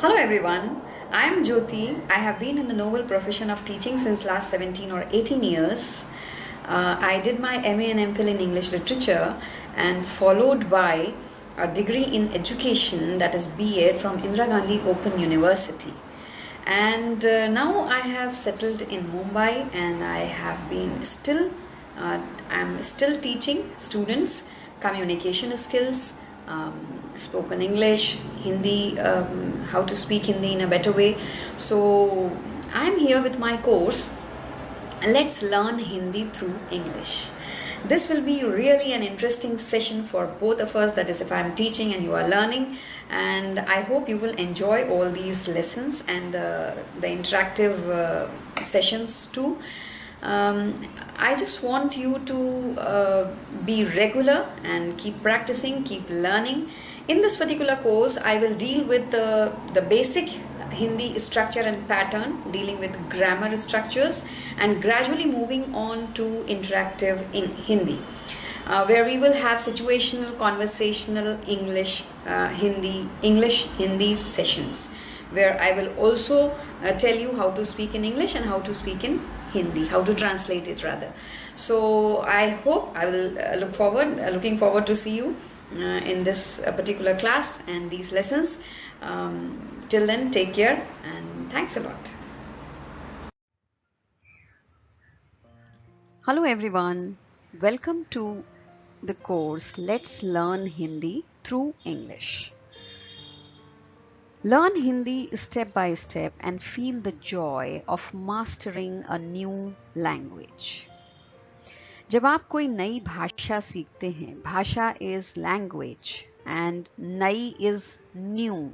Hello everyone, I am Jyoti. I have been in the noble profession of teaching since last 17 or 18 years. I did my MA and MPhil in English Literature and followed by a degree in education, that is BEd, from Indira Gandhi Open University. And now I have settled in Mumbai and I have been I'm still teaching students communication skills, spoken English, Hindi, how to speak Hindi in a better way. So I'm here with my course, Let's Learn Hindi Through English. This will be really an interesting session for both of us, that is, if I'm teaching and you are learning. And I hope you will enjoy all these lessons and the interactive sessions too. I just want you to be regular and keep practicing, keep learning. In this particular course, I will deal with the basic Hindi structure and pattern, dealing with grammar structures, and gradually moving on to interactive in Hindi, where we will have situational, conversational English Hindi sessions, where I will also tell you how to speak in English and how to speak in Hindi, how to translate it rather. So I hope I will looking forward to see you in this particular class and these lessons. Till then, take care and thanks a lot. Hello everyone, welcome to the course Let's Learn Hindi Through English. Learn Hindi step by step and feel the joy of mastering a new language. जब आप कोई नई भाषा सीखते हैं, भाषा is language and नई is new.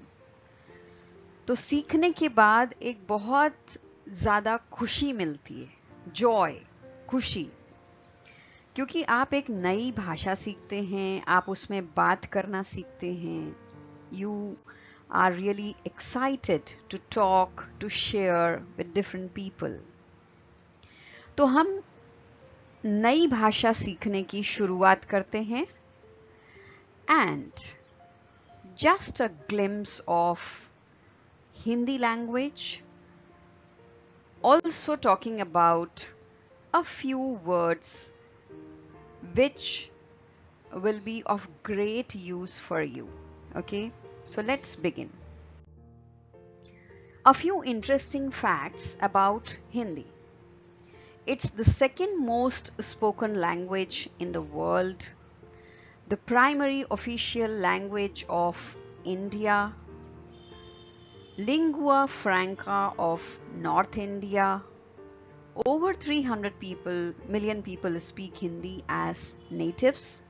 तो सीखने के बाद एक बहुत ज़्यादा खुशी मिलती है, joy, खुशी, क्योंकि आप एक नई भाषा सीखते हैं, आप उसमें बात करना सीखते हैं. You are really excited to talk, to share with different people. तो हम नई भाषा सीखने की शुरुआत करते हैं and just a glimpse of Hindi language, also talking about a few words which will be of great use for you. Okay, so let's begin. A few interesting facts about Hindi. It's the second most spoken language in the world, the primary official language of India, lingua franca of North India. Over 300 million people speak Hindi as natives,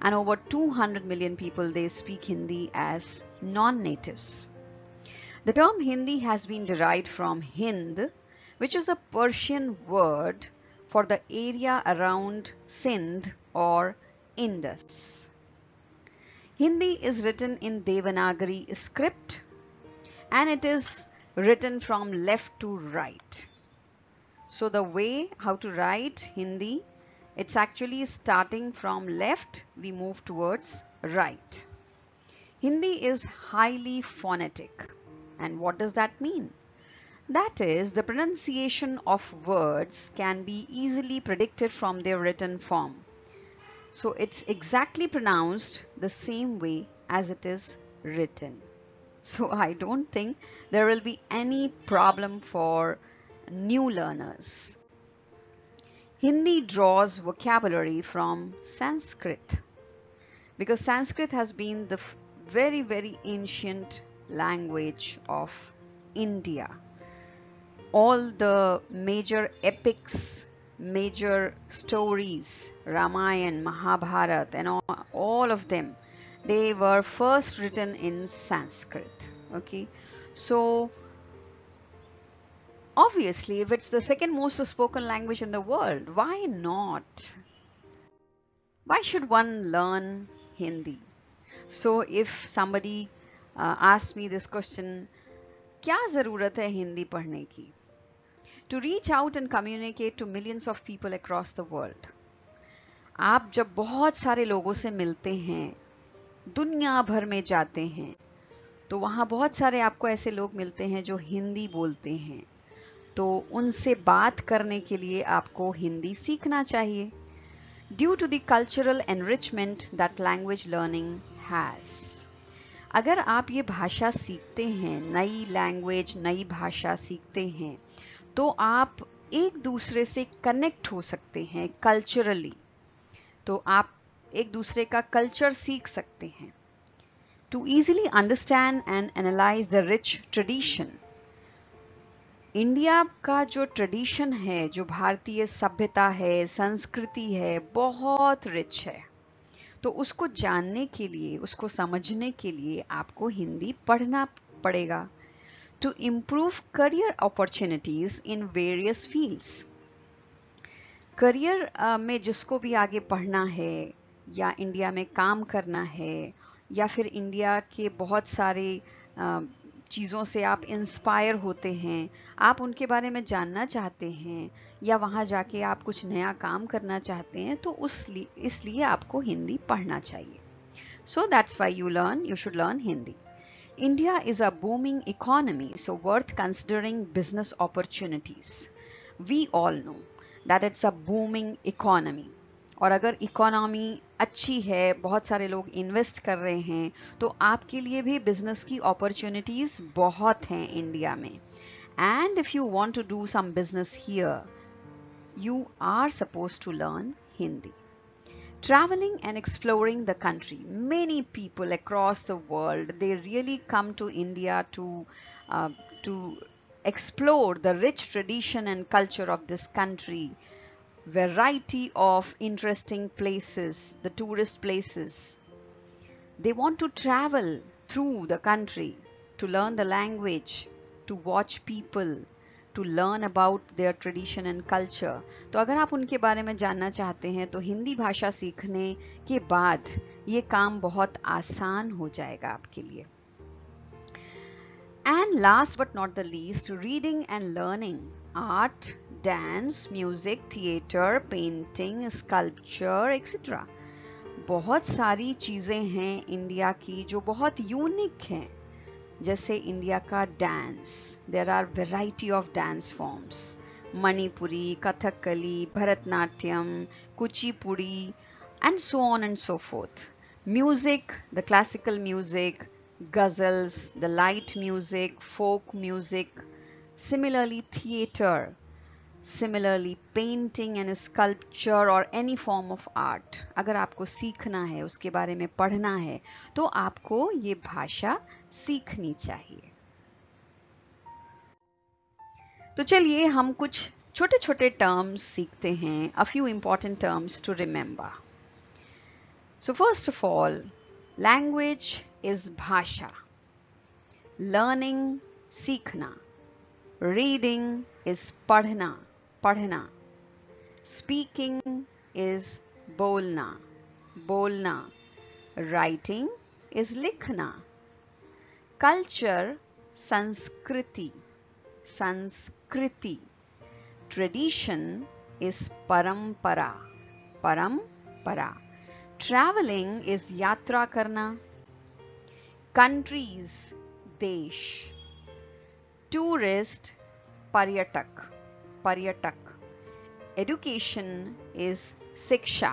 and over 200 million people they speak Hindi as non-natives. The term Hindi has been derived from Hind, which is a Persian word for the area around Sindh or Indus. Hindi is written in Devanagari script and it is written from left to right. So the way how to write Hindi, it's actually starting from left, we move towards right. Hindi is highly phonetic. And what does that mean? That is, the pronunciation of words can be easily predicted from their written form. So it's exactly pronounced the same way as it is written. So I don't think there will be any problem for new learners. Hindi draws vocabulary from Sanskrit because Sanskrit has been the very, very ancient language of India. All the major epics, major stories, Ramayana, Mahabharata, and all of them, they were first written in Sanskrit. Okay, so obviously, if it's the second most spoken language in the world, why not? Why should one learn Hindi? So if somebody asks me this question, क्या ज़रूरत है हिंदी पढ़ने की? To reach out and communicate to millions of people across the world. आप जब बहुत सारे लोगों से मिलते हैं, दुनिया भर में जाते हैं, तो वहाँ बहुत सारे आपको ऐसे लोग मिलते हैं जो हिंदी बोलते हैं, तो उनसे बात करने के लिए आपको हिंदी सीखना चाहिए। Due to the cultural enrichment that language learning has. अगर आप ये भाषा सीखते हैं, नई लैंग्वेज, नई भाषा सीखते हैं, तो आप एक दूसरे से कनेक्ट हो सकते हैं कल्चरली, तो आप एक दूसरे का कल्चर सीख सकते हैं। To easily understand and analyze the rich tradition. India का जो ट्रेडिशन है, जो भारतीय सभ्यता है, संस्कृति है, बहुत रिच है। तो उसको जानने के लिए, उसको समझने के लिए आपको हिंदी पढ़ना पड़ेगा। To improve career opportunities in various fields. Career में जिसको भी आगे पढ़ना है, या इंडिया में काम करना है, या फिर इंडिया के बहुत सारे चीज़ों से आप इंस्पायर होते हैं, आप उनके बारे में जानना चाहते हैं, या वहाँ जाके आप कुछ नया काम करना चाहते हैं, तो इसलिए आपको हिंदी पढ़ना चाहिए। So that's why you should learn Hindi. India is a booming economy, so worth considering business opportunities. We all know that it's a booming economy. और अगर इकोनॉमी अच्छी है, बहुत सारे लोग इन्वेस्ट कर रहे हैं, तो आपके लिए भी बिजनेस की अपॉर्चुनिटीज बहुत हैं इंडिया में। And if you want to do some business here, you are supposed to learn Hindi. Traveling and exploring the country. Many people across the world, they really come to India to explore the rich tradition and culture of this country. Variety of interesting places, the tourist places. They want to travel through the country to learn the language, to watch people, to learn about their tradition and culture. तो अगर आप उनके बारे में जानना चाहते हैं, तो हिंदी भाषा सीखने के बाद ये काम बहुत आसान हो जाएगा आपके लिए। And last but not the least, reading and learning. Art, dance, music, theatre, painting, sculpture, etc. बहुत सारी चीज़ें हैं इंडिया की जो बहुत यूनिक हैं। जैसे इंडिया का dance, there are variety of dance forms, Manipuri, Kathakali, Bharatanatyam, Kuchipudi, and so on and so forth. Music, the classical music, ghazals, the light music, folk music, similarly theatre, similarly painting and sculpture or any form of art. अगर आपको सीखना है, उसके बारे में पढ़ना है, तो आपको ये भाषा सीखनी चाहिए। तो चलिए हम कुछ छोटे छोटे टर्म्स सीखते हैं, a few important terms to remember. So first of all, language is भाषा, learning सीखना, reading is पढ़ना, पढ़ना, speaking is बोलना, बोलना, writing is लिखना, culture संस्कृति, संस्कृति, tradition is परंपरा, परंपरा, traveling is यात्रा करना, countries देश, tourist पर्यटक, पर्यटक, education is शिक्षा,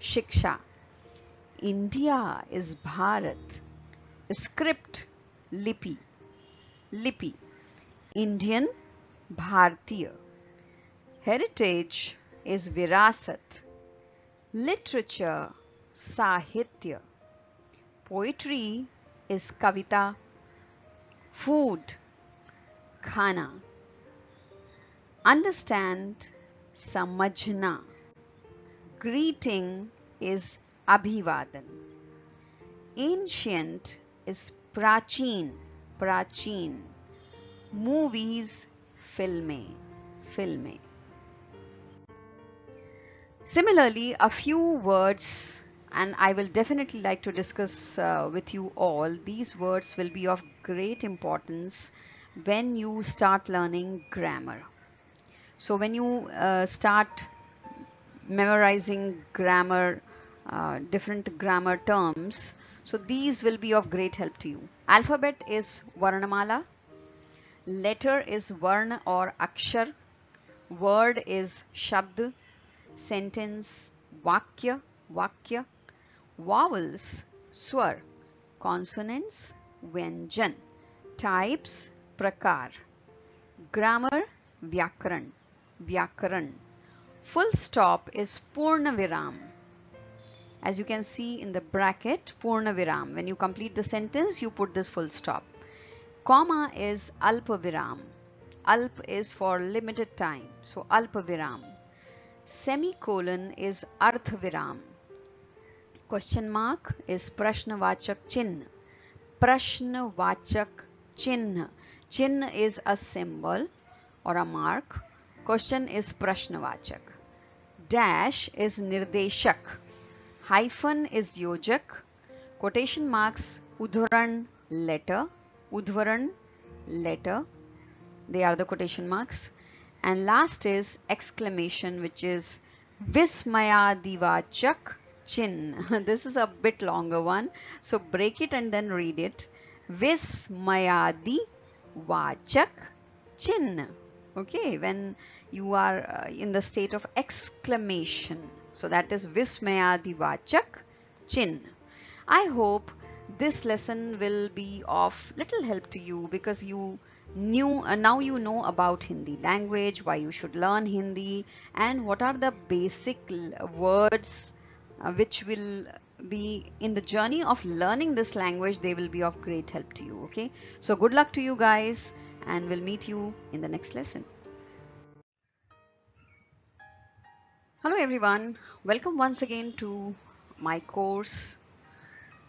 शिक्षा, India is भारत, script लिपि, लिपि, Indian भारतीय, heritage is विरासत, literature साहित्य, poetry is कविता, food खाना, understand समझना, greeting is अभिवादन, ancient is प्राचीन, प्राचीन, movies फिल्में, फिल्में. Similarly, a few words, and I will definitely like to discuss with you all. These words will be of great importance when you start learning grammar. So when you start memorizing grammar, different grammar terms, So these will be of great help to you. Alphabet is Varnamala, letter is Varna or Akshar, word is Shabd, sentence Vakya, Vakya, vowels Swar, consonants Vyanjan, types Prakar, grammar Vyakaran, Vyakaran, full stop is Purna Viram. As you can see in the bracket, Purna Viram. When you complete the sentence, you put this full stop. Comma is Alpa Viram. Alp is for limited time, so Alpa Viram. Semicolon is Artha Viram. Question mark is Prashnavachak Chinn. Prashnavachak Chinn. Chinn is a symbol or a mark. Question is Prashnavachak. Dash is Nirdeshak. Hyphen is Yojak. Quotation marks Udharan letter. Udharan letter. They are the quotation marks. And last is exclamation, which is Vismayadivachak Chin. This is a bit longer one. So break it and then read it. Vismayadivachak Chin. Okay, when you are in the state of exclamation. So that is Vismayadivachak Chin. I hope this lesson will be of little help to you because you knew now you know about Hindi language, why you should learn Hindi, and what are the basic words which will be in the journey of learning this language. They will be of great help to you. Okay, so good luck to you guys, and we'll meet you in the next lesson. Hello everyone, welcome once again to my course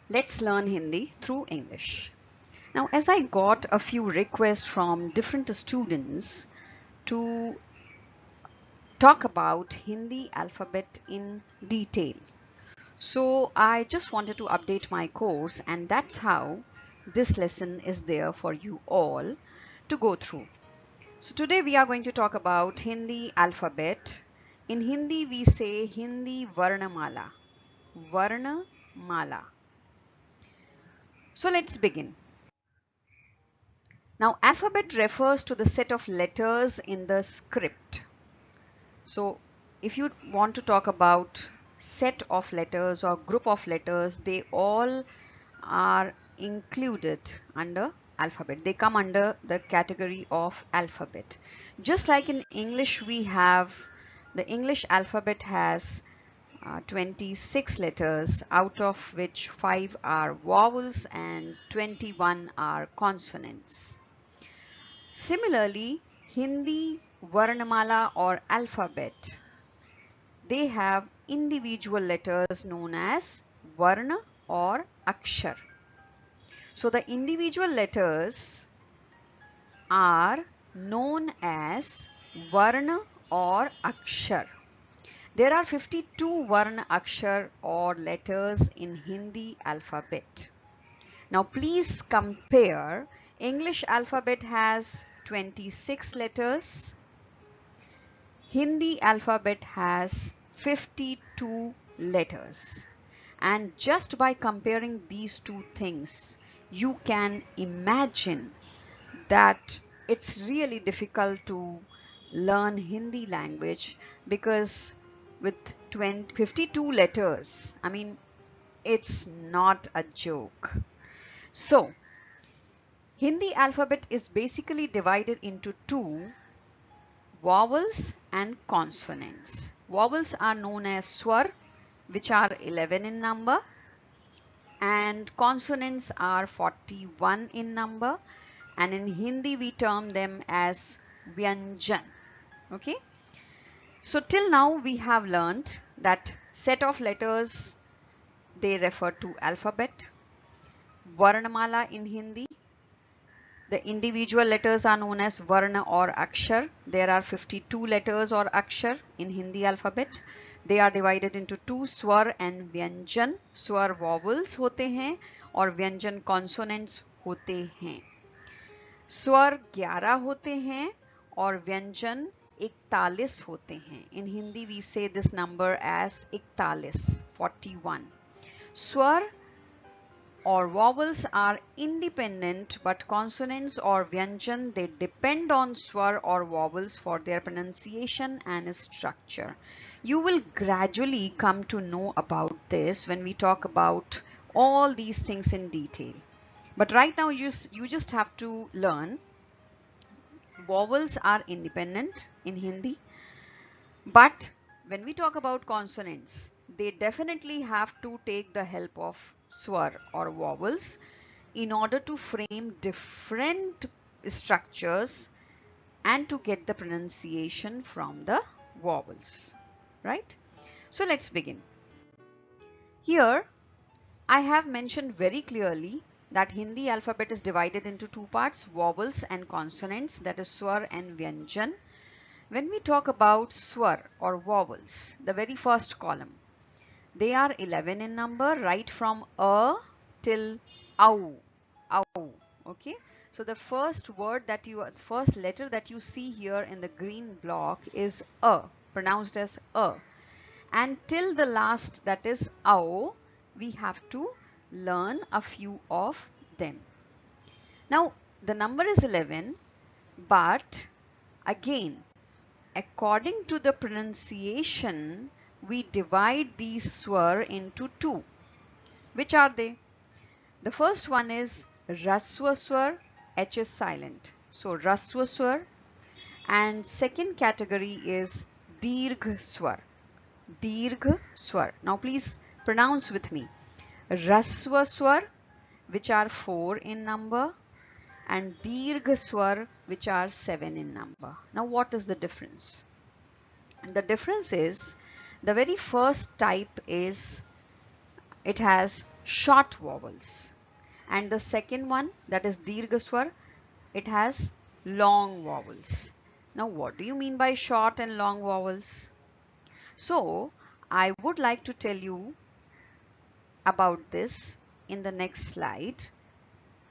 Let's Learn Hindi through English. Now, as I got a few requests from different students to talk about Hindi alphabet in detail, so I just wanted to update my course, and that's how this lesson is there for you all to go through. So today we are going to talk about Hindi alphabet. In Hindi we say Hindi Varnamala. Varnamala. So let's begin. Now alphabet refers to the set of letters in the script. So if you want to talk about set of letters or group of letters, they all are included under alphabet. They come under the category of alphabet. Just like in English, we have the English alphabet has 26 letters, out of which 5 are vowels and 21 are consonants. Similarly, Hindi Varnamala or alphabet, they have individual letters known as Varna or Akshar. So the individual letters are known as Varna or Akshar. There are 52 Varna Akshar or letters in Hindi alphabet. Now please compare. English alphabet has 26 letters. Hindi alphabet has 52 letters. And just by comparing these two things, you can imagine that it's really difficult to learn Hindi language, because with 52 letters, I mean, it's not a joke. So Hindi alphabet is basically divided into two: vowels and consonants. Vowels are known as swar, which are 11 in number, and consonants are 41 in number, and in Hindi we term them as vyanjan. Okay, so till now we have learned that set of letters, they refer to alphabet. Varnamala in Hindi, the individual letters are known as Varna or Akshar. There are 52 letters or Akshar in Hindi alphabet. They are divided into two: swar and vyanjan. Swar vowels होते हैं और व्यंजन consonants होते हैं. स्वर 11 होते हैं और व्यंजन 41 होते हैं. In Hindi we say this number as 41, 41. स्वर or vowels are independent, but consonants or vyanjan, they depend on swar or vowels for their pronunciation and structure. You will gradually come to know about this when we talk about all these things in detail. But right now you just have to learn vowels are independent in Hindi, but when we talk about consonants, they definitely have to take the help of swar or vowels in order to frame different structures and to get the pronunciation from the vowels, right? So let's begin. Here I have mentioned very clearly that Hindi alphabet is divided into two parts, vowels and consonants, that is swar and vyanjan. When we talk about swar or vowels, the very first column, they are 11 in number, right from a till au, au. Okay. So the first letter that you see here in the green block is a, pronounced as a, and till the last, that is au, we have to learn a few of them. Now the number is 11, but again, according to the pronunciation, we divide these swar into two. Which are they? The first one is raswa swar, H is silent. So raswa swar. And second category is dirgha swar. Dirgha swar. Now please pronounce with me. Raswa swar, which are 4 in number, and dirgha swar, which are 7 in number. Now what is the difference? The difference is the very first type is it has short vowels, and the second one, that is dirgha swar, it has long vowels. Now what do you mean by short and long vowels? So I would like to tell you about this in the next slide,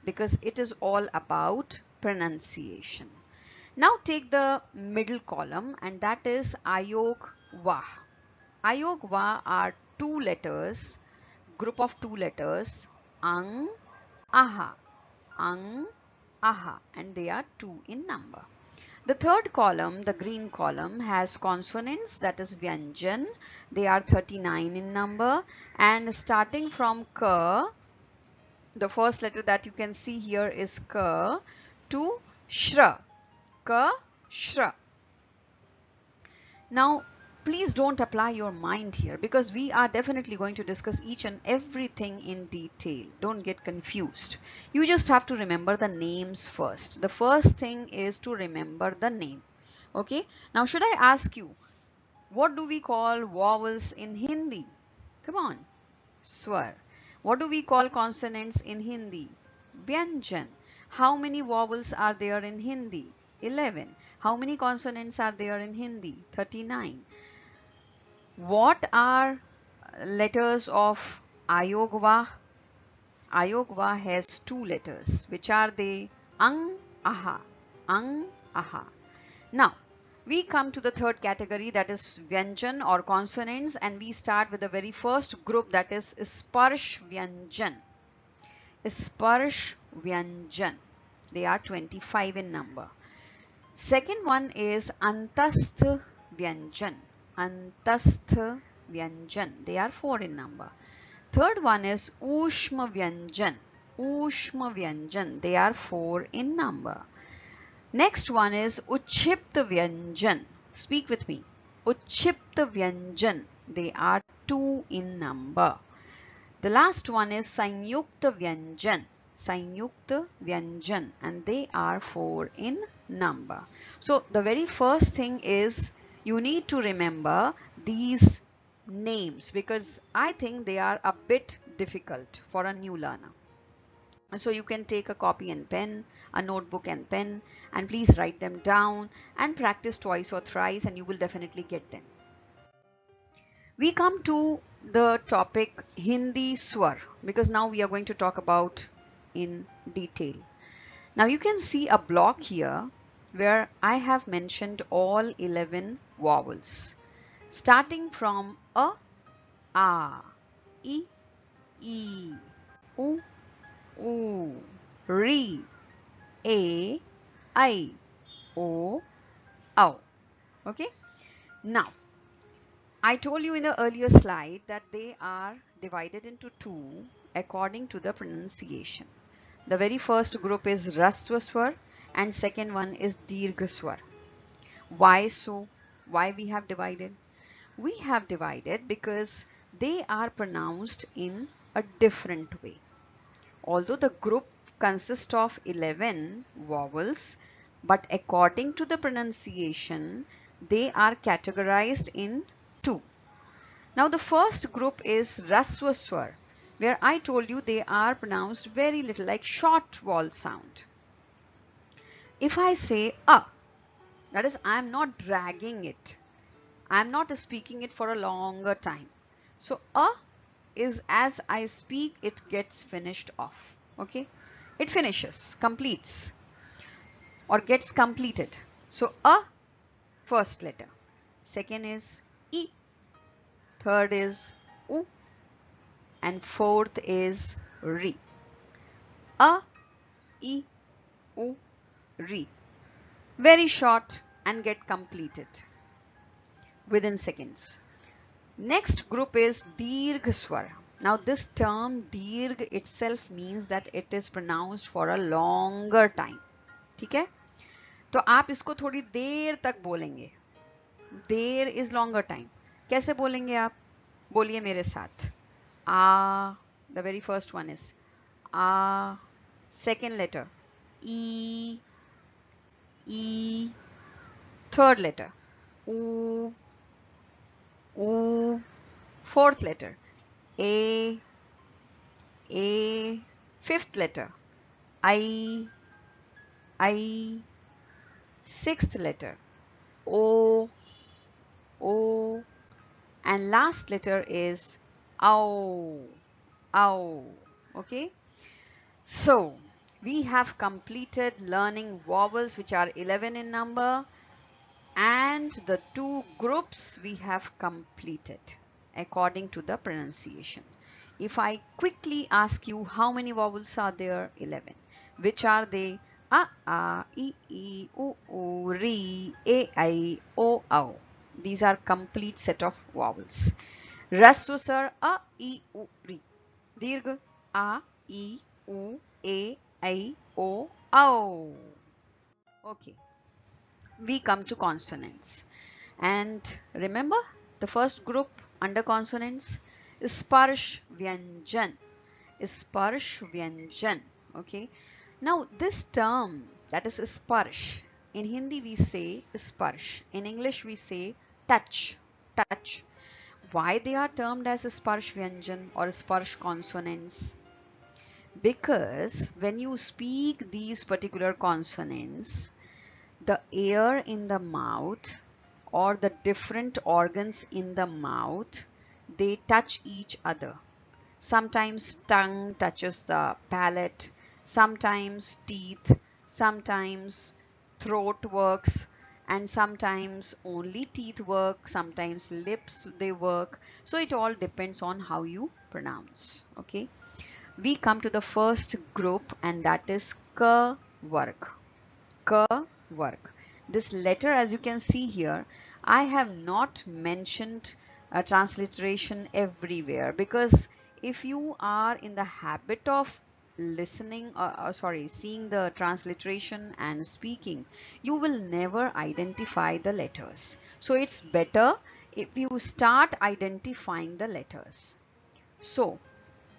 because it is all about pronunciation. Now take the middle column, and that is ayog va. Ayog va are two letters, group of two letters, ang, aha, ang, aha, and they are 2 in number. The third column, the green column, has consonants, that is vyanjan. They are 39 in number, and starting from ka, the first letter that you can see here is ka, to shra, ka, shra. Now please don't apply your mind here, because we are definitely going to discuss each and everything in detail. Don't get confused. You just have to remember the names first. The first thing is to remember the name. Okay. Now should I ask you, what do we call vowels in Hindi? Come on. Swar. What do we call consonants in Hindi? Vyanjan. How many vowels are there in Hindi? 11. How many consonants are there in Hindi? 39. What are letters of ayogva? Ayogva has two letters. Which are they? Ang, aha. Ang, aha. Now, we come to the third category, that is vyanjan or consonants, and we start with the very first group, that is sparsh vyanjan. Sparsh vyanjan. They are 25 in number. Second one is antastha vyanjan. Antastha vyanjan. They are 4 in number. Third one is ushma vyanjan. Ushma vyanjan. They are 4 in number. Next one is uchipta vyanjan. Speak with me. Uchipta vyanjan. They are 2 in number. The last one is sanyukta vyanjan. Sanyukta vyanjan, and they are 4 in number. So the very first thing is you need to remember these names, because I think they are a bit difficult for a new learner. So you can take a copy and pen, a notebook and pen, and please write them down and practice twice or thrice, and you will definitely get them. We come to the topic Hindi swar, because now we are going to talk about in detail. Now you can see a block here where I have mentioned all 11 vowels, starting from a, I, u, oo, re, a, I, o, ow. Okay. Now, I told you in the earlier slide that they are divided into two according to the pronunciation. The very first group is Raswa Swar and second one is Dirgha Swar. Why so? Why we have divided? We have divided because they are pronounced in a different way. Although the group consists of 11 vowels, but according to the pronunciation, they are categorized in two. Now the first group is Raswa Swar, where I told you they are pronounced very little, like short vowel sound. If I say a, that is, I am not dragging it. I am not speaking it for a longer time. So a is, as I speak, it gets finished off. Okay, it finishes, completes, or gets completed. So a, first letter. Second is e. Third is u. And fourth is re. A, e, u, re. Very short and get completed within seconds. Next group is Dirgha Swar. Now this term Dirgha itself means that it is pronounced for a longer time. ठीक है? तो आप इसको थोड़ी देर तक बोलेंगे. देर is longer time. कैसे बोलेंगे आप? बोलिए मेरे साथ. A, the very first one is A. Second letter E. E. Third letter U. U. Fourth letter A. A. Fifth letter I. I. Sixth letter O. O. And last letter is ow. Ow. Okay. So we have completed learning vowels, which are 11 in number, and the two groups we have completed according to the pronunciation. If I quickly ask you how many vowels are there? 11. Which are they? A, I, U, Ri, A, I, O, Au. These are complete set of vowels. Raswa Swar A, I, U, Ri. Dirgha A, I, U, A, I, O, Au. Okay. We come to consonants. And remember the first group under consonants is Sparsh Vyanjan. Sparsh Vyanjan. Okay. Now this term, that is Sparsh, in Hindi we say Sparsh. In English we say touch. Touch. Why they are termed as Sparsh Vyanjan or Sparsh consonants? Because when you speak these particular consonants, the air in the mouth or the different organs in the mouth, they touch each other. Sometimes tongue touches the palate, sometimes teeth, sometimes throat works, and sometimes only teeth work, sometimes lips they work. So it all depends on how you pronounce. Okay. We come to the first group, and that is K work. K work. This letter, as you can see here, I have not mentioned a transliteration everywhere, because if you are in the habit of listening seeing the transliteration and speaking, you will never identify the letters. So it's better if you start identifying the letters. So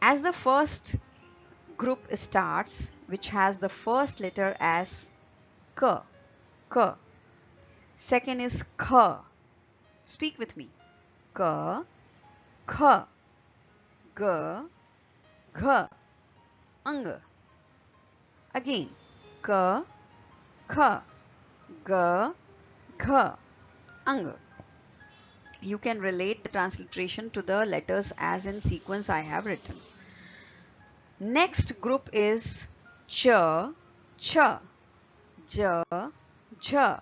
as the first group starts, which has the first letter as K. K. Second is K. Speak with me. K. K. G. Gh. Ang. Again. K. K. G. Gh. Ang. You can relate the transliteration to the letters as in sequence I have written. Next group is Ch. Ch. J. J.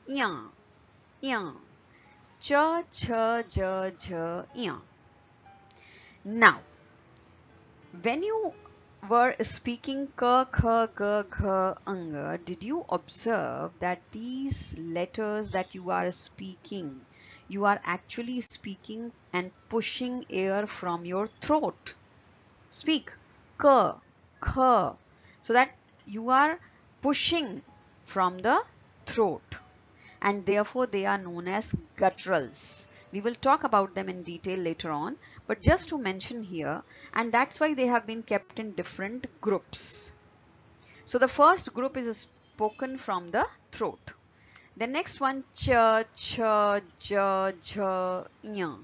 Yang. Yang. Ch. Ch. J. J. Yang. Now, when you were speaking ka, kha, ga, gha, anga, did you observe that these letters that you are speaking, you are actually speaking and pushing air from your throat? Speak ka, kha, so that you are pushing from the throat, and therefore they are known as gutturals. We will talk about them in detail later on, but just to mention here, and that's why they have been kept in different groups. So the first group is spoken from the throat. The next one, cha, cha, ja, ja, nya.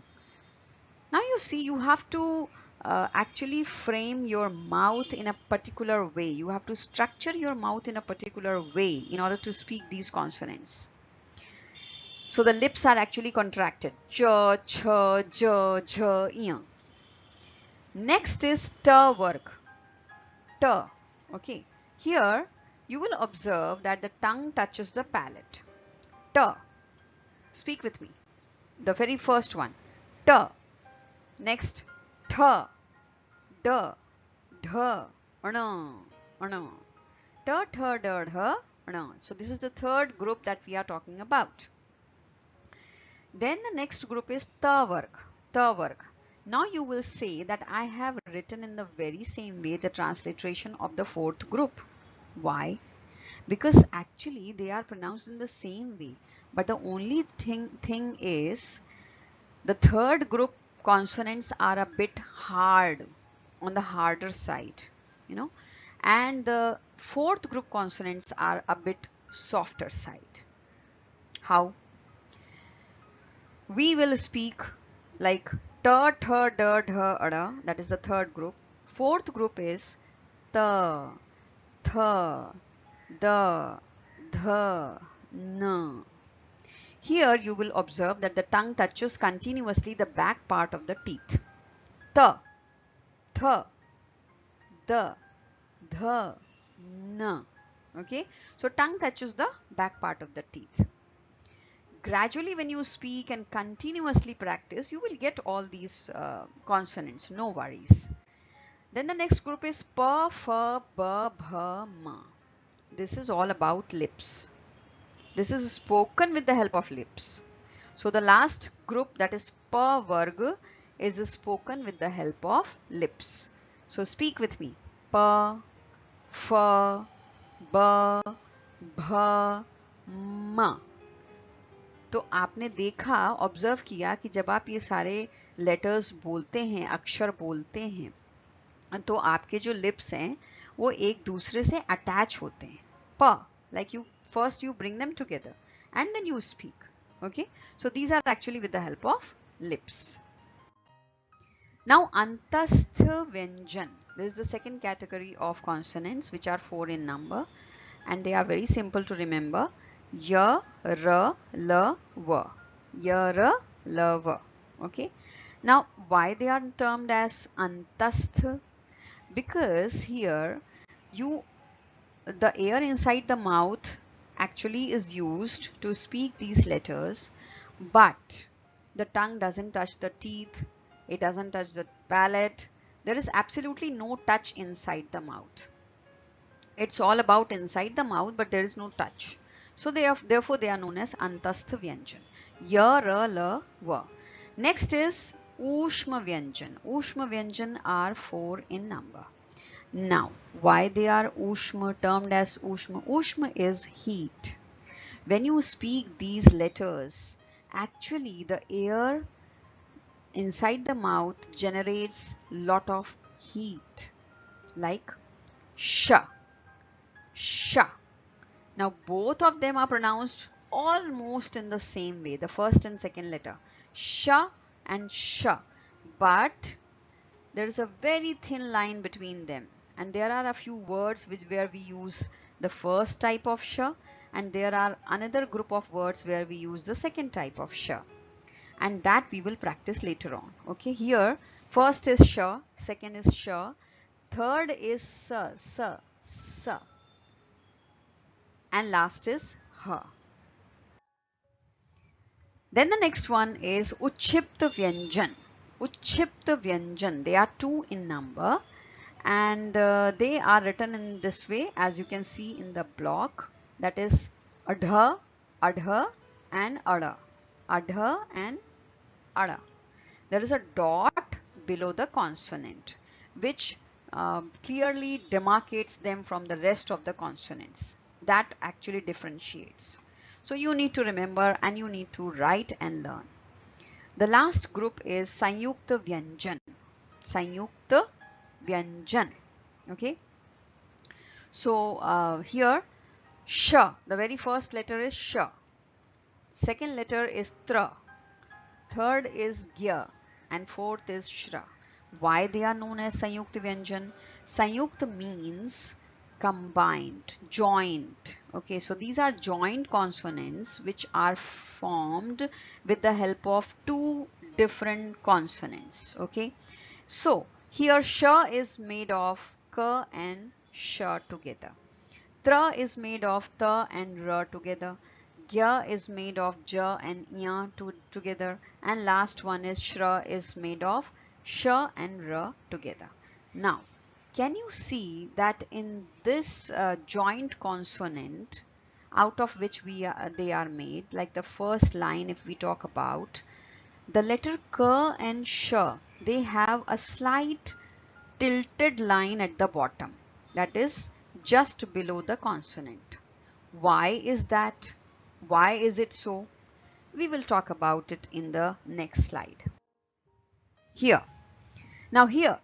Now you see, you have to actually frame your mouth in a particular way. You have to structure your mouth in a particular way in order to speak these consonants. So the lips are actually contracted. Cha, cha, ja, ja, ya. Next is ta work. Ta. Okay. Here you will observe that the tongue touches the palate. Ta. Speak with me. The very first one. Ta. Next. Tha. Da. Dha. Ana. Ana. Ta, tha, da, dha. Ana. So this is the third group that we are talking about. Then the next group is ta work. Ta work. Now you will say that I have written in the very same way the transliteration of the fourth group. Why? Because actually they are pronounced in the same way. But the only thing is the third group consonants are a bit hard, on the harder side, you know, and the fourth group consonants are a bit softer side. How? We will speak like ta, tha, da, dha, ada. That is the third group. Fourth group is ta, tha, da, dha, na. Here you will observe that the tongue touches continuously the back part of the teeth. Ta, tha, da, dha, na. Okay. So tongue touches the back part of the teeth. Gradually, when you speak and continuously practice, you will get all these consonants, no worries. Then the next group is pa, fa, ba, bha, ma. This is all about lips. This is spoken with the help of lips. So the last group, that is pa varga, is spoken with the help of lips. So speak with me. Pa, fa, ba, bha, ma. तो आपने देखा, observe किया कि जब आप ये सारे letters बोलते हैं, अक्षर बोलते हैं, तो आपके जो लिप्स हैं वो एक दूसरे से अटैच होते हैं. प, like you first you bring them together and then you speak. Okay, so these are actually with the help of lips. Now antastha vyanjan. This is the second category of consonants, which are 4 in number, and they are very simple to remember. Ya, ra, la, va. Ya, ra, la, va. Okay. Now, why they are termed as antastha? Because here the air inside the mouth actually is used to speak these letters, but the tongue doesn't touch the teeth, it doesn't touch the palate. There is absolutely no touch inside the mouth. It's all about inside the mouth, but there is no touch. So therefore they are known as antastha vyanjan. Ya, ra, la, va. Next is ushma vyanjan. Ushma vyanjan are 4 in number. Now, why they are ushma, termed as ushma? Ushma is heat. When you speak these letters, actually the air inside the mouth generates lot of heat, like sha, sha. Now both of them are pronounced almost in the same way, the first and second letter, sha and sha, but there is a very thin line between them, and there are a few words where we use the first type of sha, and there are another group of words where we use the second type of sha, and that we will practice later on. Okay, here first is sha, second is sha, third is sa, sa, sa, and last is ha. Then the next one is Uchipta Vyanjan. Uchipta Vyanjan. They are 2 in number, and they are written in this way, as you can see in the block, that is adha, adha and ada, adha and ada. There is a dot below the consonant which clearly demarcates them from the rest of the consonants. That actually differentiates. So you need to remember and you need to write and learn. The last group is Sanyukta Vyanjan. Sanyukta Vyanjan. Okay. So here sh, the very first letter is sh. Second letter is tra. Third is gya. And fourth is shra. Why they are known as Sanyukta Vyanjan? Sanyukta means combined, joined. Okay, so these are joint consonants which are formed with the help of two different consonants. Okay, so here sha is made of ka and sha together. Tra is made of ta and ra together. Gya is made of ja and ya together, and last one is shra is made of sha and ra together. Now, can you see that in this joint consonant out of which they are made, like the first line if we talk about, the letter ka and sha, they have a slight tilted line at the bottom, that is just below the consonant. Why is that? Why is it so? We will talk about it in the next slide. Here. Now here,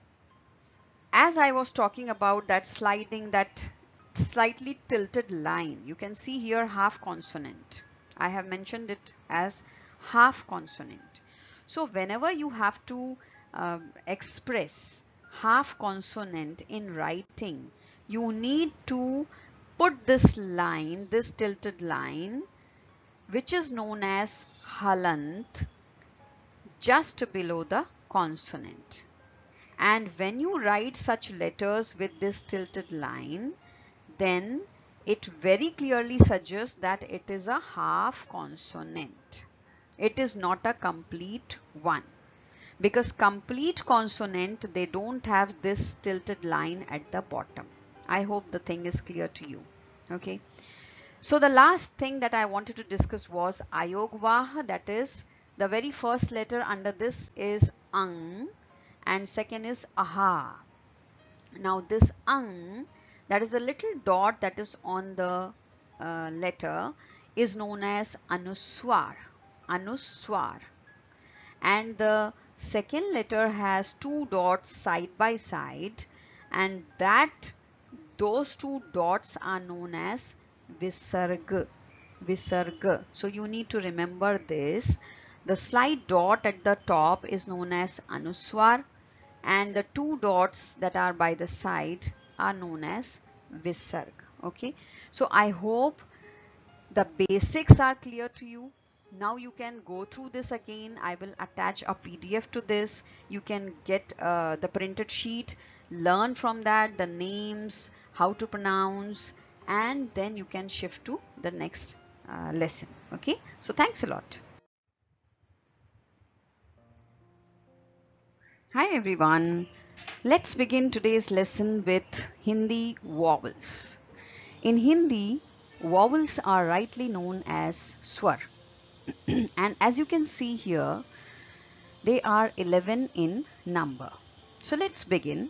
as I was talking about that sliding, that slightly tilted line, you can see here half consonant. I have mentioned it as half consonant. So whenever you have to express half consonant in writing, you need to put this line, this tilted line, which is known as halant, just below the consonant. And when you write such letters with this tilted line, then it very clearly suggests that it is a half consonant. It is not a complete one, because complete consonant, they don't have this tilted line at the bottom. I hope the thing is clear to you. Okay. So the last thing that I wanted to discuss was ayogvah, that is the very first letter under this is ang and second is aha. Now this ang, that is the little dot that is on the letter, is known as anuswar. Anuswar. And the second letter has two dots side by side, and those two dots are known as visarga. Visarga. So you need to remember this. The slight dot at the top is known as anuswar, and the two dots that are by the side are known as visarg. Okay. So I hope the basics are clear to you. Now you can go through this again. I will attach a PDF to this. You can get the printed sheet, learn from that the names, how to pronounce, and then you can shift to the next lesson. Okay. So thanks a lot. Hi everyone. Let's begin today's lesson with Hindi vowels. In Hindi, vowels are rightly known as swar. And as you can see here, they are 11 in number. So let's begin.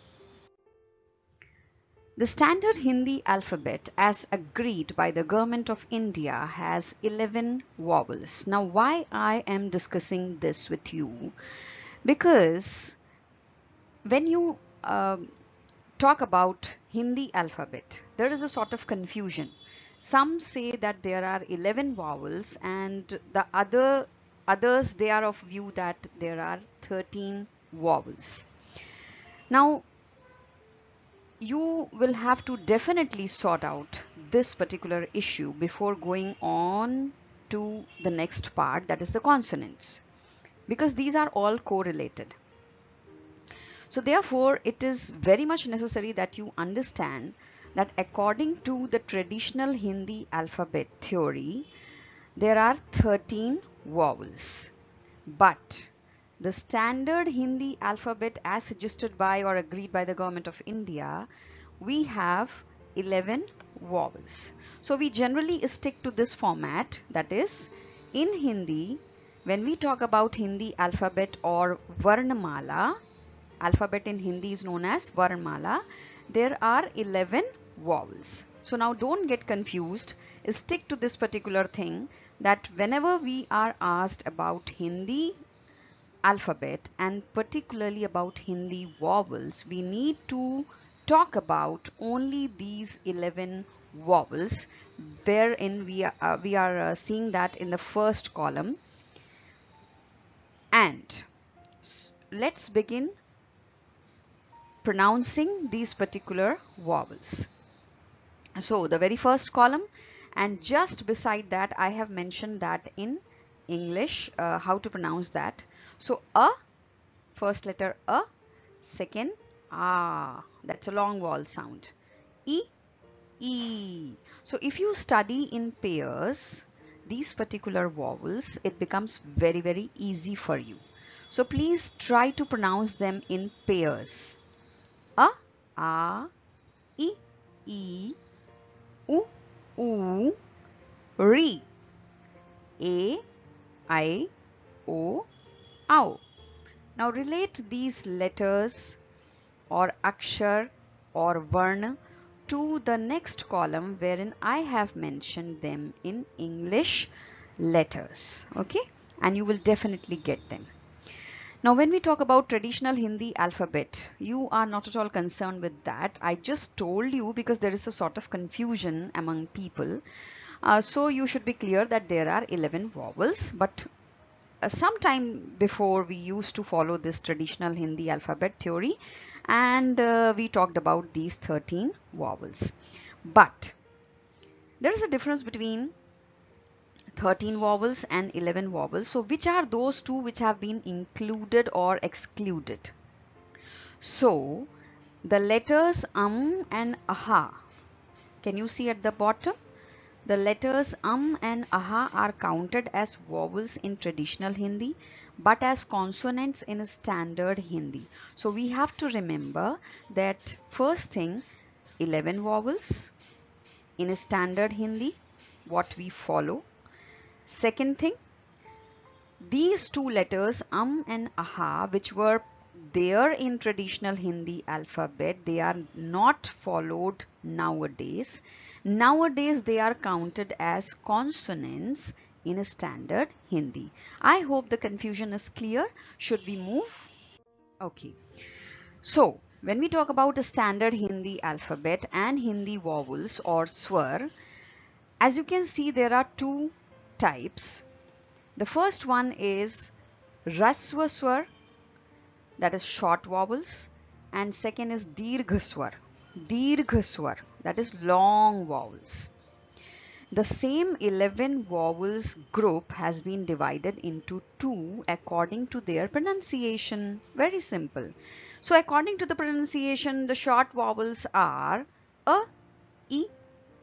The standard Hindi alphabet, as agreed by the Government of India, has 11 vowels. Now, why I am discussing this with you? Because when you talk about Hindi alphabet, there is a sort of confusion. Some say that there are 11 vowels, and the others, they are of view that there are 13 vowels. Now, you will have to definitely sort out this particular issue before going on to the next part, that is the consonants, because these are all correlated. So therefore, it is very much necessary that you understand that according to the traditional Hindi alphabet theory, there are 13 vowels. But the standard Hindi alphabet as suggested by or agreed by the government of India, we have 11 vowels. So we generally stick to this format, that is, in Hindi, when we talk about Hindi alphabet or Varnamala, alphabet in Hindi is known as Varnamala, there are 11 vowels. So now don't get confused, stick to this particular thing, that whenever we are asked about Hindi alphabet and particularly about Hindi vowels, we need to talk about only these 11 vowels, wherein we are seeing that in the first column. And let's begin pronouncing these particular vowels. So the very first column, and just beside that I have mentioned that in English how to pronounce that. So a, first letter a, second a, that's a long vowel sound. E, e. So if you study in pairs these particular vowels, it becomes very easy for you. So please try to pronounce them in pairs. A, e, u, re, a, I, o, ow. Now relate these letters or akshar or varna to the next column wherein I have mentioned them in English letters. Okay, and you will definitely get them. Now when we talk about traditional Hindi alphabet, you are not at all concerned with that. I just told you because there is a sort of confusion among people. So you should be clear that there are 11 vowels, but some time before we used to follow this traditional Hindi alphabet theory, and we talked about these 13 vowels. But there is a difference between 13 vowels and 11 vowels. So which are those two which have been included or excluded? So the letters and aha, can you see at the bottom? The letters and aha are counted as vowels in traditional Hindi but as consonants in standard Hindi. So we have to remember that first thing, 11 vowels in standard Hindi, what we follow. Second thing, these two letters and aha, which were there in traditional Hindi alphabet, they are not followed nowadays. Nowadays they are counted as consonants in standard Hindi. I hope the confusion is clear. Should we move? Okay. So when we talk about the standard Hindi alphabet and Hindi vowels or swar, as you can see there are two types. The first one is Raswa swar, that is short vowels, and second is Dirgha swar, that is long vowels. The same 11 vowels group has been divided into two according to their pronunciation. Very simple. So according to the pronunciation, the short vowels are a, I,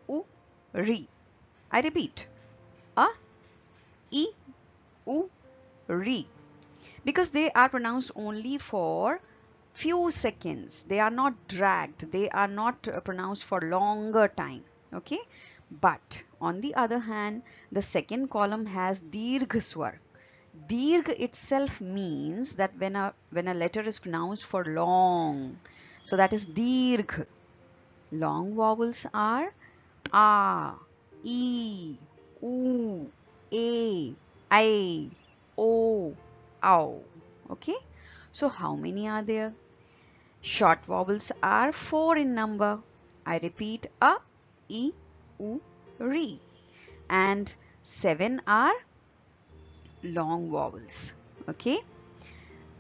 U, Ri. I repeat, a, I, U, Ri. Because they are pronounced only for few seconds. They are not dragged. They are not pronounced for longer time. Okay. But on the other hand, the second column has Dirgha swar. Dirgha itself means that when a letter is pronounced for long, so that is Dirgha. Long vowels are A, E, U, A, I, O, Ow. Okay. So how many are there? Short vowels are 4 in number. I repeat, A, I, U, Ri. And 7 are long vowels. Okay.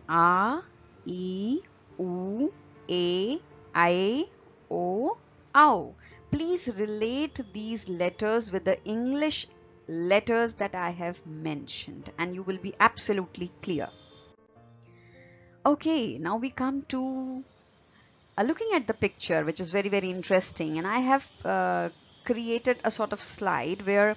A, I, U, A, I, O, Ow. Please relate these letters with the English letters that I have mentioned and you will be absolutely clear. Okay, now we come to looking at the picture, which is very interesting, and I have created a sort of slide where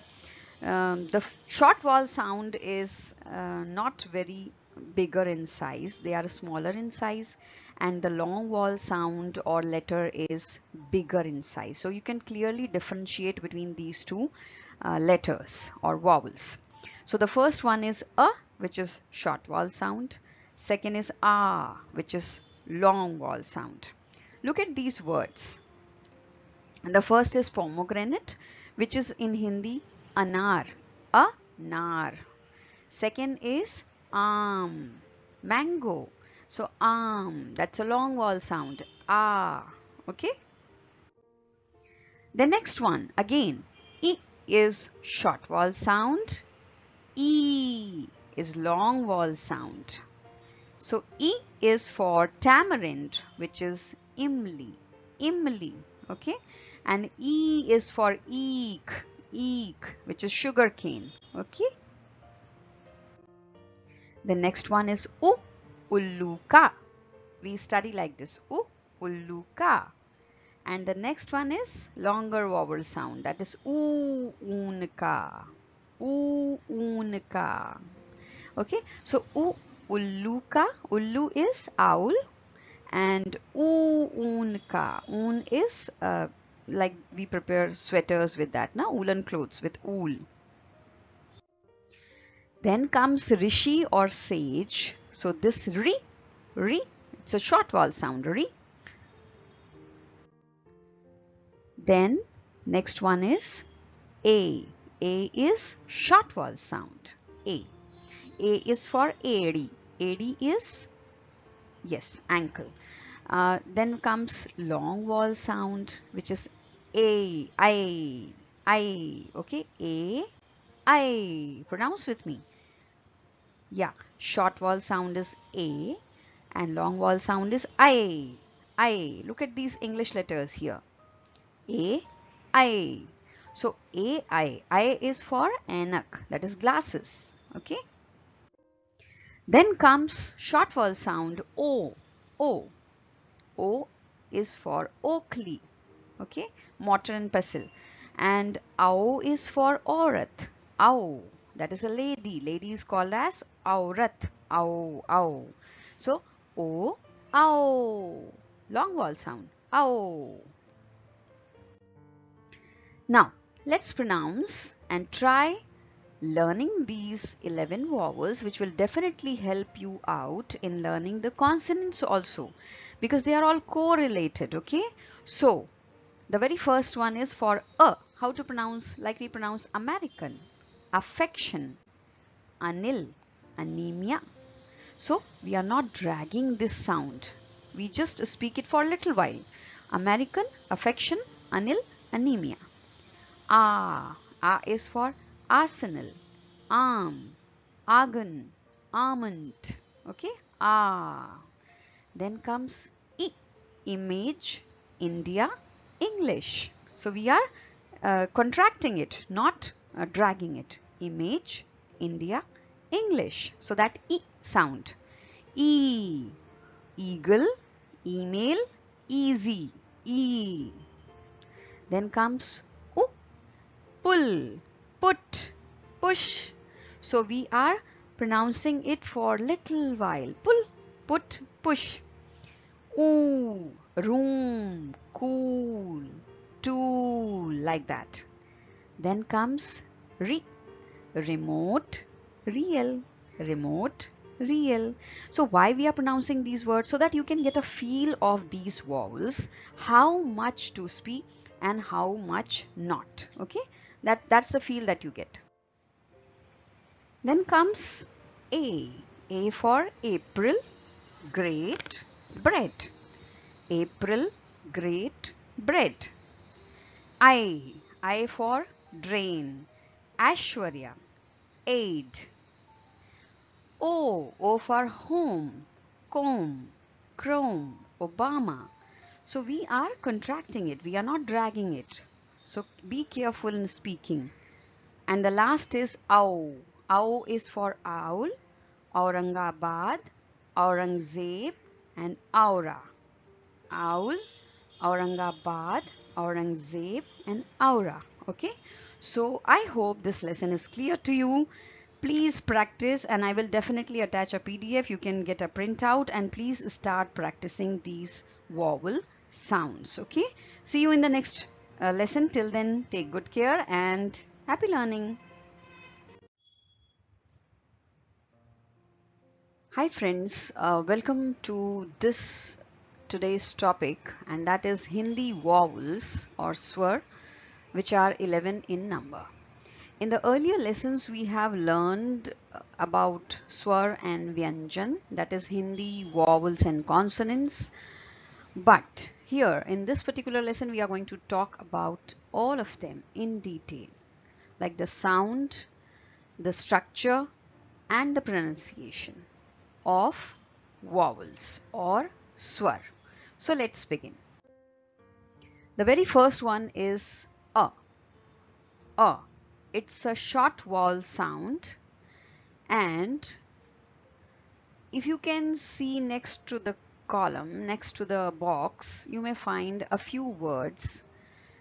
the short vowel sound is not very bigger in size, they are smaller in size, and the long vowel sound or letter is bigger in size. So you can clearly differentiate between these two letters or vowels. So the first one is a, which is short vowel sound. Second is a, which is long vowel sound. Look at these words. The first is pomegranate, which is in Hindi anar, anar. Second is mango. So that's a long vowel sound. Ah, okay. The next one again, I is short vowel sound. E is long vowel sound. So E is for tamarind, which is imli, imli, okay. And E is for eek, eek, which is sugar cane, okay. The next one is U, ulluka. We study like this, U, ulluka. And the next one is longer vowel sound, that is U, unka, U, unka. Okay, so U, ulluka, ullu is owl, and U, unka, un is like we prepare sweaters with that, na, woolen clothes with wool. Then comes rishi or sage. So this ri, it's a short vowel sound, ri. Then next one is a. A is short vowel sound, a. A is for ad. Ad is, yes, ankle. Then comes long vowel sound, which is a, I, okay, a, I. Pronounce with me. Yeah, short vowel sound is A and long vowel sound is I. I. Look at these English letters here. A, I. So A, I. I is for anak, that is glasses. Okay. Then comes short vowel sound O. O. O is for Oakley. Okay. Mortar and pestle. And Ao is for Aurat. Ao. That is a lady. Lady is called as Aurat. Ao, ao. So, O, ao. Long vowel sound. Ao. Now, let's pronounce and try learning these 11 vowels, which will definitely help you out in learning the consonants also, because they are all correlated, okay? So, the very first one is for a. How to pronounce? Like we pronounce American. Affection, anil, anemia. So we are not dragging this sound. We just speak it for a little while. American, affection, anil, anemia. A is for arsenal, arm, argan, almond. Okay, Then comes I, image, India, English. So we are contracting it, not dragging it. Image, India, English. So that I sound. E, eagle, email, easy, E. Then comes U, pull, put, push. So we are pronouncing it for little while. Pull, put, push. Oo, room, cool, tool, like that. Then comes re, remote, real, remote, real. So why we are pronouncing these words? So that you can get a feel of these vowels, how much to speak and how much not. Okay, that's the feel that you get. Then comes A for April, great, bread. April, great, bread. I for drain, Ashwarya, aid. O for home, comb, chrome, Obama. So we are contracting it, we are not dragging it. So be careful in speaking. And the last is Au. Au is for owl, Aurangabad, Aurangzeb, and Aura. Owl, Aurangabad, Aurangzeb, and Aura. Okay. So I hope this lesson is clear to you. please practice, and I will definitely attach a PDF. You can get a printout and please start practicing these vowel sounds. Okay, see you in the next lesson. Till then, take good care and happy learning. Hi friends, welcome to today's topic, and that is Hindi vowels or swar, which are 11 in number. In the earlier lessons, we have learned about swar and vyanjan, that is Hindi vowels and consonants. But here in this particular lesson, we are going to talk about all of them in detail, like the sound, the structure, and the pronunciation of vowels or swar. So let's begin. The very first one is a. A. It's a short vowel sound, and if you can see next to the column, next to the box, you may find a few words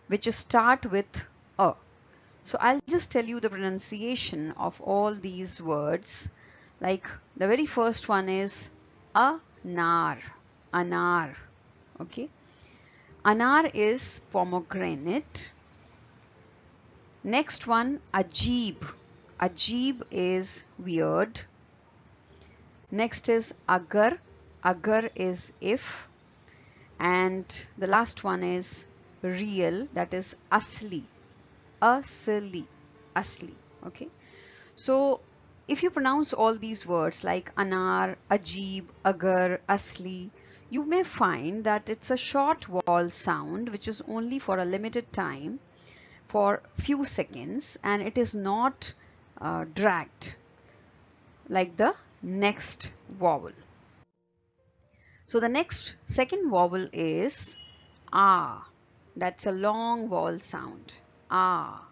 which start with a. So I'll just tell you the pronunciation of all these words. Like the very first one is anar, anar. Okay, anar is pomegranate. Next one, ajib. Ajib is weird. Next is agar. Agar is if. And the last one is real, that is asli. Asli. Asli. Okay. So if you pronounce all these words like anar, ajib, agar, asli, you may find that it's a short vowel sound which is only for a limited time, for few seconds, and it is not dragged like the next vowel. So the next second vowel is ah. That's a long vowel sound. Ah.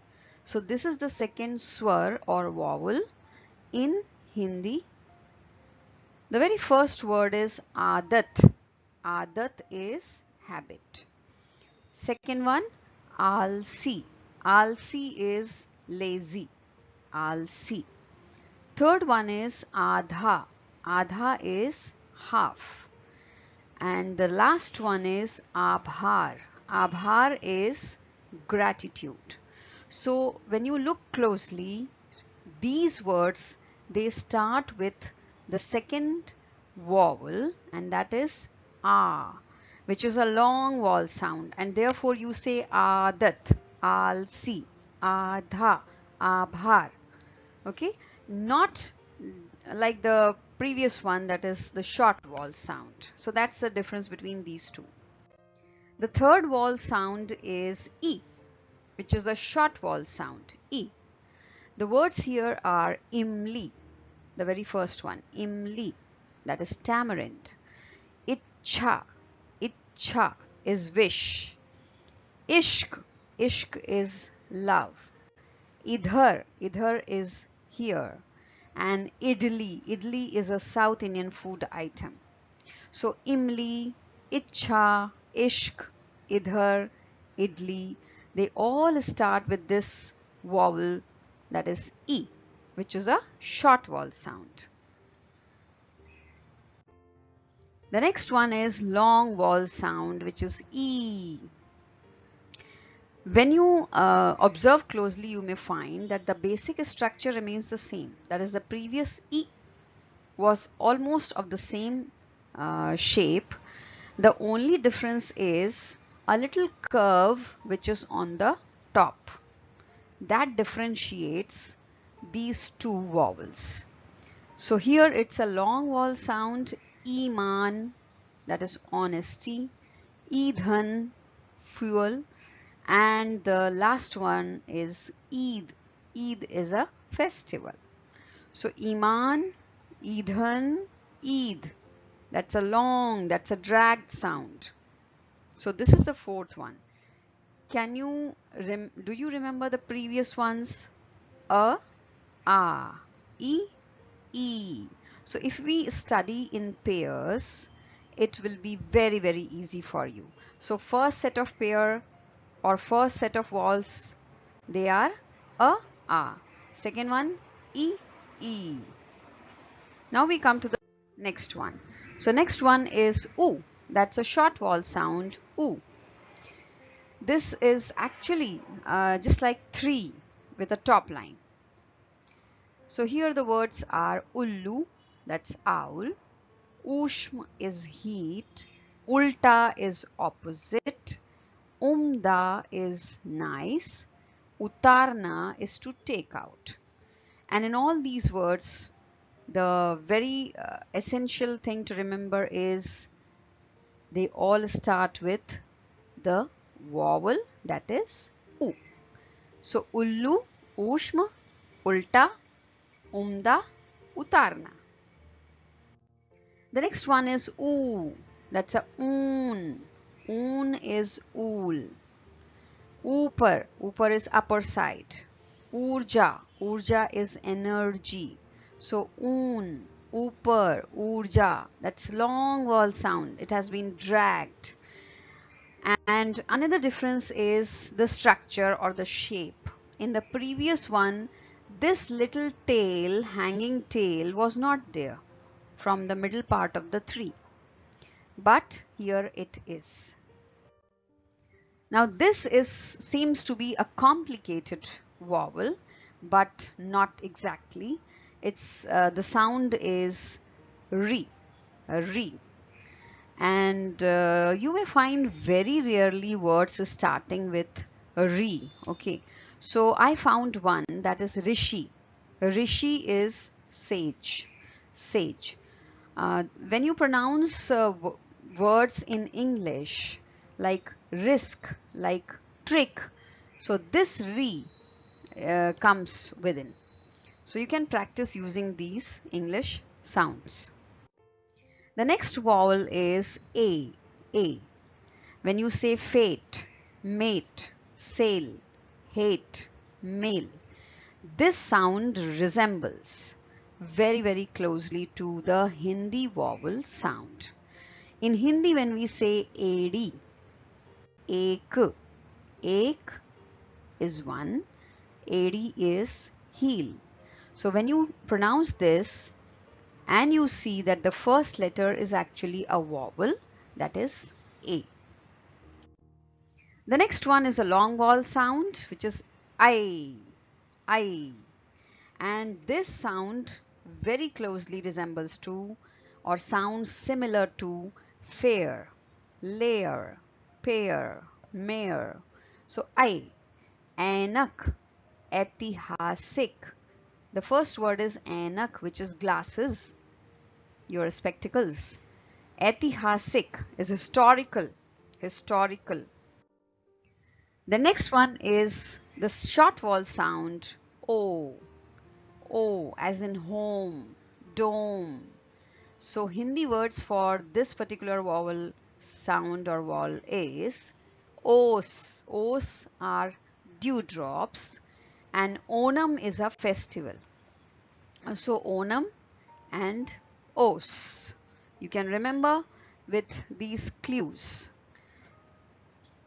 So this is the second swar or vowel in Hindi. The very first word is adat. Adat is habit. Second one, alsi. Alsi is lazy. Alsi. Third one is adha. Adha is half. And the last one is abhar. Abhar is gratitude. So when you look closely, these words, they start with the second vowel, and that is a, which is a long vowel sound, and therefore you say adat, alsi, adha, abhar. Okay, not like the previous one, that is the short vowel sound. So that's the difference between these two. The third vowel sound is e, which is a short vowel sound, e. The words here are imli, the very first one, imli, that is tamarind. Ichha, ichha is wish. Ishq, ishq is love. Idhar, idhar is here. And idli, idli is a South Indian food item. So imli, ichha, ishq, idhar, idli, they all start with this vowel, that is e, which is a short vowel sound. The next one is long vowel sound, which is e. When you observe closely, you may find that the basic structure remains the same. That is, the previous e was almost of the same shape. The only difference is a little curve which is on the top. That differentiates these two vowels. So here it's a long vowel sound, iman, that is honesty, idhan, fuel, and the last one is Eid. Eid is a festival. So iman, idhan, Eid. That's a long, that's a dragged sound. So this is the fourth one. Can you, do you remember the previous ones? A, e. So if we study in pairs, it will be very, very easy for you. So first set of pair or first set of vowels, they are a. Second one, e, E. Now we come to the next one. So next one is oo. That's a short vowel sound, oo. This is actually just like 3 with a top line. So here the words are ullu, that's owl, ushma is heat, ulta is opposite, umda is nice, utarna is to take out. And in all these words, the very essential thing to remember is they all start with the vowel, that is u. So ullu, ushma, ulta, umda, utarna. The next one is oo. That's a oon. Oon is ool. Upar. Upar is upper side. Urja. Urja is energy. So oon, upar, urja. That's long vowel sound. It has been dragged. And another difference is the structure or the shape. In the previous one, this little tail, hanging tail, was not there from the middle part of the 3. But here it is. Now this seems to be a complicated vowel, but not exactly. It's the sound is re, re. And you may find very rarely words starting with re. Okay, so I found one, that is rishi. Rishi is sage, sage. When you pronounce words in English like risk, like trick, so this re comes within. So you can practice using these English sounds. The next vowel is A, A. When you say fate, mate, sail, hate, male, this sound resembles very closely to the Hindi vowel sound. In Hindi, when we say AD, ek, ek is one, AD is heel. So when you pronounce this and you see that the first letter is actually a vowel, that is A. The next one is a long vowel sound, which is I, I. And this sound very closely resembles to or sounds similar to fair, layer, pair, mare. So I, anak, ऐतिहासिक. The first word is anak, which is glasses, your spectacles. ऐतिहासिक is historical, historical. The next one is the short vowel sound O. O as in home, dome. So Hindi words for this particular vowel sound or vowel is Os. Os are dewdrops and Onam is a festival. So Onam and Os. You can remember with these clues.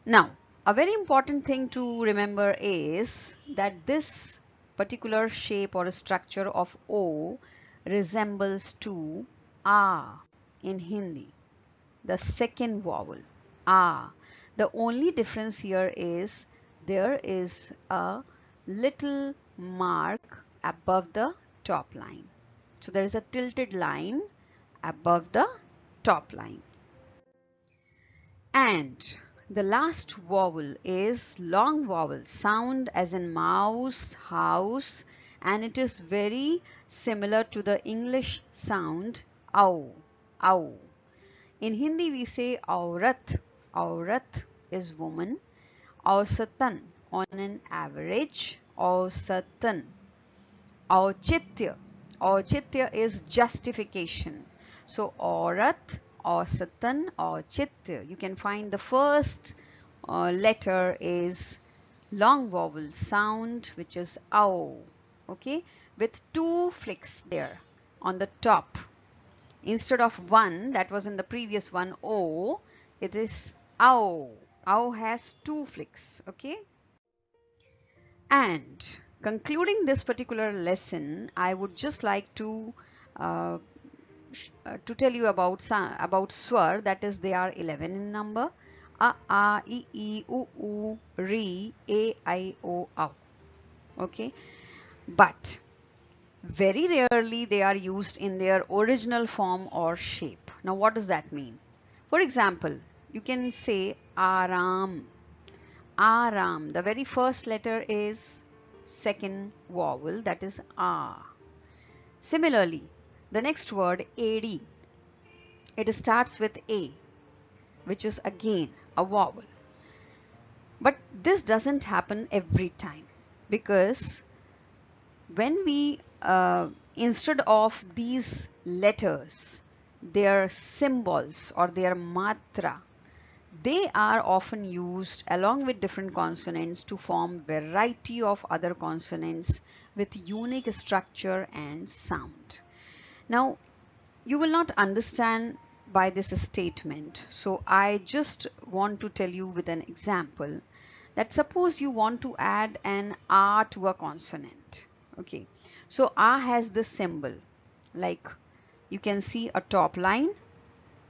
Now, a very important thing to remember is that this particular shape or structure of O resembles to A in Hindi, the second vowel, A. The only difference here is there is a little mark above the top line. So there is a tilted line above the top line. And the last vowel is long vowel sound as in mouse, house, and it is very similar to the English sound ow, ow. In Hindi we say aurat. Aurat is woman. Ausatan, on an average. Ausatan. Auchitya. Auchitya is justification. So aurat, Ausatan, Auchitya. You can find the first letter is long vowel sound, which is ow. Okay, with 2 flicks there on the top. Instead of 1 that was in the previous one, O, it is ow. Ow has 2 flicks. Okay. And concluding this particular lesson, I would just like uh, tell you about swar, that is they are 11 in number: a, I, u, ri, a, I, o, au. Okay, but very rarely they are used in their original form or shape. Now what does that mean? For example, you can say aram. Aram, the very first letter is second vowel, that is a. Similarly, the next word ad, it starts with a, which is again a vowel. But this doesn't happen every time, because when we instead of these letters, their symbols or their matra, they are often used along with different consonants to form variety of other consonants with unique structure and sound. Now, you will not understand by this statement, so I just want to tell you with an example that suppose you want to add an R to a consonant. Okay, so R has this symbol, like you can see a top line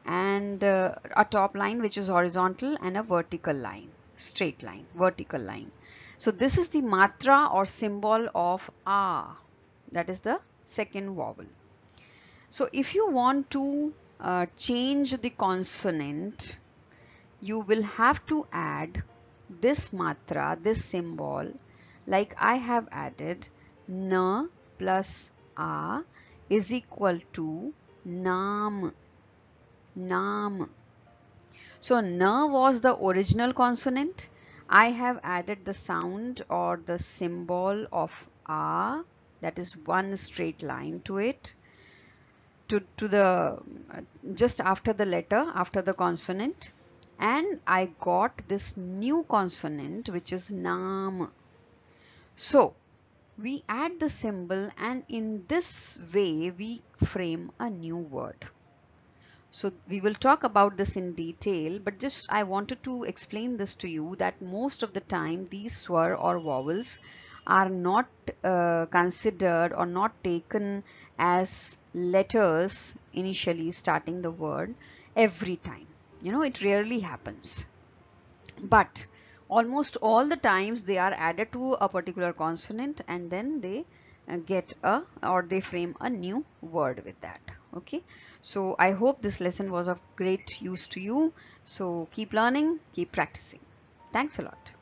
and a top line which is horizontal and a vertical line, straight line, vertical line. So this is the matra or symbol of R, that is the second vowel. So if you want to change the consonant, you will have to add this matra, this symbol, like I have added na plus a is equal to nam. Nam. So na was the original consonant. I have added the sound or the symbol of a, that is one straight line to it, to the just after the letter, after the consonant, and I got this new consonant which is nam. So we add the symbol, and in this way we frame a new word. So we will talk about this in detail, but just I wanted to explain this to you that most of the time these swar or vowels are not considered or not taken as letters initially starting the word every time. You know, it rarely happens. But almost all the times they are added to a particular consonant, and then they get a, or they frame a new word with that. Okay, so I hope this lesson was of great use to you. So keep learning, keep practicing. Thanks a lot.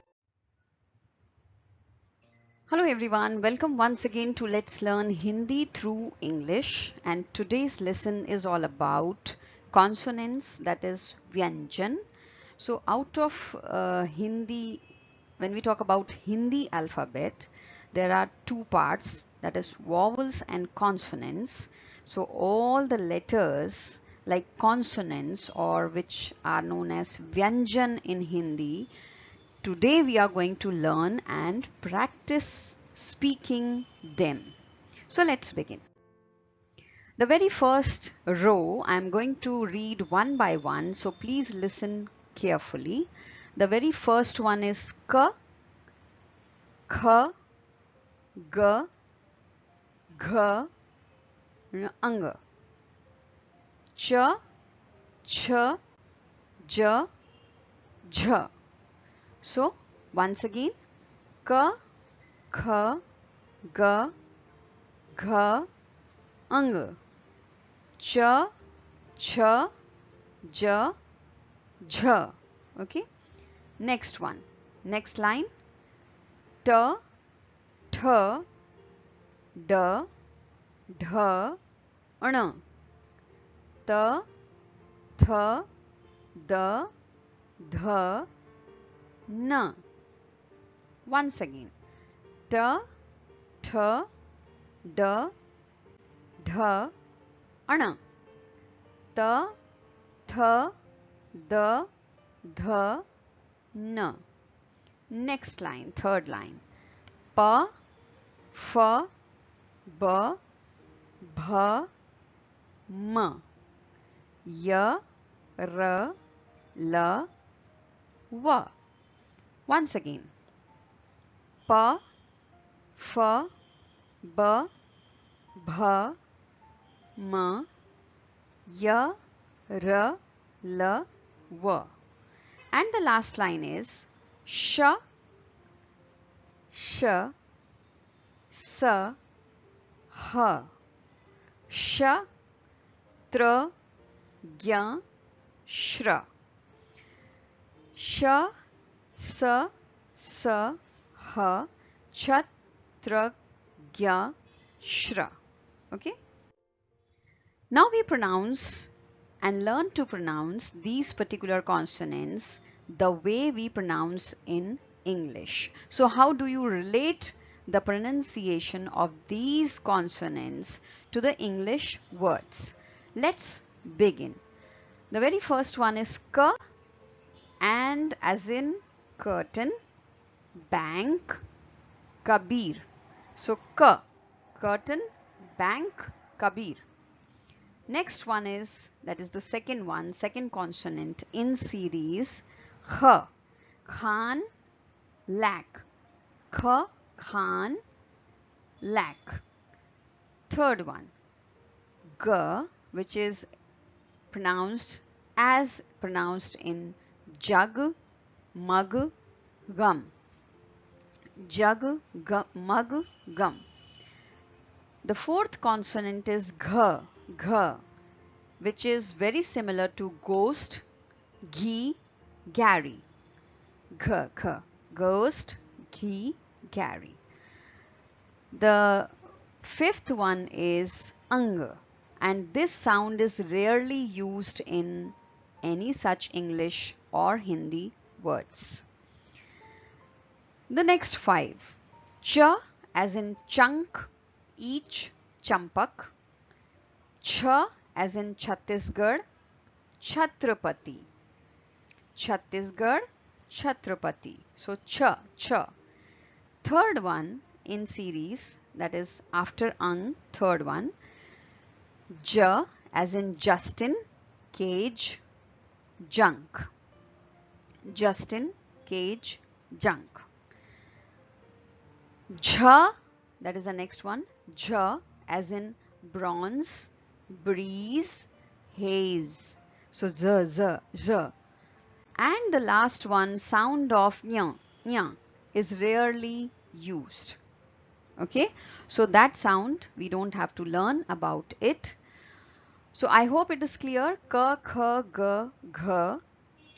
Hello everyone, welcome once again to Let's Learn Hindi through English, and today's lesson is all about consonants, that is Vyanjan. So out of Hindi, when we talk about Hindi alphabet, there are two parts, that is vowels and consonants. So all the letters like consonants, or which are known as Vyanjan in Hindi, today we are going to learn and practice speaking them. So let's begin. The very first row I am going to read one by one, so please listen carefully. The very first one is ka, kha, ga, gha, ang. Cha, cha, ja, jha. So once again, ka, kha, ga, gha, ang. Cha, cha, ja, jha. Okay. Next one. Next line. Ta, tha, da, dha, ana. Ta, tha, da, dha, na. Once again. Ta, tha, da, dha, ana. Ta, tha, da, dha, na. Next line, third line. Pa, fa, ba, bha, ma. Ya, ra, la, wa. Once again. Pa, f, b, bh, m, y, r, l, v. And the last line is sh, sh, s, h, sh, tr, gya, shra. Sh, s, h, chat, tra, gya, shra. Okay. Now we pronounce and learn to pronounce these particular consonants the way we pronounce in English. So how do you relate the pronunciation of these consonants to the English words? Let's begin. The very first one is k, and as in curtain, bank, kabir. So k, curtain, bank, kabir. Next one is, that is the second one, second consonant in series, kh, khan, lack, kh, khan, lack. Third one, g, which is pronounced as pronounced in jug, mug, gum. Jug, mug, gum. The fourth consonant is gh, gh, which is very similar to ghost, ghee, Gary. Gh, gh, ghost, ghee, Gary. The fifth one is ang, and this sound is rarely used in any such English or Hindi words. The next five, ch as in chunk, each, champak, ch as in Chhattisgarh, Chhatrapati. Chhattisgarh, Chhatrapati. So ch, ch. Third one in series, that is after ang, third one, j as in Justin, cage, junk. Justin, cage, junk. Jha, that is the next one, jha as in bronze, breeze, haze. So z, z, z. And the last one, sound of nya, nya, is rarely used. Okay, so that sound we don't have to learn about it. So I hope it is clear. Ka, kha, ga, gha,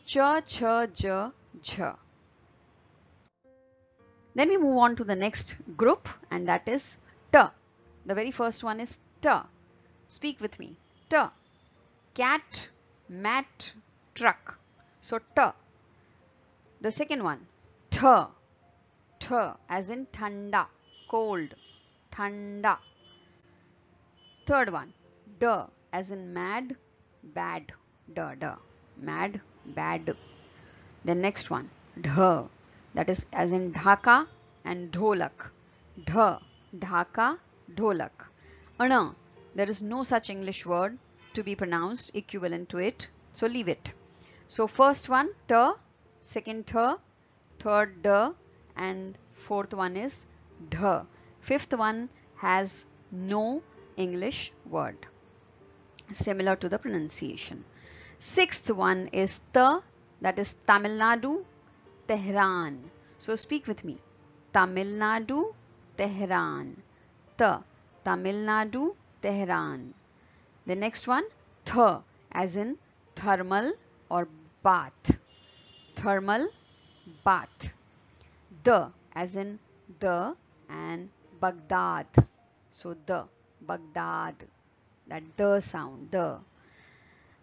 cha, cha, ja, jha. Then we move on to the next group, and that is ta. The very first one is ta. Speak with me. Ta. Cat, mat, truck. So ta. The second one, tha. Tha as in thanda, cold, thanda. Third one, da as in mad, bad, da, da, mad, bad. The next one, dha, that is as in dhaka and dholak. Dha, dhaka, dholak. Ana, there is no such English word to be pronounced equivalent to it, so leave it. So first one, ta, second tha, third da, and fourth one is dha. Fifth one has no English word similar to the pronunciation. Sixth one is ta, that is Tamil Nadu, Tehran. So speak with me. Tamil Nadu, Tehran. Ta, Tamil Nadu, Tehran. The next one, tha, as in thermal or bath. Thermal, bath. Da, as in the and Baghdad. So the, Baghdad. That the sound, the.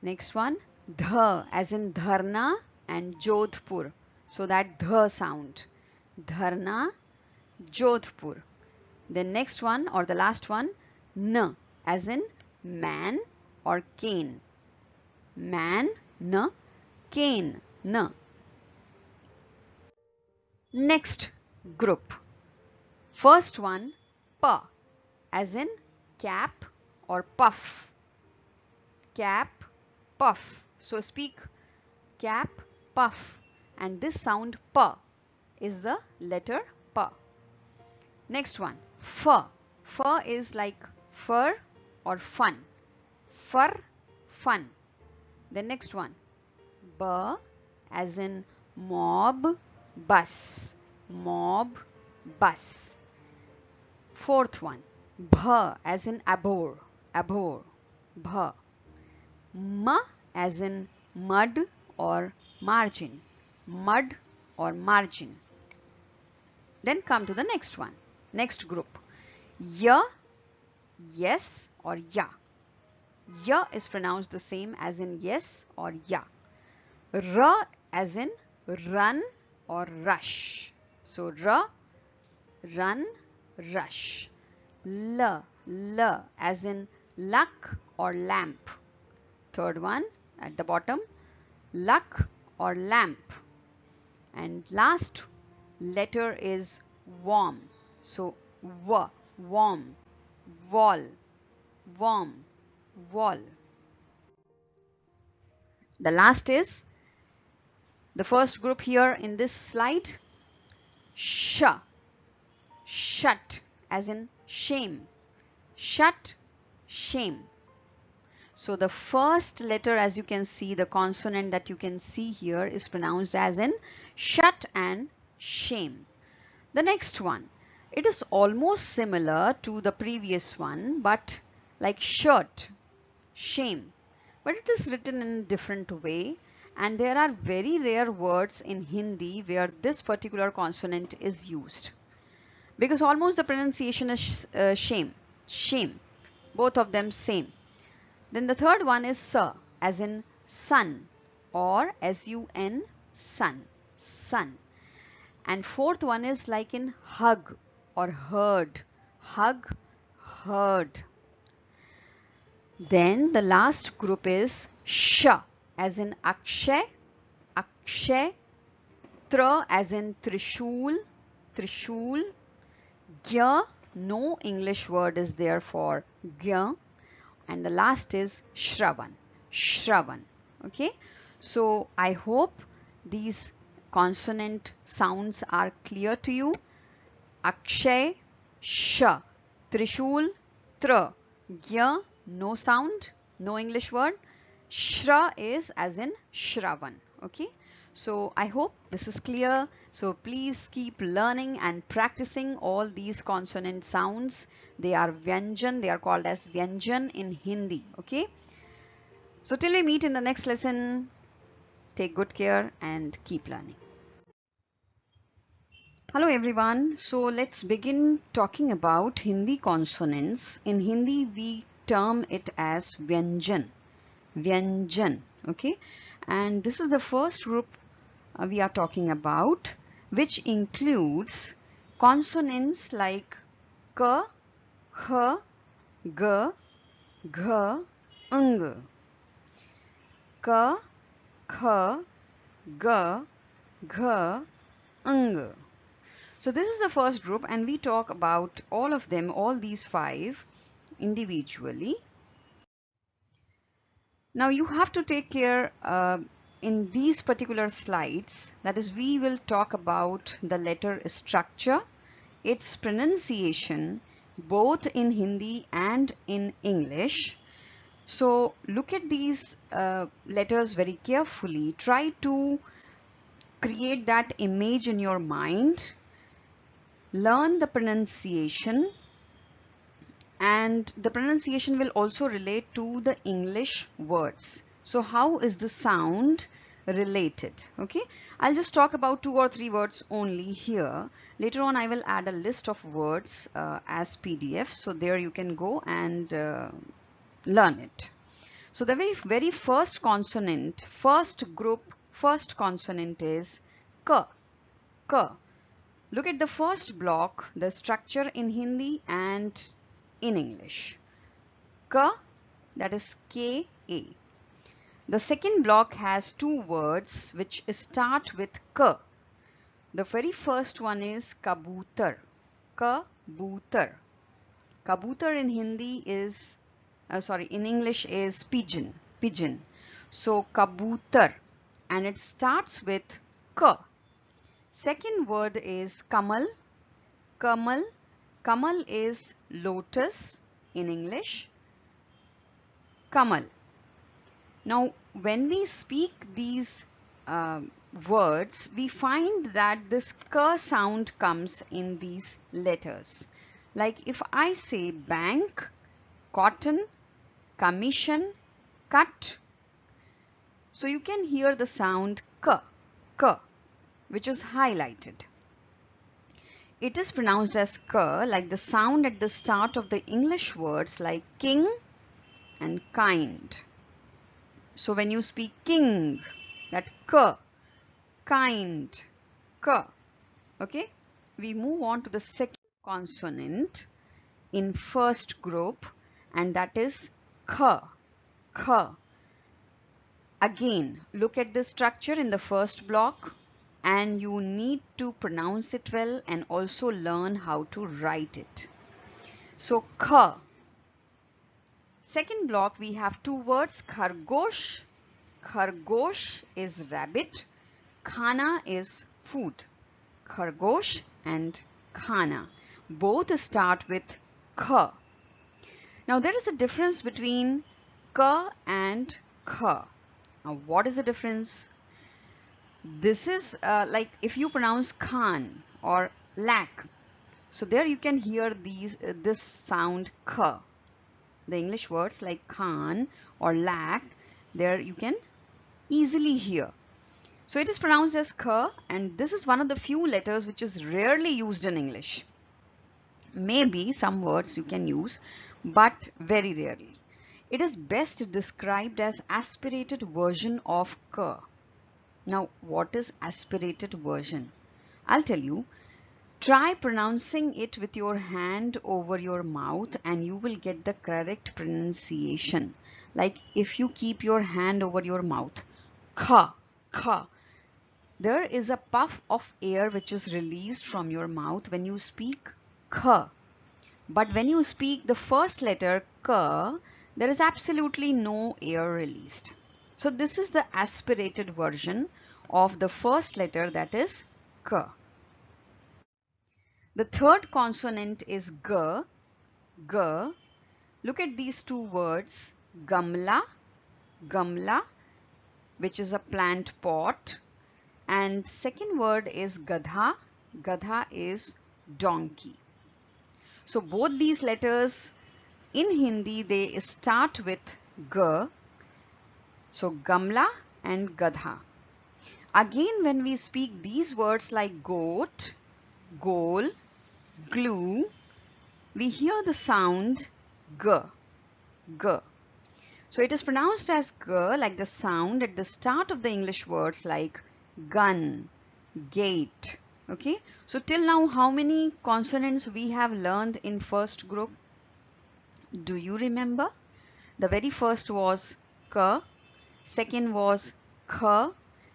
Next one, dha, as in dharna and Jodhpur. So that the sound. Dharna, Jodhpur. The next one or the last one, n, as in man or cane. Man, n, cane, n. Next group. First one, pa, as in cap or puff. Cap, puff. So speak cap, puff. And this sound pa is the letter pa. Next one, fur. Fur is like fur or fun. Fur, fun. The next one, b as in mob, bus. Mob, bus. Fourth one, bh as in abhor. Abhor, bh. M as in mud or margin. Mud or margin. Then come to the next one. Next group. Ya, yes or ya. Ya is pronounced the same as in yes or ya. R as in run or rush. So r, run, rush. L as in luck or lamp. Third one at the bottom, luck or lamp. And last letter is warm. So w, warm, wall, warm, wall. The last is the first group here in this slide, sh, shut as in shame. Shut, shame. So the first letter, as you can see, the consonant that you can see here is pronounced as in shut and shame. The next one, it is almost similar to the previous one, but like shirt, shame, but it is written in a different way. And there are very rare words in Hindi where this particular consonant is used, because almost the pronunciation is shame, shame, both of them same. Then the third one is sa, as in sun or sun, sun, sun. And fourth one is like in hug or herd, hug, herd. Then the last group is sh, as in akshay, akshay. Tra as in trishul, trishul. Gya, no English word is there for gya. And the last is shravan, shravan. Okay, so I hope these consonant sounds are clear to you. Akshay, sh, trishul, tra, gya, no sound, no English word. Shra is as in shravan. Okay, so I hope this is clear. So please keep learning and practicing all these consonant sounds. They are vyanjan, they are called as vyanjan in Hindi. Okay, so till we meet in the next lesson, take good care and keep learning. Hello everyone, so let's begin talking about Hindi consonants. In Hindi we term it as vyanjan, vyanjan. Okay, and this is the first group we are talking about, which includes consonants like k, h, g, gh, ng. K, kh, g, gh, ng. So this is the first group, and we talk about all of them, all these five individually. Now you have to take care in these particular slides, that is, we will talk about the letter structure, its pronunciation, both in Hindi and in English. So look at these letters very carefully. Try to create that image in your mind. Learn the pronunciation, and the pronunciation will also relate to the English words. So how is the sound related? Okay, I'll just talk about 2 or 3 words only here. Later on I will add a list of words as PDF, so there you can go and learn it. So the very first consonant, first group, first consonant is k, k. Look at the first block, the structure in Hindi and in English. K, that is K-A. The second block has 2 words which start with K. The very first one is kabutar, kabutar. Kabutar in Hindi is, in English is pigeon, pigeon. So kabutar, and it starts with K. Second word is kamal, kamal, Kamal is lotus in English. Kamal. Now, when we speak these words, we find that this k sound comes in these letters. Like if I say bank, cotton, commission, cut, so you can hear the sound k, which is highlighted. It is pronounced as k, like the sound at the start of the English words like king and kind. So when you speak king, that k, kind, k. Okay, we move on to the second consonant in first group, and that is k. Again, look at the structure in the first block, and you need to pronounce it well and also learn how to write it. So k. Second block, we have two words, khargosh. Khargosh is rabbit. Khana is food. Khargosh and khana both start with k. Now there is a difference between k and kh. Now what is the difference? This is like if you pronounce khan or lakh. So there you can hear this sound k. The English words like khan or lakh, there you can easily hear. So it is pronounced as k, and this is one of the few letters which is rarely used in English. Maybe some words you can use, but very rarely. It is best described as aspirated version of k. Now, what is aspirated version? I'll tell you. Try pronouncing it with your hand over your mouth and you will get the correct pronunciation. Like if you keep your hand over your mouth, kha, kha. There is a puff of air which is released from your mouth when you speak kha. But when you speak the first letter k, there is absolutely no air released. So this is the aspirated version of the first letter, that is k. The third consonant is g. G. Look at these two words, gamla, gamla, which is a plant pot, and second word is gadha. Gadha is donkey. So both these letters in Hindi, they start with g. So gamla and gadha. Again, when we speak these words like goat, goal, glue, we hear the sound g, g. So it is pronounced as g, like the sound at the start of the English words like gun, gate. Okay, so till now how many consonants we have learned in first group? Do you remember? The very first was k, second was kh,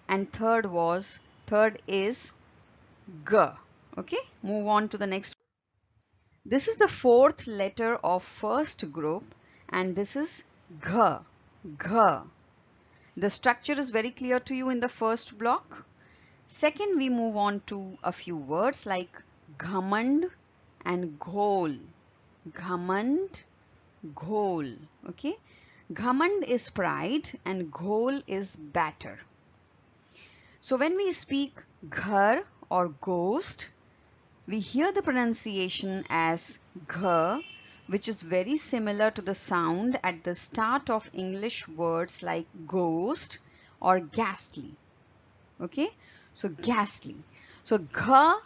and third is g. Okay, move on to the next. This is the fourth letter of first group, and this is gh, gh. The structure is very clear to you in the first block. Second, we move on to a few words like ghamand and ghol. Ghamand, ghol. Okay, ghamand is pride and ghol is batter. So when we speak ghar or ghost, we hear the pronunciation as gh, which is very similar to the sound at the start of English words like ghost or ghastly. Okay, so ghastly. So gh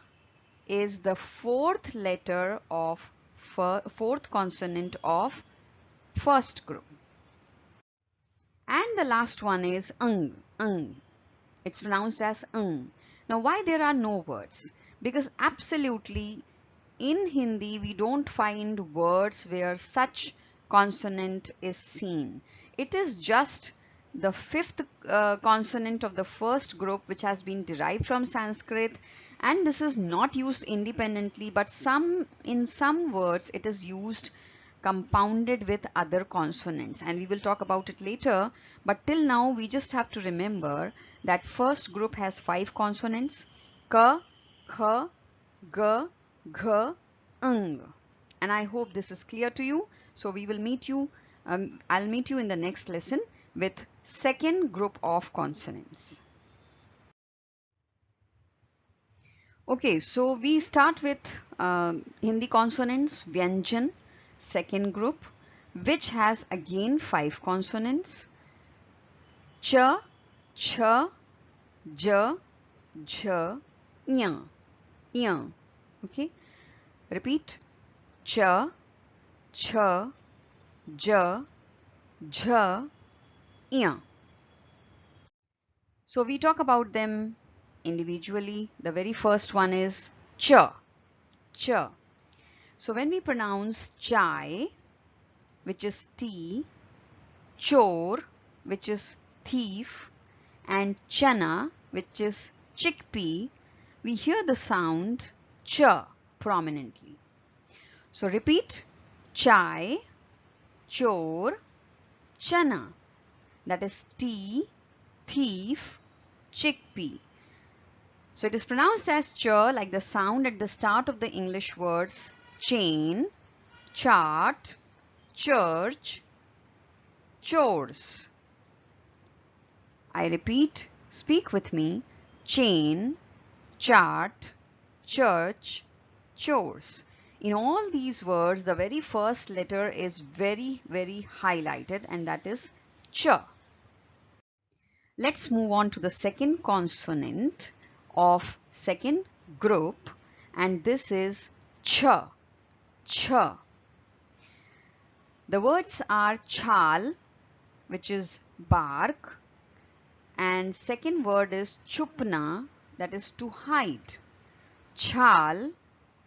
is the fourth letter of fourth consonant of first group. And the last one is ng, ng. It's pronounced as ng. Now why there are no words? Because absolutely in Hindi we don't find words where such consonant is seen. It is just the fifth consonant of the first group which has been derived from Sanskrit, and this is not used independently, but in some words it is used compounded with other consonants, and we will talk about it later. But till now we just have to remember that first group has 5 consonants: k, kh, g, gh, ng. And I hope this is clear to you. So we will meet you, I'll meet you in the next lesson with second group of consonants. Okay, so we start with Hindi consonants, Vyanjan, second group, which has again 5 consonants. Ch, ch, j, jh, ñ, ñ. Okay, repeat. Ch, ch, j, jh, ñ. So we talk about them individually. The very first one is ch, ch. So when we pronounce chai, which is tea, chor, which is thief, and chana, which is chickpea, we hear the sound ch prominently. So repeat: chai, chor, chana. That is tea, thief, chickpea. So it is pronounced as ch, like the sound at the start of the English words chain, chart, church, chores. I repeat, speak with me: chain, chart, church, chores. In all these words, the very first letter is very, very highlighted, and that is ch. Let's move on to the second consonant of second group, and this is ch, ch. The words are chal, which is bark, and second word is chupna, that is to hide. Chal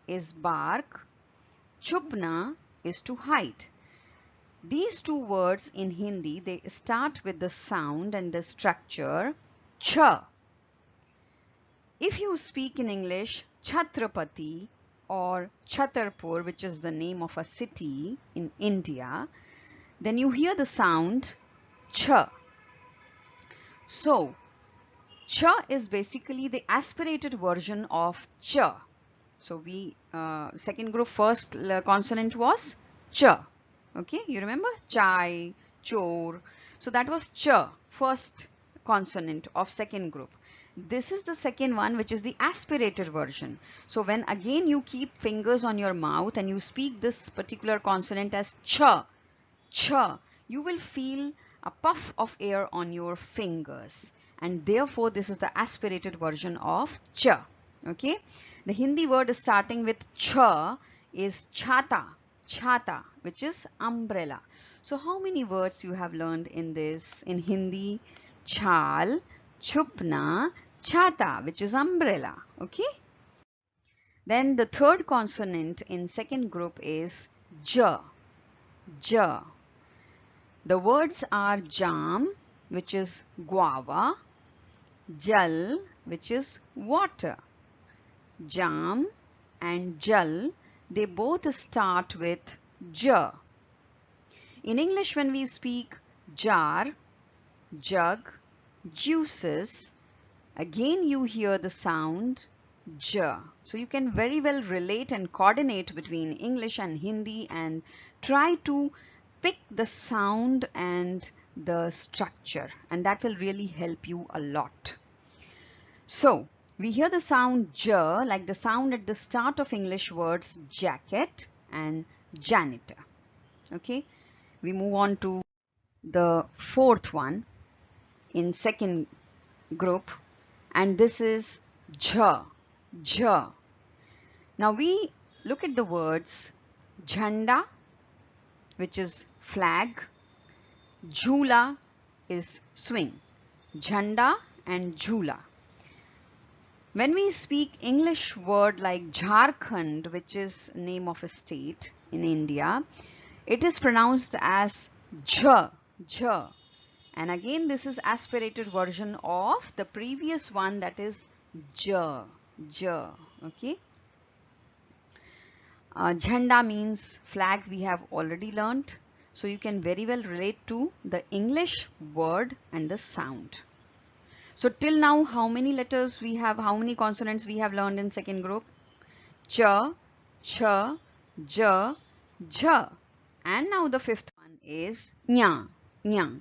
is bark, chupna is to hide. These two words in Hindi, they start with the sound and the structure ch. If you speak in English Chhatrapati or Chhatarpur, which is the name of a city in India, then you hear the sound ch. So, ch is basically the aspirated version of ch. So we second group first consonant was ch. Okay, you remember chai, chor. So that was ch, first consonant of second group. This is the second one, which is the aspirated version. So when again you keep fingers on your mouth and you speak this particular consonant as ch, ch, you will feel a puff of air on your fingers, and therefore this is the aspirated version of ch. Okay, the Hindi word starting with ch is chhata, chhata, which is umbrella. So how many words you have learned in this in Hindi? Chal, chupna, chhata, which is umbrella. Okay, then the third consonant in second group is j, j. The words are jam, which is guava, jal, which is water. Jam and jal, they both start with j. In English, when we speak jar, jug, juices, again you hear the sound j. So you can very well relate and coordinate between English and Hindi and try to pick the sound and the structure, and that will really help you a lot. So we hear the sound j like the sound at the start of English words jacket and janitor. Okay, we move on to the fourth one in second group, and this is jha, jha. Now we look at the words jhanda, which is flag, jhula is swing, jhanda and jhula. When we speak English word like Jharkhand, which is name of a state in India, it is pronounced as jh, jh. And again this is aspirated version of the previous one, that is j, j. Okay. Jhanda means flag, we have already learnt. So you can very well relate to the English word and the sound. So till now, how many letters we have, how many consonants we have learned in second group? Ch, ch, j, jh. And now the fifth one is nya, nya,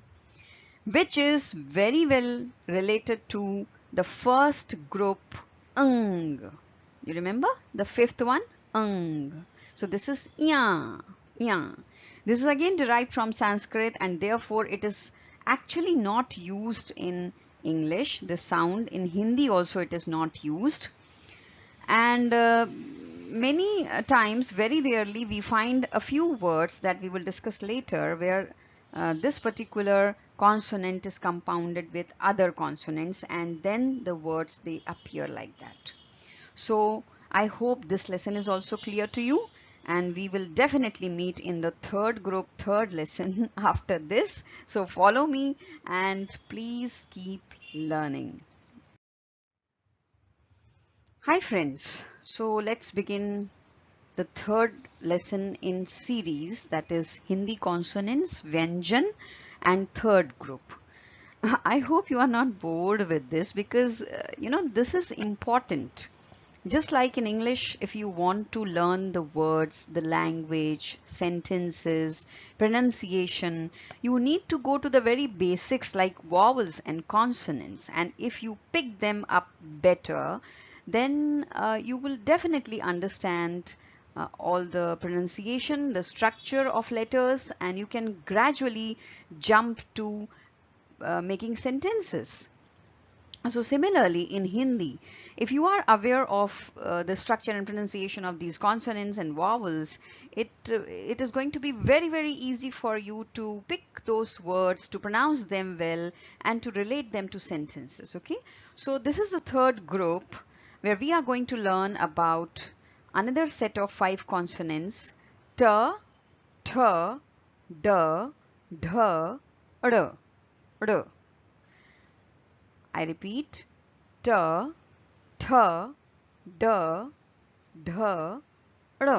which is very well related to the first group ng. You remember the fifth one? Ng. So this is ya, ya. This is again derived from Sanskrit, and therefore it is actually not used in English. The sound in Hindi also it is not used. And many times, very rarely, we find a few words that we will discuss later where this particular consonant is compounded with other consonants, and then the words they appear like that. So I hope this lesson is also clear to you, and we will definitely meet in the third group, third lesson after this. So follow me and please keep learning. Hi friends, so let's begin the third lesson in series, that is Hindi consonants, Vyanjan and third group. I hope you are not bored with this because this is important. Just like in English, if you want to learn the words, the language, sentences, pronunciation, you need to go to the very basics like vowels and consonants. And if you pick them up better, then you will definitely understand all the pronunciation, the structure of letters, and you can gradually jump to making sentences. So similarly in Hindi, if you are aware of the structure and pronunciation of these consonants and vowels, it is going to be very easy for you to pick those words, to pronounce them well, and to relate them to sentences. Okay, so this is the third group where we are going to learn about another set of 5 consonants: t, th, d, dh, d, d. I repeat, t, th, d, dh, d.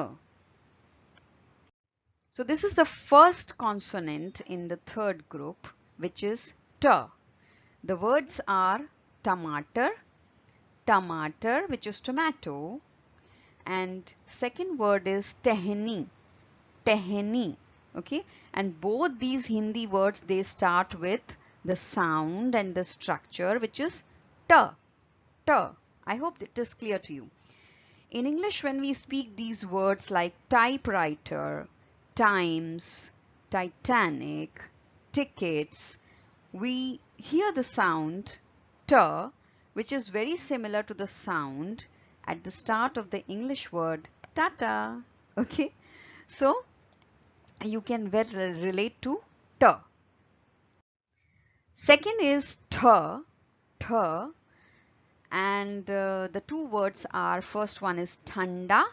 So this is the first consonant in the third group, which is t. The words are tomato, tomato, which is tomato, and second word is tehni, tehni. Okay, and both these Hindi words, they start with the sound and the structure, which is t, t. I hope it is clear to you. In English, when we speak these words like typewriter, times, Titanic, tickets, we hear the sound t, which is very similar to the sound at the start of the English word tata. Okay, so you can well relate to t. Second is th, th, and the two words are, first one is thanda,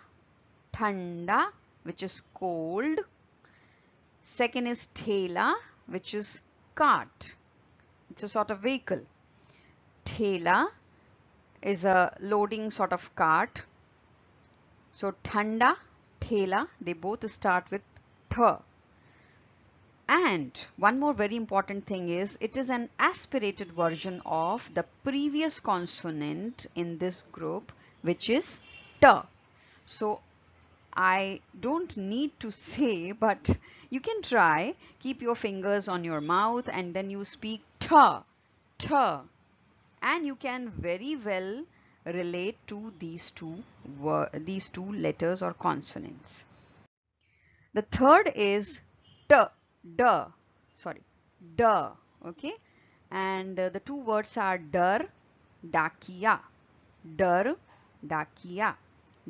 thanda, which is cold. Second is thela, which is cart. It's a sort of vehicle. Thela is a loading sort of cart. So thanda, thela, they both start with th. And one more very important thing is, it is an aspirated version of the previous consonant in this group, which is t. So I don't need to say, but you can try. Keep your fingers on your mouth and then you speak t, t, and you can very well relate to these two letters or consonants. The third is t, d, sorry, d, okay, and the two words are dar, dakia, dar, dakia.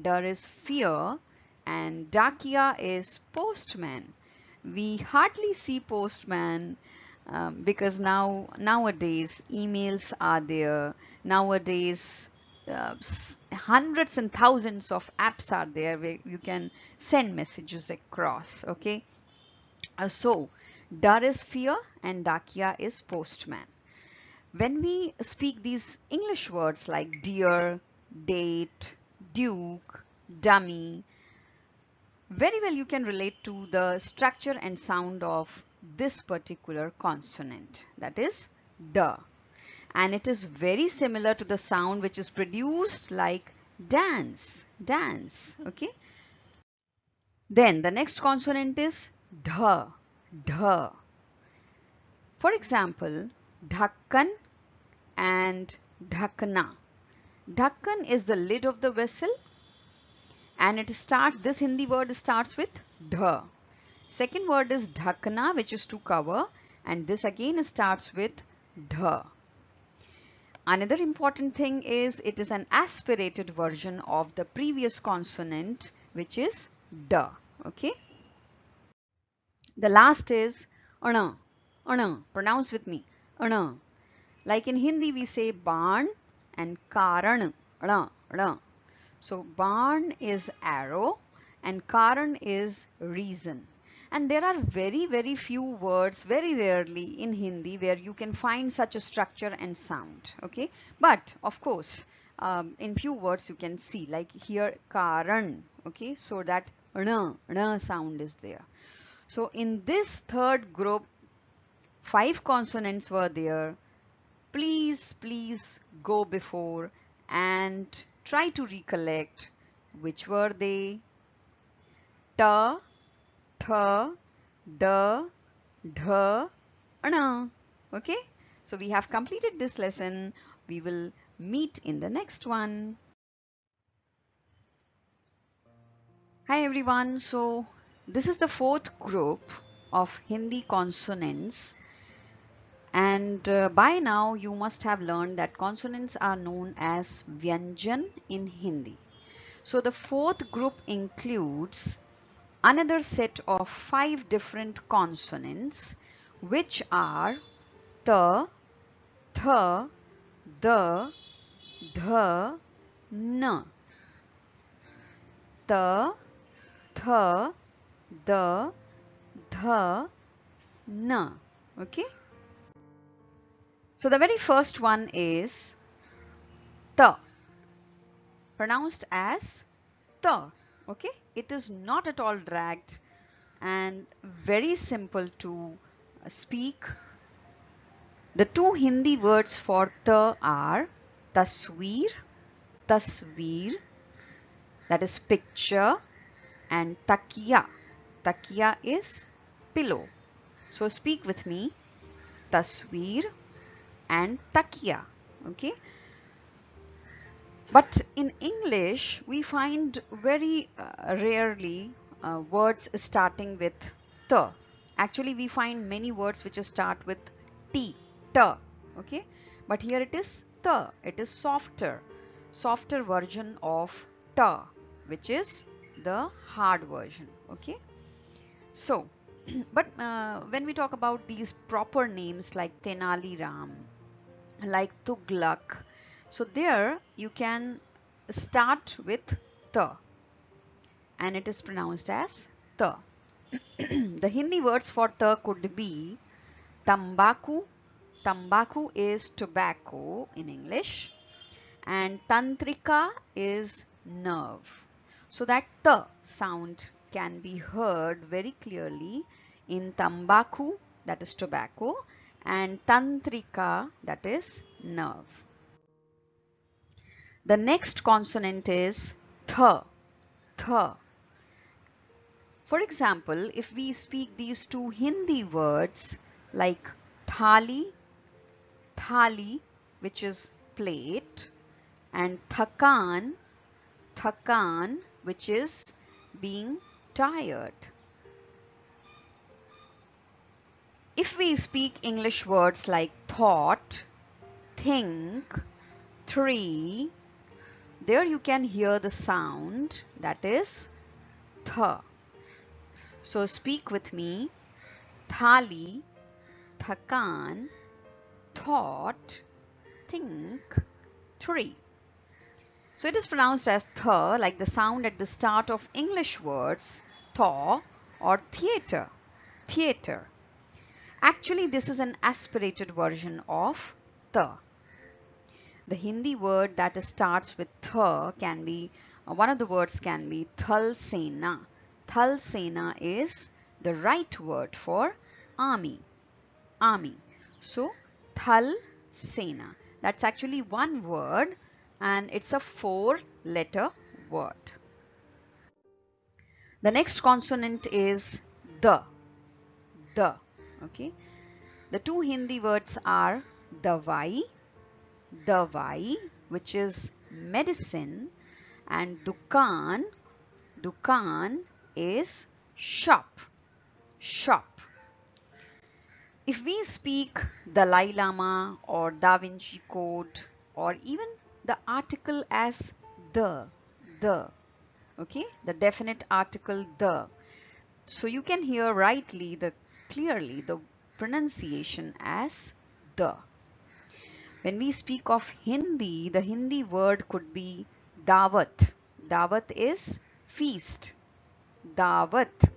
Dar is fear and dakia is postman. We hardly see postman because nowadays emails are there. Nowadays hundreds and thousands of apps are there where you can send messages across. Okay, so dar is fear and dakia is postman. When we speak these English words like dear, date, duke, dummy, very well you can relate to the structure and sound of this particular consonant, that is d. And it is very similar to the sound which is produced like dance, dance. Okay, Then the next consonant is dha, dha. For example, dhakkan and dhakna. Dhakkan is the lid of the vessel, and this Hindi word starts with dha. Second word is dhakna, which is to cover, and this again starts with dha. Another important thing is it is an aspirated version of the previous consonant, which is da. Okay. The last is ana, ana. Pronounce with me, ana. Like in Hindi, we say barn and karan, ana, ana. So barn is arrow and karan is reason. And there are very few words, very rarely in Hindi, where you can find such a structure and sound. Okay, but of course, in few words you can see, like here karan. Okay, so that na sound is there. So in this third group, 5 consonants were there. Please go before and try to recollect which were they. Ta, tha, da, dha, ana. Okay, so we have completed this lesson. We will meet in the next one. Hi everyone. So this is the 4th group of Hindi consonants, and by now you must have learned that consonants are known as Vyanjan in Hindi. So the 4th group includes another set of 5 different consonants, which are ta, tha, da, dha, na. Ta, tha, da, dha, na. Okay. So the very first one is ta, pronounced as ta. Okay, it is not at all dragged and very simple to speak. The 2 Hindi words for ta are tasveer, tasveer, that is picture, and takiya. Takiya is pillow. So speak with me, tasveer and takiya. Okay. But in English, we find very rarely words starting with ta. Actually, we find many words which start with t, ta. Okay, but here it is ta. It is softer version of ta, which is the hard version. Okay, so but when we talk about these proper names like Tenali Ram, like Tughlaq, so there you can start with ta and it is pronounced as ta. The Hindi words for ta could be tambaku. Tambaku is tobacco in English, and tantrika is nerve. So that ta sound can be heard very clearly in tambaku, that is tobacco, and tantrika, that is nerve. The next consonant is tha, tha. For example, if we speak these 2 Hindi words like thali, thali, which is plate, and thakan, thakan, which is being tired. If we speak English words like thought, think, three, there you can hear the sound, that is tha. So speak with me, thali, thakan, thought, think, three. So it is pronounced as tha, like the sound at the start of English words thaw or theatre, theatre. Actually, this is an aspirated version of tha. The Hindi word that starts with tha can be, one of the words can be thal sena. Thal sena is the right word for army, army. So thal sena, that's actually one word and it's a 4-letter word. The next consonant is the. Okay. The two Hindi words are dawai, which is medicine, and dukan is shop. If we speak Dalai Lama or Da Vinci Code or even the article as the, okay, the definite article the. So you can hear clearly the pronunciation as the. When we speak of Hindi, the Hindi word could be dawat. Dawat is feast. Dawat,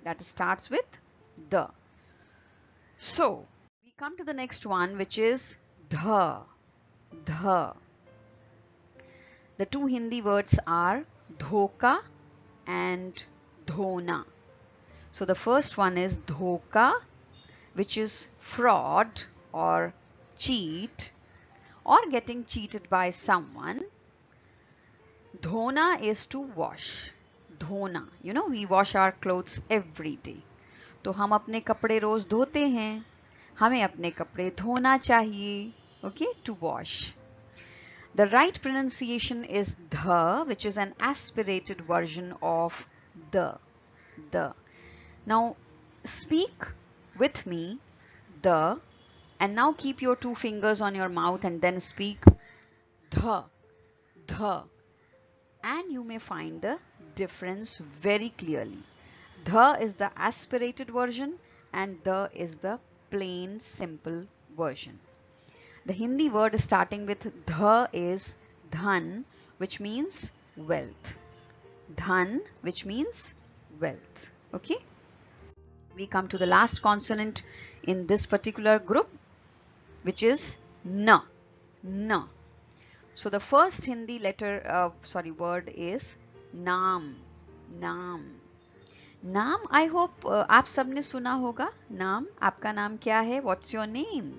that starts with the. So we come to the next one, which is the. The two Hindi words are dhoka and dhona. So the first one is dhoka, which is fraud or cheat or getting cheated by someone. Dhona is to wash. Dhona, you know, we wash our clothes every day. तो हम अपने कपड़े रोज धोते हैं. हमें अपने कपड़े धोना चाहिए. Okay, to wash. The right pronunciation is the, which is an aspirated version of the. Now speak with me the, and now keep your two fingers on your mouth and then speak the, and you may find the difference very clearly. The is the aspirated version and the is the plain simple version. The Hindi word starting with the is dhan, which means wealth. Dhan, which means wealth. Okay. We come to the last consonant in this particular group, which is na. So the first Hindi word is naam. नाम, I hope आप सबने सुना होगा. नाम, आपका नाम क्या है? What's your name?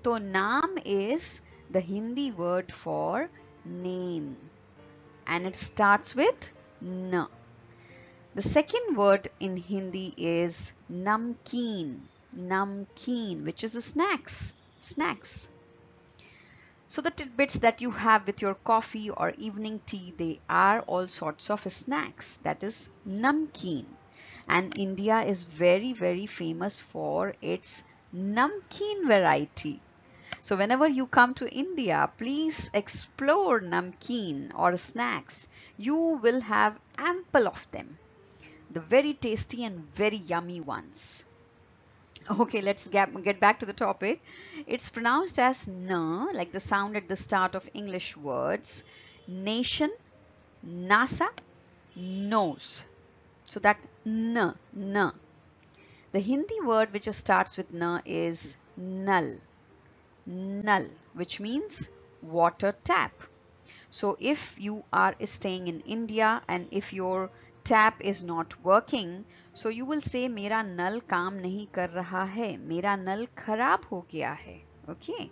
तो नाम is the Hindi word for name and it starts with na. The second word in Hindi is namkeen, which is a snacks. So the tidbits that you have with your coffee or evening tea, they are all sorts of snacks. That is namkeen. And India is very, very famous for its namkeen variety. So whenever you come to India, please explore namkeen or snacks. You will have ample of them. The very tasty and very yummy ones. Okay, let's get back to the topic. It's pronounced as na, like the sound at the start of English words. Nation, NASA, nose. So that na. The Hindi word which starts with na is null, which means water tap. So if you are staying in India and if your tap is not working, so you will say मेरा नल काम नहीं कर रहा है, मेरा नल खराब हो गया है. Okay.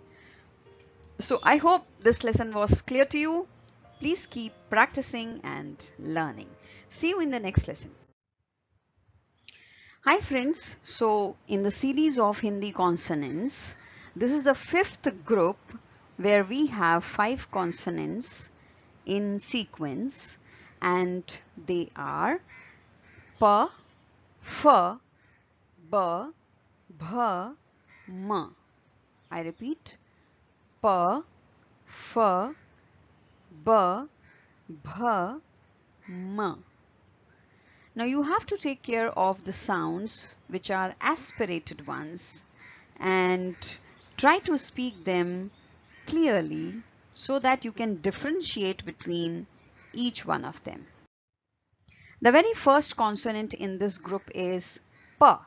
So I hope this lesson was clear to you. Please keep practicing and learning. See you in the next lesson. Hi friends. So in the series of Hindi consonants, this is the fifth group where we have 5 consonants in sequence, and they are pa, fa, ba, bha, ma. I repeat, pa, fa, ba, bha, ma. Now you have to take care of the sounds which are aspirated ones and try to speak them clearly so that you can differentiate between each one of them. The very first consonant in this group is pa.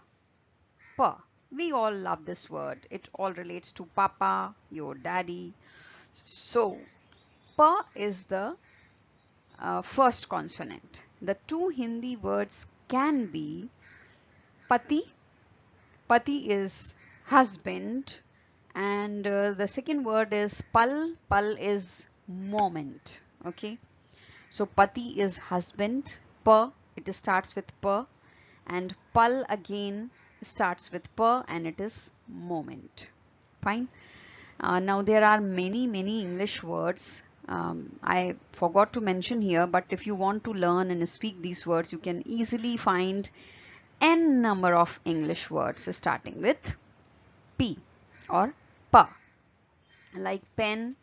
Pa. We all love this word. It all relates to Papa, your daddy. So pa is the first consonant. The two Hindi words can be pati. Pati is husband, and the second word is pal. Pal is moment. Okay. So pati is husband. Pa, it it starts with p, and pal again starts with p and it is moment. Fine. Now there are many English words I forgot to mention here, but if you want to learn and speak these words, you can easily find n number of English words starting with p or pa, like pen,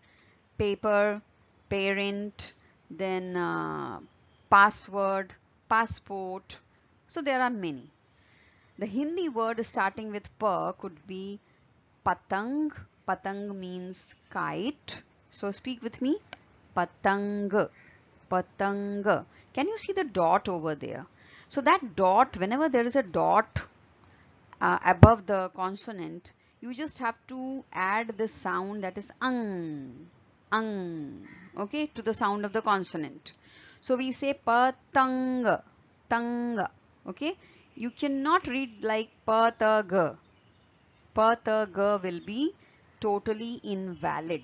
paper, parent, then password, passport. So there are many. The Hindi word starting with pa could be patang. Patang means kite. So speak with me. Patang. Patang. Can you see the dot over there? So that dot, whenever there is a dot above the consonant, you just have to add the sound, that is ang, okay, to the sound of the consonant. So we say patang, tang, okay. You cannot read like patag. Patag will be totally invalid.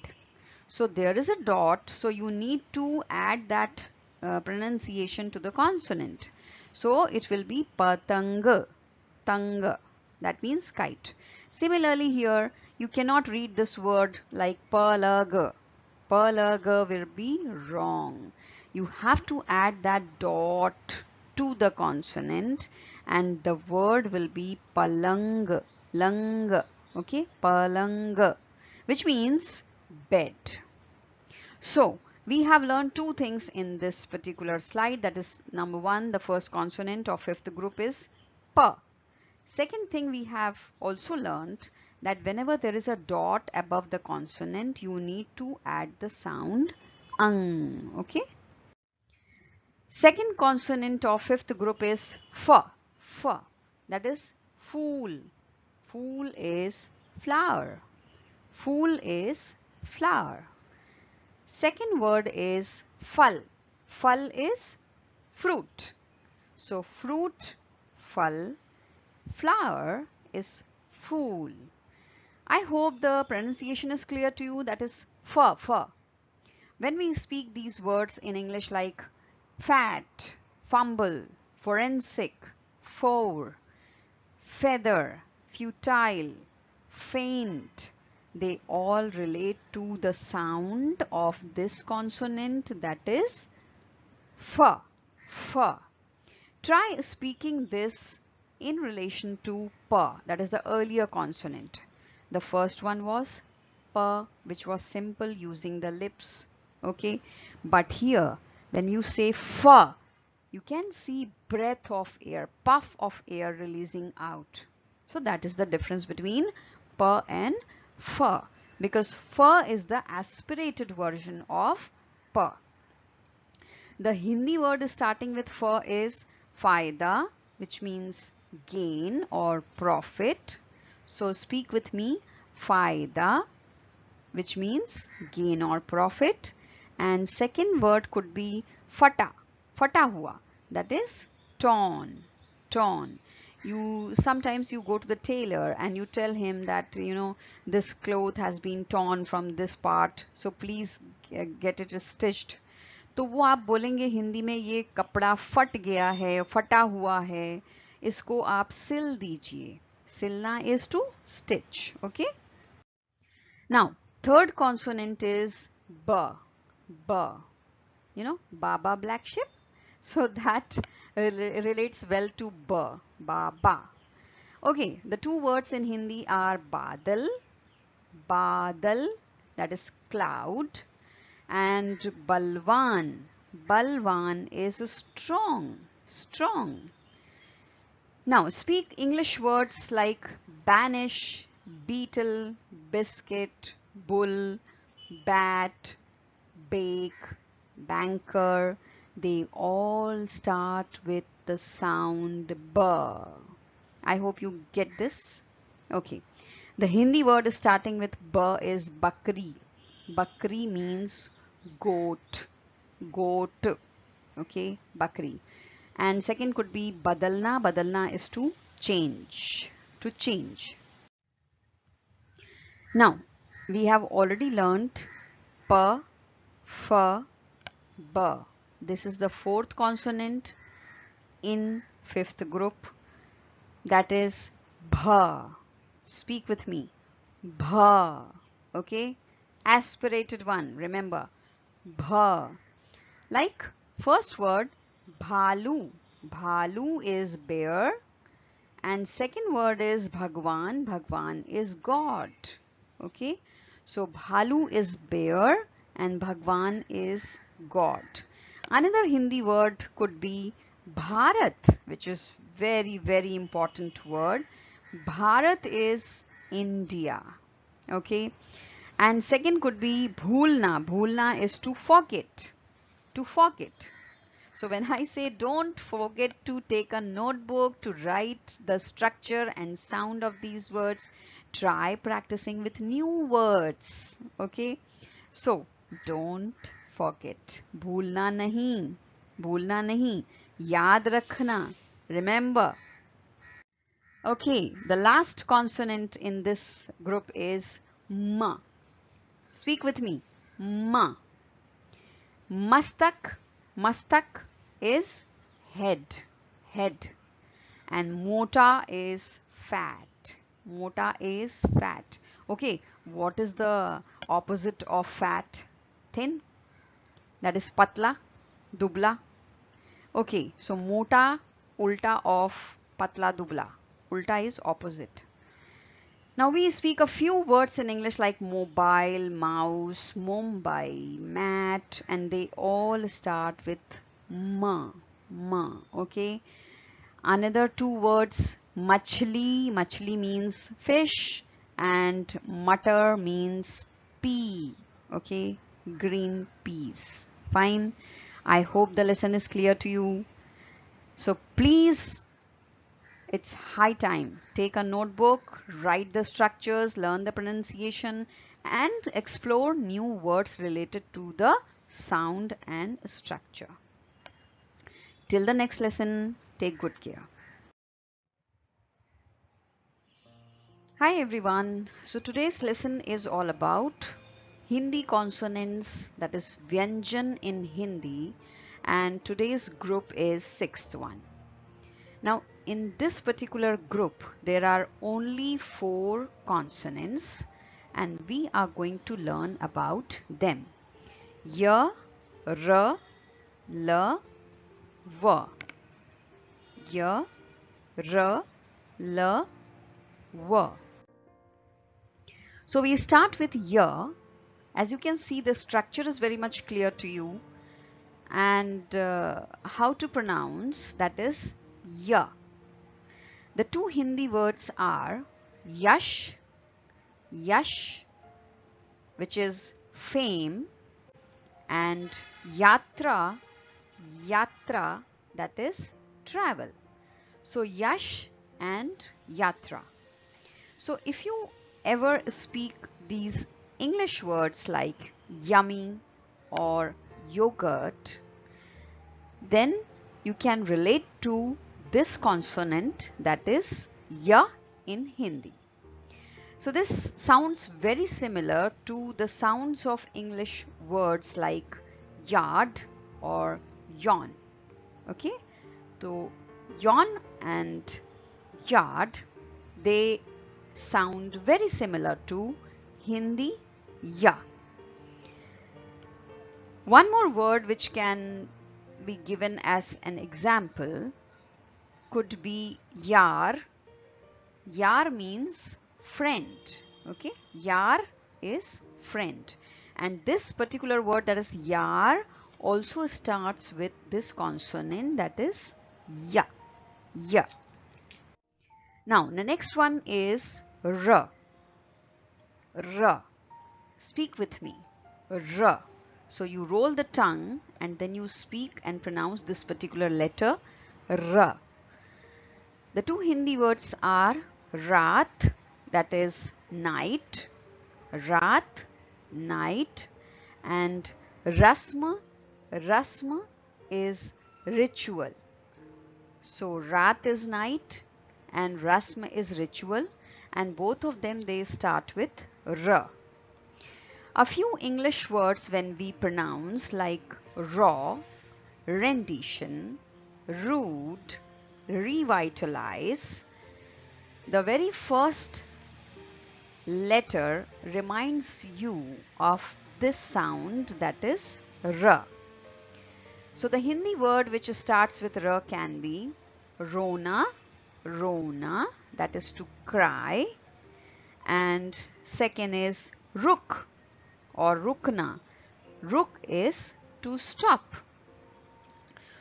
So there is a dot, so you need to add that pronunciation to the consonant. So it will be patang, tang. That means kite. Similarly here, you cannot read this word like palag. Palag will be wrong. You have to add that dot to the consonant and the word will be palang, lang, okay, palang, which means bed. So we have learned two things in this particular slide. That is, number one, the first consonant of fifth group is pa. Second thing, we have also learned that whenever there is a dot above the consonant, you need to add the sound ang, okay. Second consonant of fifth group is fa. Fa, that is fool. Fool is flower. Fool is flower. Second word is phal. Phal is fruit. So fruit, phal. Flower is fool. I hope the pronunciation is clear to you. That is fa, fa. When we speak these words in English like fat, fumble, forensic, four, feather, futile, faint, they all relate to the sound of this consonant, that is fa, fa. Try speaking this in relation to pa, that is the earlier consonant. The first one was pa, which was simple using the lips, okay. But here when you say fa, you can see breath of air, puff of air releasing out. So that is the difference between pa and fa, because fa is the aspirated version of pa. The Hindi word starting with fa is faida, which means gain or profit. So speak with me, faida, which means gain or profit. And second word could be fata, fata hua, that is torn, torn. You sometimes you go to the tailor and you tell him that, you know, this cloth has been torn from this part, so please get it stitched. तो वो आप बोलेंगे हिंदी में, ये कपड़ा फट गया है, फटा हुआ है, इसको आप सिल दीजिए. Silna is to stitch, okay. Now third consonant is ba, ba, you know, Baba black sheep. So that relates well to ba, baba. Okay, the two words in Hindi are badal, badal, that is cloud, and balwan. Balwan is strong, strong. Now speak English words like banish, beetle, biscuit, bull, bat, bake, banker. They all start with the sound ba. I hope you get this. Okay. The Hindi word starting with ba is bakri. Bakri means goat, goat, okay, bakri. And second could be badalna. Badalna is to change, to change. Now we have already learnt pa, fa, ba. This is the fourth consonant. in fifth group, that is bha. Speak with me. Bha. Okay? Aspirated one. Remember. Bha. Like first word bhalu. Bhalu is bear. And second word is Bhagwan. Bhagwan is God. Okay. So Bhalu is bear and Bhagwan is God. Another Hindi word could be Bharat, which is very important word. Bharat is India. Okay. And second could be Bhulna. Bhulna is to forget. To forget. So when I say don't forget to take a notebook to write the structure and sound of these words, try practicing with new words. Okay. So don't forget. Bhulna nahi. Bhulna nahi. Yaad rakhna. Remember. Okay. The last consonant in this group is ma. Speak with me. Ma. Mastak. Mastak is head. Head. And mota is fat. Mota is fat. Okay. What is the opposite of fat? Thin. That is patla. Dubla. Okay. So mota, ulta of patla, dubla. Ulta is opposite. Now we speak a few words in English like mobile, mouse, Mumbai, mat, and they all start with ma, ma, okay. Another two words, machli, machli means fish, and matar means pea, okay, green peas. Fine. I hope the lesson is clear to you. So please, it's high time. Take a notebook, write the structures, learn the pronunciation, and explore new words related to the sound and structure. Till the next lesson, take good care. Hi everyone. So today's lesson is all about Hindi consonants, that is Vyanjan in Hindi, and today's group is sixth one. Now in this particular group there are only 4 consonants and we are going to learn about them. Ya, ra, la, va. Ya, ra, la, va. So we start with ya. As you can see, the structure is very much clear to you, and how to pronounce, that is ya. The two Hindi words are yash, yash, which is fame, and yatra, yatra, that is travel. So yash and yatra. So if you ever speak these English words like yummy or yogurt, then you can relate to this consonant, that is ya in Hindi. So this sounds very similar to the sounds of English words like yard or yawn. Okay, so yawn and yard, they sound very similar to Hindi ya. One more word which can be given as an example could be yar. Yar means friend. Okay, yar is friend, and this particular word, that is yar, also starts with this consonant, that is ya. Ya. Now the next one is ra. Ra. Speak with me. Ra. So you roll the tongue and then you speak and pronounce this particular letter, ra. The two Hindi words are raat, that is night, raat, night, and rasma, rasma is ritual. So raat is night and rasma is ritual, and both of them, they start with ra. A few English words when we pronounce, like raw, rendition, rude, revitalize. The very first letter reminds you of this sound, that is R. So the Hindi word which starts with R can be rona, rona, that is to cry, and second is ruk or rukna. Ruk is to stop.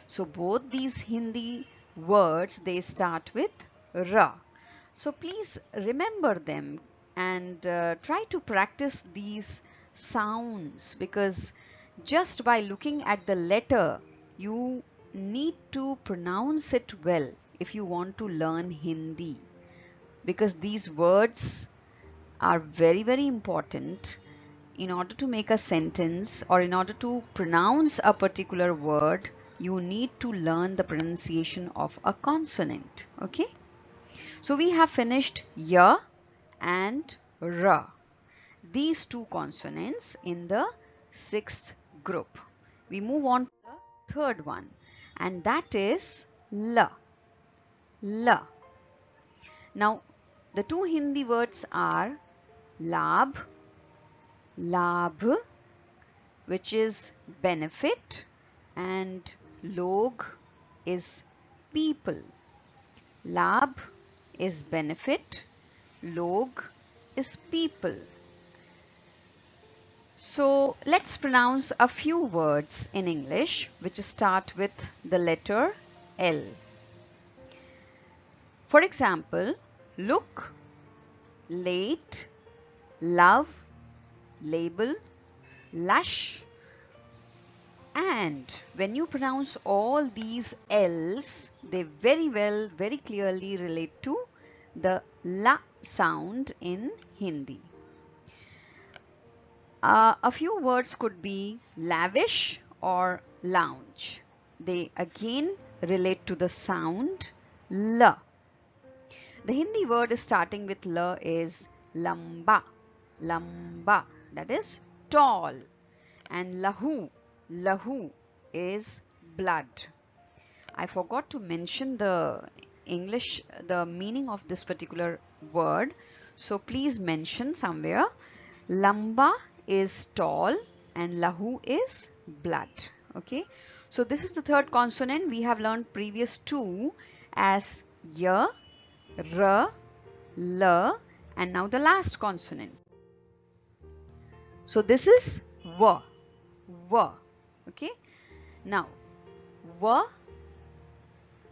So both these Hindi words, they start with R. So please remember them and try to practice these sounds, because just by looking at the letter, you need to pronounce it well if you want to learn Hindi, because these words are very, very important. In order to make a sentence or in order to pronounce a particular word, you need to learn the pronunciation of a consonant. Okay? So we have finished ya and ra, these two consonants in the sixth group. We move on to the third one, and that is la. La. Now the two Hindi words are labh, labh, which is benefit, and log is people. Labh is benefit, log is people. So let's pronounce a few words in English which start with the letter L. For example, look, late, love, label, lush. And when you pronounce all these L's, they very clearly relate to the la sound in Hindi. A few words could be lavish or lounge. They again relate to the sound la. The Hindi word starting with la is lamba, lamba, that is tall, and lahu, lahu is blood. I forgot to mention the meaning of this particular word, so please mention somewhere. Lamba is tall and lahu is blood. Okay, so this is the third consonant. We have learned previous two as ya, ra, la, and now the last consonant. So this is wa, wa. Okay, now wa,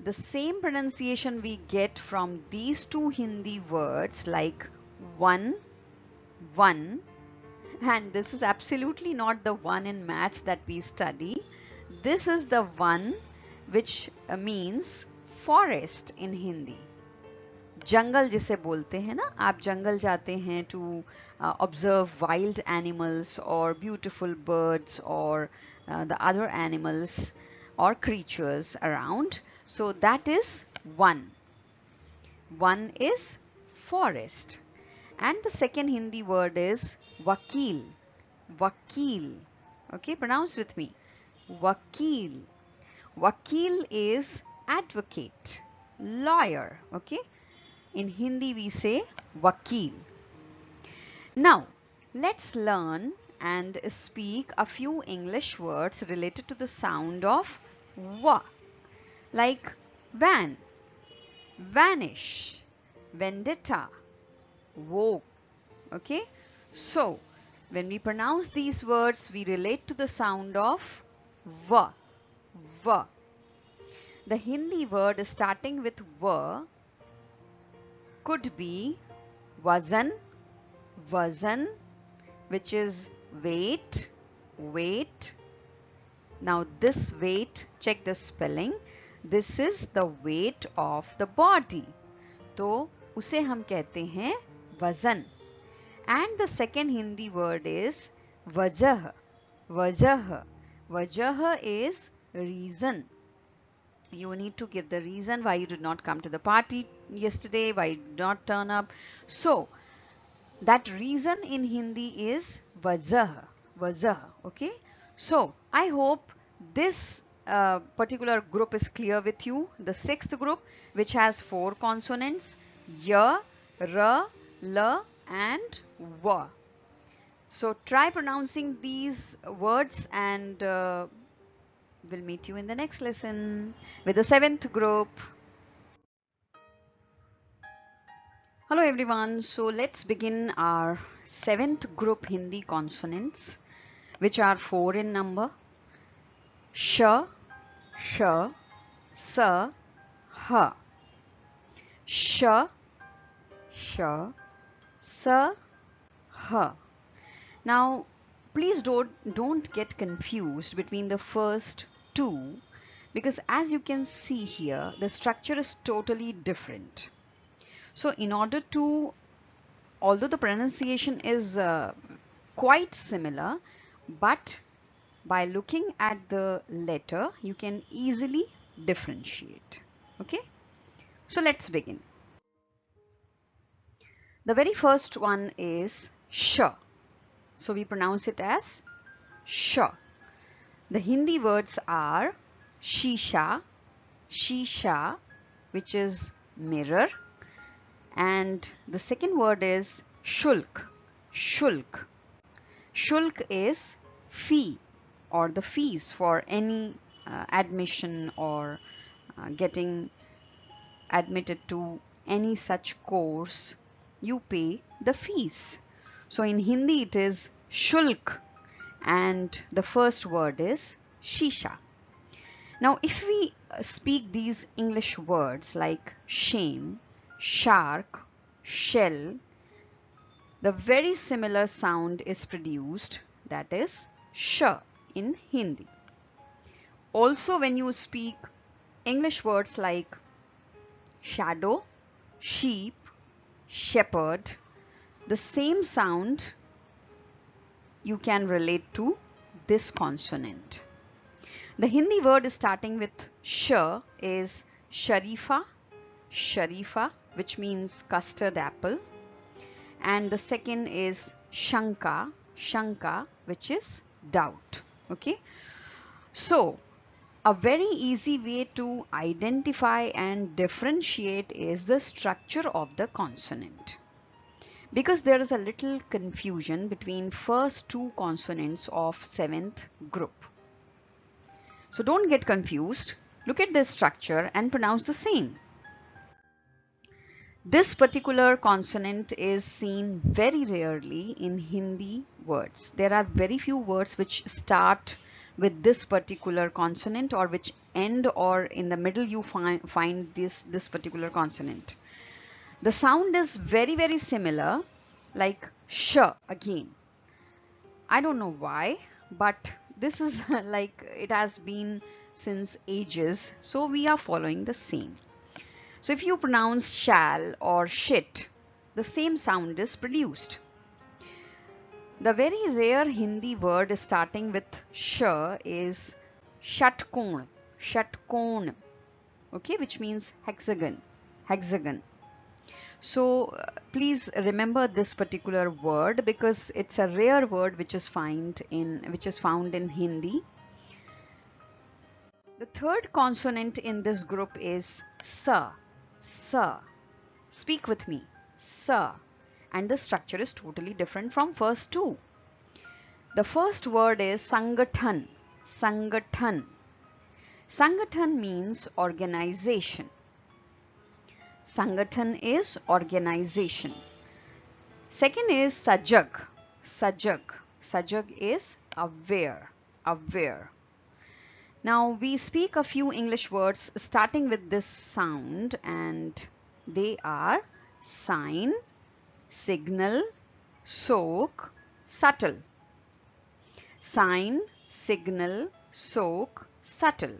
the same pronunciation we get from these two Hindi words like one, one, and this is absolutely not the one in maths that we study. This is the one which means forest in Hindi. जंगल जिसे बोलते हैं ना, आप जंगल जाते हैं to observe wild animals or beautiful birds or the other animals or creatures around. So that is one. One is forest. And the second Hindi word is wakil. Wakil. Okay, pronounce with me. Wakil. Wakil is advocate, lawyer. Okay. In Hindi we say wakil. Now let's learn and speak a few English words related to the sound of wa, like van, vanish, vendetta, woe. Okay, so when we pronounce these words, we relate to the sound of va, va. The Hindi word starting with va could be vazan, vazan, which is weight, weight. Now this weight, check the spelling. This is the weight of the body. तो उसे हम कहते हैं वजन. And the second Hindi word is वजह, वजह. Vajah is reason. You need to give the reason why you did not come to the party yesterday, why you did not turn up. So that reason in Hindi is vajah, vajah. Okay, so I hope this particular group is clear with you. The sixth group, which has 4 consonants, y, r, l and w. So try pronouncing these words, and we'll meet you in the next lesson with the 7th group. Hello everyone, so let's begin our 7th group Hindi consonants, which are 4 in number: sh, sh, s, h. Sh, sh, s, h. Now, please don't get confused between the first two, because as you can see here, the structure is totally different. So in order to, although the pronunciation is quite similar, but by looking at the letter, you can easily differentiate. Okay, so let's begin. The very first one is sh. So we pronounce it as sh. The Hindi words are shisha, shisha, which is mirror, and the second word is shulk, shulk. Shulk is fee, or the fees for any admission or getting admitted to any such course. You pay the fees. So in Hindi it is shulk, and the first word is shisha. Now if we speak these English words like shame, shark, shell, the very similar sound is produced, that is sh in Hindi. Also when you speak English words like shadow, sheep, shepherd, the same sound you can relate to this consonant. The Hindi word starting with sh is sharifa, sharifa, which means custard apple, and the second is shanka, shanka, which is doubt. Okay, so a very easy way to identify and differentiate is the structure of the consonant, because there is a little confusion between first two consonants of 7th group. So don't get confused. Look at this structure and pronounce the same. This particular consonant is seen very rarely in Hindi words. There are very few words which start with this particular consonant, or which end or in the middle you find this particular consonant. The sound is very similar, like sh again. I don't know why, but this is like it has been since ages, so we are following the same. So if you pronounce shall or shit, the same sound is produced. The very rare Hindi word starting with sh is shatkon, shatkon, okay, which means hexagon, hexagon. So please remember this particular word, because it's a rare word which is found in Hindi. The third consonant in this group is sa, sa. Speak with me, sa. And the structure is totally different from first two. The first word is sangathan, sangathan. Sangathan means organization. Sangathan is organization. Second is sajag, sajag. Sajag is aware, aware. Now we speak a few English words starting with this sound, and they are sign, signal, soak, subtle. Sign, signal, soak, subtle.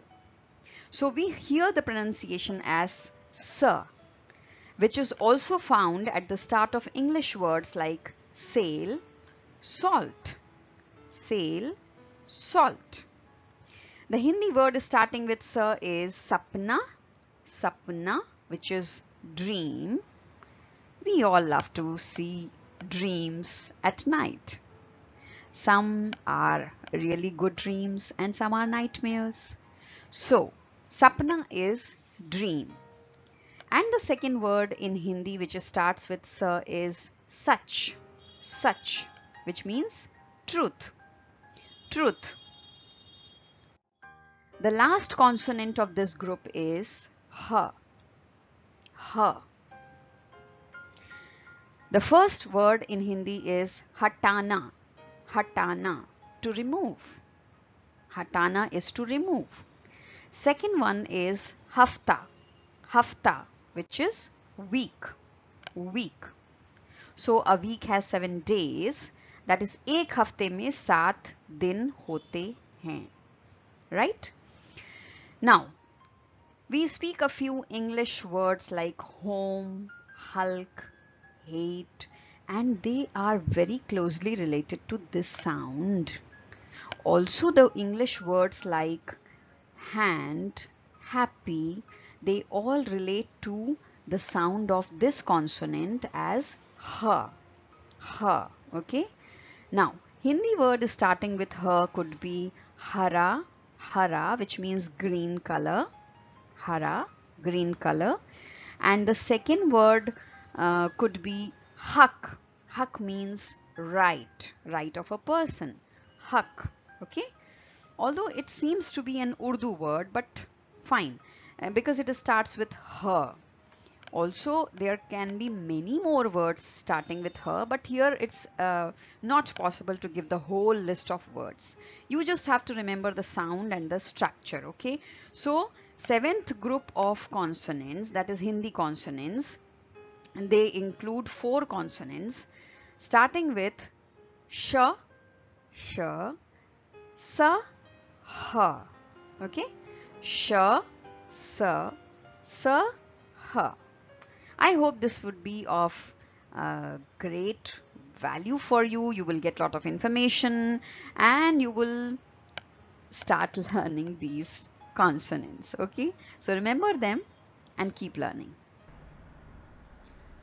So we hear the pronunciation as sa, which is also found at the start of English words like sail, salt, sail, salt. The Hindi word starting with sa is sapna, sapna, which is dream. We all love to see dreams at night. Some are really good dreams and some are nightmares. So, sapna is dream. And the second word in Hindi which starts with sa is such, which means truth, truth. The last consonant of this group is ha, ha. The first word in Hindi is hatana, hatana, to remove. Hatana is to remove. Second one is hafta, hafta, which is week, week. So a week has 7 days. That is एक हफ्ते में 7 दिन होते हैं. Right? Now, we speak a few English words like home, hulk, hate, and they are very closely related to this sound. Also, the English words like hand, happy, they all relate to the sound of this consonant as ha, ha, okay? Now, Hindi word starting with ha could be hara, hara, which means green color, hara, green color. And the second word could be hak, hak means right, right of a person, hak, okay? Although it seems to be an Urdu word, but fine, because it starts with her. Also, there can be many more words starting with her, but here it's not possible to give the whole list of words. You just have to remember the sound and the structure, okay? So, 7th group of consonants, that is Hindi consonants, and they include 4 consonants starting with sh, sh, sa, ha, okay? Sh, sa, ha. I hope this would be of great value for you. You will get a lot of information and you will start learning these consonants, okay? So remember them and keep learning.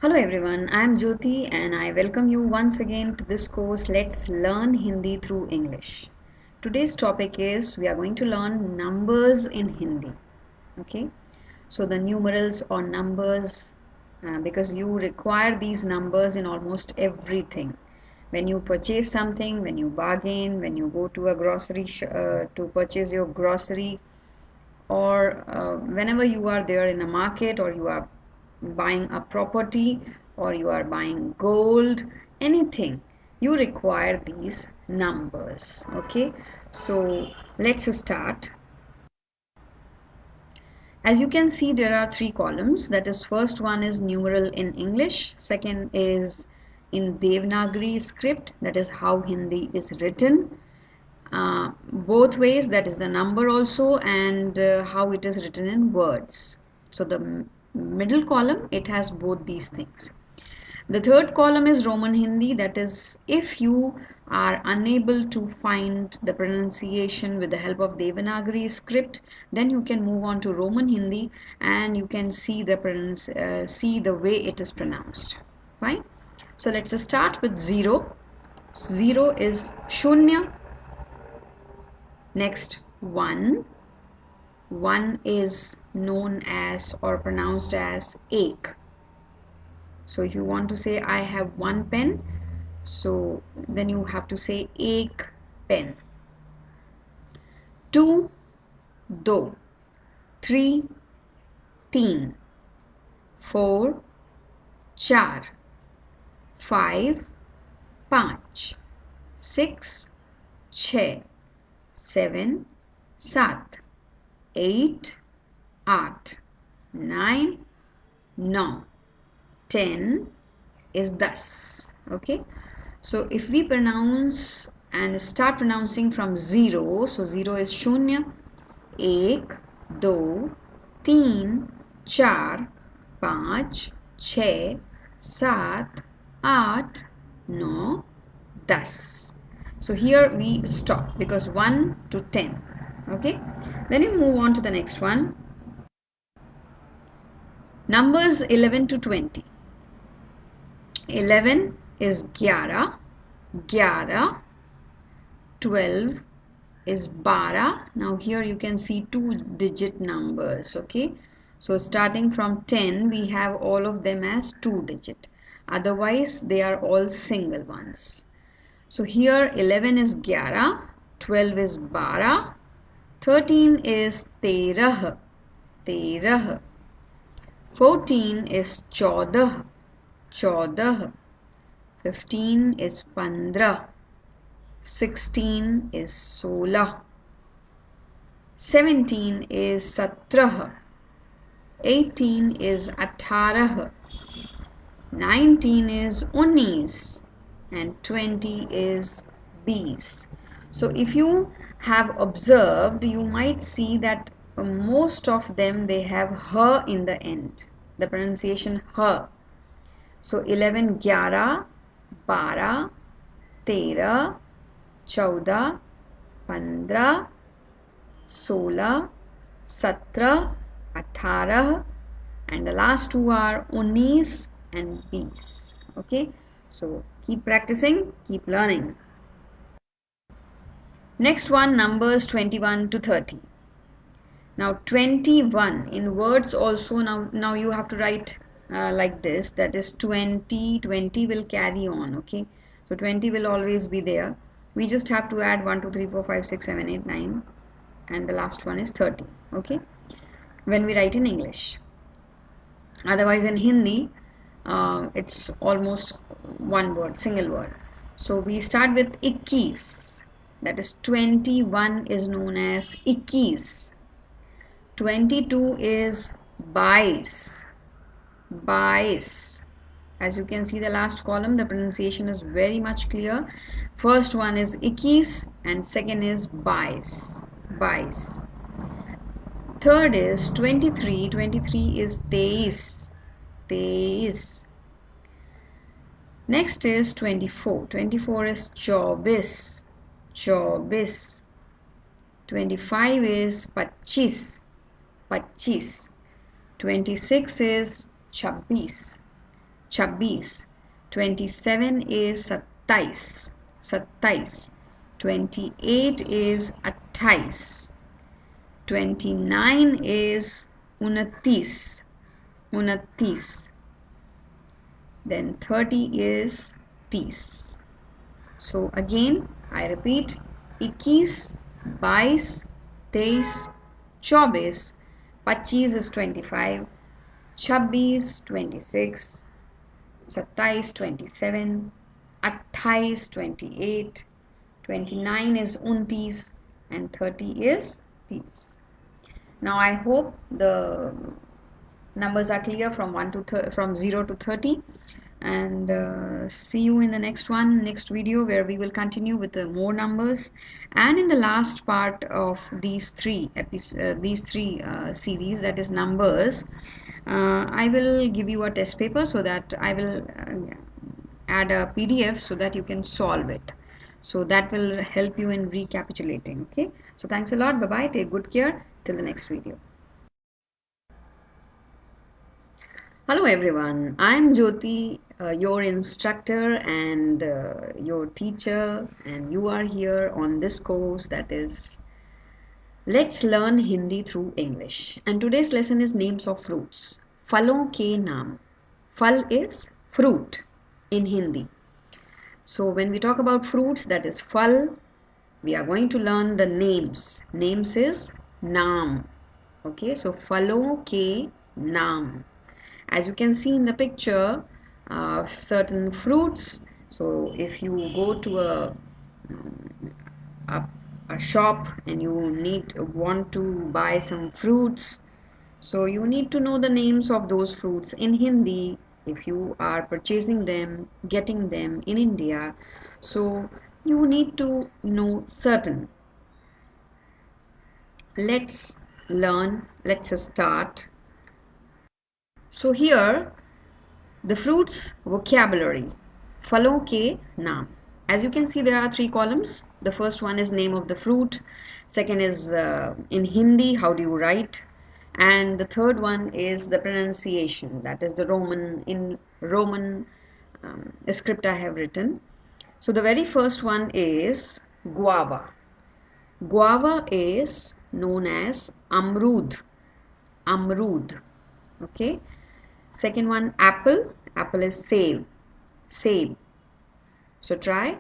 Hello everyone, I am Jyoti and I welcome you once again to this course Let's Learn Hindi Through English. Today's topic is we are going to learn numbers in Hindi. Okay, so the numerals or numbers, because you require these numbers in almost everything. When you purchase something, when you bargain, when you go to a grocery to purchase your grocery, or whenever you are there in the market, or you are buying a property, or you are buying gold, anything, you require these numbers. Okay, so let's start. As you can see, there are 3 columns. That is, first one is numeral in English, second is in Devanagari script, that is how Hindi is written, both ways, that is the number also, and how it is written in words. So the middle column, it has both these things. The third column is Roman Hindi, that is if you are unable to find the pronunciation with the help of Devanagari script, then you can move on to Roman Hindi and you can see the way it is pronounced. Fine. So let's start with 0. 0 is shunya. Next 1. 1 is known as or pronounced as ek. So if you want to say I have 1 pen, so then you have to say ek pen. 2, do. 3, teen. 4, char. 5, panch. 6, छः. 7, सात. 8, आठ. 9, नौ. 10 is thus. Okay, so if we pronounce and start pronouncing from 0, so 0 is shunya, ek, do, teen, char, panch, छः, सात, आठ, नौ, दस. So here we stop because 1 to 10. Okay, then you move on to the next one. Numbers 11 to 20. 11 is 11, 11, 12, is 12. Now here you can see 2-digit numbers, okay? So starting from 10, we have all of them as 2-digit. Otherwise, they are all single ones. So here 11 is 11, 12 is 12, 13 is 13, 13, 14 is 14, 14, 15 is 15, 16 is 16, 17 is 17, 18 is 18, 19 is 19, and 20 is 20. So if you have observed, you might see that most of them, they have h in the end, the pronunciation h. So 11, 11, 12, 13, 14, 15, 16, 17, 18, and the last two are 19 and 20. Okay, so keep practicing, keep learning. Next one, numbers 21 to 30. Now 21 in words also, now you have to write like this, that is 20, 20 will carry on, okay? So 20 will always be there. We just have to add 1, 2, 3, 4, 5, 6, 7, 8, 9, and the last one is 30, okay? When we write in English. Otherwise in Hindi, it's almost one word, single word. So we start with 21, that is 21 is known as 21. 22 is 22, 22. As you can see the last column, the pronunciation is very much clear. First one is 21 and second is 22, 22. Third is 23, 23 is 23, 23. Next is 24, 24 is 24, 24. 25 is 25, 25. 26 is 26, 26. 27 is 27, 27. 28 is 28. 29 is 29, 29. Then 30 is 30. So again, I repeat, 21, 22, 23, 24, 25 is 25, 26, 26, 27, 27, 28, 28, 29 is 29, and 30 is 30. Now I hope the numbers are clear from 0 to 30, and see you in the next video, where we will continue with the more numbers. And in the last part of these three series, that is numbers, I will give you a test paper, so that I will add a PDF so that you can solve it. So that will help you in recapitulating. Okay, so thanks a lot. Bye bye, take good care till the next video. Hello everyone, I am Jyoti, your instructor and your teacher, and you are here on this course, that is Let's Learn Hindi Through English. And today's lesson is names of fruits. Falon ke naam. Fal is fruit in Hindi. So when we talk about fruits, that is fal, we are going to learn the names. Names is naam. Okay, so falon ke naam. As you can see in the picture, certain fruits. So if you go to a shop and you want to buy some fruits, so you need to know the names of those fruits in Hindi if you are purchasing them, getting them in India. So you need to know certain. Let's learn. Let's start. So here, the fruits vocabulary, falon ke naam. As you can see, there are 3 columns. The first one is name of the fruit. Second is in Hindi, how do you write? And the third one is the pronunciation. That is the Roman script I have written. So the very first one is guava. Guava is known as amrud. Amrud. Okay. Second one, apple. Apple is seb. Seb. So try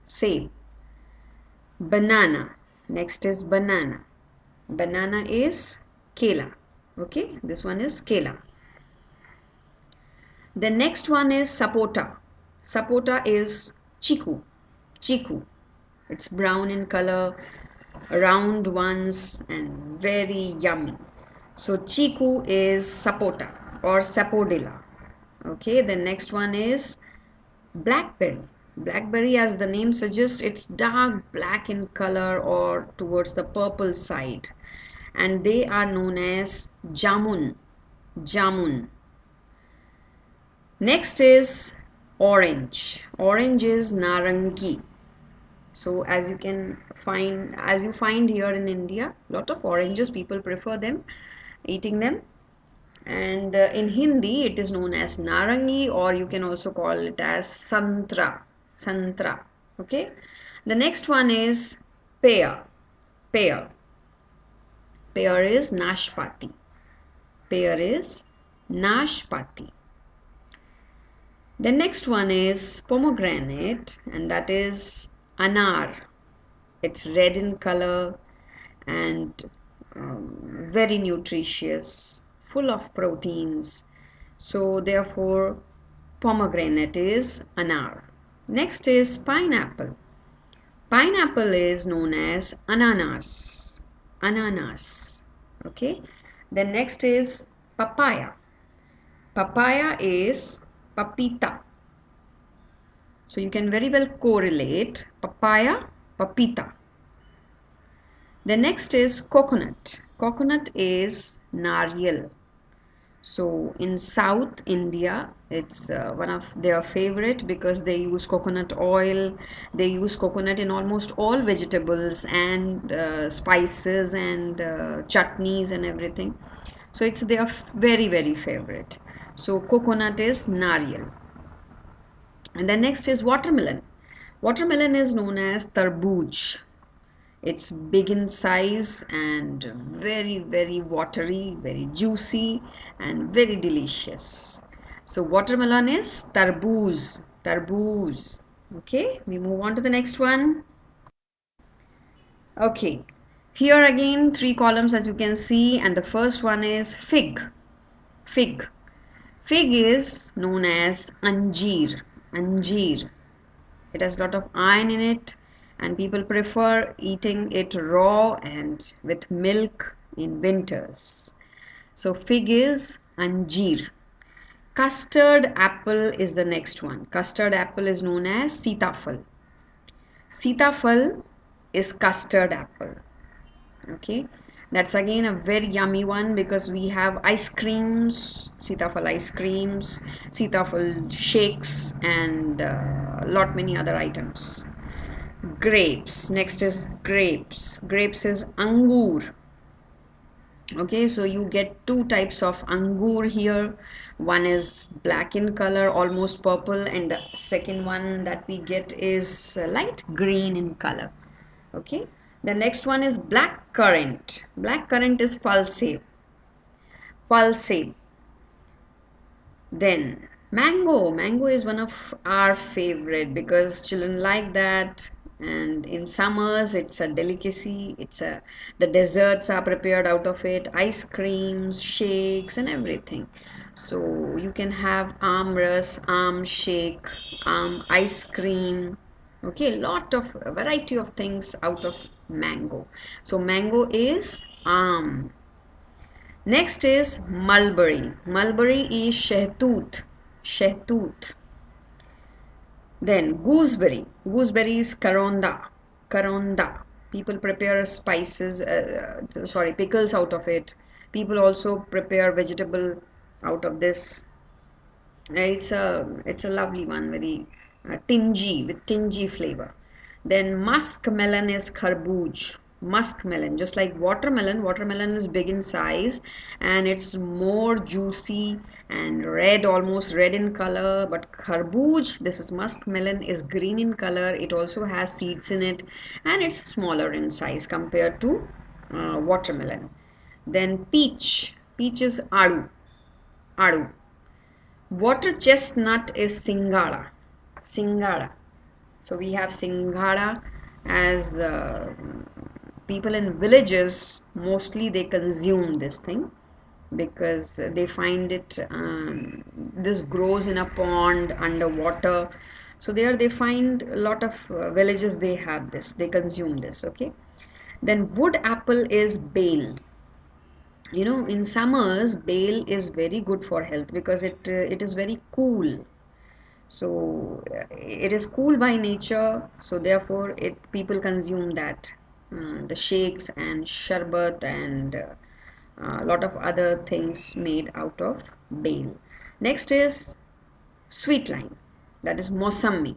seb. Banana. Next is banana. Banana is kela. Okay. This one is kela. The next one is sapota. Sapota is chiku. Chiku. It's brown in color, round ones, and very yummy. So chiku is sapota or sapodilla. Okay, the next one is blackberry. Blackberry, as the name suggests, it's dark black in color or towards the purple side, and they are known as jamun. Jamun. Next is orange. Orange is narangi. So as you find here in India, lot of oranges, people prefer them, eating them. And in Hindi it is known as narangi, or you can also call it as santra. Santra. Okay. The next one is pear. Pear. Pear is nashpati. Pear is nashpati. The next one is pomegranate, and that is anar. It's red in color and very nutritious, full of proteins. So therefore pomegranate is anar. Next is pineapple. Pineapple is known as ananas. Ananas. Okay. Then next is papaya. Papaya is papita. So you can very well correlate papaya, papita. The next is coconut. Coconut is nariyal. So in South India, it's one of their favorite because they use coconut oil. They use coconut in almost all vegetables and spices and chutneys and everything. So it's their very, very favorite. So coconut is nariyal. And then next is watermelon. Watermelon is known as tarbooj. It's big in size and very, very watery, very juicy and very delicious. So watermelon is tarbooj. Tarbooj. Okay, we move on to the next one. Okay, here again 3 columns as you can see, and the first one is fig. Fig. Fig is known as anjeer. Anjeer. It has a lot of iron in it, and people prefer eating it raw and with milk in winters. So fig is anjeer. Custard apple is the next one. Custard apple is known as sitafal. Sitafal is custard apple. Okay. That's again a very yummy one because we have ice creams, sitafal ice creams, sitafal shakes, and lot many other items. Grapes. Next is grapes. Grapes is angur. Okay, so you get 2 types of angur here. One is black in color, almost purple, and the second one that we get is light green in color. Okay. The next one is black currant. Black currant is falseb. Falseb. Then mango. Mango is one of our favorite because children like that, and in summers it's a delicacy. The desserts are prepared out of it, ice creams, shakes, and everything. So you can have amras, shake, ice cream. Okay, lot of variety of things out of mango. So mango is Next is mulberry. Mulberry is shehtoot. Shehtoot. Then gooseberry. Gooseberry is karonda. Karonda. People prepare spices, pickles out of it. People also prepare vegetable out of this. It's a lovely one, very tingy, with tingy flavor. Then muskmelon is kharbooj. muskmelon. Just like watermelon is big in size and it's more juicy and red, almost red in color. But kharbooj, this is muskmelon, is green in color. It also has seeds in it and it's smaller in size compared to watermelon. Then peach is adu. Water chestnut is singara. So we have singara as people in villages, mostly they consume this thing because they find it, this grows in a pond underwater. So there they find a lot of villages, they have this, they consume this, okay. Then wood apple is bale. You know, in summers bale is very good for health because it is very cool. So it is cool by nature, so therefore people consume that, the shakes and sharbat and a lot of other things made out of bale. Next is sweet lime, that is mosambi.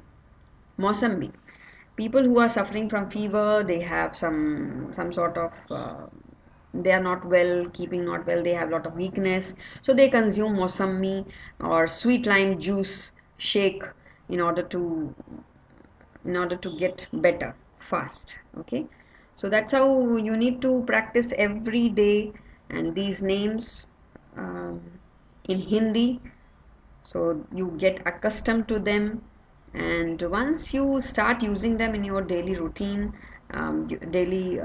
People who are suffering from fever, they have some sort of they are not well, keeping not well, they have a lot of weakness, so they consume mosambi or sweet lime juice shake in order to get better fast, okay. So that's how you need to practice every day, and these names in Hindi, so you get accustomed to them, and once you start using them in your daily routine, daily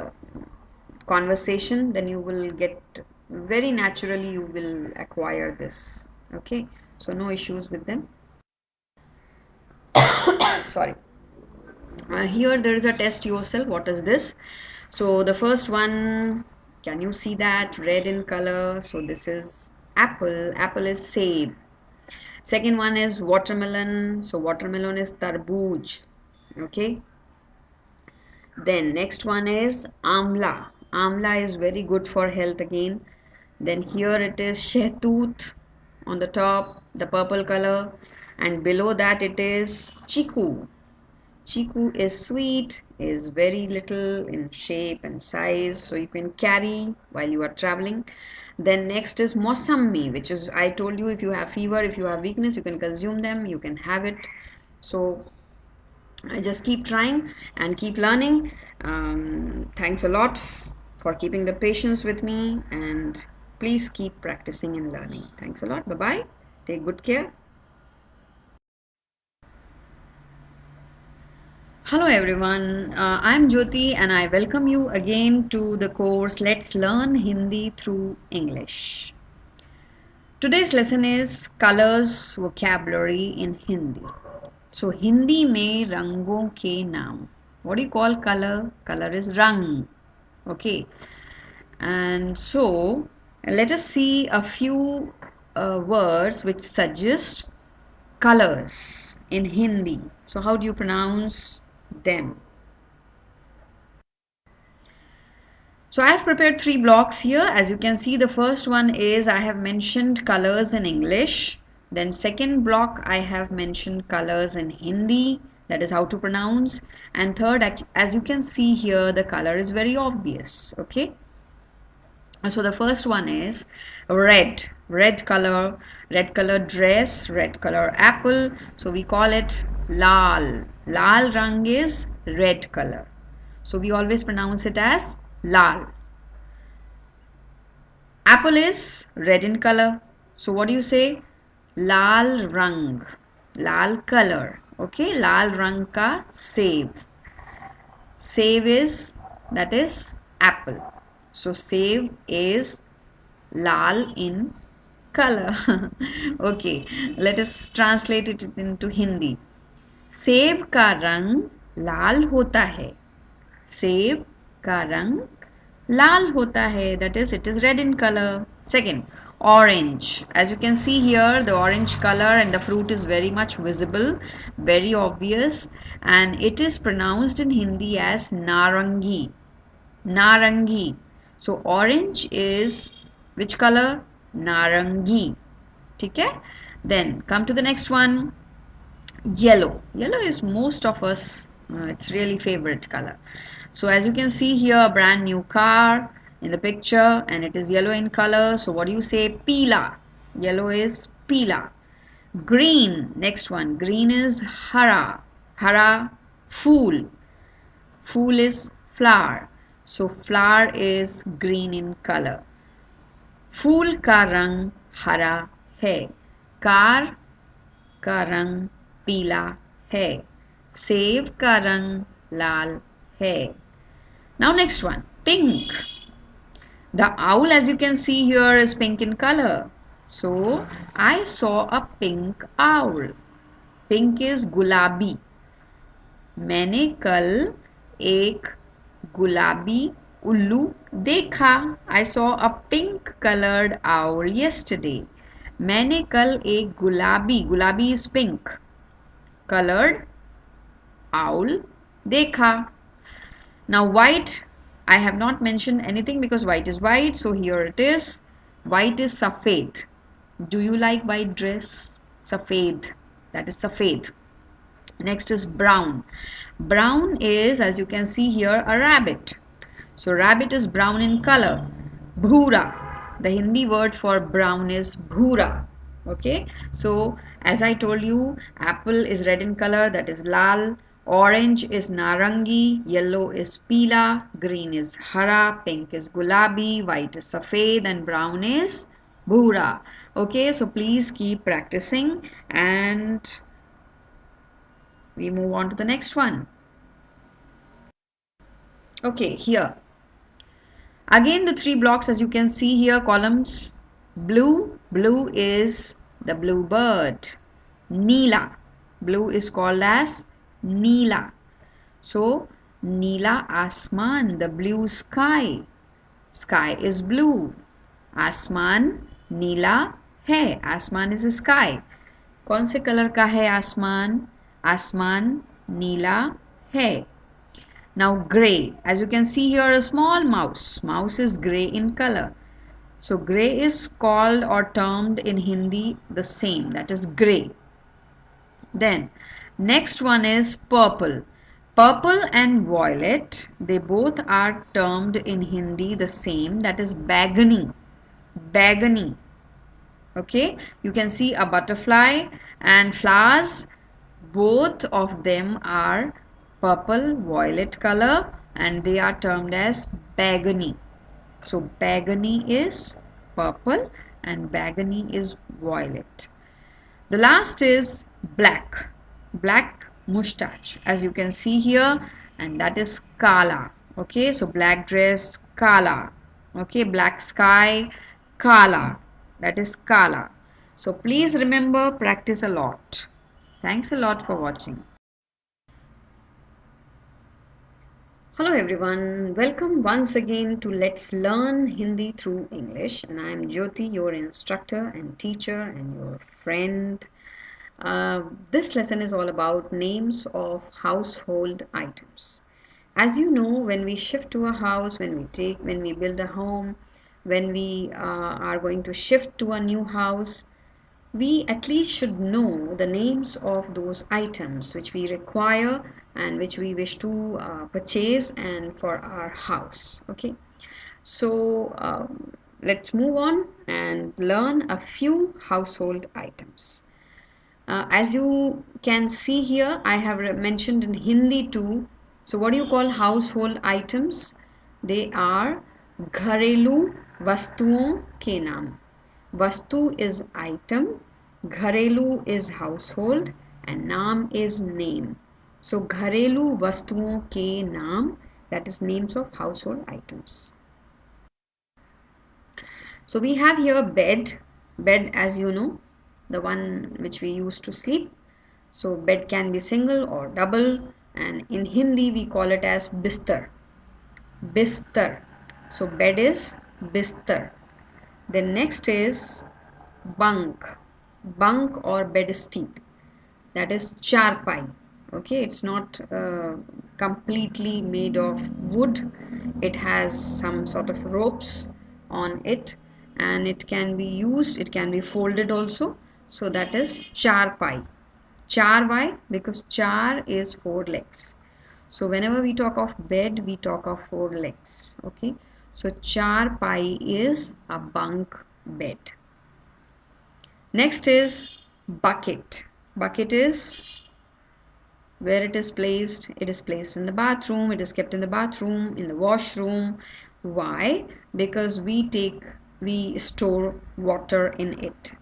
conversation, then you will get very naturally, you will acquire this, okay. So no issues with them. Sorry. Here there is a test yourself. What is this? So the first one, can you see that red in color? So this is apple is sebe. Second one is watermelon, so watermelon is tarbooj, okay. Then next one is amla is very good for health again. Then here it is shehtoot on the top, the purple color, and below that it is chiku is sweet, is very little in shape and size, so you can carry while you are traveling. Then next is mosambi, which is, I told you, if you have fever, if you have weakness, you can consume them, you can have it. So I just keep trying and keep learning. Thanks a lot for keeping the patience with me, and please keep practicing and learning. Thanks a lot. Bye bye. Take good care. Hello everyone, I'm Jyoti and I welcome you again to the course Let's Learn Hindi through English. Today's lesson is colors vocabulary in Hindi. So Hindi में रंगों के नाम. What do you call color? Color is rang. Okay. And so let us see a few words which suggest colors in Hindi. So how do you pronounce them? So I have prepared 3 blocks here. As you can see, the first one is I have mentioned colors in English. Then second block I have mentioned colors in Hindi, that is how to pronounce. And third, as you can see here, the color is very obvious, okay. So the first one is red color dress, red color apple, so we call it lal rang is red color, so we always pronounce it as lal. Apple is red in color, so what do you say? Lal rang, lal color, okay. Lal rang ka seb is, that is apple, so seb is lal in color. Okay, let us translate it into Hindi. सेब का रंग लाल होता है, सेब का रंग लाल होता है, that is, it is red in color. Second, orange. As you can see here, the orange color and the fruit is very much visible, very obvious, and it is pronounced in Hindi as narangi. So orange is which color? Narangi. Okay? Then come to the next one. Yellow is most of us, it's really favorite color. So as you can see here, a brand new car in the picture, and it is yellow in color. So what do you say? Pila. Yellow is pila. Green, next one. Green is hara. Hara, fool. Fool is flower. So flower is green in color. फूल का रंग हरा है. Car का रंग पीला है. सेब का रंग लाल है. Now next one, pink. The owl, as you can see here, is pink in color. So I saw a pink owl. Pink is गुलाबी. मैंने कल एक गुलाबी उल्लू देखा. I saw a pink colored owl yesterday. मैंने कल एक गुलाबी is pink, colored owl देखा. Now white, I have not mentioned anything because white is white. So here it is. White is safed. Do you like white dress? Safed. That is safed. Next is brown. Brown is, as you can see here, a rabbit. So rabbit is brown in color. Bhura. The Hindi word for brown is bhura. Okay. So as I told you, apple is red in color. That is lal. Orange is narangi. Yellow is pila. Green is hara. Pink is gulabi. White is safed. And brown is bhura. Okay. So please keep practicing, and we move on to the next one. Okay, here again the three blocks, as you can see here, columns. Blue is the blue bird. Neela, blue is called as Neela. So Neela asman, the blue sky. Sky is blue. Asman नीला है. आसमान is sky. कौन से colour का है आसमान? आसमान नीला है. Now gray, as you can see here, a small mouse. Mouse is gray in color. So gray is called or termed in Hindi the same, that is gray. Then next one is purple. Purple and violet, they both are termed in Hindi the same, that is bagani. Bagani. Okay, you can see a butterfly and flowers. Both of them are purple violet color and they are termed as bagani. So bagani is purple and bagani is violet. The last is black. Black mustache, as you can see here, and that is kala. Okay, so black dress, kala. Okay, black sky, kala. That is kala. So please remember, practice a lot. Thanks a lot for watching. Hello everyone, welcome once again to Let's Learn Hindi Through English, and I am Jyoti, your instructor and teacher and your friend. This lesson is all about names of household items. As you know, when we shift to a house, when we build a home, when we are going to shift to a new house, we at least should know the names of those items which we require and which we wish to purchase and for our house. Okay, so let's move on and learn a few household items. As you can see here, I have mentioned in Hindi too. So what do you call household items? They are घरेलू वस्तुओं के नाम. Vastu is item, घरेलू is household, and naam is name. So घरेलू वस्तुओं के नाम, that is names of household items. So we have here bed. Bed, as you know, the one which we use to sleep. So bed can be single or double, and in Hindi we call it as bistar. Bistar. So bed is bistar. Then next is bunk. Bunk or bedstead. That is charpai. Okay, it's not completely made of wood. It has some sort of ropes on it, and it can be used, it can be folded also. So that is charpai. Char, why? Because char is 4 legs. So whenever we talk of bed, we talk of 4 legs. Okay. So char pai is a bunk bed. Next is bucket. Bucket is where it is placed. It is placed in the bathroom. It is kept in the bathroom, in the washroom. Why? Because we store water in it.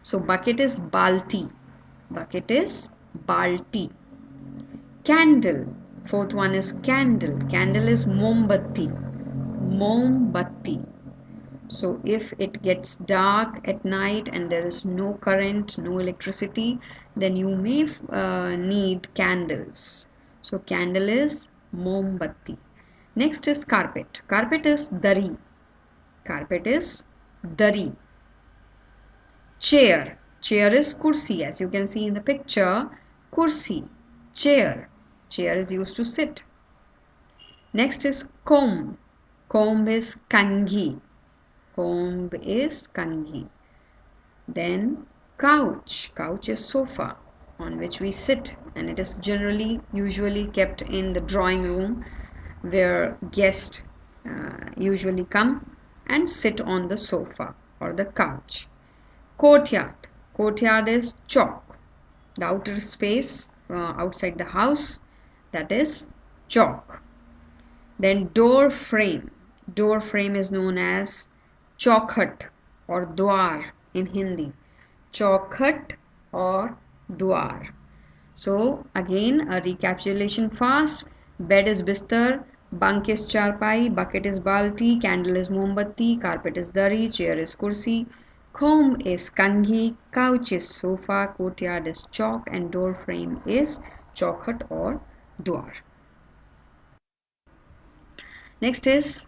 So bucket is balti. Bucket is balti. Candle. Fourth one is candle. Candle is mombatti. Mombatti. So if it gets dark at night and there is no current, no electricity, then you may need candles. So candle is mombatti. Next is carpet. Carpet is dari. Carpet is dari. Chair. Chair is kursi. As you can see in the picture, kursi. Chair. Chair is used to sit. Next is comb. Comb is kangi. Comb is kangi. Then couch. Couch is sofa on which we sit, and it is usually kept in the drawing room where guests usually come and sit on the sofa or the couch. Courtyard. Courtyard is chalk. The outer space outside the house, that is chalk. Then door frame. Door frame is known as chaukhut or dwar in Hindi. Chaukhut or dwar. So again a recapitulation fast. Bed is bistar, bunk is charpai, bucket is balti, candle is mombatti, carpet is dari, chair is kursi, comb is kangi, couch is sofa, courtyard is chalk, and door frame is chaukhut or dwar. Next is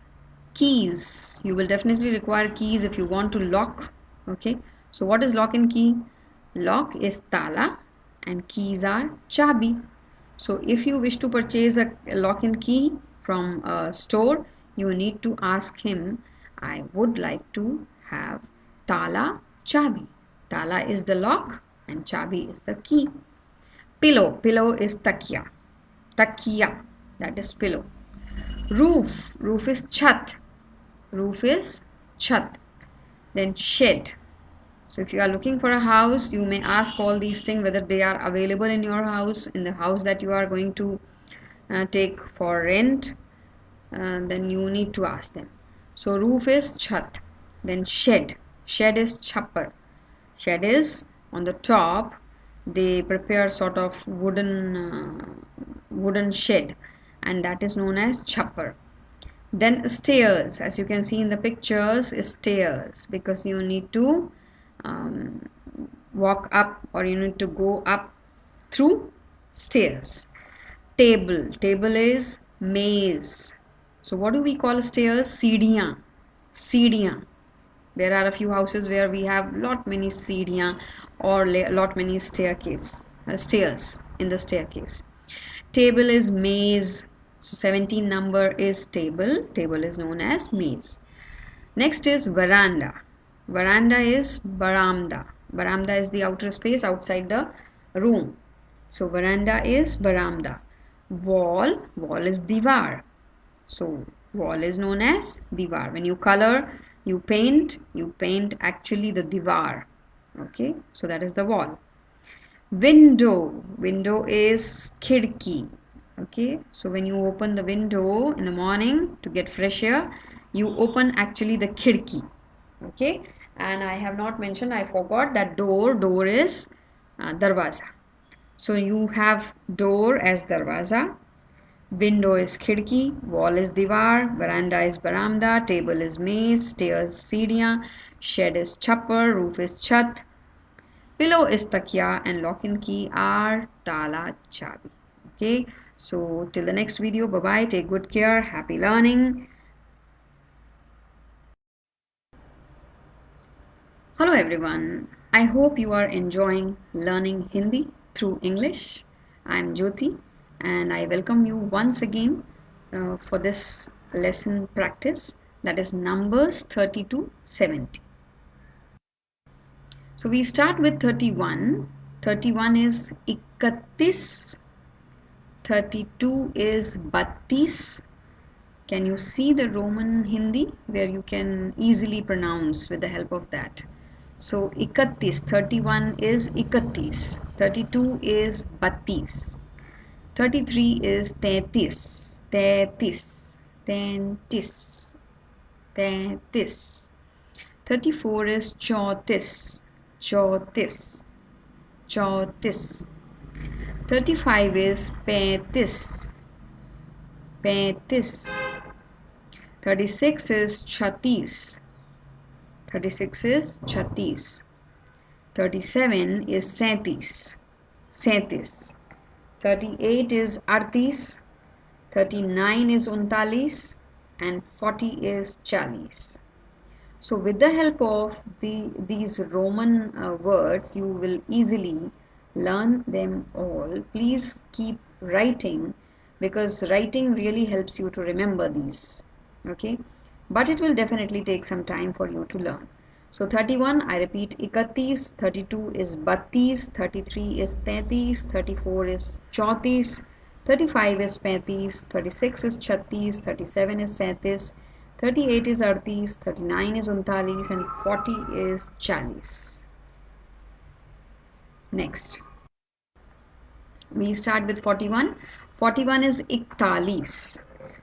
keys. You will definitely require keys if you want to lock. Okay, so what is lock and key? Lock is tala and keys are chabi. So if you wish to purchase a lock and key from a store, you need to ask him, I would like to have tala chabi. Tala is the lock and chabi is the key. Pillow. Pillow is takia. Takia, that is pillow. Roof. Roof is chat. Roof is chat. Then shed. So if you are looking for a house, you may ask all these things whether they are available in your house, in the house that you are going to take for rent. Then you need to ask them. So roof is chat. Then shed. Shed is chapper. Shed is on the top. They prepare sort of wooden shed, and that is known as chapper. Then stairs. As you can see in the pictures, is stairs because you need to walk up or you need to go up through stairs. Table. Table is maze. So what do we call stairs? Seediyan. Seediyan. There are a few houses where we have lot many seediyan or lot many stairs in the staircase. Table is maze. So 17 number is table. Table is known as maze. Next is veranda. Veranda is baramda. Baramda is the outer space outside the room. So veranda is baramda. Wall. Wall is diwar. So wall is known as diwar. When you color, you paint actually the diwar. Okay, so that is the wall. Window. Window is khidki. Okay, so when you open the window in the morning to get fresh air, you open actually the khidki. Okay, and I have not mentioned, I forgot that door is darwaza. So you have door as darwaza, window is khidki, wall is diwar, veranda is baramda, table is maze, stairs seediyan, shed is chapper, roof is chat, pillow is takia, and lock and key are tala chabi. Okay, so till the next video, bye bye, take good care, happy learning. Hello everyone, I hope you are enjoying learning Hindi through English. I am Jyoti and I welcome you once again for this lesson practice, that is numbers 30 to 70. So we start with 31. 31 is 31, 32 is battis. Can you see the Roman Hindi where you can easily pronounce with the help of that? So 31, 31 is 31, 32 is battis, 33 is 33, 33, 33, 33. 34 is 34, 34, 34. 35 is 35, 35. 36 is 36, 36 is 36. 37 is 37, 37. 38 is 38, 39 is 39, and 40 is 40. So with the help of these Roman words, you will easily learn them all. Please keep writing, because writing really helps you to remember these. Okay, but it will definitely take some time for you to learn. So 31, I repeat, 31, 32 is 32, 33 is 33, 34 is 34, 35 is 35, 36 is 36, 37 is 37, 38 is 38, 39 is 39, and 40 is 40. Next, we start with 41. 41 is 41.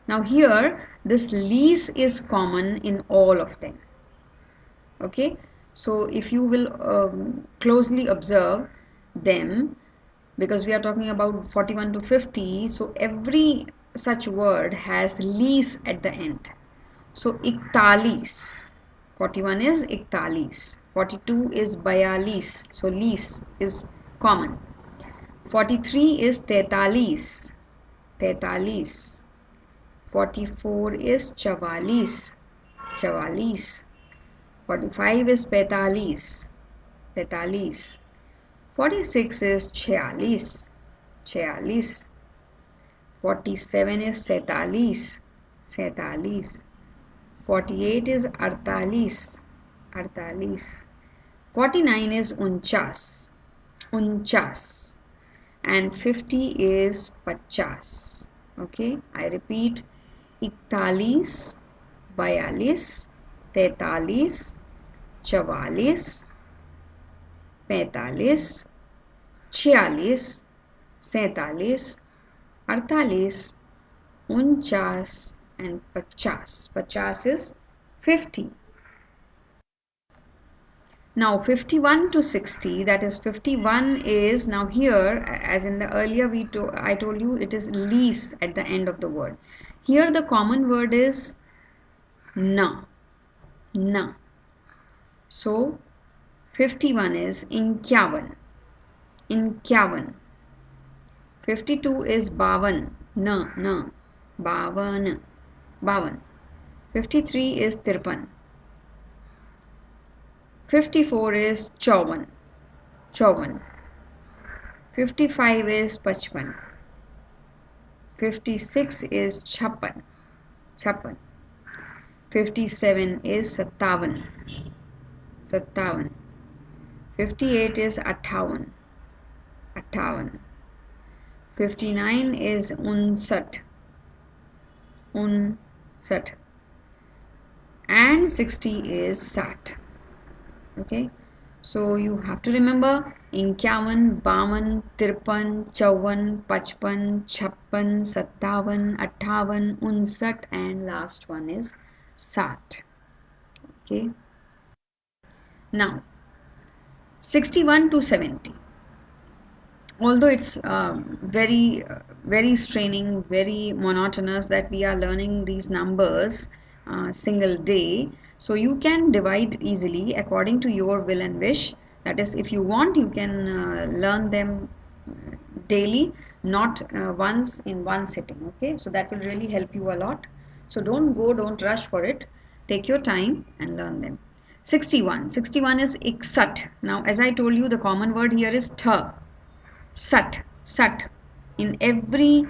Now here, this lease is common in all of them. Okay, so if you will closely observe them, because we are talking about 41 to 50, so every such word has lease at the end. So 41, 41 is 41, 42 is 42, so lease is common. 43 is 43, 43. 44 is 44, 44. 45 is 45, 45. 46 is 46, 46. 47 is 47, 47. 48 is 48, 48. 49 is 49, 49. And 50 is 50. Okay, I repeat, 41, 42, 43, 44, 45, 46, 47, 48, 49 and 50. 50 is 50. Now 51 to 60, that is 51 is, now here as in the earlier I told you it is lease at the end of the word. Here the common word is na, na. So 51 is 51, 51. 52 is 52, na, na, 52, 52. 53 is 53. 54 is 54, 54. 55 is 55. 56 is 56, 56. 57 is 57, 57. 58 is 58, 58. 59 is 59, 59. And 60 is 60. Okay, so you have to remember 51, 52, 53, 54, 55, 56, 57, 58, 59, and last one is 60. Okay, now 61 to 70. Although it's very straining, very monotonous that we are learning these numbers single day, so you can divide easily according to your will and wish. That is, if you want, you can learn them daily, not once in one sitting. Okay, so that will really help you a lot. So don't rush for it. Take your time and learn them. 61 is iksat. Now as I told you, the common word here is tha, sat, sat. In every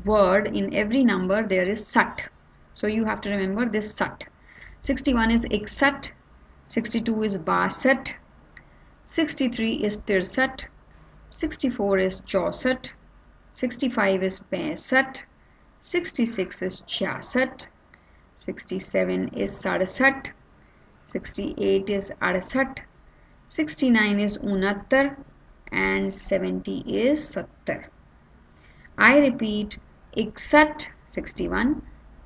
word, in every number, there is sat. So you have to remember this sat. 61 is iksat. 62 is basat. 63 is tirsat. 64 is chausat. 65 is 65, 66 is 66, 67 is 67, 68 is 68, 69 is 69 and 70 is 70. I repeat, 61 61,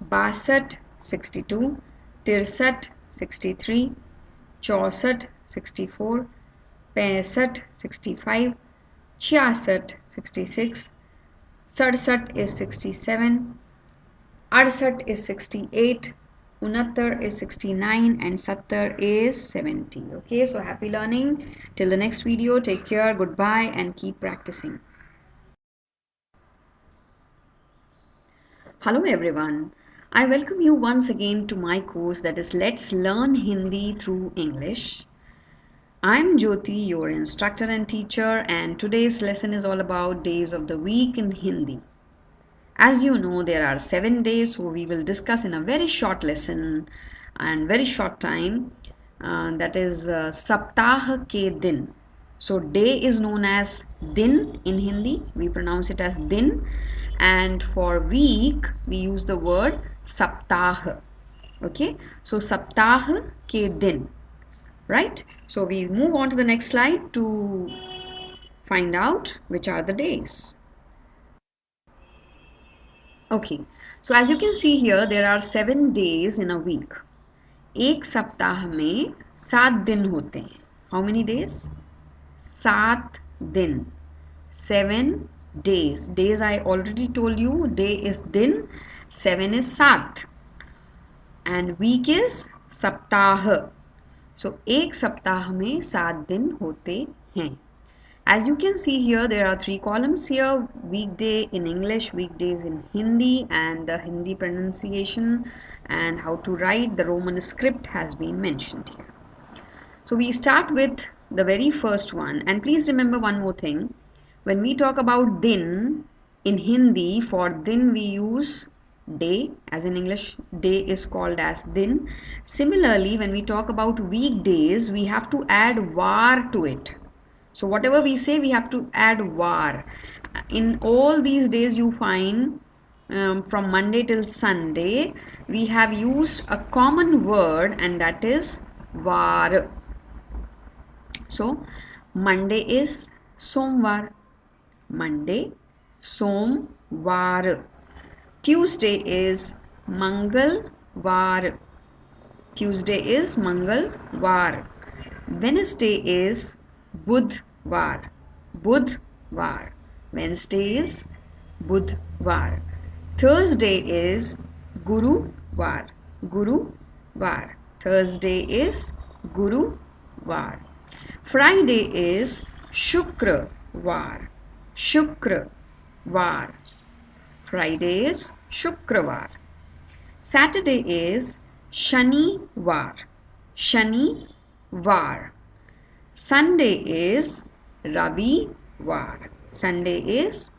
62 62, 63 63, 64 64, 65 65, 66 66, 67 is 67, 68 is 68, 69 is 69 and 70 is 70. Okay, so happy learning. Till the next video, take care, goodbye and keep practicing. Hello everyone. I welcome you once again to my course, that is Let's Learn Hindi Through English. I'm Jyoti, your instructor and teacher, and today's lesson is all about days of the week in Hindi. As you know, there are 7 days, so we will discuss in a very short lesson and very short time, that is Saptah ke din. So day is known as din in Hindi, we pronounce it as din, and for week we use the word Saptah. Okay, so Saptah ke din, right? So we move on to the next slide to find out which are the days. Okay, so as you can see here, there are 7 days in a week. एक सप्ताह में 7 दिन होते हैं. How many days? 7 दिन. 7 days. Days I already told you. Day is din. 7 is सात. And week is सप्ताह. So एक सप्ताह में 7 दिन होते हैं. As you can see here, there are 3 columns here: weekday in English, weekdays in Hindi, and the Hindi pronunciation and how to write the Roman script has been mentioned here. So we start with the very first one, and please remember one more thing. When we talk about din in Hindi, for din we use day, as in English day is called as din. Similarly, when we talk about weekdays, we have to add war to it. So whatever we say, we have to add war. In all these days you find from Monday till Sunday, we have used a common word, and that is var. So Monday is Somvar. Monday, Somvar. Tuesday is Mangalvar. Tuesday is Mangalvar. Wednesday is Budhvar. Budhvar. Wednesday is Budhvar. Thursday is Guruvar. Guruvar. Thursday is Guruvar. Friday is Shukravar. Shukravar. Friday is Shukravar. Saturday is Shanivar. Shanivar. Sunday is Ravivar. Sunday is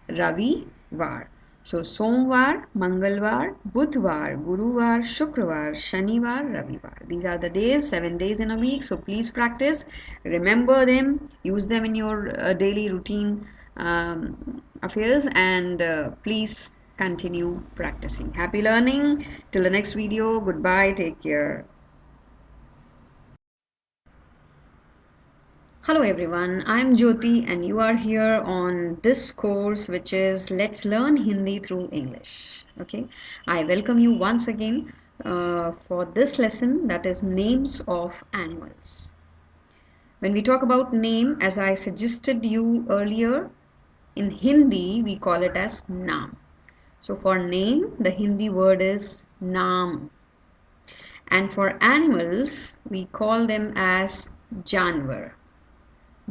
Ravivar. So Somvar, Mangalvar, Budhvar, Guruvar, Shukravar, Shanivar, Ravivar. These are the days, 7 days in a week. So please practice, remember them, use them in your daily routine affairs, and please continue practicing. Happy learning. Till the next video. Goodbye. Take care. Hello everyone, I am Jyoti and you are here on this course, which is Let's Learn Hindi Through English. Okay, I welcome you once again for this lesson, that is names of animals. When we talk about name, as I suggested you earlier, in Hindi we call it as naam. So for name, the Hindi word is naam. And for animals, we call them as janvar.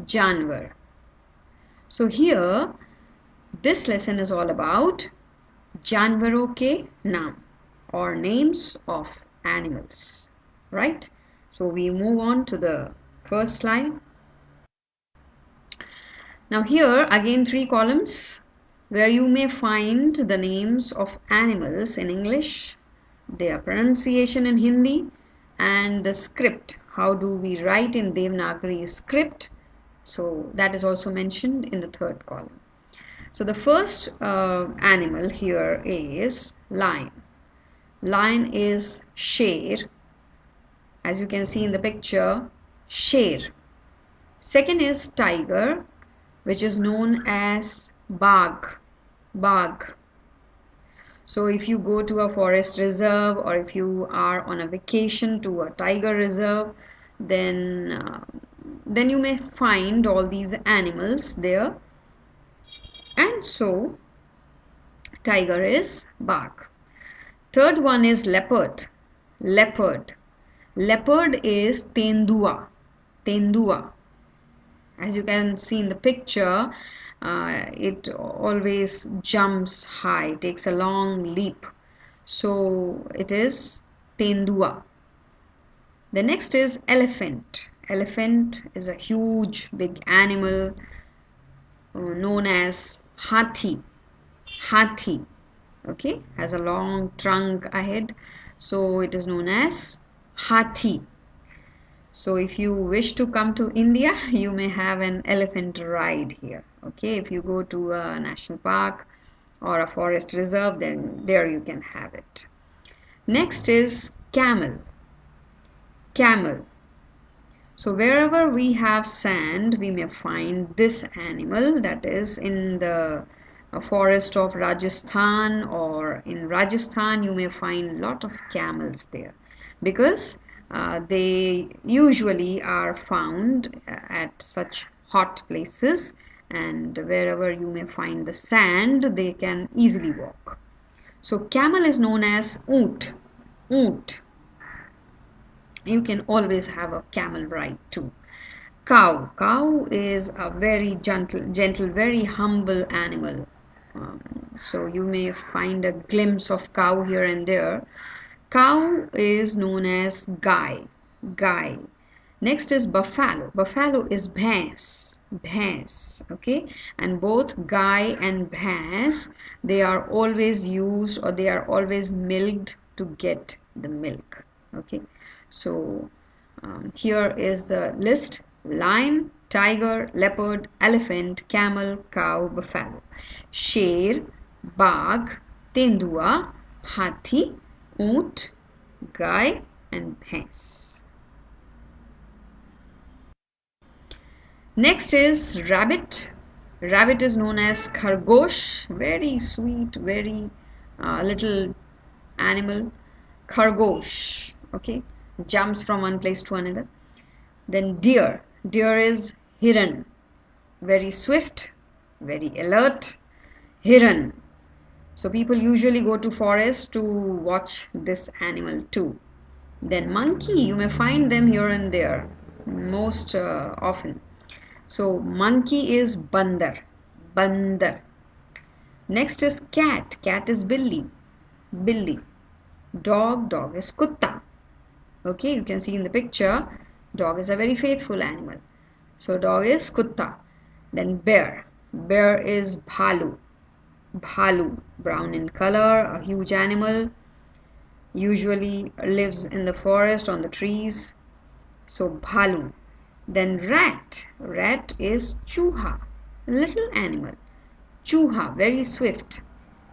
Janvar. So here, this lesson is all about जानवरों के नाम, or names of animals, right? So we move on to the first slide. Now here again 3 columns where you may find the names of animals in English, their pronunciation in Hindi, and the script. How do we write in Devanagari script? So that is also mentioned in the 3rd column. So the first animal here is lion. Lion is sher, as you can see in the picture, sher. Second is tiger, which is known as bagh. Bagh. So if you go to a forest reserve, or if you are on a vacation to a tiger reserve, then you may find all these animals there. And so tiger is bagh. Third one is leopard. Leopard. Leopard is tendua. Tendua. As you can see in the picture, it always jumps high, takes a long leap. So it is tendua. The next is elephant. Elephant is a huge, big animal known as hathi. Hathi. Okay, has a long trunk ahead. So it is known as hathi. So if you wish to come to India, you may have an elephant ride here. Okay, if you go to a national park or a forest reserve, then there you can have it. Next is camel. Camel. So wherever we have sand, we may find this animal, that is in the forest of Rajasthan, or in Rajasthan you may find lot of camels there, because they usually are found at such hot places, and wherever you may find the sand, they can easily walk. So camel is known as oont. Oont. You can always have a camel ride too. Cow. Cow is a very gentle, very humble animal. So you may find a glimpse of cow here and there. Cow is known as Gai. Gai. Next is buffalo. Buffalo is bhais. Bhais. Okay. And both Gai and bhais, they are always used, or they are always milked to get the milk. Okay. So here is the list: lion, tiger, leopard, elephant, camel, cow, buffalo, sher, bagh, tendua, hathi, oont, gai, and bhais. Next is rabbit. Rabbit is known as khargosh. Very sweet, very little animal. Khargosh. Okay, jumps from one place to another. Then deer. Deer is hiran. Very swift, very alert. Hiran. So people usually go to forest to watch this animal too. Then monkey, you may find them here and there, most often. So monkey is bandar. Bandar. Next is cat. Cat is billi. Billi. Dog. Dog is kutta. Okay, you can see in the picture, dog is a very faithful animal. So dog is kutta. Then bear. Bear is bhalu. Bhalu, brown in color, a huge animal, usually lives in the forest on the trees. So bhalu. Then rat. Rat is chuha, a little animal. Chuha, very swift.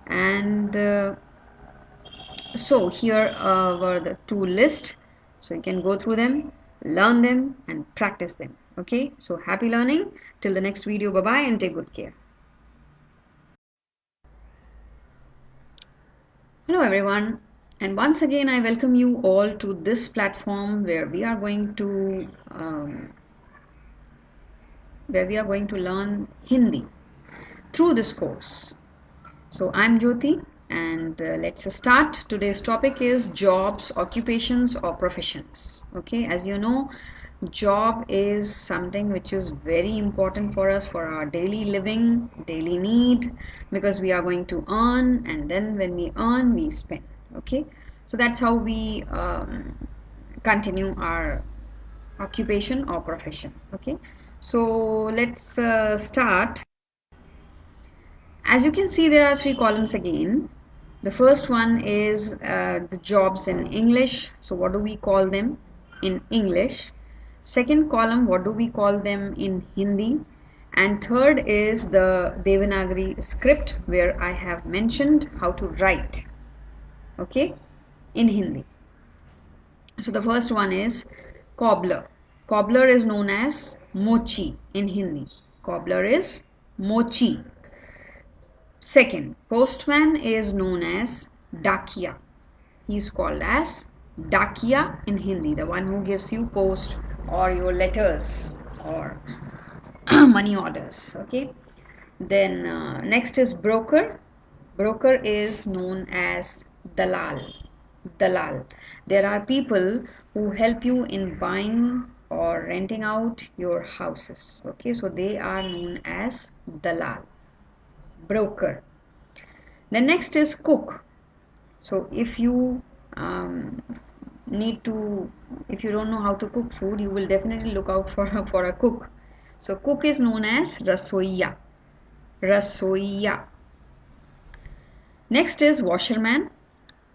And so here were the two lists. So you can go through them, learn them, and practice them. Okay, so happy learning. Till the next video, bye bye, and take good care. Hello everyone, and once again I welcome you all to this platform where we are going to learn Hindi through this course. So I'm Jyoti, and let's start. Today's topic is jobs, occupations, or professions. Okay, as you know, job is something which is very important for us for our daily living, daily need, because we are going to earn, and then when we earn, we spend. Okay, so that's how we continue our occupation or profession. Okay, so let's start. As you can see, there are three columns again. The first one is the jobs in English. So what do we call them in English? Second column, what do we call them in Hindi? And third is the Devanagari script, where I have mentioned how to write, okay, in Hindi. So the first one is cobbler. Cobbler is known as mochi in Hindi. Cobbler is mochi. Second, postman is known as dakia. He is called as dakia in Hindi, the one who gives you post or your letters or money orders, okay. Then next is broker. Broker is known as dalal. Dalal. There are people who help you in buying or renting out your houses, okay, so they are known as dalal, broker. The next is cook. So if you if you don't know how to cook food, you will definitely look out for a cook. So cook is known as rasoiya. Rasoiya. Next is washerman.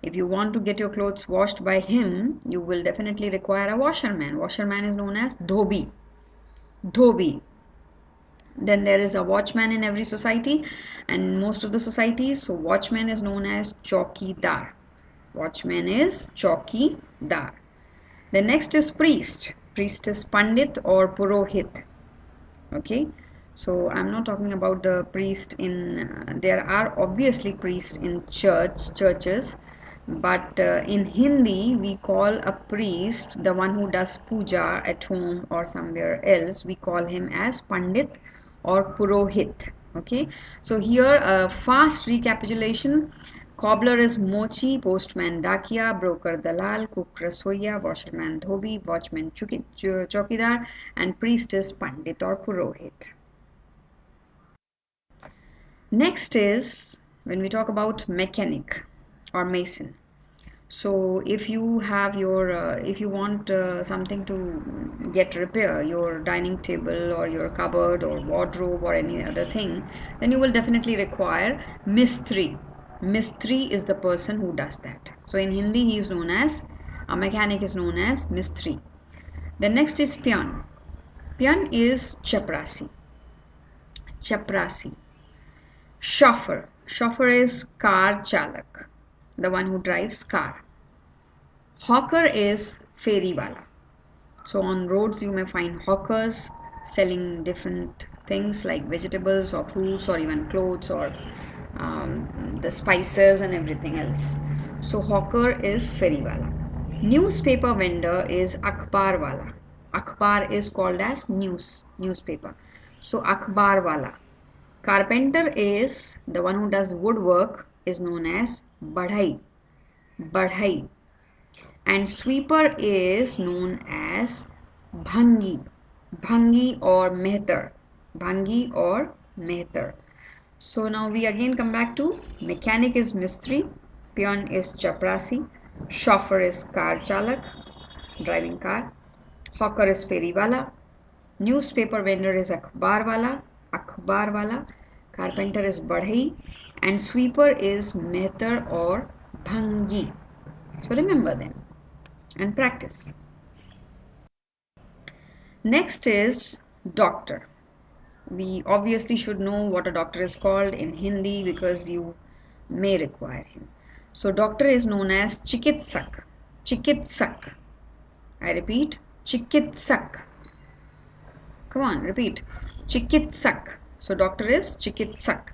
If you want to get your clothes washed by him, you will definitely require a washerman. Washerman is known as dhobi. Dhobi. Then there is a watchman in every society, and most of the societies, so watchman is known as chaukidar. Watchman is chaukidar. The next is priest. Priest is pandit or purohit. Okay, so I'm not talking about the priest in there are obviously priests in churches, but in Hindi we call a priest the one who does puja at home or somewhere else. We call him as pandit or purohit. Okay, so here a fast recapitulation: cobbler is mochi, postman dakia, broker dalal, cook rasoiya, washerman dhobi, watchman chokidar, and priest is pandit or purohit. Next is when we talk about mechanic or mason. So if you have your if you want something to get repair, your dining table or your cupboard or wardrobe or any other thing, then you will definitely require mistri. Mistri is the person who does that. So in Hindi he is known as, a mechanic is known as mistri. The next is pian. Pian is chaprasi. Chaprasi. Chauffeur. Chauffeur is car chalak, the one who drives car. Hawker is ferry wala. So on roads you may find hawkers selling different things like vegetables or fruits or even clothes or the spices and everything else. So hawker is ferry wala. Newspaper vendor is akhbar wala. Akhbar is called as newspaper. So akhbar wala. Carpenter is the one who does woodwork, is known as badhai. Badhai. And sweeper is known as bhangi. Bhangi or mehtar. Bhangi or mehtar. So now we again come back to mechanic is mistri, peon is chaprasi, chauffeur is car chalak, driving car, hawker is ferry wala, newspaper vendor is akhbar wala, carpenter is badhai, and sweeper is mehtar or bhangi. So remember them and practice. Next is doctor. We obviously should know what a doctor is called in Hindi because you may require him. So doctor is known as chikitsak. Chikitsak. I repeat, chikitsak. Come on, repeat. Chikitsak. So doctor is chikitsak.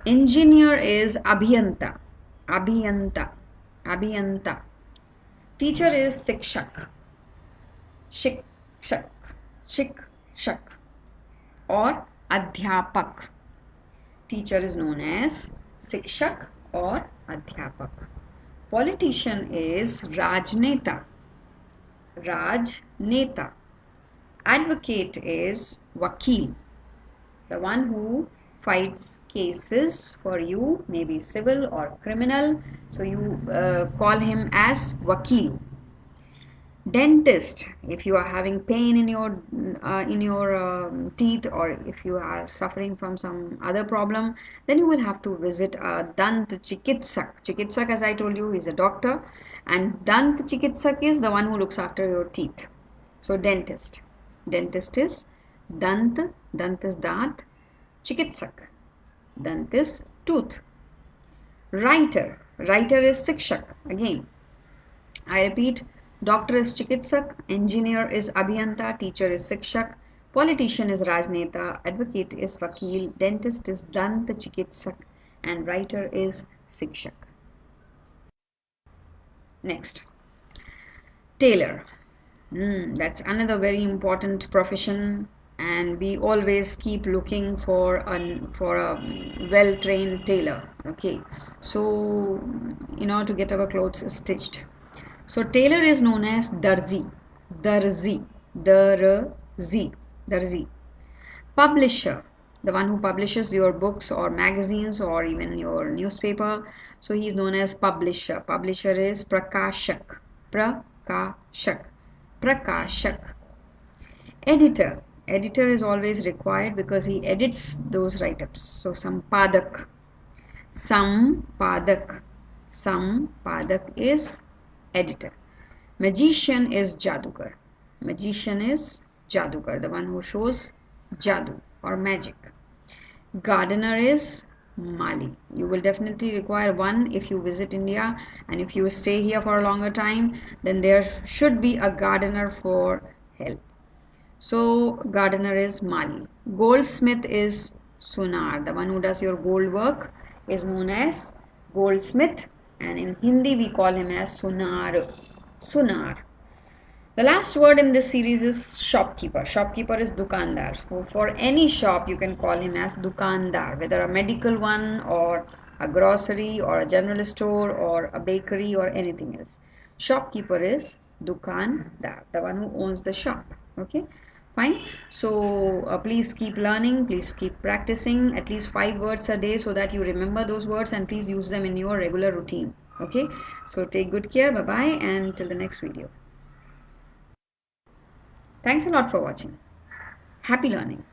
Engineer is abhiyanta. Abhiyanta. Abhiyanta. Teacher is sikshak. Shikshak. Shikshak. Or adhyapak. Teacher is known as sikshak or adhyapak. Politician is rajneta. Rajneta. Advocate is vakil, the one who fights cases for you, maybe civil or criminal. So you call him as vakil. Dentist, if you are having pain in your teeth, or if you are suffering from some other problem, then you will have to visit a dant chikitsak. Chikitsak, as I told you, is a doctor, and dant chikitsak is the one who looks after your teeth. So dentist. Dentist is Dant, dant is daat. Chikitsak, dant is tooth. Writer, writer is Sikshak. Again, I repeat, doctor is Chikitsak, engineer is Abhiyanta, teacher is Sikshak, politician is Rajneta, advocate is Vakil, dentist is Dant Chikitsak, and writer is Sikshak. Next, tailor. That's another very important profession, and we always keep looking for a well-trained tailor. Okay, so in order to get our clothes stitched. So tailor is known as darzi, darzi, darzi. Publisher, the one who publishes your books or magazines or even your newspaper. So he is known as publisher. Publisher is prakashak, prakashak, prakashak. Editor, editor is always required because he edits those write-ups. So sampadak, sampadak, sampadak is editor. Magician is jadugar. Magician is jadugar, the one who shows jadu or magic. Gardener is mali. You will definitely require one if you visit India, and if you stay here for a longer time, then there should be a gardener for help. So gardener is mali. Goldsmith is sunar. The one who does your gold work is known as goldsmith, and in Hindi we call him as sunar. Sunar. The last word in this series is shopkeeper. Shopkeeper is dukandar. For any shop you can call him as dukandar, whether a medical one or a grocery or a general store or a bakery or anything else. Shopkeeper is dukandar, the one who owns the shop. Okay, fine. So please keep learning, please keep practicing at least 5 words a day so that you remember those words, and please use them in your regular routine. Okay, so take good care. Bye bye, and till the next video. Thanks a lot for watching. Happy learning.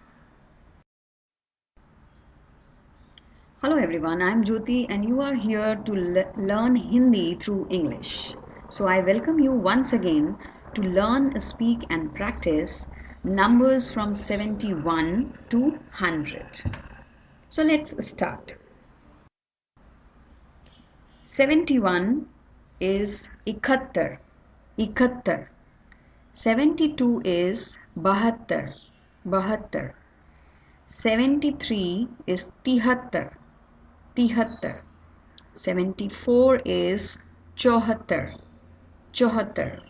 Hello everyone, I am Jyoti and you are here to learn Hindi through English. So I welcome you once again to learn, speak and practice numbers from 71 to 100. So let's start. 71 is ikhattar, ikhattar. 72 is bahattar, bahattar. 73 is tihattar, tihattar. 74 is chohattar, chohattar.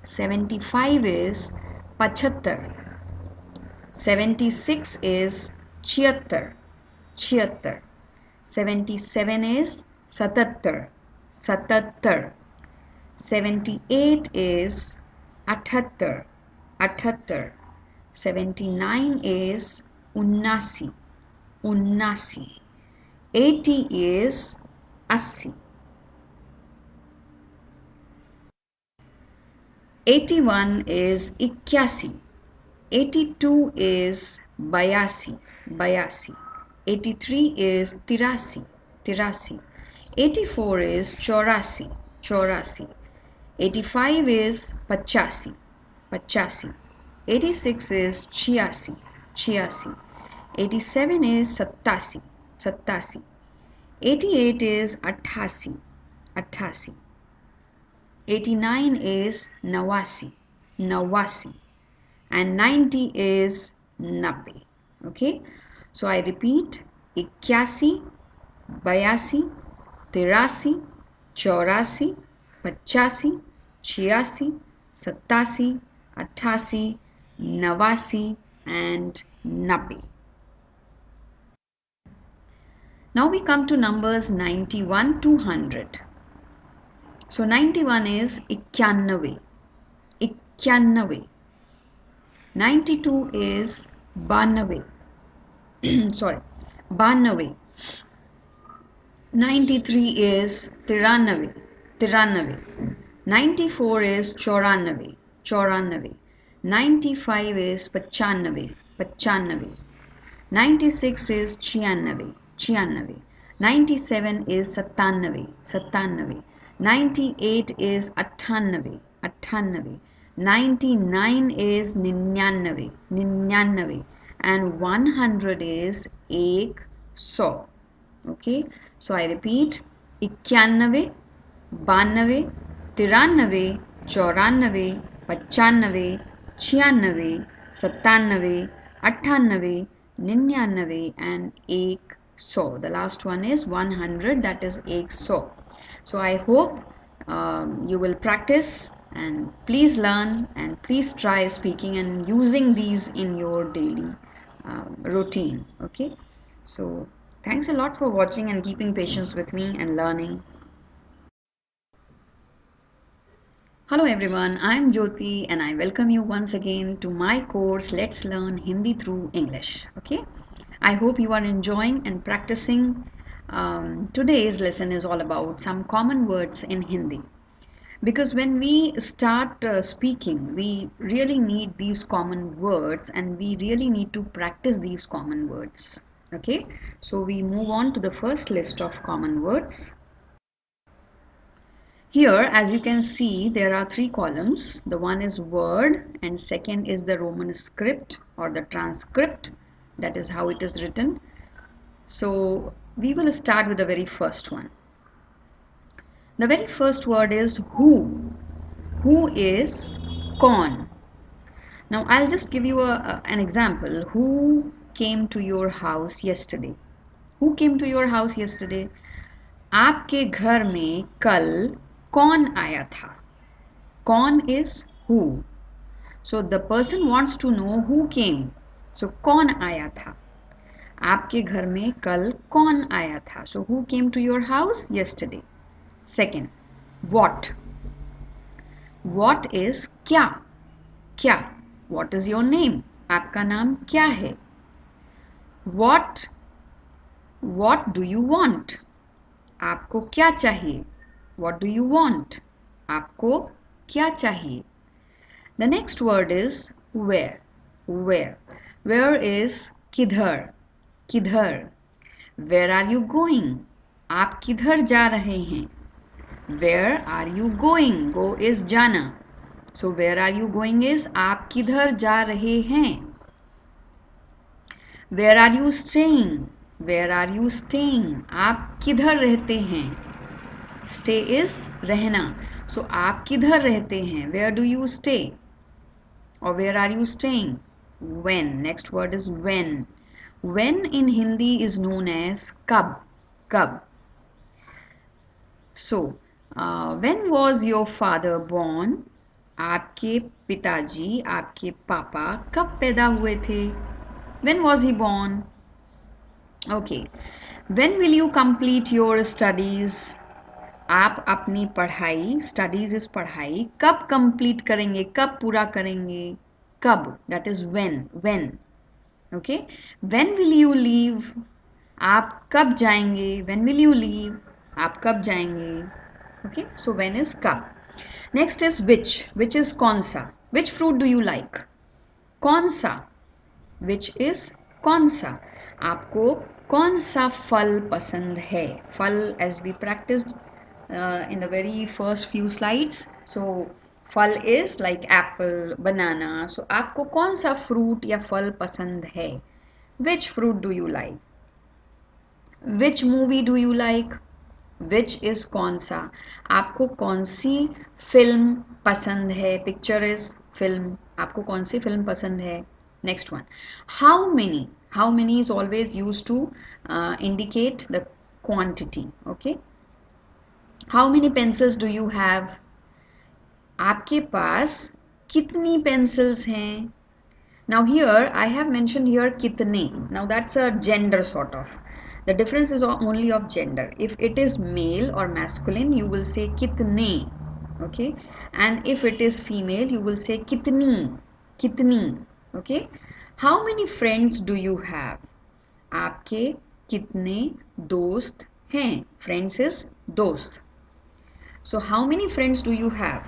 75 is pachattar. 76 is chiyattar, chiyattar. 77 is satattar, satattar. 78 is athattar, athattar. 79 is unnasi, unnasi. 80 is assi. 81 is ikyasi. 82 is bayasi, bayasi. 83 is tirasi, tirasi. 84 is chaurasi, chaurasi. 85 is pachasi, pachasi. 86 is chiasi, chiasi. 87 is sattasi, sattasi. 88 is athasi, athasi. 89 is nawasi, nawasi. And 90 is nabbe. Okay, so I repeat: ikyasi, bayasi, tirasi, chaurasi, pachasi, छियासी, सत्तासी, अट्ठासी, नवासी and नब्बे. Now we come to numbers 91 to 100. So 91 is इक्यानवे, इक्यानवे. 92 is बानवे, sorry, बानवे. 93 is तिरानवे, तिरानवे. 94 is चौरानवे, चौरानवे. 95 is पचानवे, पचानवे. 96 is छियानवे, छियानवे. 97 is सत्तानवे, सत्तानवे. 98 is अट्ठानवे, अट्ठानवे. 99 is 99, 99, and 100 is 100. Okay, so I repeat, 91, 92, 93, 94, 95, 96, 97, 98, 99 and 100. The last one is 100, that is 100. So I hope you will practice and please learn and please try speaking and using these in your daily routine. Okay, so thanks a lot for watching and keeping patience with me and learning. Hello everyone, I am Jyoti and I welcome you once again to my course Let's Learn Hindi Through English. Okay, I hope you are enjoying and practicing. Today's lesson is all about some common words in Hindi. Because when we start speaking, we really need these common words and we really need to practice these common words. Okay, so we move on to the first list of common words. Here, as you can see, there are 3 columns. The one is word and second is the Roman script or the transcript. That is how it is written. So we will start with the very first one. The very first word is who. Who is kaun. Now I'll just give you an example. Who came to your house yesterday? Who came to your house yesterday? आपके घर में कल कौन आया था? कौन is who. So the person wants to know who came. So कौन आया था? आपके घर में कल कौन आया था? So who came to your house yesterday? Second, what. What is क्या? क्या? What is your name? आपका नाम क्या है? What do you want? आपको क्या चाहिए? What do you want? आपको क्या चाहिए? The next word is where. Where. Where is किधर. किधर. Where are you going? आप किधर जा रहे हैं? Where are you going? Go is जाना. So where are you going is आप किधर जा रहे हैं? Where are you staying? Where are you staying? आप किधर रहते हैं? Stay is रहना. So आप किधर रहते हैं? Where do you stay? Or where are you staying? When. Next word is when. When in Hindi is known as कब. कब. So when was your father born? आपके पिताजी, आपके पापा कब पैदा हुए थे? When was he born? Okay. When will you complete your studies? आप अपनी पढ़ाई, studies is पढ़ाई, कब complete करेंगे? कब पूरा करेंगे? कब. That is when. When. Okay. When will you leave? आप कब जाएंगे? When will you leave? आप कब जाएंगे? Okay. So when is कब. Next is which. Which is कौन सा. Which fruit do you like? कौन सा. Which is कौन सा. आपको कौन सा फल पसंद है? फल, as we practiced in the very first few slides. So फल is like apple, banana. So आपको कौन सा fruit या फल पसंद है? Which fruit do you like? Which movie do you like? Which is कौन सा. आपको कौन सी फिल्म पसंद है? Picture is film. आपको कौन सी फिल्म पसंद है? Next one. How many. How many is always used to indicate the quantity. Okay. How many pencils do you have? आपके पास कितनी pencils हैं? Now here I have mentioned here कितने. Now that's a gender sort of. The difference is only of gender. If it is male or masculine, you will say कितने. Okay. And if it is female, you will say कितनी. कितनी. Okay. How many friends do you have? आपके कितने दोस्त हैं? Friends is दोस्त. So how many friends do you have?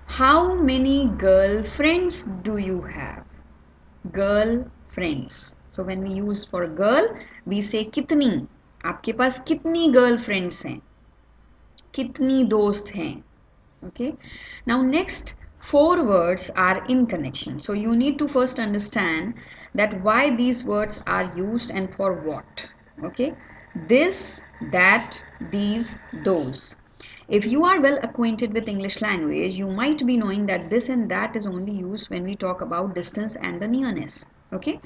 How many girlfriends do you have? Girlfriends. So when we use for girl, we say कितनी. आपके पास कितनी girlfriends हैं? कितनी दोस्त हैं? Okay. Now next, 4 words are in connection. So you need to first understand that why these words are used and for what. Okay, this, that, these, those. If you are well acquainted with English language, you might be knowing that this and that is only used when we talk about distance and the nearness. Okay,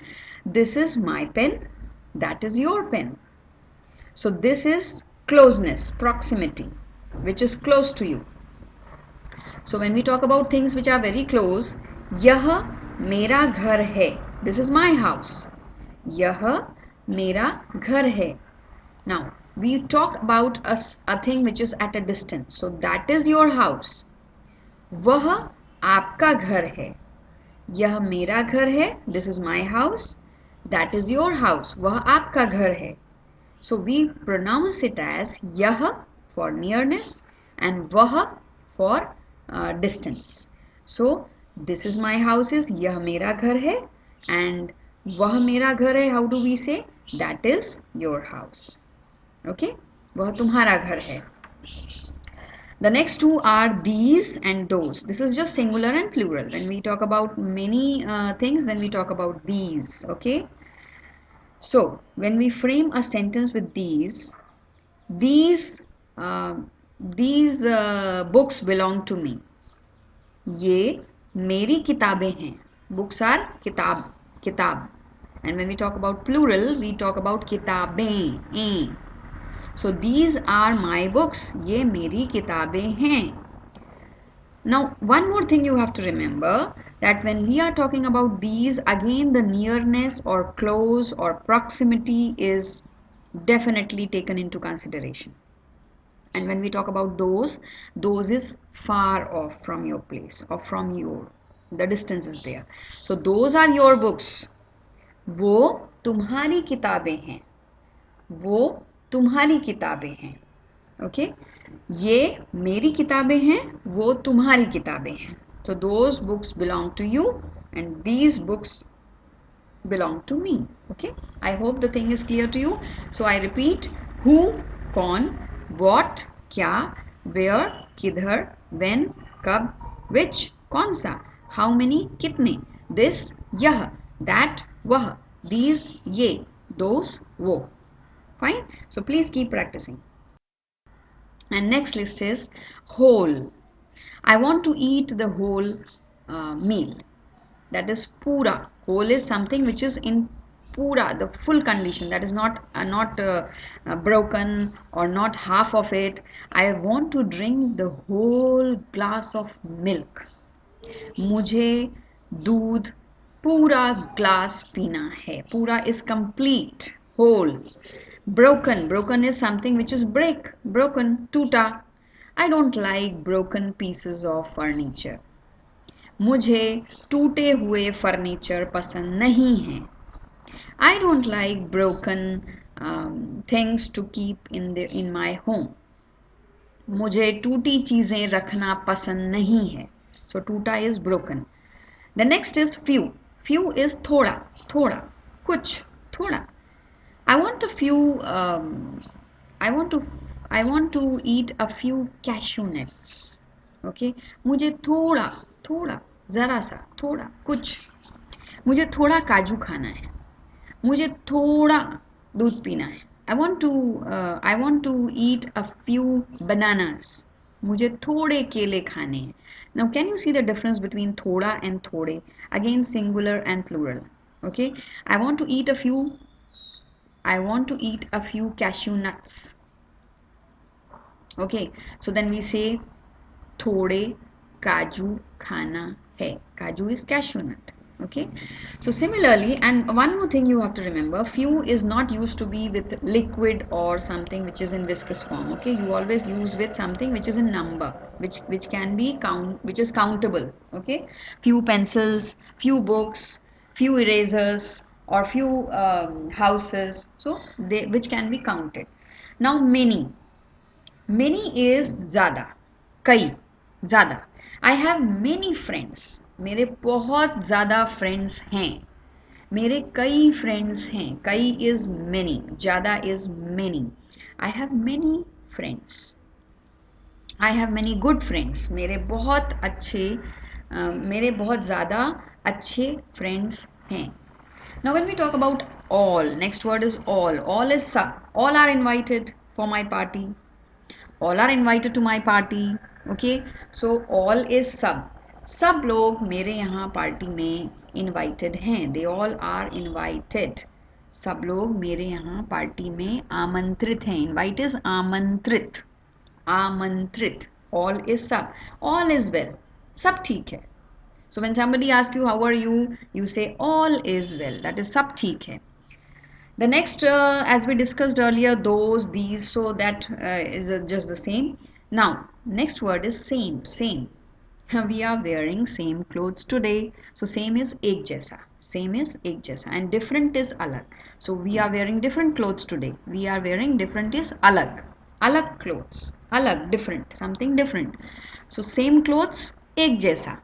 this is my pen, that is your pen. So this is closeness, proximity, which is close to you. So when we talk about things which are very close, यह मेरा घर है. This is my house. यह मेरा घर है. Now we talk about a thing which is at a distance. So that is your house. वह आपका घर है. यह मेरा घर है. This is my house. That is your house. वह आपका घर है. So we pronounce it as यह for nearness and वह for distance. So this is my house is यह मेरा घर है and वह मेरा घर है. How do we say? That is your house. Okay, वह तुम्हारा घर है. The next two are these and those. This is just singular and plural. When we talk about many things, then we talk about these. Okay. So when we frame a sentence with these books belong to me. ये मेरी किताबें हैं. Books are किताब. And when we talk about plural, we talk about किताबें. So these are my books. ये मेरी किताबें हैं. Now one more thing you have to remember, that when we are talking about these, again the nearness or close or proximity is definitely taken into consideration. And when we talk about those is far off from your place or from you. The distance is there. So those are your books. वो तुम्हारी किताबें हैं. वो तुम्हारी किताबें हैं. Okay? ये मेरी किताबें हैं. वो तुम्हारी किताबें हैं. So those books belong to you and these books belong to me. Okay? I hope the thing is clear to you. So I repeat, who, कौन, what, क्या, where, किधर, when, कब, which, कौन सा, how many, कितने, this, यह, that, वह, these, ये, those, वो. Fine? So please keep practicing. And next list is whole. I want to eat the whole meal. That is pura. Whole is something which is in pura, the full condition. That is not broken or not half of it. I want to drink the whole glass of milk. मुझे दूध पूरा glass पीना है. पूरा is complete, whole. Broken is something which is broken, टूटा. I don't like broken pieces of furniture. मुझे टूटे हुए फर्नीचर पसंद नहीं हैं. I don't like broken things to keep in my home. मुझे टूटी चीजें रखना पसंद नहीं है. So टूटा is broken. The next is few. Few is थोड़ा, कुछ, थोड़ा. I want to eat a few cashew nuts. Okay? मुझे थोड़ा, जरा सा, थोड़ा, कुछ. मुझे थोड़ा काजू खाना है. मुझे थोड़ा दूध पीना है. I want to eat a few bananas. मुझे थोड़े केले खाने हैं. Now can you see the difference between थोड़ा and थोड़े? Again singular and plural. Okay? I want to eat a few cashew nuts. Okay, so then we say थोड़े काजू खाना है. Kaju is cashew nut. Okay, so similarly, and one more thing you have to remember, few is not used to be with liquid or something which is in viscous form. Okay, you always use with something which is in number, which can be which is countable. Okay, few pencils, few books, few erasers, or few houses, so which can be counted. Now many is ज़्यादा, कई, ज़्यादा. I have many friends. मेरे बहुत ज़्यादा friends हैं. मेरे कई friends हैं. कई is many, ज़्यादा is many. I have many friends. I have many good friends. मेरे बहुत अच्छे मेरे बहुत ज़्यादा अच्छे फ्रेंड्स हैं. Now when we talk about all, next word is all. All is sub. All are invited for my party. All are invited to my party. Okay, so all is sub. सब लोग मेरे यहाँ party में invited हैं. They all are invited. सब लोग मेरे यहाँ पार्टी में आमंत्रित हैं. Invite is आमंत्रित. आमंत्रित. All is sub. All is well. सब ठीक है. So when somebody asks you how are you, you say all is well. That is सब ठीक है. The next, as we discussed earlier, those, these, so that is just the same. Now, next word is same, same. We are wearing same clothes today. So same is एक जैसा. Same is एक जैसा. And different is अलग. So we are wearing different clothes today. We are wearing different is अलग. अलग clothes. अलग, different. Something different. So same clothes, एक जैसा.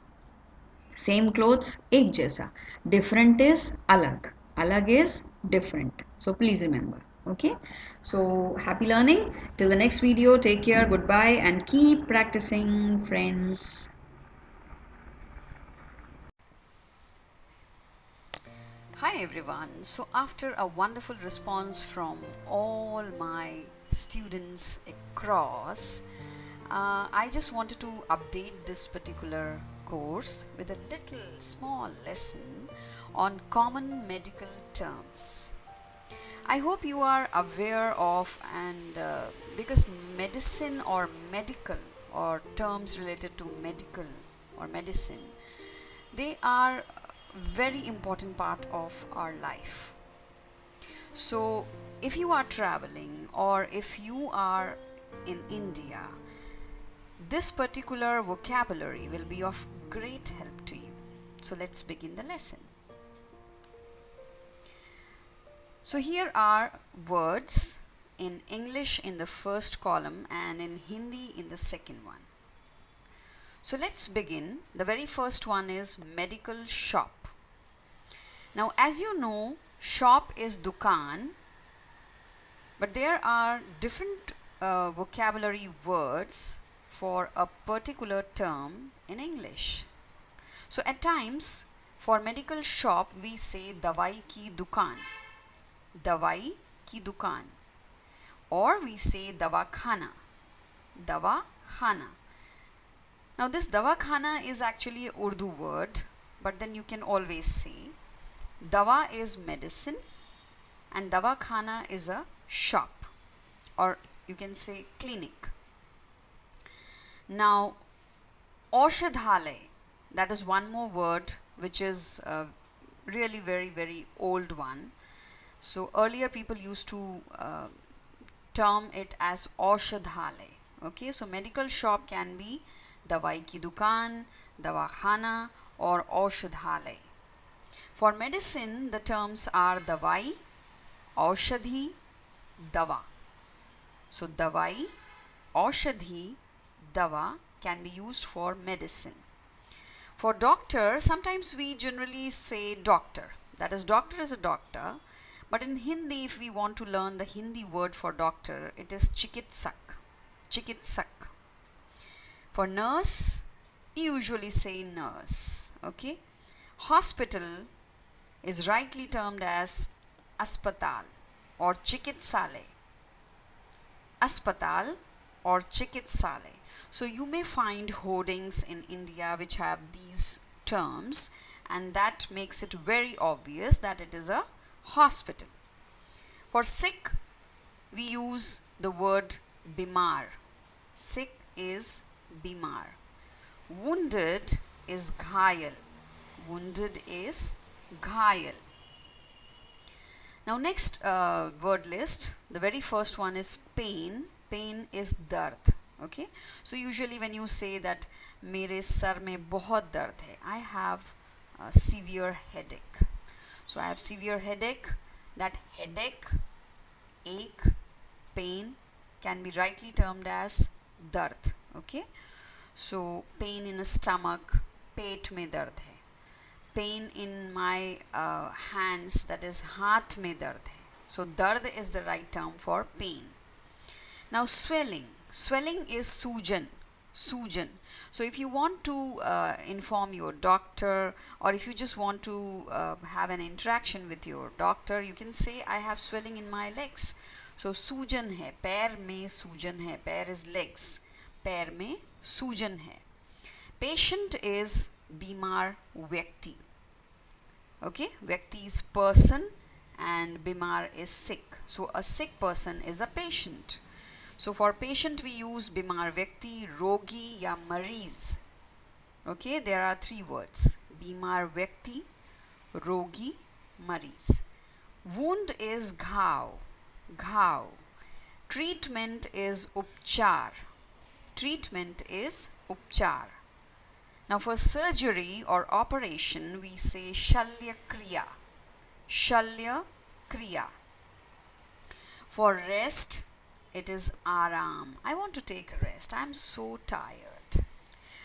Same clothes, एक जैसा. Different is अलग. Alag is different. So please remember. Okay. So happy learning. Till the next video. Take care. Goodbye. And keep practicing, friends. Hi everyone. So after a wonderful response from all my students across, I just wanted to update this particular course with a little small lesson on common medical terms. I hope you are aware of, and because medicine or medical or terms related to medical or medicine, they are very important part of our life. So if you are traveling or if you are in India, this particular vocabulary will be of great help to you. So let's begin the lesson. So here are words in English in the first column and in Hindi in the second one. So let's begin. The very first one is medical shop. Now as you know, shop is dukan, but there are different vocabulary words for a particular term in English. So at times for medical shop we say dawai ki dukan. Dawai ki dukan, or we say dawakhana. Dawakhana. Now this dawakhana is actually a Urdu word, but then you can always say dawa is medicine and dawakhana is a shop, or you can say clinic. Now aushadhalay, that is one more word which is really very old one. So earlier people used to term it as aushadhalay. Okay, so medical shop can be dawai ki dukan, dawakhana, or aushadhalay. For medicine, the terms are dawai, aushadhi, dawa. So dawai, aushadhi, dawa can be used for medicine. For doctor, sometimes we generally say doctor. That is, doctor is a doctor. But in Hindi, if we want to learn the Hindi word for doctor, it is chikitsak. Chikitsak. For nurse, we usually say nurse. Okay. Hospital is rightly termed as aspatal or chikitsalay. Aspatal or chikitsalay. So you may find hoardings in India which have these terms, and that makes it very obvious that it is a hospital. For sick, we use the word bimar. Sick is bimar. Wounded is ghayal. Wounded is ghayal. Now next word list, the very first one is pain. Pain is dard. Okay, so usually when you say that mere sar mein bahut dard hai, I have a severe headache. So I have severe headache. That headache, ache, pain can be rightly termed as dard. Okay, so pain in the stomach, pet mein dard hai. Pain in my hands, that is haath mein dard hai. So dard is the right term for pain. Now swelling. Swelling is sujan. Sujan. So if you want to inform your doctor, or if you just want to have an interaction with your doctor, you can say I have swelling in my legs. So सूजन है, पैर में सूजन है, पैर is legs, पैर में सूजन है. Patient is बीमार व्यक्ति. Okay, व्यक्ति is person and बीमार is sick. So a sick person is a patient. So for patient we use बीमार व्यक्ति, रोगी या मरीज. Okay, there are three words: बीमार व्यक्ति, रोगी, मरीज. Wound is घाव, घाव. Treatment is उपचार, treatment is उपचार. Now for surgery or operation we say shalya kriya, shalya kriya. For rest it is aram. I want to take a rest. I am so tired.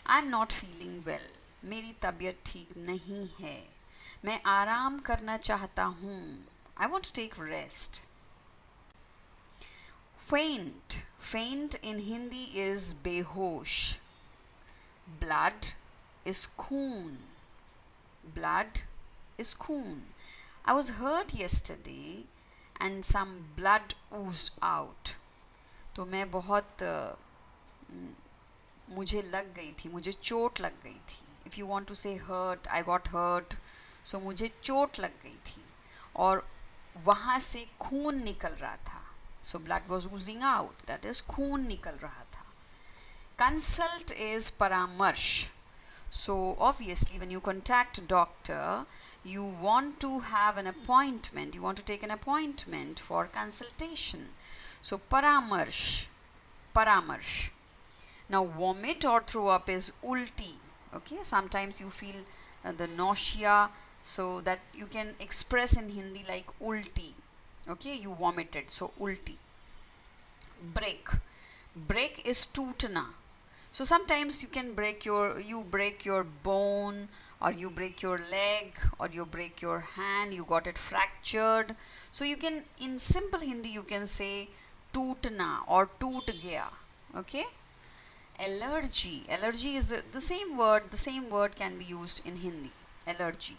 I am not feeling well. मेरी तबीयत ठीक नहीं है. मैं आराम करना चाहता हूँ. I want to take rest. Faint. Faint in Hindi is behosh. Blood is खून. Blood is खून. I was hurt yesterday and some blood oozed out. तो मैं बहुत मुझे लग गई थी, मुझे चोट लग गई थी. If you want to say hurt, I got hurt. So मुझे चोट लग गई थी और वहाँ से खून निकल रहा था. So blood was oozing out. That is खून निकल रहा था. Consult is paramarsh. So obviously when you contact a doctor, you want to have an appointment. You want to take an appointment for consultation. So paramarsh, paramarsh. Now vomit or throw up is ulti. Okay, sometimes you feel the nausea, so that you can express in Hindi like ulti. Okay, you vomited, so ulti. Break. Break is tootna. So sometimes you can break your bone, or you break your leg, or you break your hand, you got it fractured. So you can, in simple Hindi, you can say tootna or toot gaya. Okay. Allergy. Allergy is the same word can be used in Hindi. Allergy.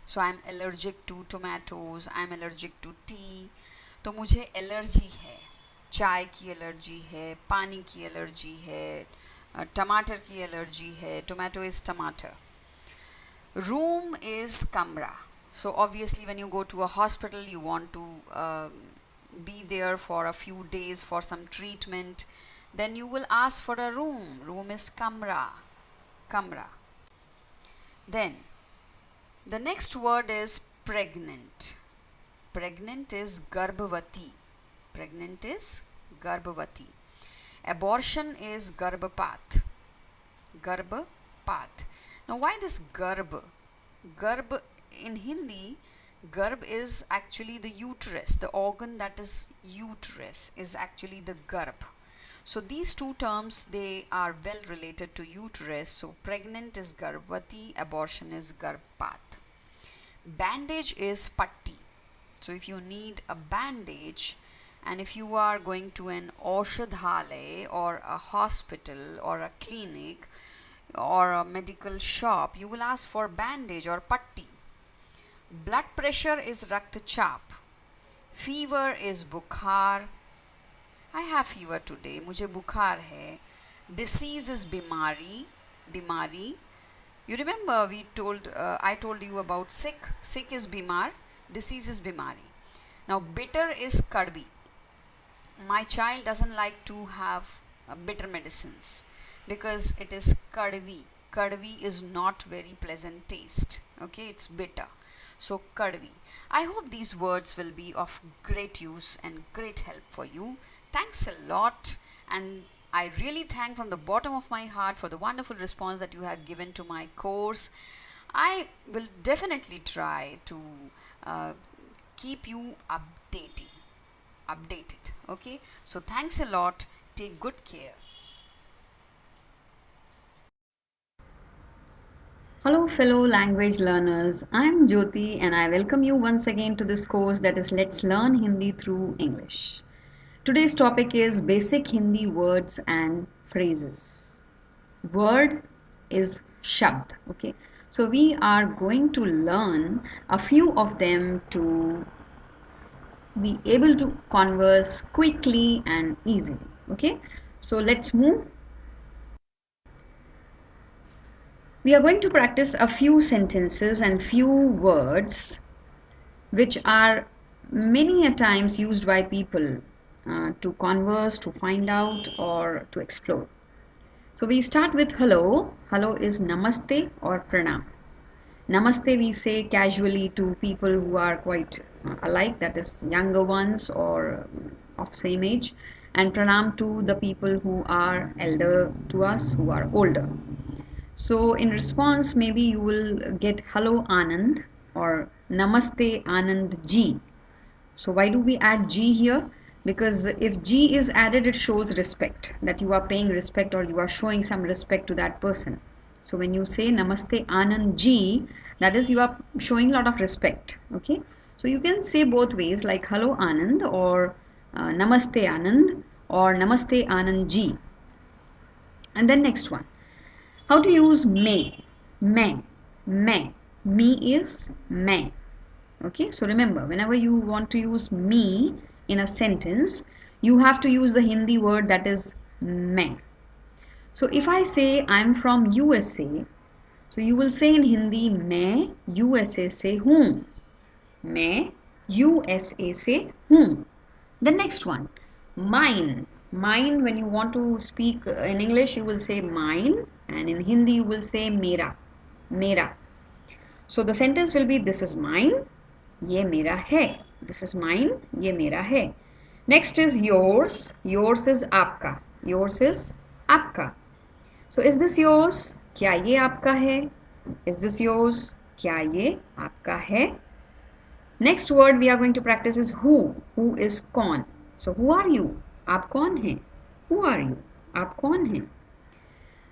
So I am allergic to tomatoes, I am allergic to tea. तो मुझे allergy है. चाय की allergy है, पानी की allergy है, टमाटर की एलर्जी है. Tomato is tomato. Room is kamra. So obviously when you go to a hospital, you want to be there for a few days for some treatment, then you will ask for a room. Room is kamra, kamra. Then the next word is pregnant. Pregnant is garbhavati. Pregnant is garbhavati. Abortion is garbhapat. Garbhapat. Now why this garb? Garb in Hindi, garb is actually the uterus. The organ that is uterus is actually the garb. So these two terms, they are well related to uterus. So pregnant is garbhavati, abortion is garbhapat. Bandage is patti. So if you need a bandage, and if you are going to an aushadhalay or a hospital or a clinic or a medical shop, you will ask for bandage or patti. Blood pressure is raktachap. Fever is bukhar. I have fever today. मुझे बुखार है. Disease is bimari. Bimari. You remember I told you about sick. Sick is bimar. Disease is bimari. Now bitter is kadvi. My child doesn't like to have bitter medicines because it is kadvi. Kadvi is not very pleasant taste. Okay, it's bitter. So kadvi. I hope these words will be of great use and great help for you. Thanks a lot, and I really thank from the bottom of my heart for the wonderful response that you have given to my course. I will definitely try to keep you updated. Okay, so thanks a lot. Take good care. Hello fellow language learners, I am Jyoti and I welcome you once again to this course that is Let's Learn Hindi Through English. Today's topic is basic Hindi words and phrases. Word is shabd. Okay, so we are going to learn a few of them to be able to converse quickly and easily. Okay, so let's move. We are going to practice a few sentences and few words which are many a times used by people to converse, to find out, or to explore. So we start with hello. Hello is namaste or pranam. Namaste we say casually to people who are quite alike, that is younger ones or of same age, and pranam to the people who are elder to us, who are older. So in response, maybe you will get hello Anand or namaste Anand ji. So why do we add G here? Because if G is added, it shows respect, that you are paying respect or you are showing some respect to that person. So when you say Namaste Anand Ji, that is you are showing a lot of respect. Okay. So you can say both ways, like hello Anand or Namaste Anand or Namaste Anand Ji. And then next one. How to use may. Me is मैं. Okay, so remember, whenever you want to use me in a sentence, you have to use the Hindi word that is मैं. So if I say I'm from USA, so you will say in Hindi मैं USA से हूँ. मैं USA से हूँ. The next one, mine. Mine, when you want to speak in English, you will say mine, and in Hindi you will say मेरा. मेरा. So the sentence will be this is mine, ये मेरा है. This is mine, ये मेरा है. Next is yours. Yours is आपका. Yours is आपका. So is this yours? क्या ये आपका है? Is this yours? क्या ये आपका है? Next word we are going to practice is who. Who is कौन. So who are you? आप कौन हैं? Who are you? आप कौन हैं?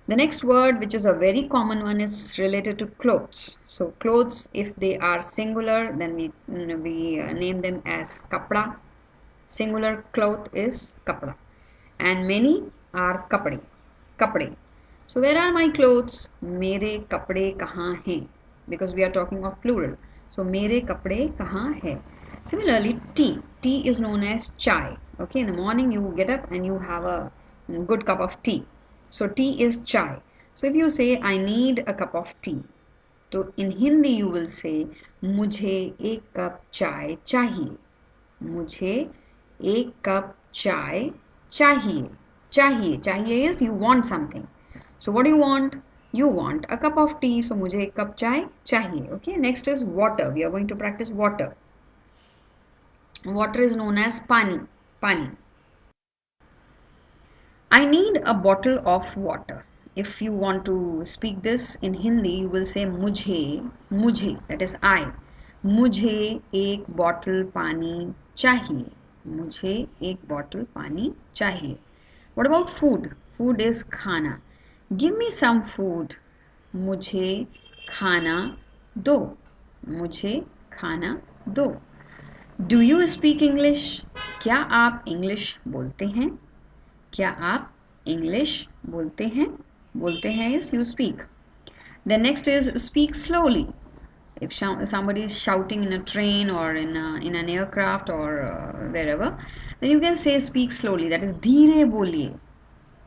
The next word, which is a very common one, is related to clothes. So clothes, if they are singular, then we name them as kapda. Singular cloth is kapda, and many are kapde. Kapde. So where are my clothes? मेरे कपड़े कहाँ हैं? Because we are talking of plural. So मेरे कपड़े कहाँ हैं? Similarly, tea. Tea is known as chai. Okay, in the morning you get up and you have a good cup of tea. So tea is chai. So if you say I need a cup of tea, so in Hindi you will say मुझे एक cup चाय चाहिए. मुझे एक cup चाय चाहिए. चाहिए. चाहिए is you want something. So what do you want? You want a cup of tea. So मुझे एक कप चाय चाहिए. Okay. Next is water. We are going to practice water. Water is known as pani. Pani. I need a bottle of water. If you want to speak this in Hindi, you will say मुझे, that is I. मुझे एक bottle पानी चाहिए. मुझे एक bottle पानी चाहिए. What about food? Food is खाना. Give me some food. मुझे खाना दो. मुझे खाना दो. Do you speak English? क्या आप English बोलते हैं? क्या आप English बोलते हैं? बोलते हैं is you speak. The next is speak slowly. If somebody is shouting in a train or in an aircraft or wherever, then you can say speak slowly. That is धीरे बोलिए.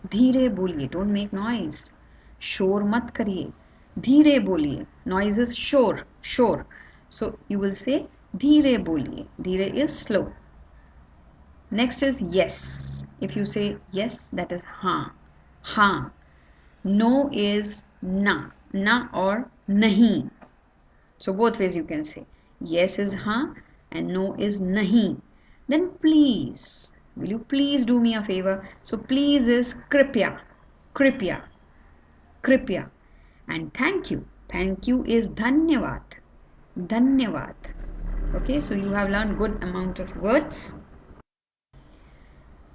धीरे बोलिए. Don't make noise. शोर मत करिए. धीरे बोलिए. Noise is शोर. शोर. So you will say धीरे बोलिए. धीरे is slow. Next is yes. If you say yes, that is हाँ. हाँ. No is na. Na or nahi. So both ways you can say. Yes is हाँ and no is nahi. Then please. Will you please do me a favor? So please is kripya. Kripya. Kripya. And thank you. Thank you is dhanyavad. Dhanyavad. Okay, so you have learned good amount of words.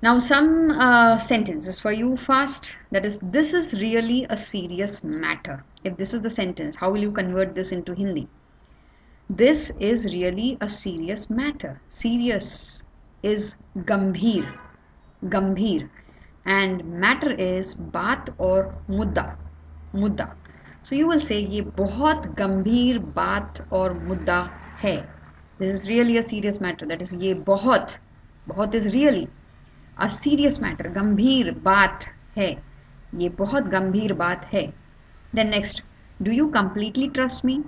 Now some sentences for you fast. That is, this is really a serious matter. If this is the sentence, how will you convert this into Hindi? This is really a serious matter. Serious is gambhir. Gambhir. and matter is बात और मुद्दा. So you will say ये बहुत गंभीर बात और मुद्दा है. This is really a serious matter. That is ये बहुत is really a serious matter. गंभीर बात है. ये बहुत गंभीर बात है. Then next, do you completely trust me?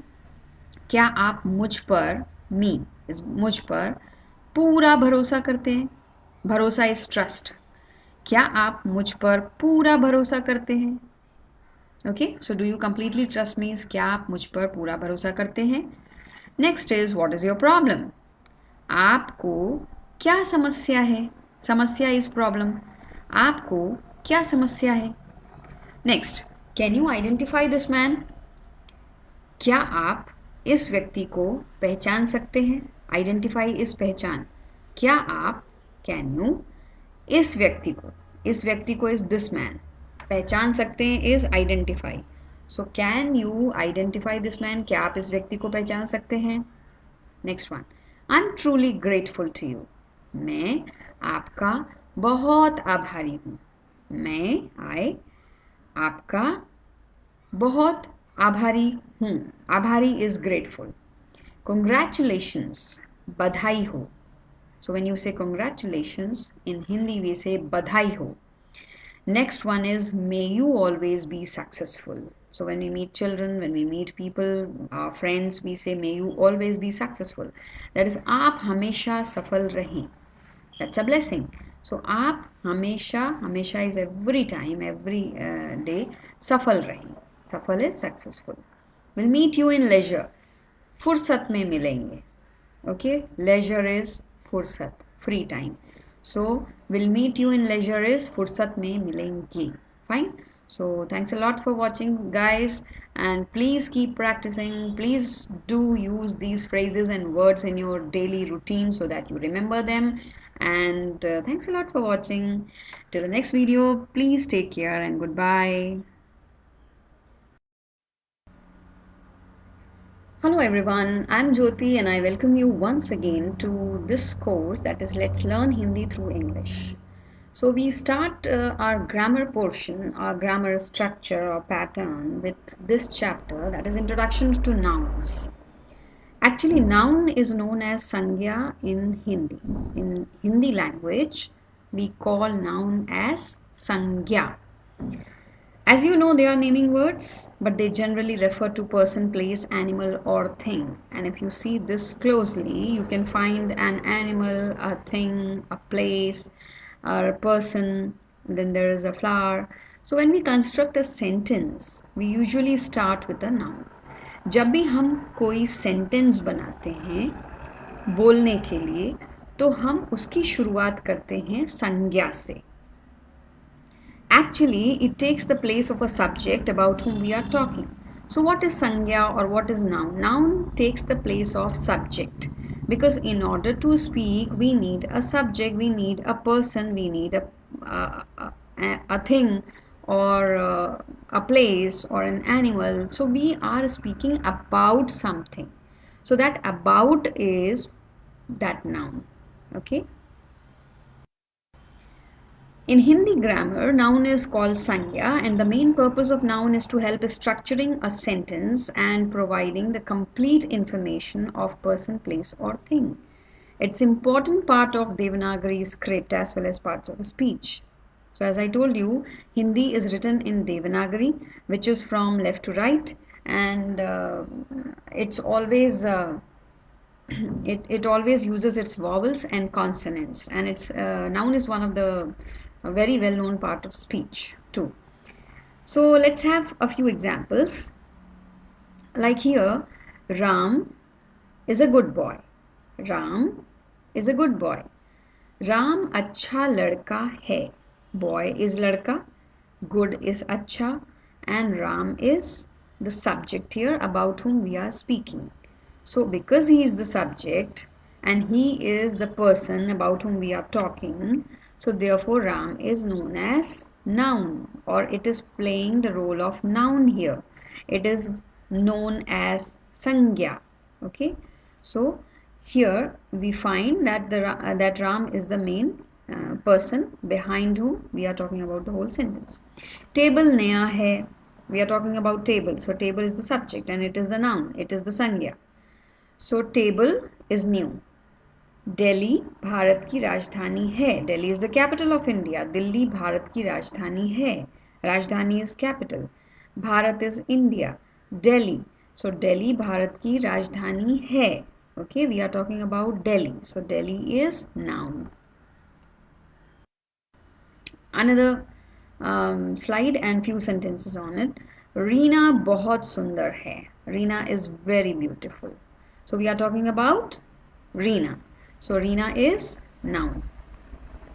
क्या आप मुझ पर, me is मुझ पर पूरा भरोसा करते हैं? भरोसा is trust. क्या आप मुझ पर पूरा भरोसा करते हैं? Okay, so do you completely trust me is क्या आप मुझ पर पूरा भरोसा करते हैं? Next is what is your problem? आपको क्या समस्या है? समस्या is problem. आपको क्या समस्या है? Next, can you identify this man? क्या आप इस व्यक्ति को पहचान सकते हैं? Identify is पहचान. क्या आप, can you, इस व्यक्ति को is this man, पहचान सकते हैं is identify. So can you identify this man? क्या आप इस व्यक्ति को पहचान सकते हैं? Next one, I'm truly grateful to you. मैं आपका बहुत आभारी हूँ. I आपका बहुत आभारी हूँ. आभारी is grateful. Congratulations, बधाई हो. So when you say congratulations, in Hindi we say बधाई हो. Next one is may you always be successful. So when we meet children, when we meet people, our friends, we say may you always be successful. That is आप हमेशा सफल रहें. That's a blessing. So आप हमेशा is every time, every day, सफल रहें. सफल is successful. We'll meet you in leisure. फुर्सत में मिलेंगे. Okay, leisure is फुर्सत, free time. So we'll meet you in leisure is फुर्सत में मिलेंगे. Fine. So thanks a lot for watching, guys, and please keep practicing. Please do use these phrases and words in your daily routine so that you remember them. And thanks a lot for watching. Till the next video, please take care and goodbye. Hello everyone, I'm Jyoti and I welcome you once again to this course, that is Let's Learn Hindi Through English. So we start our grammar portion, our grammar structure or pattern with this chapter, that is Introduction to Nouns. Actually, noun is known as Sangya in Hindi. In Hindi language, we call noun as Sangya. As you know, they are naming words, but they generally refer to person, place, animal or thing. And if you see this closely, you can find an animal, a thing, a place, or a person, then there is a flower. So when we construct a sentence, we usually start with a noun. जब भी हम कोई sentence बनाते हैं बोलने के लिए, तो हम उसकी शुरुआत करते हैं संज्ञा से. Actually, it takes the place of a subject about whom we are talking. So what is sangya or what is noun? Noun takes the place of subject, because in order to speak we need a subject, we need a person, we need a thing or a place or an animal. So we are speaking about something. So that about is that noun. Okay. In Hindi grammar, noun is called sangya, and the main purpose of noun is to help structuring a sentence and providing the complete information of person, place or thing. It's an important part of Devanagari script as well as parts of speech. So as I told you, Hindi is written in Devanagari, which is from left to right, and it's always it always uses its vowels and consonants, and its noun is one of the very well known part of speech too. So let's have a few examples. Like here, Ram is a good boy. Ram is a good boy. Ram अच्छा लड़का है. Boy is ladka, good is acha, and Ram is the subject here about whom we are speaking. So because he is the subject and he is the person about whom we are talking, so therefore Ram is known as noun, or it is playing the role of noun here. It is known as sangya. Okay, so here we find that that Ram is the main person behind whom we are talking about the whole sentence. Table naya hai, we are talking about table. So table is the subject and it is the noun, it is the sangya. So table is new. Delhi Bharat की राजधानी है. Delhi is the capital of India. Delhi Bharat की राजधानी है. राजधानी is capital. Bharat is India. Delhi. So Delhi Bharat की राजधानी है. Okay, we are talking about Delhi. So Delhi is noun. Another slide and few sentences on it. Reena बहुत सुंदर है. Reena is very beautiful. So we are talking about Reena. So Reena is noun.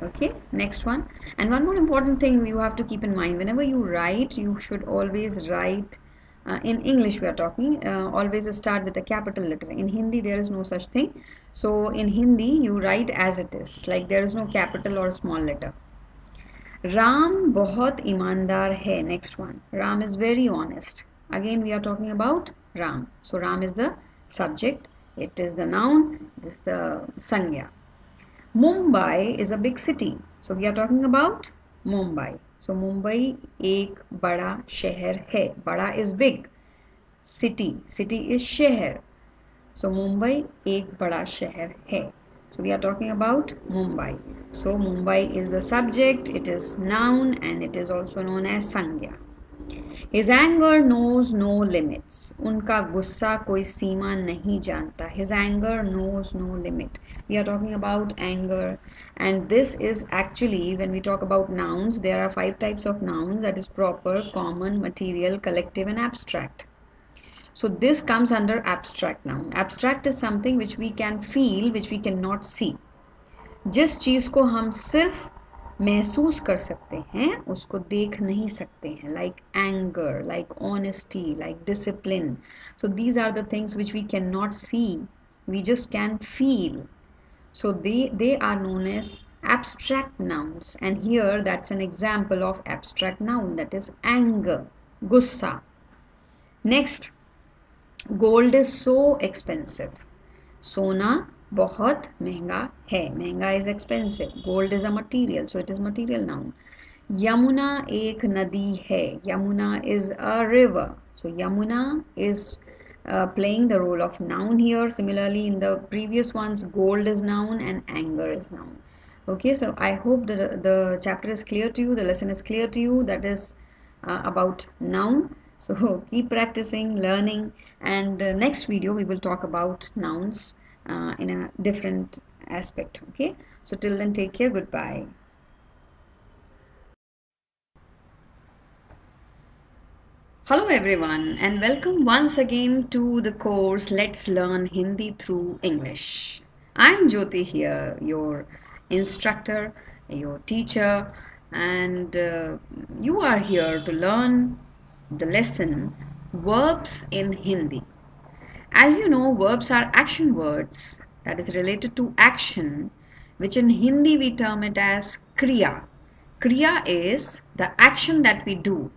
Okay, next one. And one more important thing you have to keep in mind, whenever you write, you should always write in English we are talking, always start with a capital letter. In Hindi there is no such thing. So in Hindi you write as it is, like there is no capital or small letter. Ram बहुत ईमानदार है. Next one. Ram is very honest. Again we are talking about Ram. So Ram is the subject. It is the noun, this is the sangya. Mumbai is a big city. So we are talking about Mumbai. So Mumbai एक बड़ा शहर है. बड़ा is big. City. City is शहर. So Mumbai एक बड़ा शहर है. So we are talking about Mumbai. So Mumbai is the subject, it is noun and it is also known as sangya. His anger knows no limits. उनका गुस्सा कोई सीमा नहीं जानता. His anger knows no limit. We are talking about anger, and this is actually, when we talk about nouns, there are 5 types of nouns, that is proper, common, material, collective and abstract. So this comes under abstract noun. Abstract is something which we can feel, which we cannot see. जिस चीज़ को हम सिर्फ महसूस कर सकते हैं उसको देख नहीं सकते हैं, like anger, like honesty, like discipline. So these are the things which we cannot see, we just can feel. So they are known as abstract nouns, and here that's an example of abstract noun, that is anger, gussa. Next, gold is so expensive. Sona बहुत महंगा है. महंगा is expensive. Gold is a material, so it is material noun. Yamuna एक नदी है. Yamuna is a river. So Yamuna is playing the role of noun here. Similarly, in the previous ones, gold is noun and anger is noun. Okay, so I hope the chapter is clear to you, the lesson is clear to you, that is about noun. So keep practicing, learning, and next video we will talk about nouns in a different aspect. Okay, so till then, take care. Goodbye. Hello everyone, and welcome once again to the course Let's Learn Hindi Through English. I'm Jyoti here, your instructor, your teacher, and you are here to learn the lesson Verbs in Hindi. As you know, verbs are action words, that is related to action, which in Hindi we term it as kriya. Kriya is the action that we do.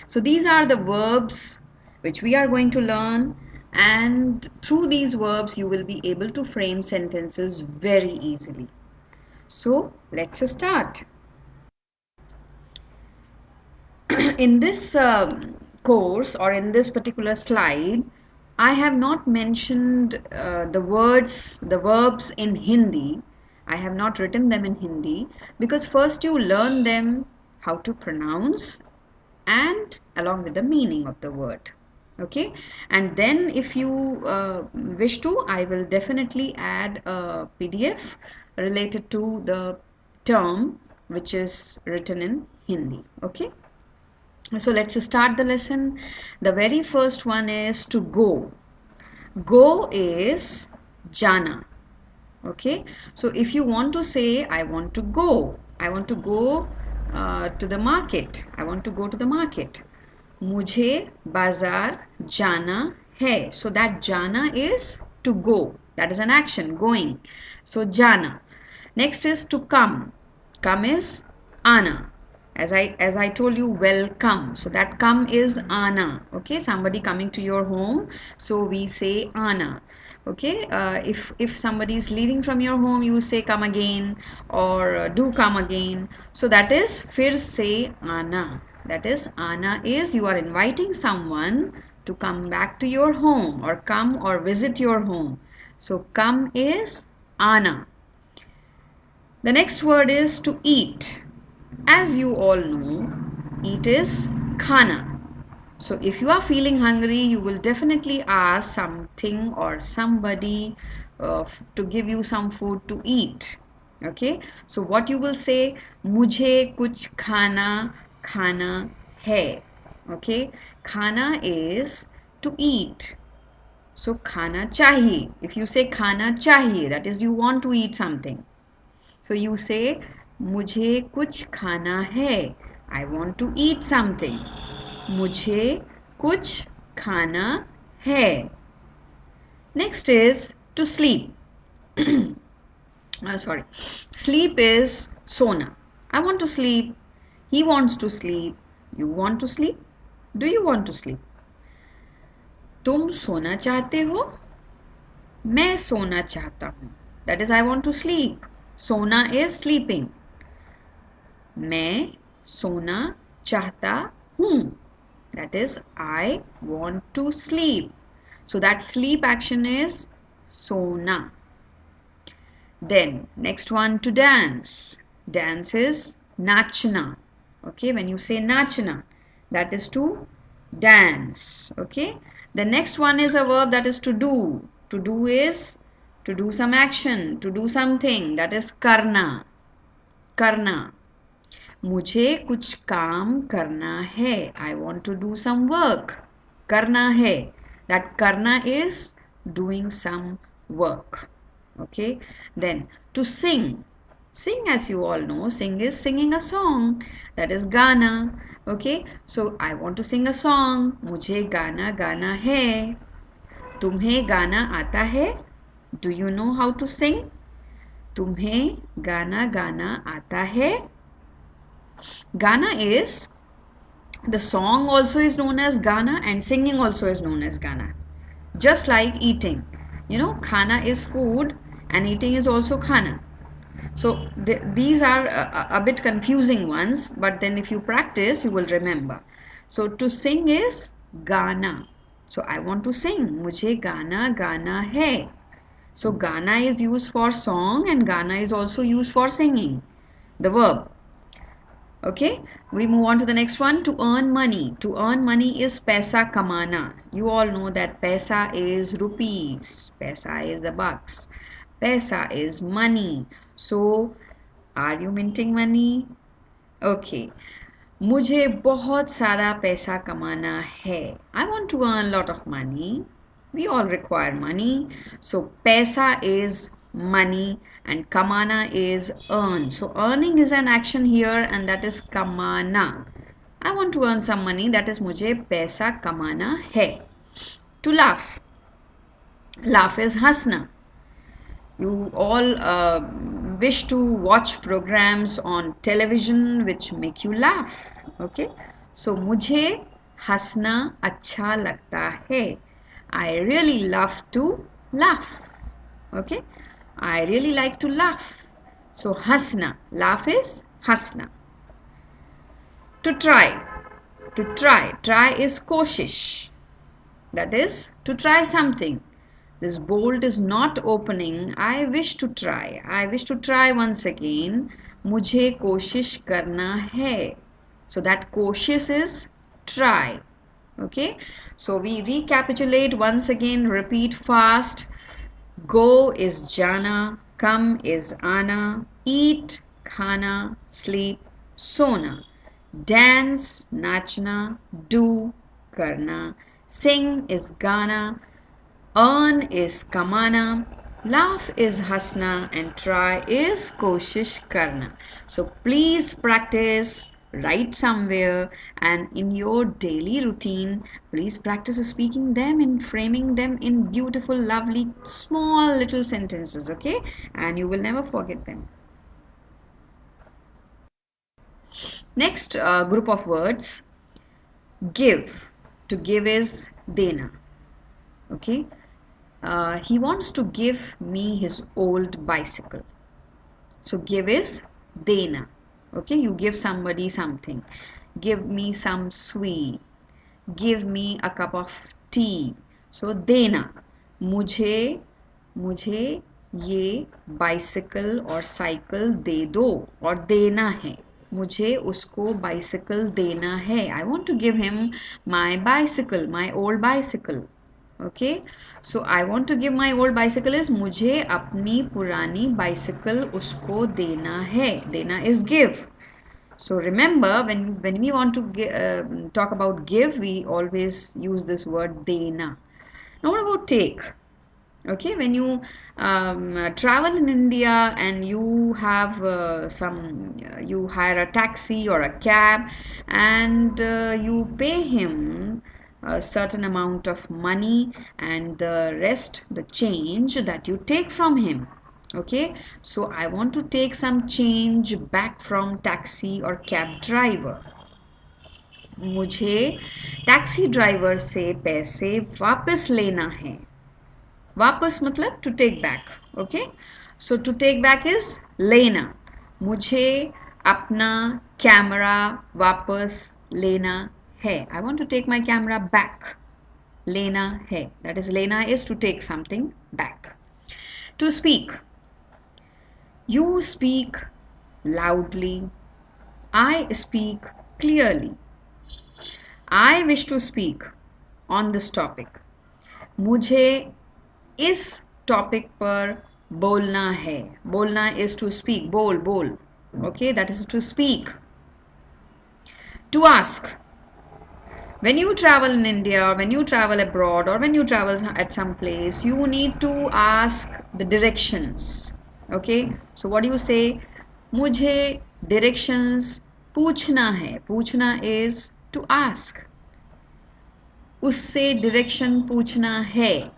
So these are the verbs which we are going to learn, and through these verbs you will be able to frame sentences very easily. So let's start. In this course, or in this particular slide, I have not mentioned the verbs in Hindi. I have not written them in Hindi because first you learn them how to pronounce and along with the meaning of the word. Okay, and then if you wish to, I will definitely add a PDF related to the term which is written in Hindi. Okay, so let's start the lesson. The very first one is to go. Go is jana. Okay, so if you want to say I want to go to the market, I want to go to the market. मुझे बाजार जाना है. So that jana is to go. That is an action, going. So jana. Next is to come. Come is ana. As I told you, welcome. So that come is ana. Okay, somebody coming to your home. So we say ana. Okay, if somebody is leaving from your home, you say come again, or do come again. So that is fir se आना. That is, आना is you are inviting someone to come back to your home, or come or visit your home. So come is आना. The next word is to eat. As you all know, eat is khana. So if you are feeling hungry, you will definitely ask something or somebody to give you some food to eat. Okay, so what you will say, मुझे कुछ खाना खाना है. Okay, खाना is to eat. So खाना चाहिए. If you say खाना चाहिए, that is you want to eat something. So you say मुझे कुछ खाना है. I want to eat something. मुझे कुछ खाना है. Next is to sleep. Sorry. Sleep is sona. I want to sleep. He wants to sleep. You want to sleep? Do you want to sleep? तुम सोना चाहते हो? मैं सोना चाहता हूँ. That is, I want to sleep. सोना is sleeping. मैं सोना चाहता हूँ. That is, I want to sleep. So that sleep action is sona. Then next one, to dance. Dance is nachna. Okay, when you say nachna, that is to dance. Okay, the next one is a verb, that is to do. To do is to do some action, to do something. That is karna. Karna. मुझे कुछ काम करना है. I want to do some work. करना है. That karna is doing some work. Okay. Then to sing. Sing, as you all know, sing is singing a song. That is gana. Okay. So I want to sing a song. मुझे गाना गाना है. तुम्हें गाना आता है? Do you know how to sing? तुम्हें गाना गाना आता है? Gana is, the song also is known as Gana, and singing also is known as Gana. Just like eating. You know, khana is food and eating is also khana. So these are a bit confusing ones, but then if you practice, you will remember. So to sing is Gana. So I want to sing. मुझे गाना गाना है. So Gana is used for song and Gana is also used for singing. The verb. Okay, we move on to the next one, to earn money. To earn money is paisa kamana. You all know that paisa is rupees. Paisa is the bucks. Paisa is money. So, are you minting money? Okay. मुझे बहुत सारा पैसा कमाना है. I want to earn a lot of money. We all require money. So, paisa is money and kamana is earn. So earning is an action here, and that is kamana. I want to earn some money. That is मुझे पैसा कमाना है. To laugh. Laugh is हंसना. You all wish to watch programs on television which make you laugh. Okay. So मुझे हंसना अच्छा लगता है. I really love to laugh. Okay. I really like to laugh. So hasna. Laugh is hasna. To try. To try. Try is koshish. That is to try something. This bolt is not opening. I wish to try. I wish to try once again. मुझे कोशिश करना है. So that कोशिश is try. Okay. So we recapitulate once again. Repeat fast. Go is jana, come is ana, eat, khana, sleep, sona, dance, nachna, do, karna, sing is gana, earn is kamana, laugh is hasna, and try is koshish karna. So please practice. Write somewhere, and in your daily routine, please practice speaking them and framing them in beautiful, lovely, small little sentences, okay? And you will never forget them. Next group of words, give. To give is dena, okay? He wants to give me his old bicycle. So give is dena. Okay, you give somebody something. Give me some sweet. Give me a cup of tea. So dena. मुझे मुझे ये bicycle और cycle दे दो और देना है. मुझे उसको बाइसिकल देना है. I want to give him my bicycle, my old bicycle. Okay, so I want to give my old bicycle is मुझे अपनी पुरानी बाइसिकल उसको देना है. देना is give. So remember, when we want to talk about give, we always use this word dena. Now what about take? Okay, when you travel in India and you have you hire a taxi or a cab and you pay him a certain amount of money and the rest, the change that you take from him. Okay, so I want to take some change back from taxi or cab driver. मुझे taxi driver से पैसे वापस लेना है. वापस मतलब to take back. Okay, so to take back is लेना. मुझे अपना कैमरा वापस लेना है. I want to take my camera back. लेना है. That is लेना is to take something back. To speak. You speak loudly. I speak clearly. I wish to speak on this topic. मुझे इस टॉपिक पर बोलना है. बोलना is to speak. बोल. Okay, that is to speak. To ask. When you travel in India or when you travel abroad or when you travel at some place, you need to ask the directions. Okay, so what do you say? मुझे directions पूछना है. पूछना is to ask. उससे direction पूछना है.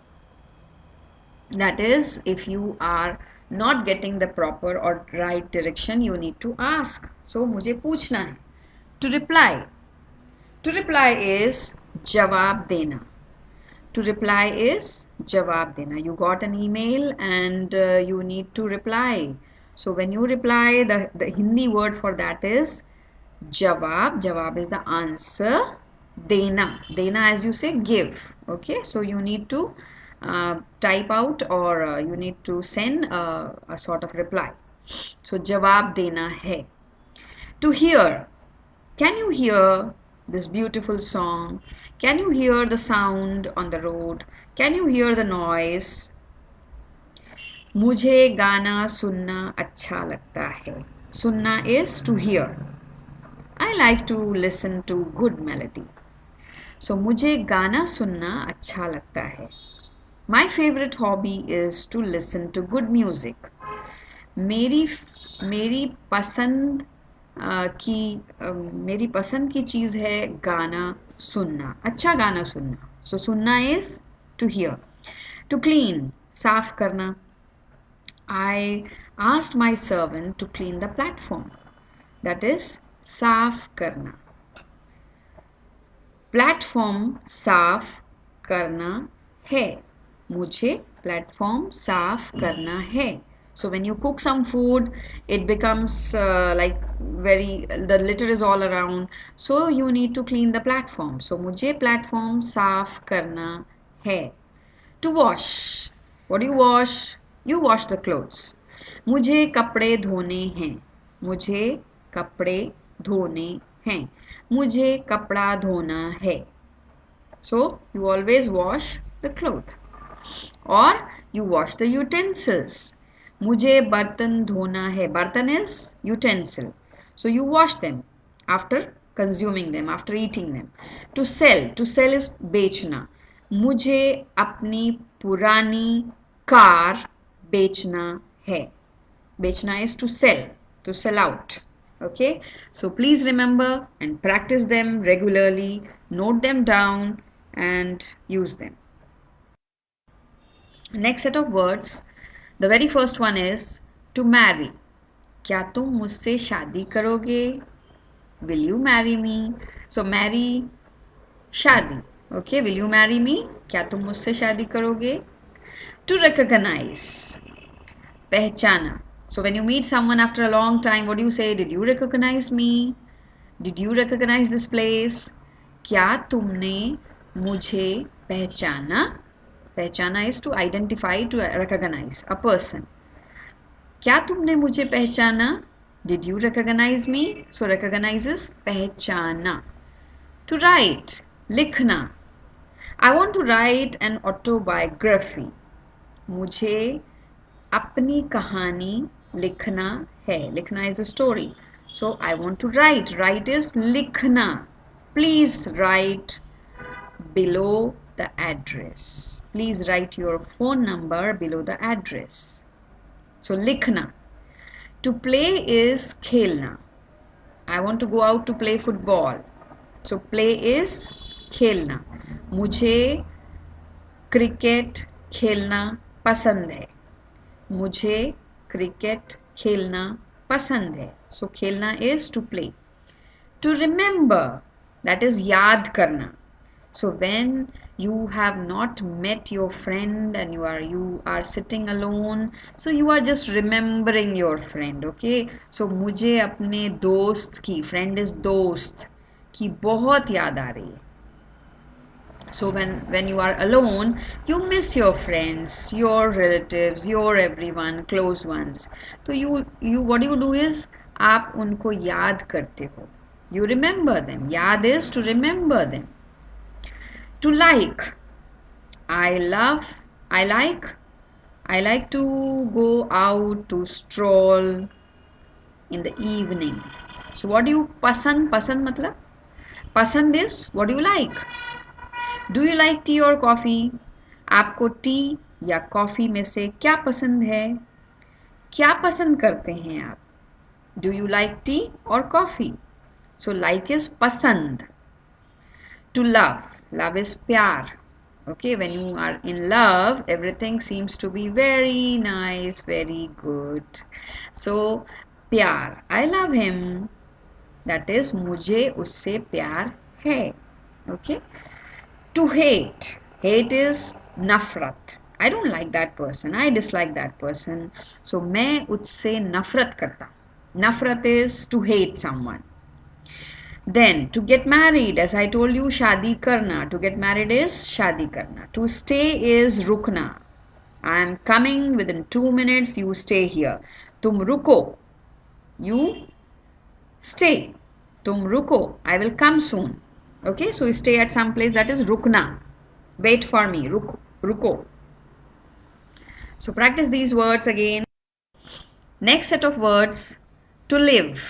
That is, if you are not getting the proper or right direction, you need to ask. So मुझे पूछना है. To reply. To reply is जवाब देना. To reply is जवाब देना. You got an email and you need to reply. So when you reply, the Hindi word for that is jawab. Jawab is the answer. Dena. Dena, as you say, give. Okay, so you need to type out or you need to send a sort of reply. So jawab dena hai. To hear. Can you hear this beautiful song? Can you hear the sound on the road? Can you hear the noise? मुझे गाना सुनना अच्छा लगता है. सुनना is to hear. I like to listen to good melody. So मुझे गाना सुनना अच्छा लगता है. My favorite hobby is to listen to good music. मेरी पसंद की चीज़ है गाना सुनना. अच्छा गाना सुनना. So सुनना is to hear. To clean. साफ करना. I asked my servant to clean the platform. That is साफ करना. प्लेटफॉर्म साफ करना है. मुझे प्लेटफॉर्म साफ करना है. So when you cook some food, it becomes like the litter is all around. So you need to clean the platform. So मुझे प्लेटफॉर्म साफ करना है. To wash. What do you wash? You wash the clothes. मुझे कपड़े धोने हैं. मुझे कपड़े धोने हैं. मुझे कपड़ा धोना है. So you always wash the cloth. Or you wash the utensils. मुझे बर्तन धोना है. बर्तन is utensil. So you wash them after consuming them, after eating them. To sell. To sell is बेचना. मुझे अपनी पुरानी कार बेचना है. बेचना is to sell out. Okay, so please remember and practice them regularly, note them down and use them. Next set of words, the very first one is to marry. क्या तुम मुझसे शादी करोगे? Will you marry me? So marry, शादी. Okay, will you marry me? क्या तुम मुझसे शादी करोगे? To recognize, pehchana. So when you meet someone after a long time, what do you say? Did you recognize me? Did you recognize this place? क्या तुमने मुझे पहचाना? पहचाना is to identify, to recognize a person. क्या तुमने मुझे पहचाना? Did you recognize me? So recognize is पहचाना. To write, लिखना. I want to write an autobiography. मुझे अपनी कहानी लिखना है. लिखना is a story. So I want to write. Write is लिखना. Please write below the address. Please write your phone number below the address. So लिखना. To play is खेलना. I want to go out to play football. So play is खेलना. मुझे cricket खेलना पसंद है. मुझे cricket खेलना पसंद है. So खेलना is to play. To remember, that is याद करना. So when you have not met your friend and you are sitting alone, so you are just remembering your friend. Okay, so मुझे अपने दोस्त की, friend is दोस्त की बहुत याद आ रही है. So when you are alone, you miss your friends, your relatives, your everyone, close ones. So you what you do is आप उनको याद करते हो. You remember them. याद is to remember them. To like, I like to go out to stroll in the evening. So what do you pasand मतलब? Pasand is what do you like? Do you like tea or coffee? आपको T या coffee में से क्या पसंद है? क्या पसंद करते हैं आप? Do you like tea or coffee? So like is pasand. To love, love is pyar. Okay, when you are in love, everything seems to be very nice, very good. So pyar, I love him. That is मुझे उससे प्यार है. Okay. To hate, hate is nafrat. I don't like that person. I dislike that person. So मैं उससे नफरत करता. Nafrat is to hate someone. Then to get married, as I told you, shadi karna. To get married is shadi karna. To stay is rukna. I am coming within 2 minutes. You stay here. Tum ruko. You stay. Tum ruko. I will come soon. Okay, so you stay at some place, that is rukna. Wait for me. Ruko. So practice these words again. Next set of words, to live.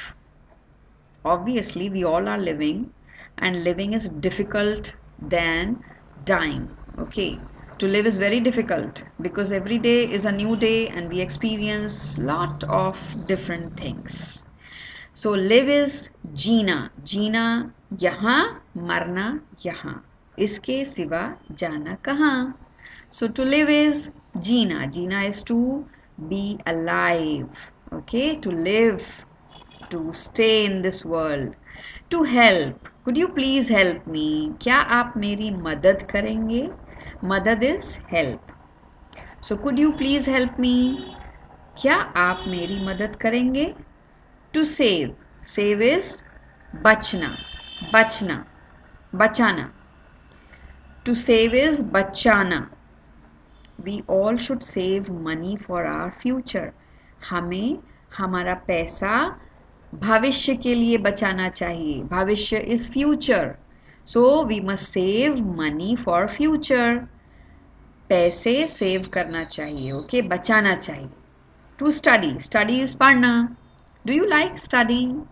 Obviously, we all are living, and living is difficult than dying. Okay, to live is very difficult because every day is a new day and we experience lot of different things. So live is जीना. जीना यहाँ, मरना यहाँ. इसके सिवा जाना कहाँ. So to live is Jeena. Jeena is to be alive. Okay, to live, to stay in this world. To help, could you please help me? क्या आप मेरी मदद करेंगे? मदद is help. So could you please help me? क्या आप मेरी मदद करेंगे? To save, save is बचना. बचना, बचाना. To save is बचाना. We all should save money for our future. हमें हमारा पैसा भविष्य के लिए बचाना चाहिए. भविष्य is future. So we must save money for future. पैसे सेव करना चाहिए. Okay, बचाना चाहिए. To study, study is पढ़ना. Do you like studying?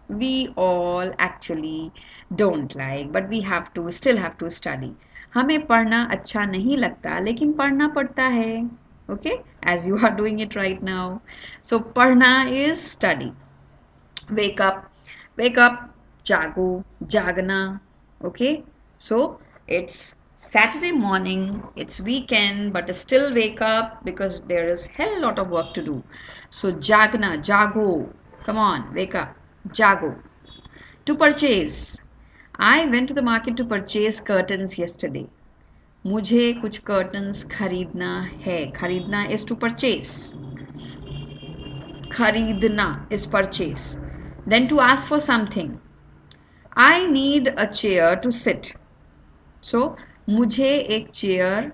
We all actually don't like, but we still have to study. हमें पढ़ना अच्छा नहीं लगता, लेकिन पढ़ना पड़ता है. Okay, as you are doing it right now. So पढ़ना is study. Wake up, जागो, जागना. Okay, so it's Saturday morning, it's weekend, but still wake up because there is hell lot of work to do. So jagna, jago, come on, wake up, jago. To purchase, I went to the market to purchase curtains yesterday. मुझे कुछ curtains खरीदना है. खरीदना is to purchase. खरीदना is purchase. Then to ask for something. I need a chair to sit. So मुझे एक chair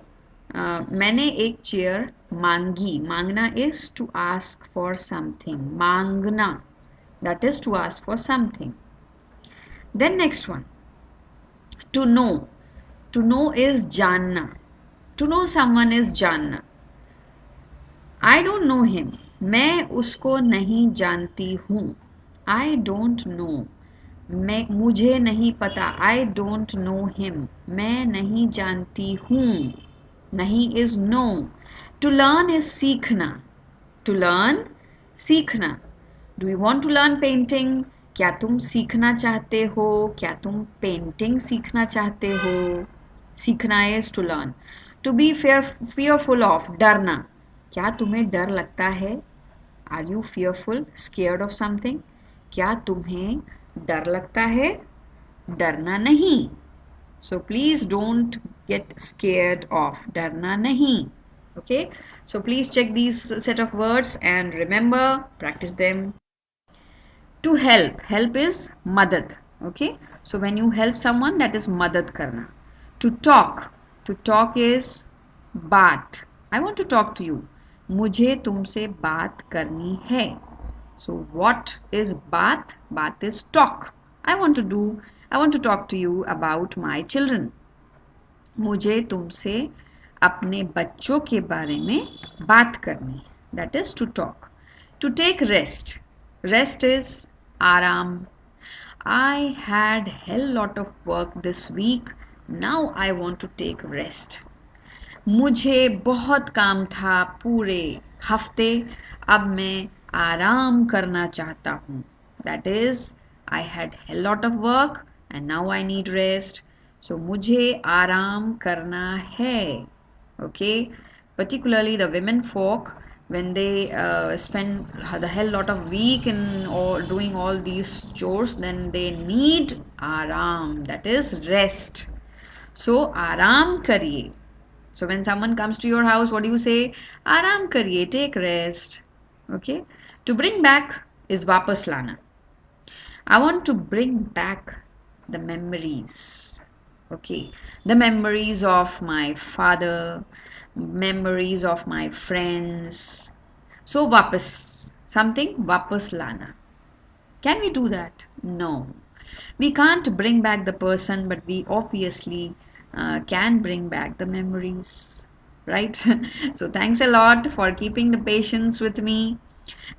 मैंने एक चेयर मांगी. मांगना is to ask for something. मांगना, that is to ask for something. Then next one, to know. To know is जानना. To know someone is जानना. I don't know him. मैं उसको नहीं जानती हूँ. I don't know. मुझे नहीं पता. I don't know him. मैं नहीं जानती हूँ. नहीं is no. To learn is सीखना. To learn, सीखना. Do you want to learn painting? क्या तुम सीखना चाहते हो? क्या तुम पेंटिंग सीखना चाहते हो? सीखना is to learn. To be fearful of, डरना. क्या तुम्हें डर लगता है? Are you fearful, scared of something? क्या तुम्हें डर लगता है? डरना नहीं. So please don't get scared of. डरना नहीं. Okay? So please check these set of words and remember, practice them. To help. Help is madad. Okay? So when you help someone, that is madad karna. To talk. To talk is baat. I want to talk to you. मुझे तुमसे बात करनी है. So what is baat? Baat is talk. I want to talk to you about my children. मुझे तुमसे अपने बच्चों के बारे में बात करनी. That is to talk. To take rest. Rest is आराम. I had hell lot of work this week. Now I want to take rest. मुझे बहुत काम था पूरे हफ्ते. अब मैं आराम करना चाहता हूँ. That is, I had hell lot of work and now I need rest. So मुझे आराम करना है. Okay, particularly the women folk, when they spend the hell lot of week in or doing all these chores, then they need आराम. That is rest. So आराम करिए. So when someone comes to your house, what do you say? आराम करिए, take rest. Okay. To bring back is वापस लाना. I want to bring back the memories. Okay. The memories of my father, memories of my friends. So वापस, something वापस लाना. Can we do that? No. We can't bring back the person, but we obviously can bring back the memories, right? So thanks a lot for keeping the patience with me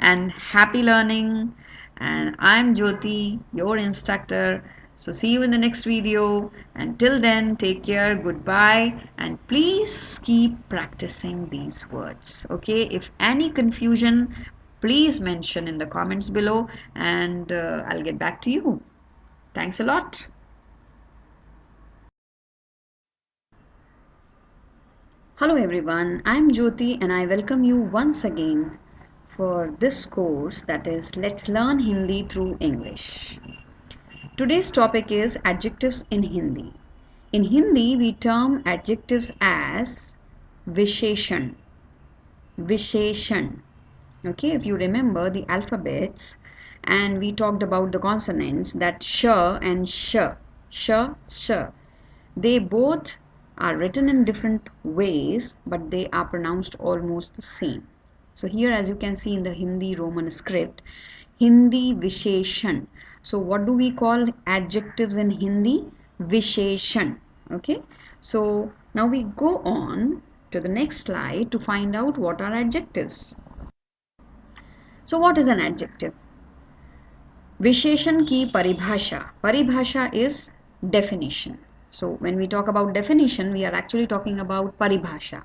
and happy learning. And I'm Jyoti, your instructor. So see you in the next video. Until then, take care, goodbye, and please keep practicing these words. Okay, if any confusion, please mention in the comments below and I'll get back to you. Thanks a lot. Hello everyone, I'm Jyoti and I welcome you once again for this course, that is Let's Learn Hindi through English. Today's topic is adjectives in Hindi. In Hindi, we term adjectives as visheshan. Visheshan. Okay, if you remember the alphabets and we talked about the consonants, that sh and sh, they both are written in different ways, but they are pronounced almost the same. So here, as you can see in the Hindi Roman script, Hindi Visheshan. So what do we call adjectives in Hindi? Visheshan. Okay. So now we go on to the next slide to find out what are adjectives. So what is an adjective? Visheshan ki paribhasha. Paribhasha is definition. So when we talk about definition, we are actually talking about paribhasha.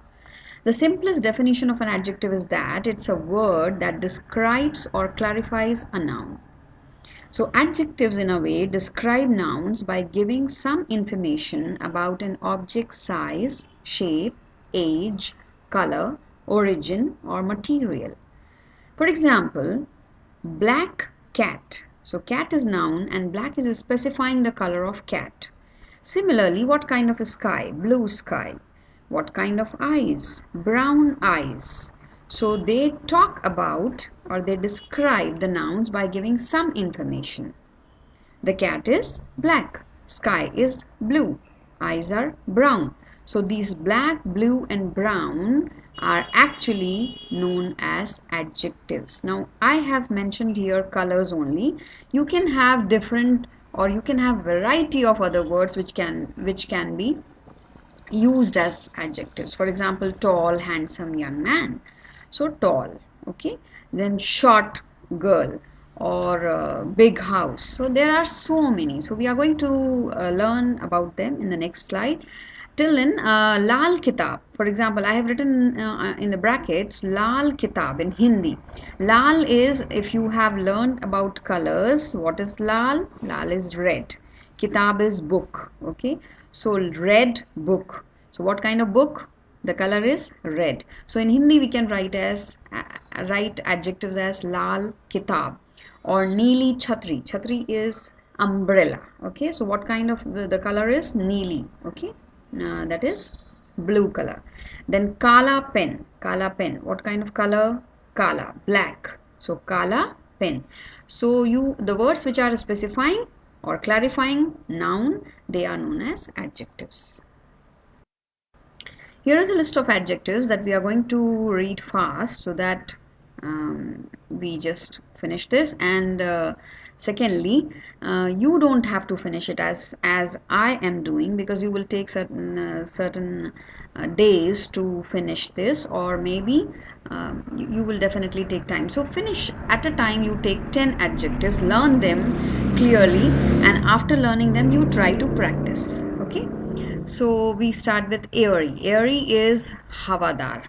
The simplest definition of an adjective is that it's a word that describes or clarifies a noun. So adjectives in a way describe nouns by giving some information about an object's size, shape, age, color, origin or material. For example, black cat. So cat is noun and black is specifying the color of cat. Similarly, what kind of a sky? Blue sky. What kind of eyes? Brown eyes. So they talk about or they describe the nouns by giving some information. The cat is black. Sky is blue. Eyes are brown. So these black, blue and brown are actually known as adjectives. Now I have mentioned here colors only. You can have different or you can have variety of other words which can be used as adjectives. For example, tall, handsome young man. So tall, okay. Then short girl or big house. So there are so many. So we are going to learn about them in the next slide. Till then, Lal Kitab. For example, I have written in the brackets Lal Kitab in Hindi. Lal is, if you have learned about colors, what is Lal? Lal is red. Kitab is book. Okay. So red book. So what kind of book? The color is red. So in Hindi we can write adjectives as Lal Kitab or Neeli Chhatri. Chhatri is umbrella. Okay. So what kind of the color is Neeli. Okay. That is blue color. Then Kala pen. Kala pen. What kind of color? Kala. Black. So Kala pen. So the words which are specifying or clarifying noun, they are known as adjectives. Here is a list of adjectives that we are going to read fast so that we just finish this. And secondly, you don't have to finish it as I am doing, because you will take certain days to finish this, or maybe you will definitely take time. So finish at a time. You take 10 adjectives, learn them clearly, and after learning them you try to practice. Okay. So we start with airy. Airy is havadar.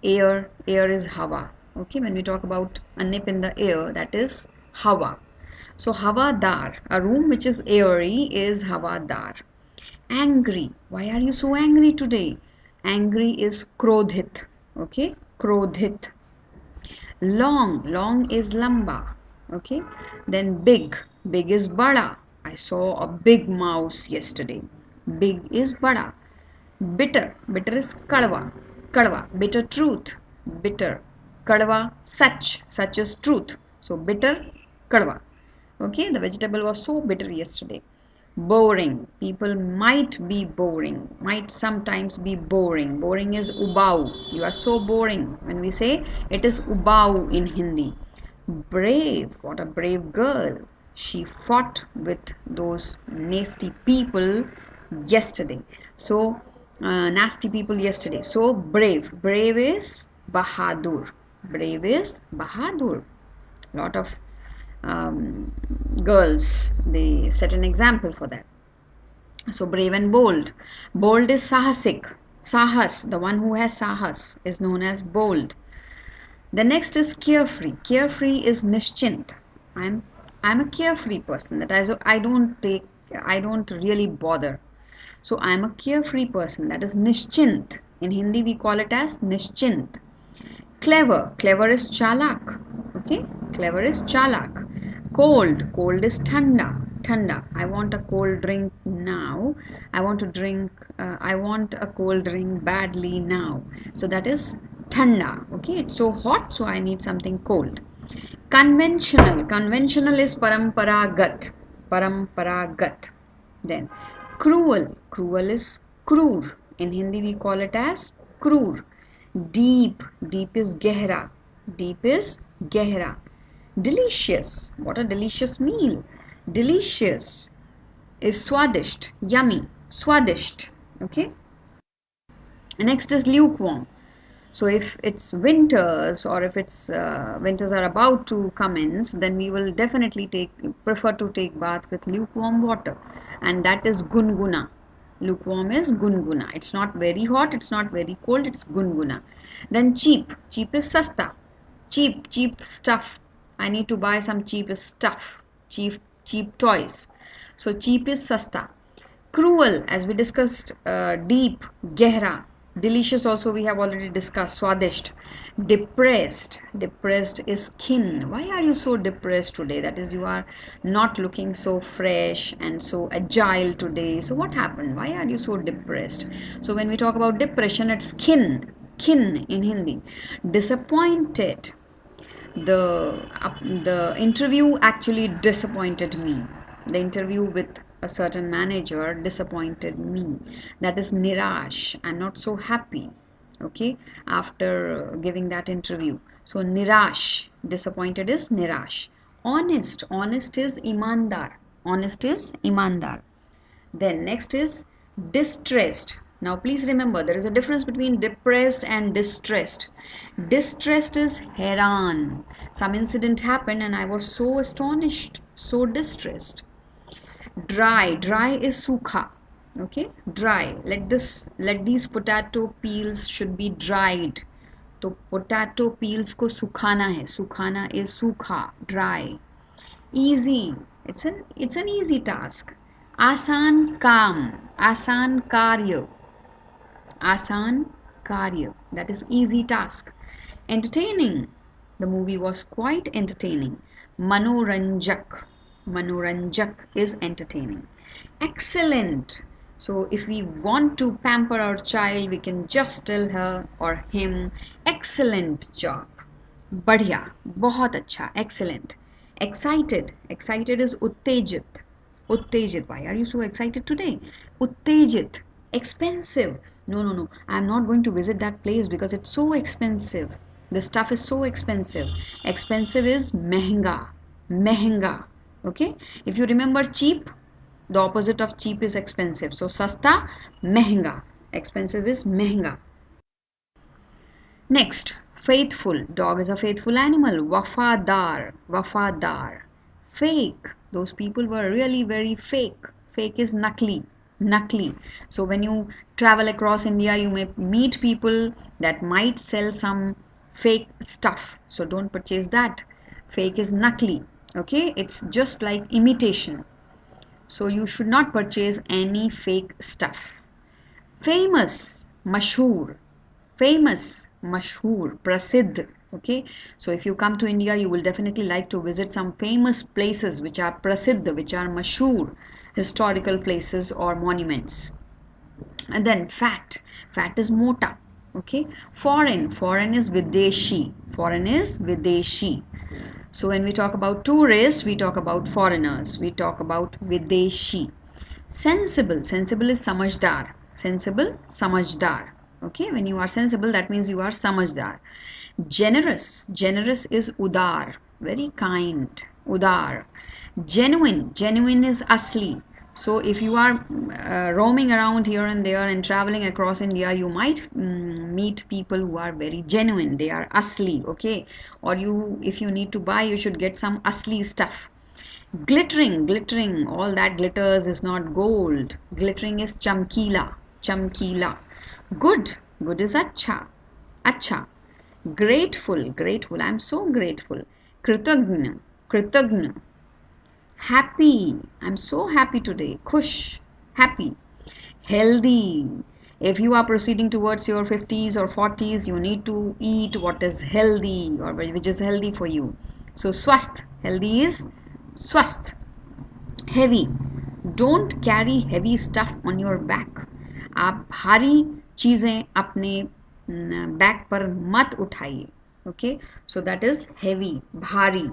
Air is hawa. Okay, when we talk about a nip in the air, that is hawa. So havadar, a room which is airy is havadar. Angry. Why are you so angry today? Angry is krodhit. Okay, krodhit. Long is lamba. Okay, then big is bada. I saw a big mouse yesterday. Big is bada. Bitter is kadwa. Bitter truth. Bitter. Kadwa such is truth. So bitter, kadwa. Okay, the vegetable was so bitter yesterday. Boring. People might be boring. Might sometimes be boring. Boring is ubau. You are so boring. When we say it is ubau in Hindi. Brave. What a brave girl. She fought with those nasty people yesterday. So nasty people yesterday. So brave is bahadur. Brave is bahadur. Lot of girls, they set an example for that. So brave and bold. Bold is sahasik. Sahas, the one who has sahas, is known as bold. The next is carefree. Carefree is nischint. I'm a carefree person. That is, I don't really bother. So I am a carefree person. That is nischint. In Hindi we call it as nischint. Clever. Clever is chalak. Okay. Clever is chalak. Cold is thanda. I want a cold drink now. I want a cold drink badly now. So that is thanda. Okay. It's so hot, so I need something cold. Conventional is paramparagat. Then cruel is cruur. In Hindi we call it as cruur. Deep is gehra. Delicious. What a delicious meal. Delicious is swadisht. Yummy. Swadisht. Okay. Next is lukewarm. So if it's winters, or if it's winters are about to commence, then we will definitely prefer to take bath with lukewarm water, and that is gunguna. Lukewarm is gunguna. It's not very hot, it's not very cold, it's gunguna. Then cheap is sasta. Cheap stuff. I need to buy some cheap stuff. Cheap toys. So cheap is sasta. Cruel, as we discussed, deep, gehra. Delicious also we have already discussed. Swadisht. Depressed. Depressed is kin. Why are you so depressed today? That is, you are not looking so fresh and so agile today. So what happened? Why are you so depressed? So when we talk about depression, it's kin. Kin in Hindi. Disappointed. The interview actually disappointed me. The interview with a certain manager disappointed me. That is nirash. I'm not so happy, okay, after giving that interview. So nirash, disappointed is nirash. Honest, honest is imandar. Honest is imandar. Then next is distressed. Now please remember, there is a difference between depressed and distressed. Distressed is heran. Some incident happened and I was so astonished, so distressed. Dry, dry is sukha. Okay, dry. Let these potato peels should be dried. So potato peels ko sukhana hai. Sukhana is sukha, dry. Easy. It's an easy task. Asan kam, asan karya. Asan karya, that is easy task. Entertaining, the movie was quite entertaining. Manoranjak, manoranjak is entertaining. Excellent, so if we want to pamper our child, we can just tell her or him, excellent job. Badhiya, bahut acha, excellent. Excited, excited is uttejit. Uttejit, why are you so excited today? Uttejit, expensive. No, I'm not going to visit that place because it's so expensive. The stuff is so expensive. Expensive is mehenga. Mehenga. Okay? If you remember cheap, the opposite of cheap is expensive. So sasta, mehenga. Expensive is mehenga. Next, faithful. Dog is a faithful animal. Wafadar. Wafadar. Fake. Those people were really very fake. Fake is nakli. Nakli. So when you travel across India, you may meet people that might sell some fake stuff. So don't purchase that. Fake is nakli. Okay, it's just like imitation. So you should not purchase any fake stuff. Famous, mashhoor. Famous, mashhoor, prasidh. Okay, so if you come to India, you will definitely like to visit some famous places which are prasidh, which are mashhoor, historical places or monuments. And then fat. Fat is mota. Okay, foreign. Foreign is videshi. Foreign is videshi. So when we talk about tourists, we talk about foreigners. We talk about videshi. Sensible. Sensible is samajdar. Sensible, samajdar. Okay, when you are sensible, that means you are samajdar. Generous. Generous is udar. Very kind. Udar. Genuine. Genuine is asli. So if you are roaming around here and there and traveling across India, you might meet people who are very genuine. They are asli, okay? Or if you need to buy, you should get some asli stuff. Glittering, glittering. All that glitters is not gold. Glittering is chamkila, chamkila. Good, good is acha, acha. Grateful, grateful. I'm so grateful. Kritagna, kritagna. Happy, I'm so happy today. Khush, happy. Healthy, if you are proceeding towards your 50s or 40s, you need to eat what is healthy or which is healthy for you. So swasth, healthy is swasth. Heavy, don't carry heavy stuff on your back. आप भारी चीजें अपने back पर मत उठाइए. Okay, so that is heavy, bhari.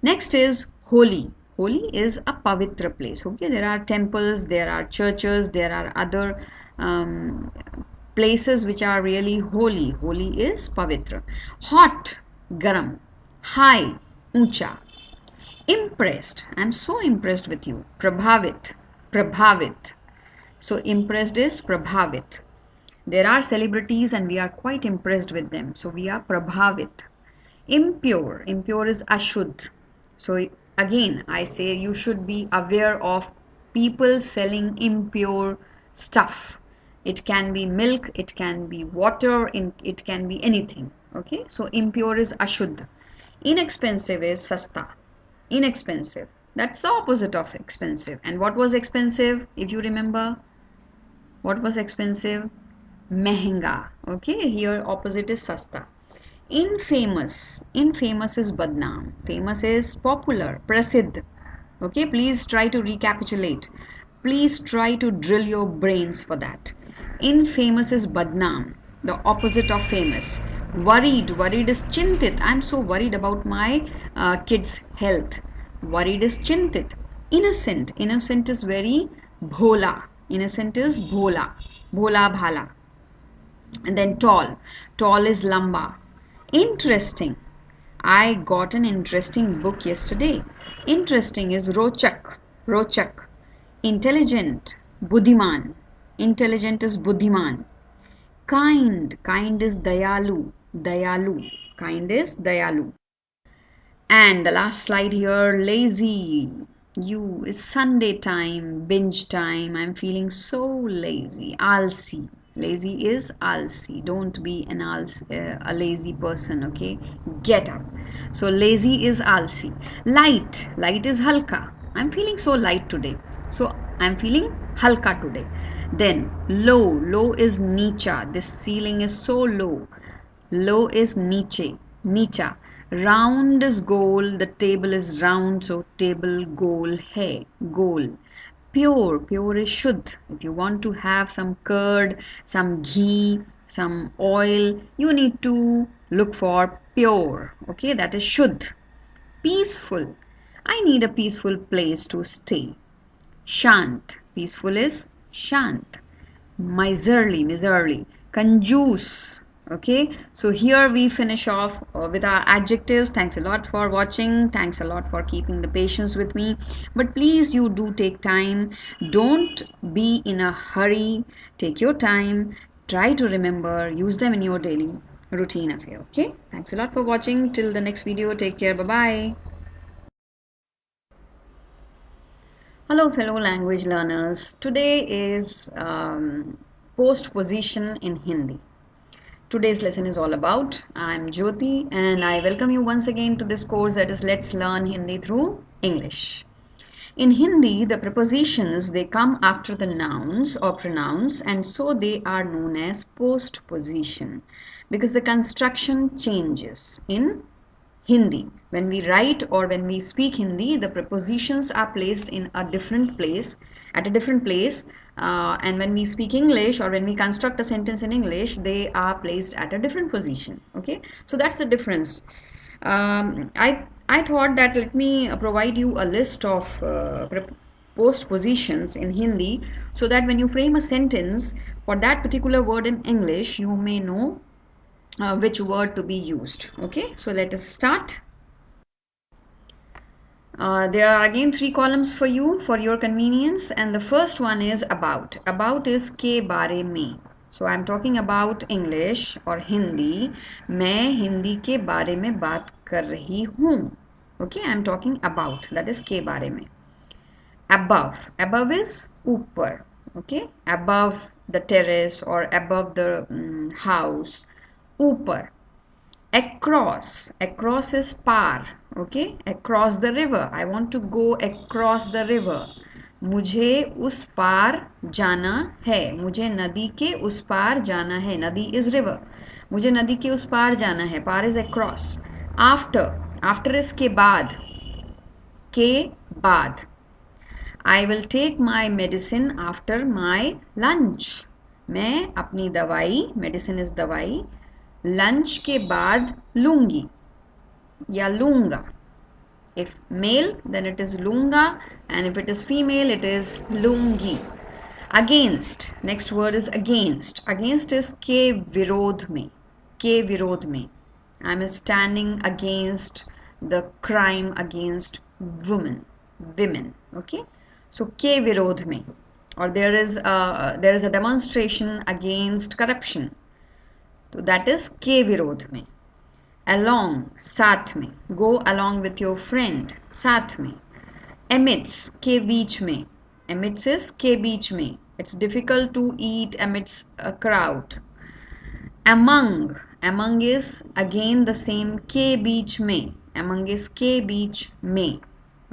Next is holy. Holy is a pavitra place. Okay, there are temples, there are churches, there are other places which are really holy. Holy is pavitra. Hot, garam. High, uncha. Impressed. I'm so impressed with you. Prabhavit, prabhavit. So impressed is prabhavit. There are celebrities and we are quite impressed with them. So we are prabhavit. Impure. Impure is ashuddh. So again, I say you should be aware of people selling impure stuff. It can be milk, it can be water, it can be anything. Okay, so impure is ashuddh. Inexpensive is sasta. Inexpensive. That's the opposite of expensive. And what was expensive, if you remember? What was expensive? Mehenga. Okay, here opposite is sasta. Infamous. Infamous is badnaam. Famous is popular, prasidh. Okay, please try to recapitulate. Please try to drill your brains for that. Infamous is badnaam, the opposite of famous. Worried. Worried is chintit. I'm so worried about my kids' health. Worried is chintit. Innocent. Innocent is very bhola. Innocent is bhola. Bhola bhala. And then tall. Tall is lamba. Interesting. I got an interesting book yesterday. Interesting is rochak. Rochak. Intelligent. Buddhiman. Intelligent is buddhiman. Kind. Kind is dayalu. Dayalu. Kind is dayalu. And the last slide here, lazy. You is Sunday time, binge time. I'm feeling so lazy. Alsi. Lazy is alsi. Don't be a lazy person, okay? Get up. So lazy is alsi. Light. Light is halka. I'm feeling so light today. So I'm feeling halka today. Then low. Low is nicha. This ceiling is so low. Low is niche. Nicha. Round is goal. The table is round. So table goal hai. Goal. Pure. Pure is shuddh. If you want to have some curd, some ghee, some oil, you need to look for pure. Okay, that is shuddh. Peaceful. I need a peaceful place to stay. Shant. Peaceful is shant. Miserly. Miserly. Conjuice. Okay, so here we finish off with our adjectives. Thanks a lot for watching. Thanks a lot for keeping the patience with me. But please, you do take time. Don't be in a hurry. Take your time. Try to remember. Use them in your daily routine affair. Okay, thanks a lot for watching. Till the next video, take care. Bye-bye. Hello, fellow language learners. Today is postposition in Hindi. Today's lesson is all about. I'm Jyoti and I welcome you once again to this course that is Let's Learn Hindi Through English. In Hindi, the prepositions, they come after the nouns or pronouns and so they are known as postposition because the construction changes in Hindi. When we write or when we speak Hindi, the prepositions are placed in a different place, at a different place. And when we speak English or when we construct a sentence in English, they are placed at a different position. Okay, so that's the difference. I thought that let me provide you a list of postpositions in Hindi so that when you frame a sentence for that particular word in English, you may know which word to be used. Okay, so let us start. There are again 3 columns for you for your convenience, and the first one is about. About is ke bare mein. So I am talking about English or Hindi. मैं हिंदी के बारे में बात कर रही हूँ. Okay, I am talking about. That is के बारे में. Above. Above is ऊपर. Okay, above the terrace or above the house. ऊपर. Across. Across is par. Okay, across the river. I want to go across the river. मुझे उस पार जाना है. मुझे नदी के उस पार जाना है. नदी is river. मुझे नदी के उस पार जाना है. Par is across. After. After is के बाद. के बाद. I will take my medicine after my lunch. मैं अपनी दवाई, medicine is दवाई, lunch के बाद लूंगी या लूंगा. If male, then it is lunga, and if it is female, it is lungi. Against. Next word is against. Against is ke virodh mein. Ke virodh mein. I am standing against the crime against women. Women. Okay. So ke virodh mein. Or there is a demonstration against corruption. So that is ke virodh mein. Along, साथ में. Go along with your friend. साथ में. Amidst, के बीच में. Amidst is के बीच में. It's difficult to eat amidst a crowd. Among. Among is again the same के बीच में. Among is के बीच में.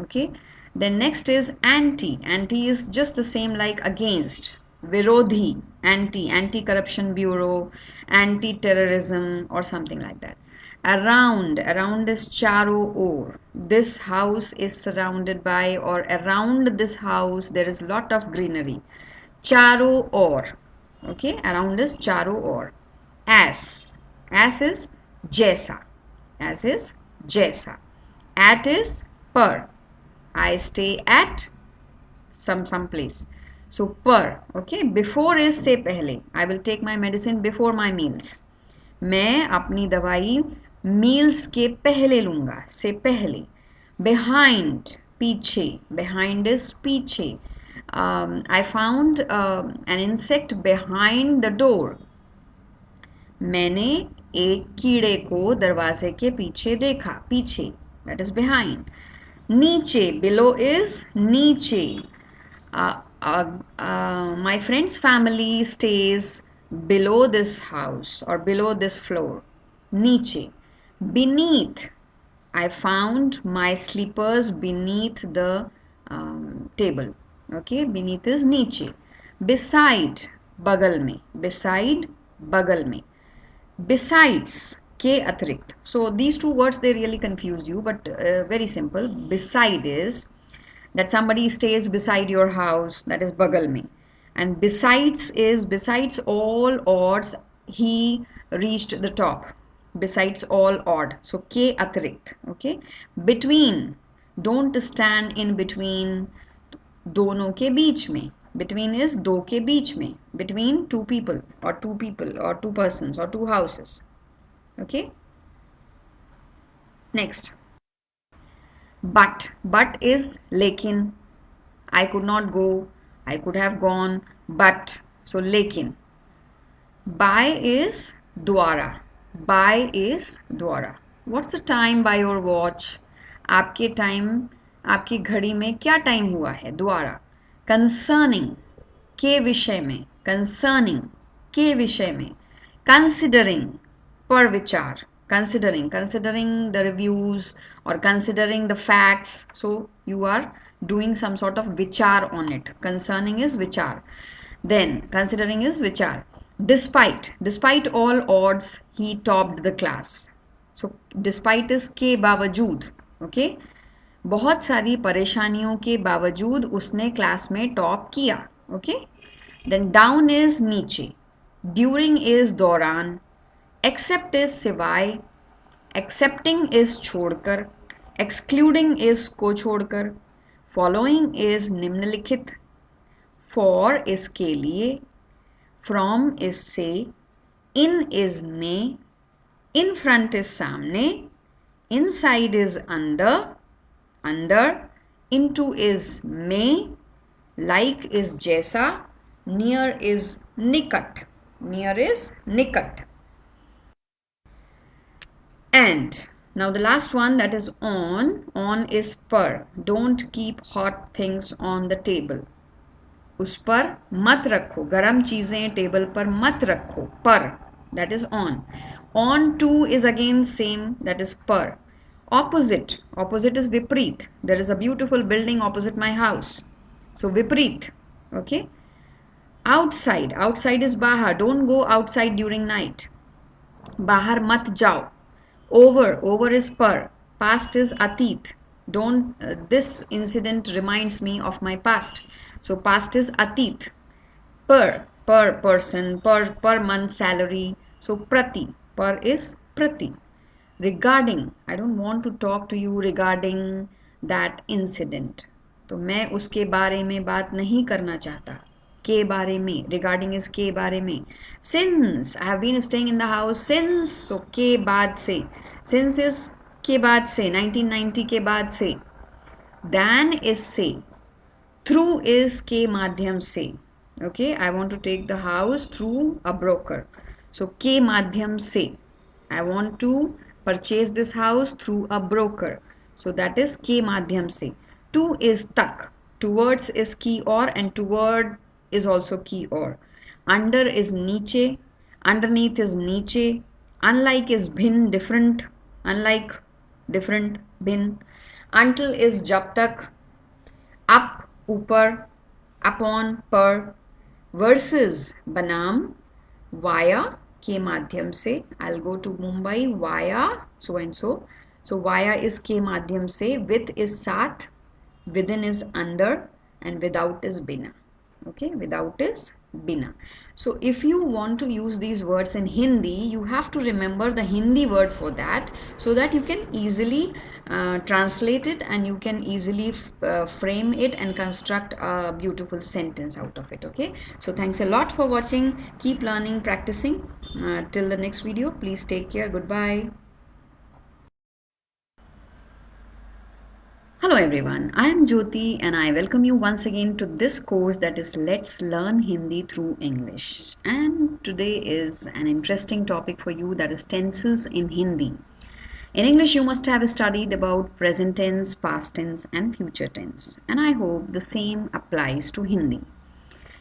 Okay. Then next is anti. Anti is just the same like against. Virodhi, anti-corruption bureau, anti-terrorism or something like that. Around is charo or. This house is surrounded by, or around this house there is lot of greenery. Charo or. Okay, around is charo or. As is jaisa. As is jaisa. At is per. I stay at some place. So per. Okay, before is से पहले. I will take my medicine before my meals. मैं अपनी दवाई meals के पहले लूंगा, से पहले. Behind, पीछे. Behind is पीछे. I found an insect behind the door. मैंने एक कीड़े को दरवाजे के पीछे देखा, पीछे. That is behind. नीचे, below is नीचे. My friend's family stays below this house or below this floor. नीचे. Beneath, I found my slippers beneath the table. Okay, beneath is नीचे. Beside, बगल में. Beside, बगल में. Besides, के अतिरिक्त. So these two words, they really confuse you, but very simple. Beside is that somebody stays beside your house, that is bagal mein. And besides is besides all odds, he reached the top. Besides all odd. So ke atirikt. Okay. Between, don't stand in between dono ke beech mein. Between is do ke beech mein. Between two people or two persons or two houses. Okay. Next. But is lekin. I could not go, I could have gone, but. So lekin. By is द्वारा. By is द्वारा. What's the time by your watch? आपके time, आपकी घड़ी में क्या time हुआ है? द्वारा. Concerning, के विषय में. Concerning, के विषय में. Considering, पर विचार. Considering the reviews or considering the facts. So you are doing some sort of vichar on it. Concerning is vichar. Then considering is vichar. Despite all odds, he topped the class. So despite is के बावजूद. Okay. बहुत सारी परेशानियों के बावजूद उसने class में top किया. Okay. Then down is नीचे. During is दौरान. Except is सिवाय. Accepting is छोड़कर. Excluding is को छोड़कर. Following is निम्नलिखित. For is के लिए. From is से. In is में. In front is सामने. Inside is अंदर. Into is में. Like is जैसा. Near is निकट. And now the last one, that is on. On is पर. Don't keep hot things on the table. उस पर मत रखो. गरम चीजें टेबल पर मत रखो. पर. That is on. On to is again same. That is पर. Opposite is विपरीत. There is a beautiful building opposite my house. So विपरीत. Okay. Outside is बाहर. Don't go outside during night. बाहर मत जाओ. Over is par. Past is atit. Don't this incident reminds me of my past. So past is atit. Per person, per month salary. So prati. Per is prati. Regarding, I don't want to talk to you regarding that incident. तो मैं उसके बारे में बात नहीं करना चाहता. के बारे में. Regarding is के बारे में. Since I have been staying in the house since. So के बाद से. Since is के बाद से. 1990 के बाद से. Than is से. Through is के माध्यम से. Okay, I want to take the house through a broker. So के माध्यम से. I want to purchase this house through a broker. So that is के माध्यम से. To is tak. Towards is की और and toward is also की और. Under is नीचे. Underneath is नीचे. Unlike is भिन्न, different. Unlike, different, भिन्न. Until is जब तक. Up, ऊपर. Upon, पर. versus Banam via के माध्यम से. I'll go to Mumbai via so and so. So via is के माध्यम से, with is साथ, within is अंदर, and without is बिना. Okay, without is bina. So if you want to use these words in Hindi, you have to remember the Hindi word for that, so that you can easily translate it, and you can easily frame it and construct a beautiful sentence out of it. Okay, so thanks a lot for watching. Keep learning, practicing. Till the next video, please take care. Goodbye. Hello everyone, I am Jyoti and I welcome you once again to this course that is Let's Learn Hindi Through English. And today is an interesting topic for you, that is tenses in Hindi. In English you must have studied about present tense, past tense and future tense, and I hope the same applies to Hindi.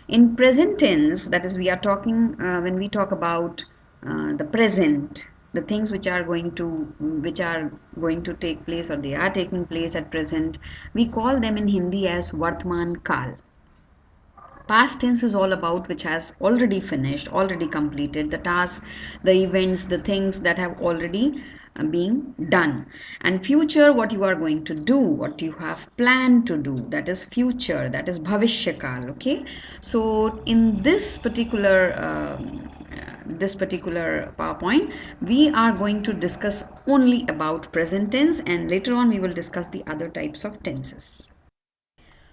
In present tense, that is we are talking when we talk about the present, the things which are going to take place, or they are taking place at present, we call them in Hindi as Vartman Kal. Past tense is all about which has already finished, already completed, the task, the events, the things that have already been done. And future, what you are going to do, what you have planned to do, that is future, that is Bhavishya Kal. Okay, so in this particular PowerPoint, we are going to discuss only about present tense, and later on we will discuss the other types of tenses.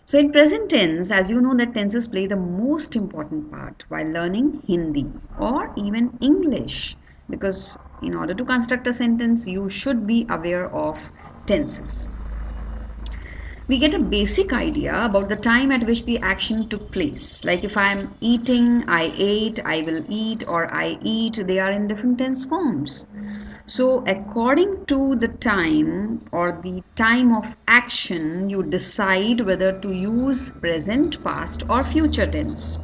So in present tense, as you know that tenses play the most important part while learning Hindi or even English, because in order to construct a sentence, you should be aware of tenses. We get a basic idea about the time at which the action took place. Like if I am eating, I ate, I will eat, or I eat, they are in different tense forms. So according to the time or the time of action, you decide whether to use present, past or future tense.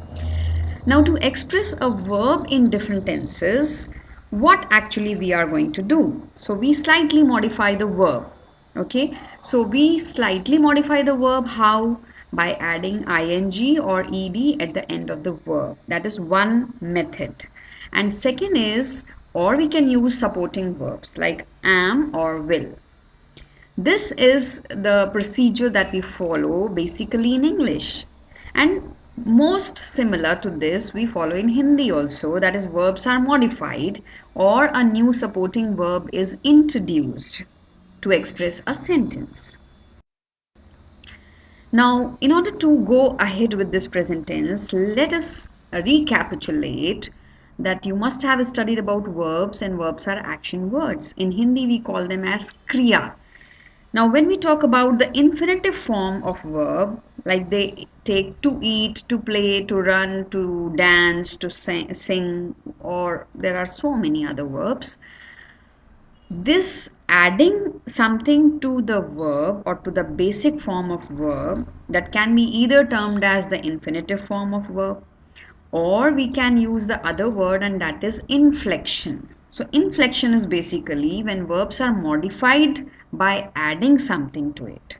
Now to express a verb in different tenses, what actually we are going to do? So we slightly modify the verb. Okay, so we slightly modify the verb. How? By adding ing or ed at the end of the verb. That is one method. And second is, or we can use supporting verbs like am or will. This is the procedure that we follow basically in English, and most similar to this we follow in Hindi also, that is verbs are modified or a new supporting verb is introduced to express a sentence. Now, in order to go ahead with this present tense, let us recapitulate that you must have studied about verbs, and verbs are action words. In Hindi, we call them as kriya. Now, when we talk about the infinitive form of verb, like they take to eat, to play, to run, to dance, to sing, or there are so many other verbs. This adding something to the verb or to the basic form of verb, that can be either termed as the infinitive form of verb, or we can use the other word, and that is inflection. So inflection is basically when verbs are modified by adding something to it.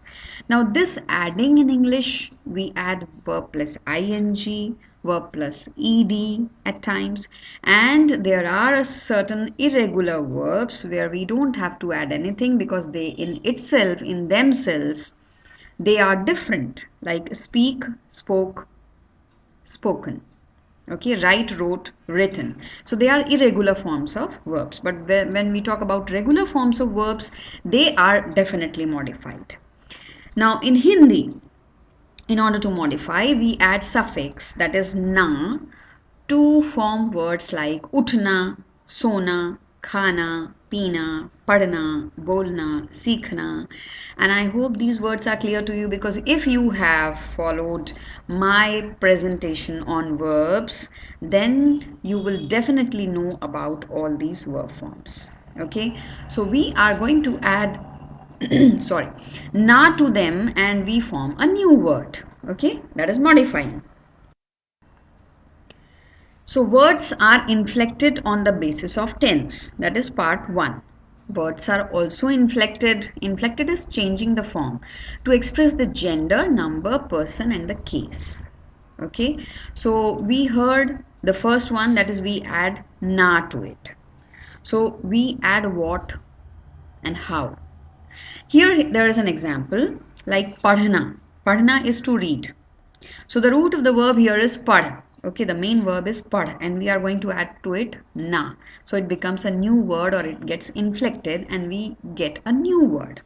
Now this adding in English, we add verb plus ing, verb plus ed at times, and there are certain irregular verbs where we don't have to add anything because they in themselves they are different, like speak, spoke, spoken. Okay, write, wrote, written. So they are irregular forms of verbs, but when we talk about regular forms of verbs, they are definitely modified. Now in Hindi, in order to modify, we add suffix, that is na, to form words like utna, sona, khana, pina, padna, bolna, seekhna. And I hope these words are clear to you, because if you have followed my presentation on verbs, then you will definitely know about all these verb forms. Okay, so we are going to add na to them, and we form a new word. Okay, that is modifying. So words are inflected on the basis of tense. That is part 1. Words are also inflected. Inflected is changing the form to express the gender, number, person and the case. Okay, so we heard the first one, that is we add na to it. So we add what and how. Here there is an example like padhna. Padhna is to read. So the root of the verb here is pad. Okay, the main verb is pad and we are going to add to it na. So it becomes a new word, or it gets inflected and we get a new word.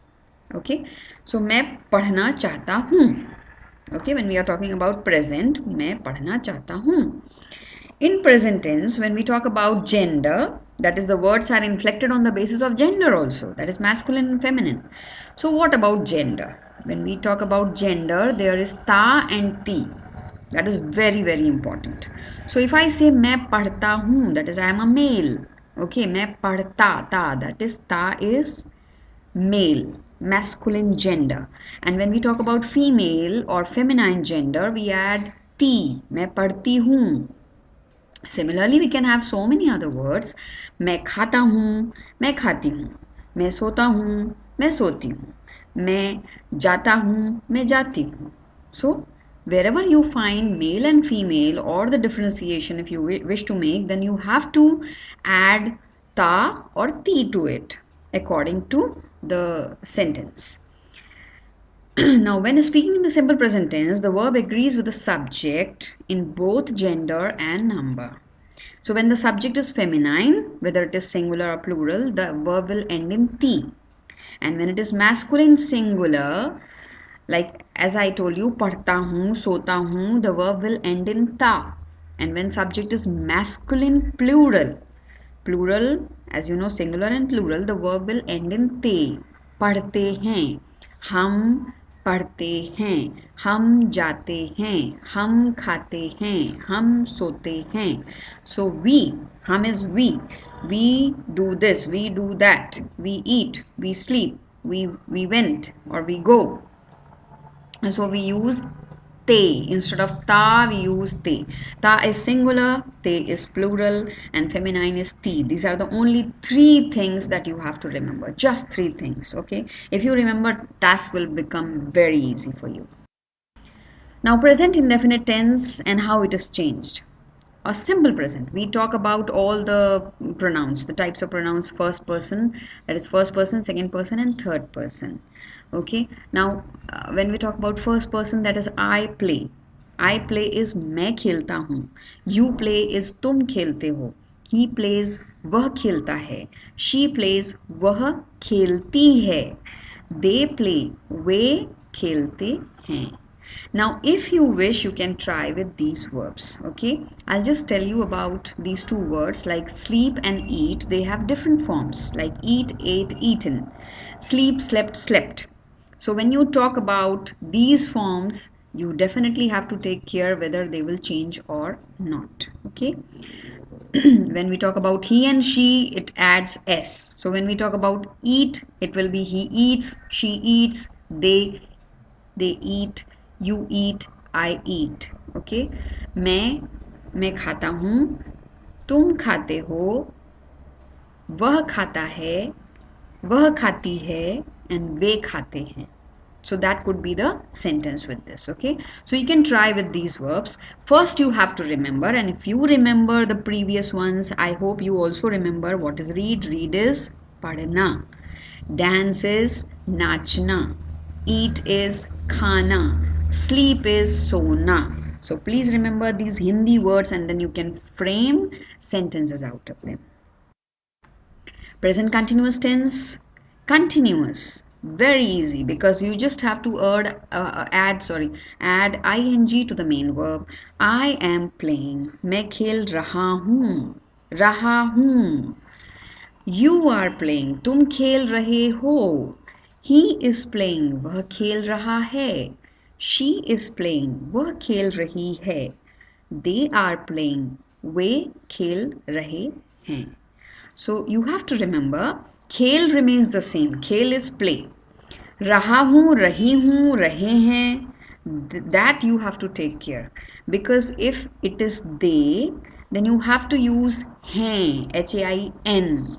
Okay, so मैं पढ़ना चाहता हूँ. Okay, when we are talking about present, मैं पढ़ना चाहता हूँ. In present tense, when we talk about gender, that is, the words are inflected on the basis of gender also, that is masculine and feminine. So what about gender? When we talk about gender, there is ta and ti. That is very, very important. So if I say मैं पढ़ता हूँ, that is I am a male. Okay, मैं पढ़ता, ta, that is ta is male, masculine gender. And when we talk about female or feminine gender, we add ti, मैं पढ़ती हूँ. Similarly, we can have so many other words. मैं खाता हूँ, मैं खाती हूँ. मैं सोता हूँ, मैं सोती हूँ. मैं जाता हूँ, मैं जाती हूँ. So, wherever you find male and female or the differentiation if you wish to make, then you have to add ta or ti to it according to the sentence. Now, when speaking in the simple present tense, the verb agrees with the subject in both gender and number. So, when the subject is feminine, whether it is singular or plural, the verb will end in ti. And when it is masculine singular, like as I told you, पढ़ता हूँ, सोता हूँ, the verb will end in ta. And when subject is masculine plural, as you know, singular and plural, the verb will end in te. पढ़ते हैं, हम पढ़ते हैं, हम जाते हैं, हम खाते हैं, हम सोते हैं. So we, हम is we do this, we do that, we eat, we sleep, we went or we go. And so we use te. Instead of ta, we use te. Ta is singular, te is plural, and feminine is ti. These are the only three things that you have to remember. Just three things, okay? If you remember, task will become very easy for you. Now, present indefinite tense and how it is changed. A simple present, we talk about all the pronouns, the types of pronouns, first person, that is first person, second person, and third person. Okay, now when we talk about first person, that is I play. I play is मैं खेलता हूँ. You play is तुम खेलते हो. He plays वह खेलता है. She plays वह खेलती है. They play वे खेलते हैं. Now, if you wish, you can try with these verbs. Okay, I'll just tell you about these two words like sleep and eat. They have different forms like eat, ate, eaten. Sleep, slept, slept. So when you talk about these forms, you definitely have to take care whether they will change or not. Okay. When we talk about he and she, it adds s. So when we talk about eat, it will be he eats, she eats, they eat, you eat, I eat. Okay. मैं खाता हूँ, तुम खाते हो, वह खाता है, वह खाती है, and वे खाते हैं. So that could be the sentence with this. Okay. So you can try with these verbs. First you have to remember, and if you remember the previous ones, I hope you also remember what is read. Read is padhna. Dance is nachna. Eat is khana. Sleep is sona. So please remember these Hindi words and then you can frame sentences out of them. Present continuous tense. Continuous. Very easy because you just have to add ing to the main verb. I am playing. मैं खेल रहा हूँ. You are playing. तुम खेल रहे हो. He is playing. वह खेल रहा है. She is playing. वह खेल रही है. They are playing. वे खेल रहे हैं. So you have to remember, खेल remains the same. खेल is play. रहा हूँ, रही हूँ, रहे हैं. That you have to take care. Because if it is they, then you have to use हैं. H-A-I-N.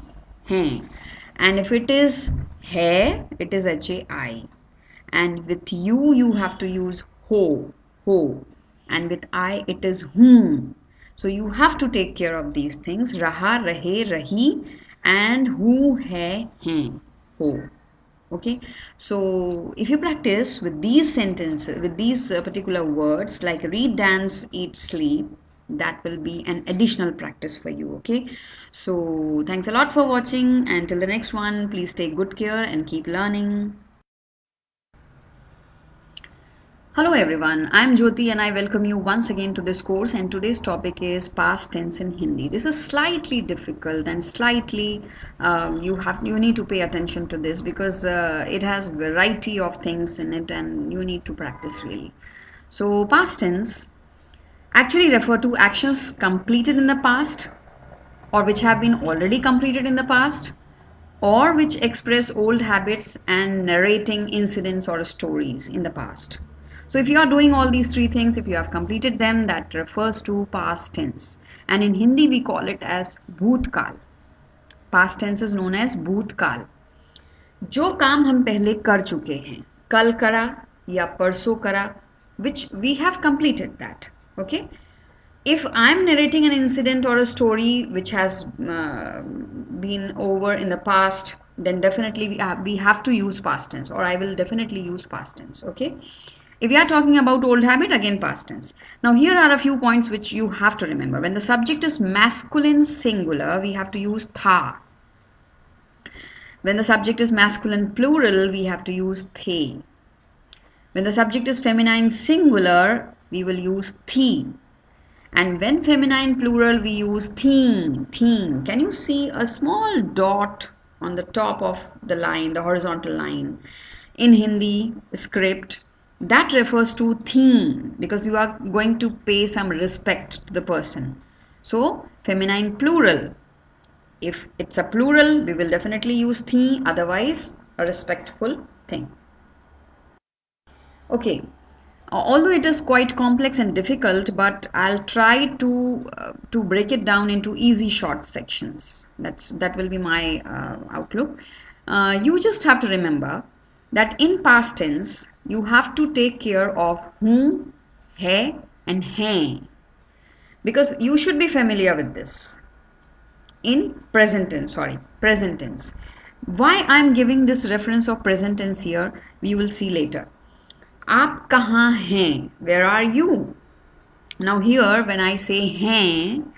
हैं. And if it is है, it is H-A-I. And with you have to use ho. and with I it is whom. So you have to take care of these things. Raha, rahe, rahi, and who, hai, hain, ho. Okay, so if you practice with these sentences, with these particular words like read, dance, eat, sleep, that will be an additional practice for you. Okay, so thanks a lot for watching. Until the next one, please take good care and keep learning. Hello everyone, I am Jyoti and I welcome you once again to this course, and today's topic is past tense in Hindi. This is slightly difficult and slightly you need to pay attention to this because it has variety of things in it and you need to practice really. So past tense actually refer to actions completed in the past or which have been already completed in the past or which express old habits and narrating incidents or stories in the past. So if you are doing all these three things, if you have completed them, that refers to past tense. And in Hindi, we call it as bhutkal. Past tense is known as bhutkal. जो काम हम पहले कर चुके हैं, कल करा या परसों करा, which we have completed that. Okay. If I'm narrating an incident or a story which has been over in the past, then definitely we have to use past tense, or I will definitely use past tense. Okay. If we are talking about old habit, again past tense. Now here are a few points which you have to remember. When the subject is masculine singular, we have to use tha. When the subject is masculine plural, we have to use the. When the subject is feminine singular, we will use thi. And when feminine plural, we use theen. Can you see a small dot on the top of the line, the horizontal line? In Hindi script, that refers to theme because you are going to pay some respect to the person. So feminine plural, if it's a plural, we will definitely use the, otherwise a respectful thing. Okay, although it is quite complex and difficult, but I'll try to break it down into easy short sections. That will be my outlook. You just have to remember that in past tense, you have to take care of whom, hai, and hain, because you should be familiar with this. In present tense, why I am giving this reference of present tense here, we will see later. Aap kahan hain? Where are you? Now here, when I say hain,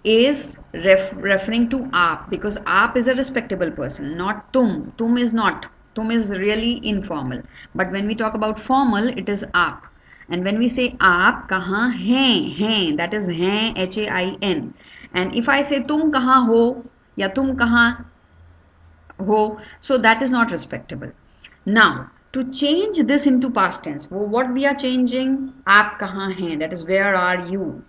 is referring to aap, because aap is a respectable person, not tum. Tum is not. Tum is really informal. But when we talk about formal, it is aap. And when we say aap kahan hain, that is hain, Hain. And if I say tum kahan ho, ya tum kahan ho, so that is not respectable. Now, to change this into past tense, what we are changing? Aap kahan hain, that is where are you?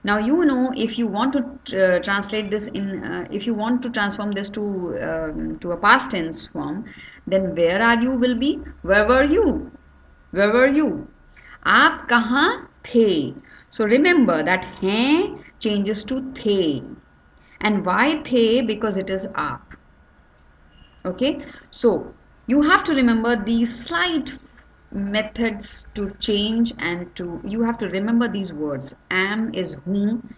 Now you know, if you want to translate this in, if you want to transform this to a past tense form, then where are you will be where were you? Where were you? Aap kahan the? So remember that hain changes to the. And why the? Because it is aap. Okay, so you have to remember these slight methods to change, and you have to remember these words. Am is whom,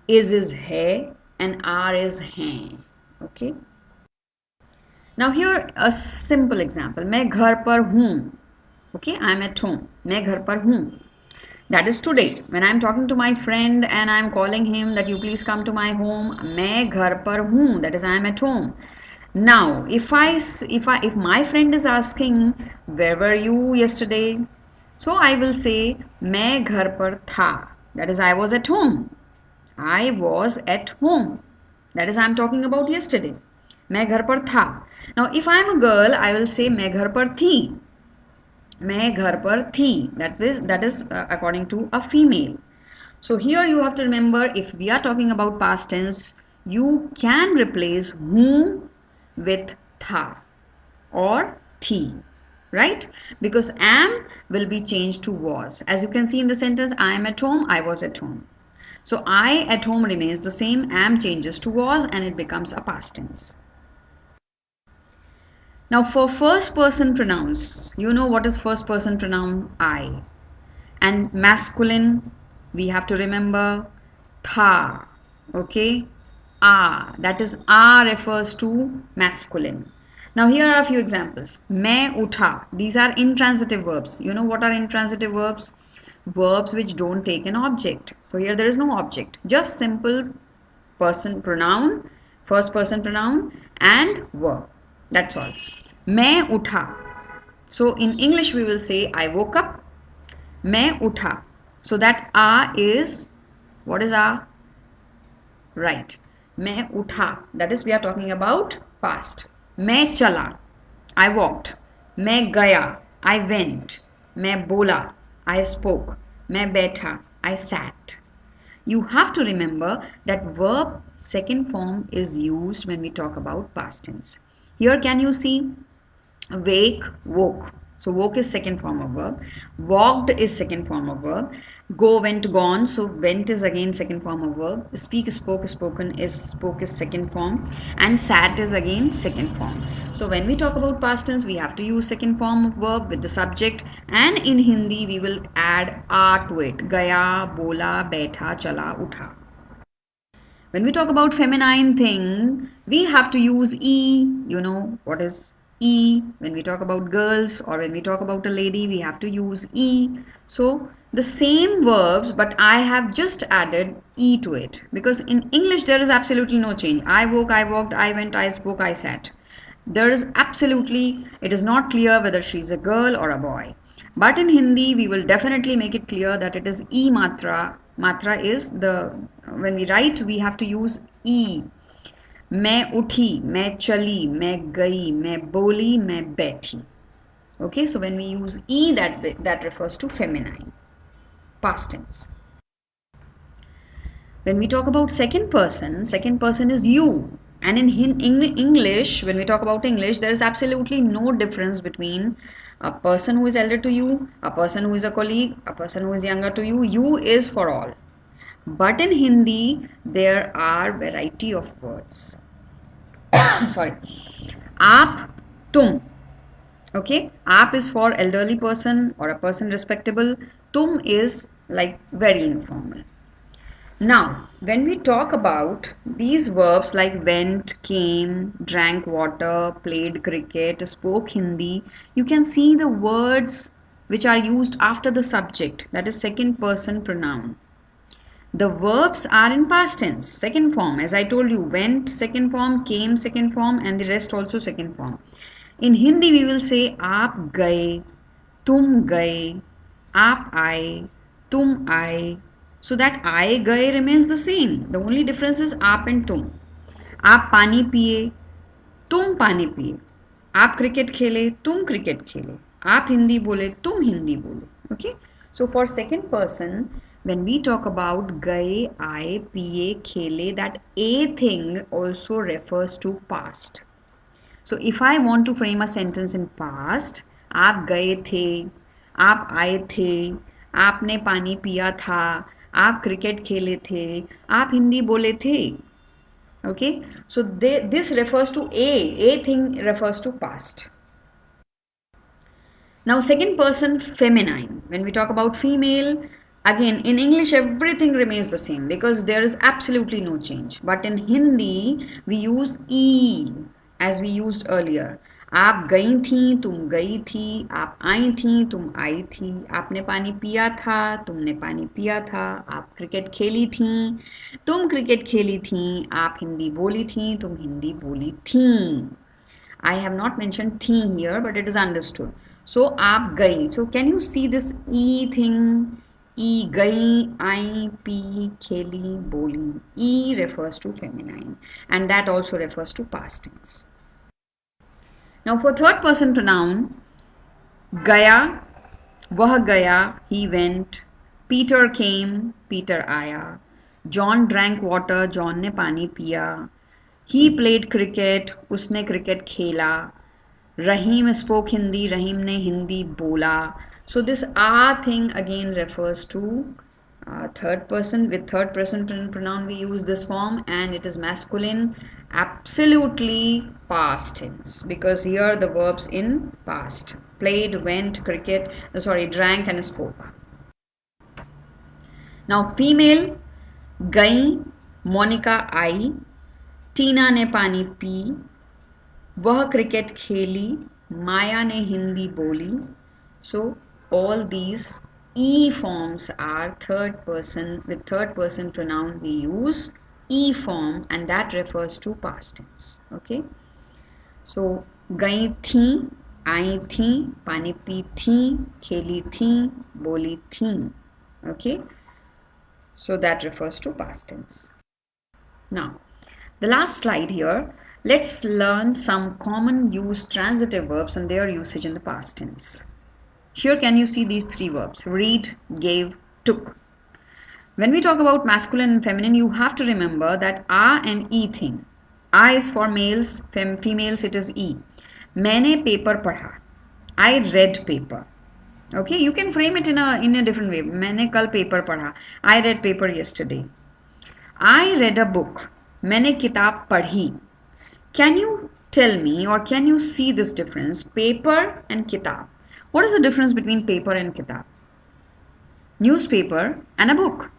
is hai, and are is hain. Okay. Now here a simple example. मैं घर पर हूँ. Okay, I am at home. मैं घर पर हूँ. That is today. When I am talking to my friend and I am calling him that you please come to my home. मैं घर पर हूँ. That is I am at home. Now, if my friend is asking where were you yesterday, so I will say मैं घर पर था. That is I was at home. I was at home. That is I am talking about yesterday. मैं घर पर था. Now, if I am a girl, I will say मैं घर पर थी. मैं घर पर थी. That is according to a female. So here you have to remember, if we are talking about past tense, you can replace whom with tha or thi, right? Because am will be changed to was. As you can see in the sentence, I am at home, I was at home. So I at home remains the same, am changes to was, and it becomes a past tense. Now for first person pronouns, you know what is first person pronoun? I. And masculine, we have to remember tha. Okay, that is refers to masculine. Now here are a few examples. Main utha. These are intransitive verbs. You know what are intransitive verbs? Verbs which don't take an object. So here there is no object. Just simple person pronoun, first person pronoun and verb. That's all. Main utha. So in English we will say I woke up. Main utha. So that is, what is right. Main utha. That is, we are talking about past. Main chala. I walked. Main gaya. I went. Main bola. I spoke. Main baitha. I sat. You have to remember that verb second form is used when we talk about past tense. Here can you see wake, woke. So woke is second form of verb. Walked is second form of verb. Go, went, gone. So went is again second form of verb. Speak, spoke, spoken is spoke is second form. And sat is again second form. So when we talk about past tense, we have to use second form of verb with the subject. And in Hindi, we will add to it. Gaya, bola, baitha, chala, utha. When we talk about feminine thing, we have to use e. You know what is e. When we talk about girls or when we talk about a lady, we have to use e. So the same verbs, but I have just added e to it, because in English there is absolutely no change. I woke, I walked, I went, I spoke, I sat. There is absolutely, it is not clear whether she's a girl or a boy. But in Hindi, we will definitely make it clear that it is e matra. Matra is the, when we write, we have to use e. मैं उठी, मैं चली, मैं गई, मैं बोली, मैं बैठी. Okay, so when we use e, that refers to feminine, past tense. When we talk about second person is you. And in English, when we talk about English, there is absolutely no difference between a person who is elder to you, a person who is a colleague, a person who is younger to you. You is for all. But in Hindi, there are variety of words. Sorry. Aap, tum. Okay. Aap is for elderly person or a person respectable. Tum is like very informal. Now, when we talk about these verbs like went, came, drank water, played cricket, spoke Hindi, you can see the words which are used after the subject, that is second person pronoun. The verbs are in past tense, second form. As I told you, went, second form, came, second form, and the rest also second form. In Hindi, we will say aap gaye, tum gaye, aap aaye, tum aaye. So that aaye gaye remains the same. The only difference is aap and tum. Aap pani piye, tum pani piye. Aap cricket khele, tum cricket khele. Aap Hindi bole, tum Hindi bole. Okay. So for second person, when we talk about gaye, aaye, piye, khele, that a thing also refers to past. So if I want to frame a sentence in past, आप गए थे, आप आए थे, आपने पानी पिया था, आप क्रिकेट खेले थे, आप हिंदी बोले थे. Okay, so this refers to a thing refers to past. Now second person feminine. When we talk about female, again in English everything remains the same because there is absolutely no change. But in Hindi we use e as we used earlier. आप गई थी, तुम गई थी, आप आई थी, तुम आई थी, आपने पानी पिया था, तुमने पानी पिया था, आप क्रिकेट खेली थी, तुम क्रिकेट खेली थी, आप हिंदी बोली थी, तुम हिंदी बोली थी. I have not mentioned थी here, but it is understood. So आप गई. So can you see this e thing? E गई, आई, पी, खेली, बोली. E refers to feminine, and that also refers to past tense. Now for third person pronoun, gaya, वह गया, he went, Peter came, Peter आया, John drank water, John ने पानी पिया, he played cricket, उसने cricket खेला, Rahim spoke Hindi, Rahim ने हिंदी बोला. So this thing again refers to third person. With third person pronoun we use this form and it is masculine, absolutely past tense, because here the verbs in past: played, went, cricket, drank and spoke. Now female, गई, मोनिका आई, टीना ने पानी P, वह cricket खेली, माया ने हिंदी बोली. So all these E forms are third person. With third person pronoun we use E form, and that refers to past tense. Okay. So गई थी, आई थी, पानी पी थी, खेली थी, बोली थी. Okay. So that refers to past tense. Now, the last slide here. Let's learn some common used transitive verbs and their usage in the past tense. Here can you see these three verbs: read, gave, took. When we talk about masculine and feminine, you have to remember that A and E thing. A is for males, females it is E. मैंने paper पढ़ा. I read paper. Okay, you can frame it in a different way. मैंने कल paper पढ़ा. I read paper yesterday. I read a book. मैंने किताब पढ़ी. Can you tell me or can you see this difference? Paper and kitab. What is the difference between paper and kitab? Newspaper and a book.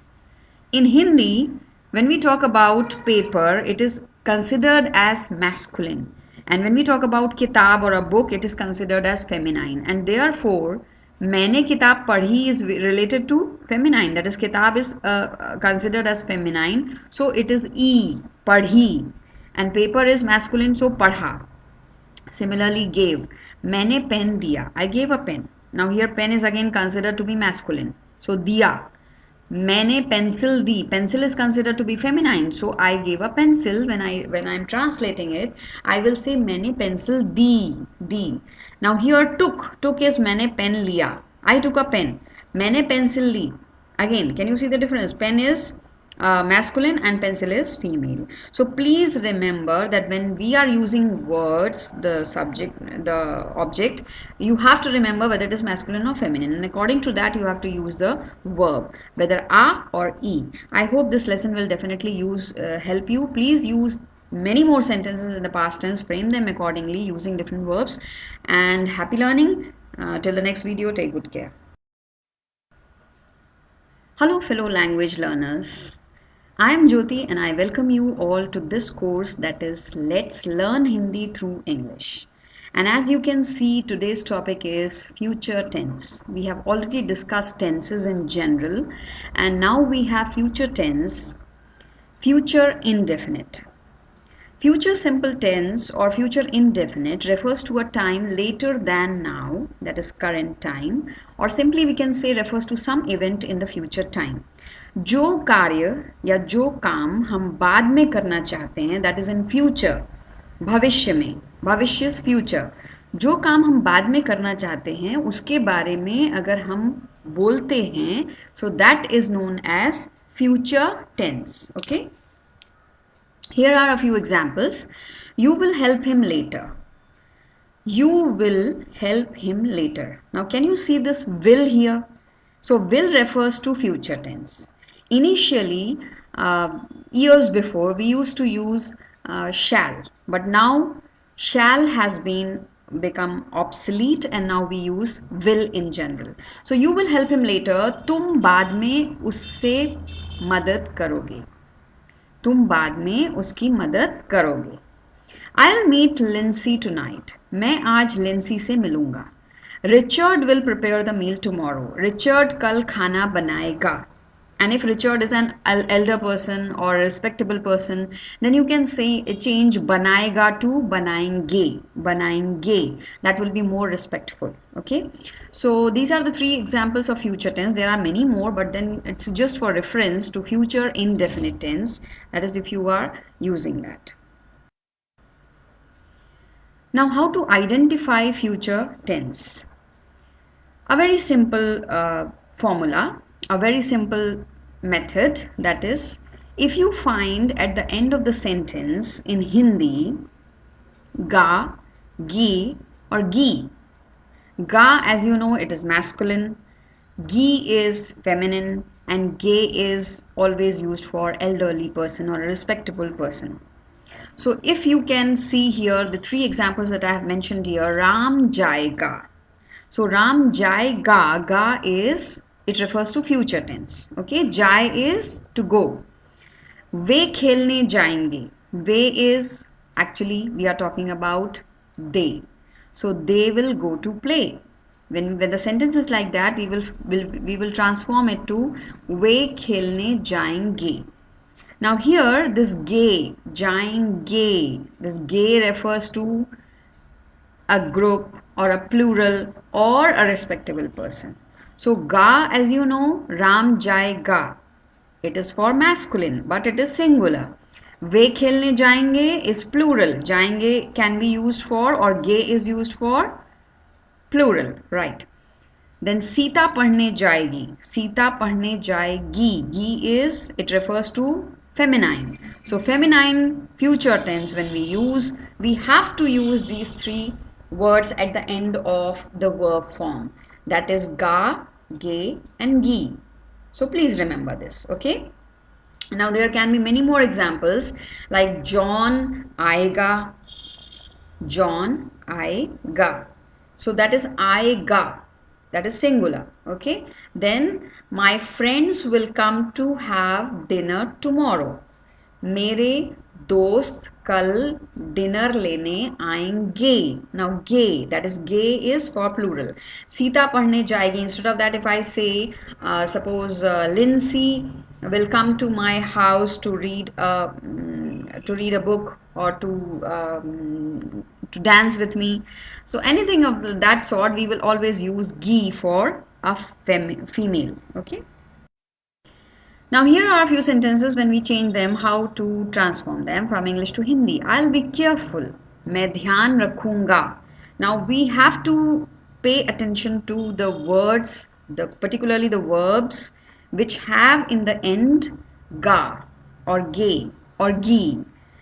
In Hindi, when we talk about paper, it is considered as masculine. And when we talk about kitab or a book, it is considered as feminine. And therefore, मैंने किताब पढ़ी is related to feminine. That is, kitab is considered as feminine. So it is E, पढ़ी. And paper is masculine, so पढ़ा. Similarly, gave. मैंने pen दिया. I gave a pen. Now here pen is again considered to be masculine. So दिया. मैंने pencil the. Pencil is considered to be feminine. So I gave a pencil. When I am translating it, I will say मैंने pencil the. Now here took is मैंने pen लिया. I took a pen. मैंने pencil Lee. Again, can you see the difference? Pen is masculine and pencil is female. So please remember that when we are using words, the subject, the object, you have to remember whether it is masculine or feminine, and according to that you have to use the verb, whether A or E. I hope this lesson will definitely help you. Please use many more sentences in the past tense, frame them accordingly using different verbs, and happy learning. Till the next video, take good care. Hello fellow language learners. I am Jyoti and I welcome you all to this course, that is Let's Learn Hindi Through English. And as you can see, today's topic is future tense. We have already discussed tenses in general, and now we have future tense, future indefinite. Future simple tense or future indefinite refers to a time later than now, that is current time, or simply we can say refers to some event in the future time. जो कार्य या जो काम हम बाद में करना चाहते हैं, that is in future, भविष्य में, भविष्य is future, जो काम हम बाद में करना चाहते हैं उसके बारे में अगर हम बोलते हैं, so that is known as future tense. Okay, here are a few examples. You will help him later. You will help him later. Now can you see this will here? So will refers to future tense. Initially, years before, we used to use shall, but now shall has become obsolete, and now we use will in general. So you will help him later. तुम बाद में उससे मदद करोगे. तुम बाद में उसकी मदद करोगे. I'll meet Lindsay tonight. मैं आज लिंसी से मिलूंगा. Richard will prepare the meal tomorrow. Richard कल खाना बनाएगा. And if Richard is an elder person or a respectable person, then you can say change बनाएगा to बनाएंगे. बनाएंगे. That will be more respectful. Okay. So these are the three examples of future tense. There are many more, but then it's just for reference to future indefinite tense. That is if you are using that. Now how to identify future tense? A very simple formula, a very simple method, that is, if you find at the end of the sentence in Hindi ga, gi or gi. Ga, as you know, it is masculine, gi is feminine, and ge is always used for elderly person or a respectable person. So if you can see here the three examples that I have mentioned here, Ram jayega. So Ram jayega, ga is it refers to future tense. Okay, jai is to go. वे खेलने जाएंगे. वे is actually we are talking about they. So they will go to play. When the sentence is like that, we will transform it to वे खेलने जाएंगे. Now here this गे, जाएंगे, this gay refers to a group or a plural or a respectable person. So ga, as you know, Ram jayega. It is for masculine, but it is singular. वे खेलने जाएंगे is plural. जाएंगे can be used for, or gay is used for plural, right? Then Sita पढ़ने जाएगी. सीता पढ़ने जाएगी. गी is, it refers to feminine. So feminine future tense, when we have to use these three words at the end of the verb form. That is ga, ge and gi. So please remember this, okay? Now there can be many more examples like John आएगा. John आएगा. So that is आएगा. That is singular, okay? Then my friends will come to have dinner tomorrow. मेरे दोस्त कल dinner लेने आएंगे. Now gay, that is gay is for plural. Sita पढ़ने जाएगी. Instead of that, if I say suppose Lindsay will come to my house to read a book or to dance with me. So anything of that sort, we will always use gi for a female, okay? Now here are a few sentences. When we change them, how to transform them from English to Hindi. I'll be careful. मैं ध्यान रखूंगा. Now we have to pay attention to the words, particularly the verbs which have in the end ga or ge or gi,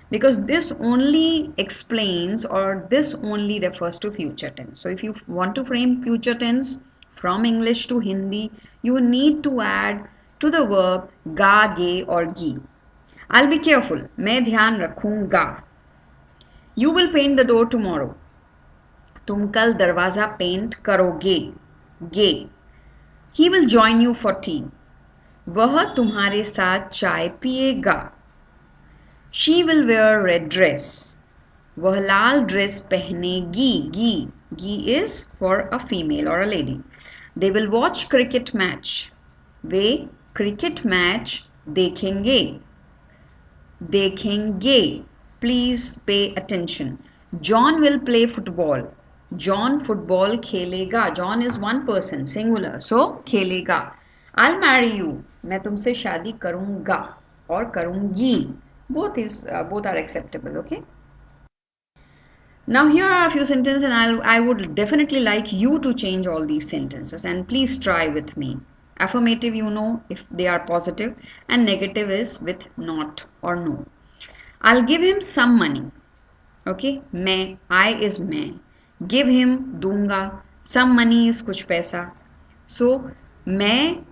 because this only explains, or this only refers to future tense. So if you want to frame future tense from English to Hindi, you need to add to the verb ga, ge or gi. I'll be careful. मैं ध्यान रखूंगा. You will paint the door tomorrow. तुम कल दरवाजा paint करोगे. गे. He will join you for tea. वह तुम्हारे साथ चाय पिएगा. She will wear red dress. वह लाल ड्रेस पहनेगी. गी. Gi is for a female or a lady. They will watch cricket match. Way cricket match देखेंगे. देखेंगे. Please pay attention. John will play football. John football खेलेगा. John is one person, singular. So खेलेगा. I'll marry you. मैं तुमसे शादी करूँगा और करूँगी. Both are acceptable, okay? Now here are a few sentences, and I would definitely like you to change all these sentences, and please try with me. Affirmative, you know, if they are positive, and negative is with not or no. I'll give him some money. Okay, मैं, I is मैं. Give him, दूंगा. Some money is कुछ पैसा. So मैं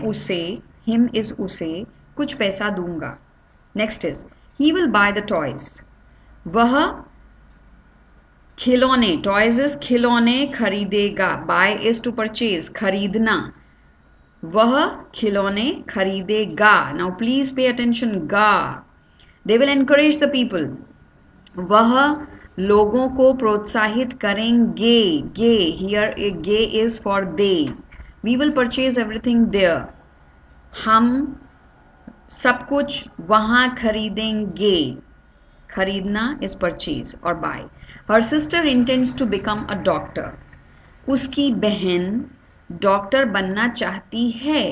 उसे, him is उसे कुछ पैसा दूंगा. Next is, he will buy the toys. वह खिलौने, टॉयज इज खिलौने खरीदेगा. बाय इज टू परचेज, खरीदना. वह खिलौने खरीदेगा. Now please pay attention. गा. They will encourage the people. वह लोगों को प्रोत्साहित करेंगे. गे, हियर गे is for they. We will purchase everything there. हम सब कुछ वहां खरीदेंगे. खरीदना is purchase or buy. Her sister intends to become a doctor. उसकी बहन डॉक्टर बनना चाहती है.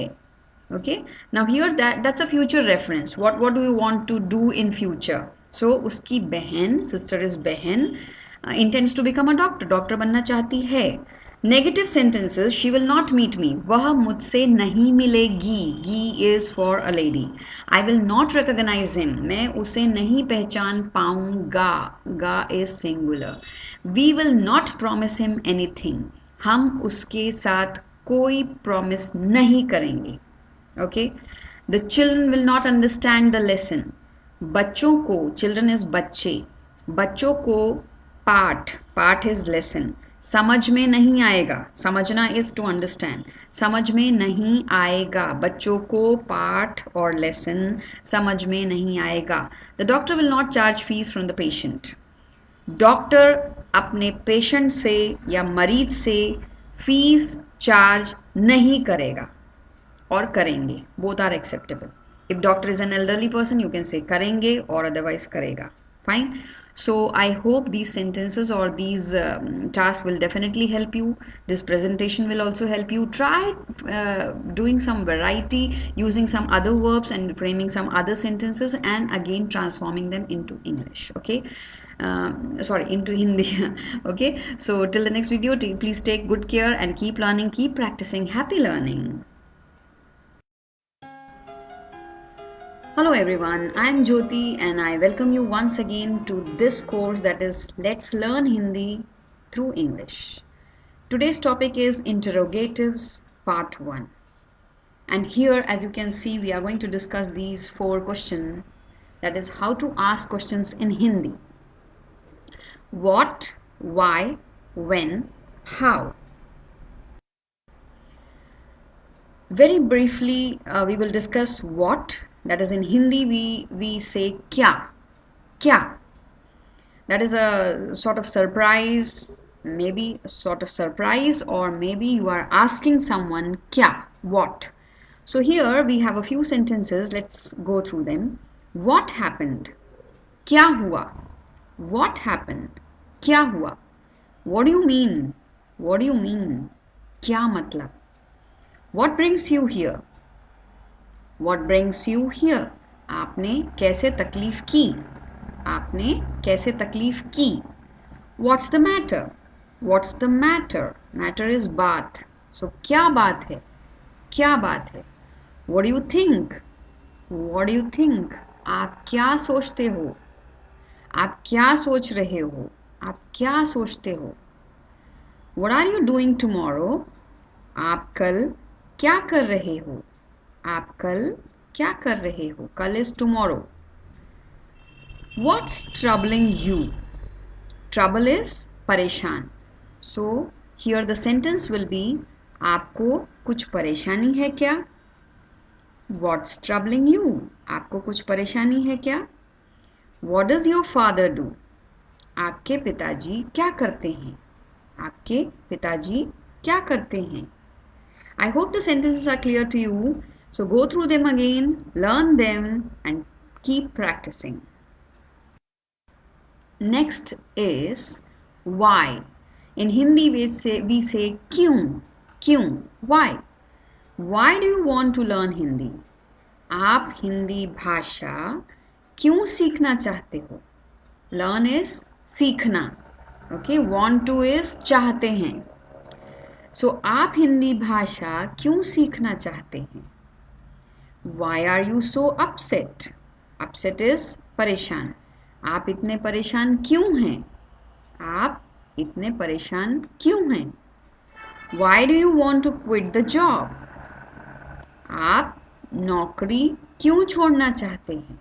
Okay, now here that's a future reference. What do you want to do in future? So उसकी बहन, sister is बहन, intends to become a doctor बनना चाहती है. Negative sentences, she will not meet me. वह मुझसे नहीं मिलेगी. Gi is for a lady. I will not recognize him. मैं उसे नहीं पहचान पाऊंगा. Ga is singular. We will not promise him anything. हम उसके साथ कोई promise नहीं करेंगे. Okay? The children will not understand the lesson. बच्चों को, children is बच्चे, बच्चों को पाठ is lesson, समझ में नहीं आएगा, समझना इज टू अंडरस्टैंड, समझ में नहीं आएगा, बच्चों को पाठ और लेसन समझ में नहीं आएगा. The doctor will not charge fees from the patient. Doctor अपने पेशेंट से या मरीज से फीस चार्ज नहीं करेगा और करेंगे. Both are acceptable. If doctor is an elderly person you can say करेंगे और अदरवाइज करेगा. Fine. So I hope these sentences or these tasks will definitely help you. This presentation will also help you. Try doing some variety, using some other verbs and framing some other sentences, and again transforming them into English. Okay. Sorry, into Hindi. Okay. So till the next video, please take good care and keep learning, keep practicing. Happy learning. Hello everyone, I am Jyoti and I welcome you once again to this course that is Let's Learn Hindi through English. Today's topic is Interrogatives Part 1. And here, as you can see, we are going to discuss these 4 questions. That is how to ask questions in Hindi. What, why, when, how. Very briefly, we will discuss what. That is in Hindi we say kya. Kya. That is a sort of surprise, maybe a sort of surprise, or maybe you are asking someone kya, what. So here we have a few sentences. Let's go through them. What happened? Kya hua? What happened? Kya hua? What do you mean? What do you mean? Kya matlab? What brings you here? What brings you here? आपने कैसे तकलीफ की? आपने कैसे तकलीफ की? What's the matter? What's the matter? Matter is बात. So क्या बात है? क्या बात है? What do you think? What do you think? आप क्या सोचते हो? आप क्या सोच रहे हो? आप क्या सोचते हो? What are you doing tomorrow? आप कल क्या कर रहे हो? आप कल क्या कर रहे हो? कल is tomorrow. What's troubling you? Trouble is परेशान. So here the sentence will be आपको कुछ परेशानी है क्या? What's troubling you? आपको कुछ परेशानी है क्या? What does your father do? आपके पिताजी क्या करते हैं? आपके पिताजी क्या करते हैं? I hope the sentences are clear to you. So go through them again, learn them and keep practicing. Next is why. In Hindi we say kyun. Kyun. Why? Why do you want to learn Hindi? आप हिंदी भाषा क्यों सीखना चाहते हो? Learn is सीखना. Okay, want to is चाहते हैं. So आप हिंदी भाषा क्यों सीखना चाहते हैं? Why are you so upset? Upset is परेशान. आप इतने परेशान क्यों हैं? आप इतने परेशान क्यों हैं? Why do you want to quit the job? आप नौकरी क्यों छोड़ना चाहते हैं?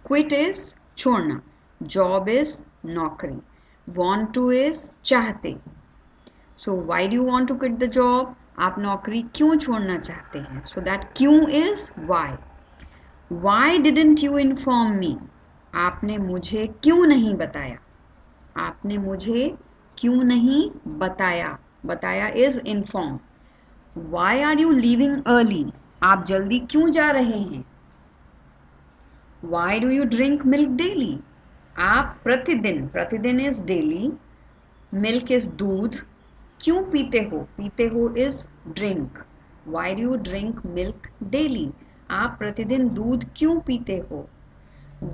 Quit is छोड़ना. Job is नौकरी. Want to is चाहते. So why do you want to quit the job? आप नौकरी क्यों छोड़ना चाहते हैं? So that क्यों is why. Why didn't you inform me? आपने मुझे क्यों नहीं बताया? आपने मुझे क्यों नहीं बताया? बताया is inform. Why are you leaving early? आप जल्दी क्यों जा रहे हैं? Why do you drink milk daily? आप प्रतिदिन, प्रतिदिन is daily, milk is दूध, क्यों पीते हो? पीते हो is drink. Why do you drink milk daily? आप प्रतिदिन दूध क्यों पीते हो?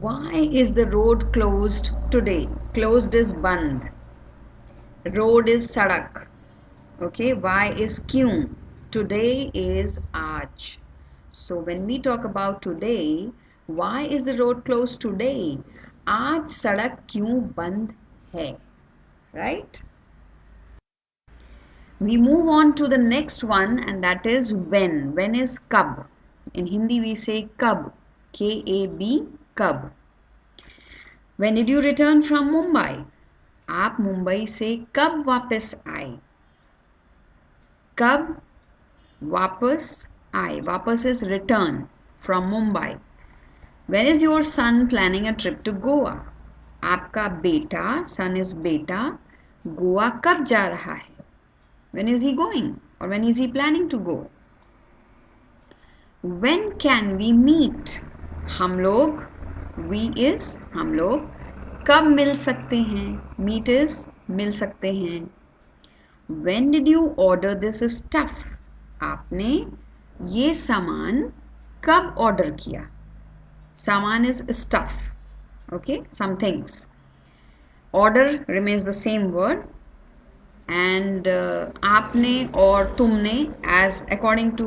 Why is the road closed today? Closed is बंद. Road is सड़क. Okay, why is क्यों? Today is आज. So when we talk about today, why is the road closed today? आज सड़क क्यों बंद है? Right? We move on to the next one and that is when. When is kab. In Hindi we say kab. K-A-B, kab. When did you return from Mumbai? आप मुंबई से कब वापस आए? कब वापस आए? वापस is return from Mumbai. When is your son planning a trip to Goa? आपका बेटा, son is बेटा, गोवा कब जा रहा है? When is he going? Or when is he planning to go? When can we meet? हम लोग, we is हम लोग, कब मिल सकते हैं? Meet is मिल सकते हैं. When did you order this stuff? आपने ये सामान कब ऑर्डर किया? सामान is stuff. Okay, some things. Order remains the same word. And आपने और तुमने, as according to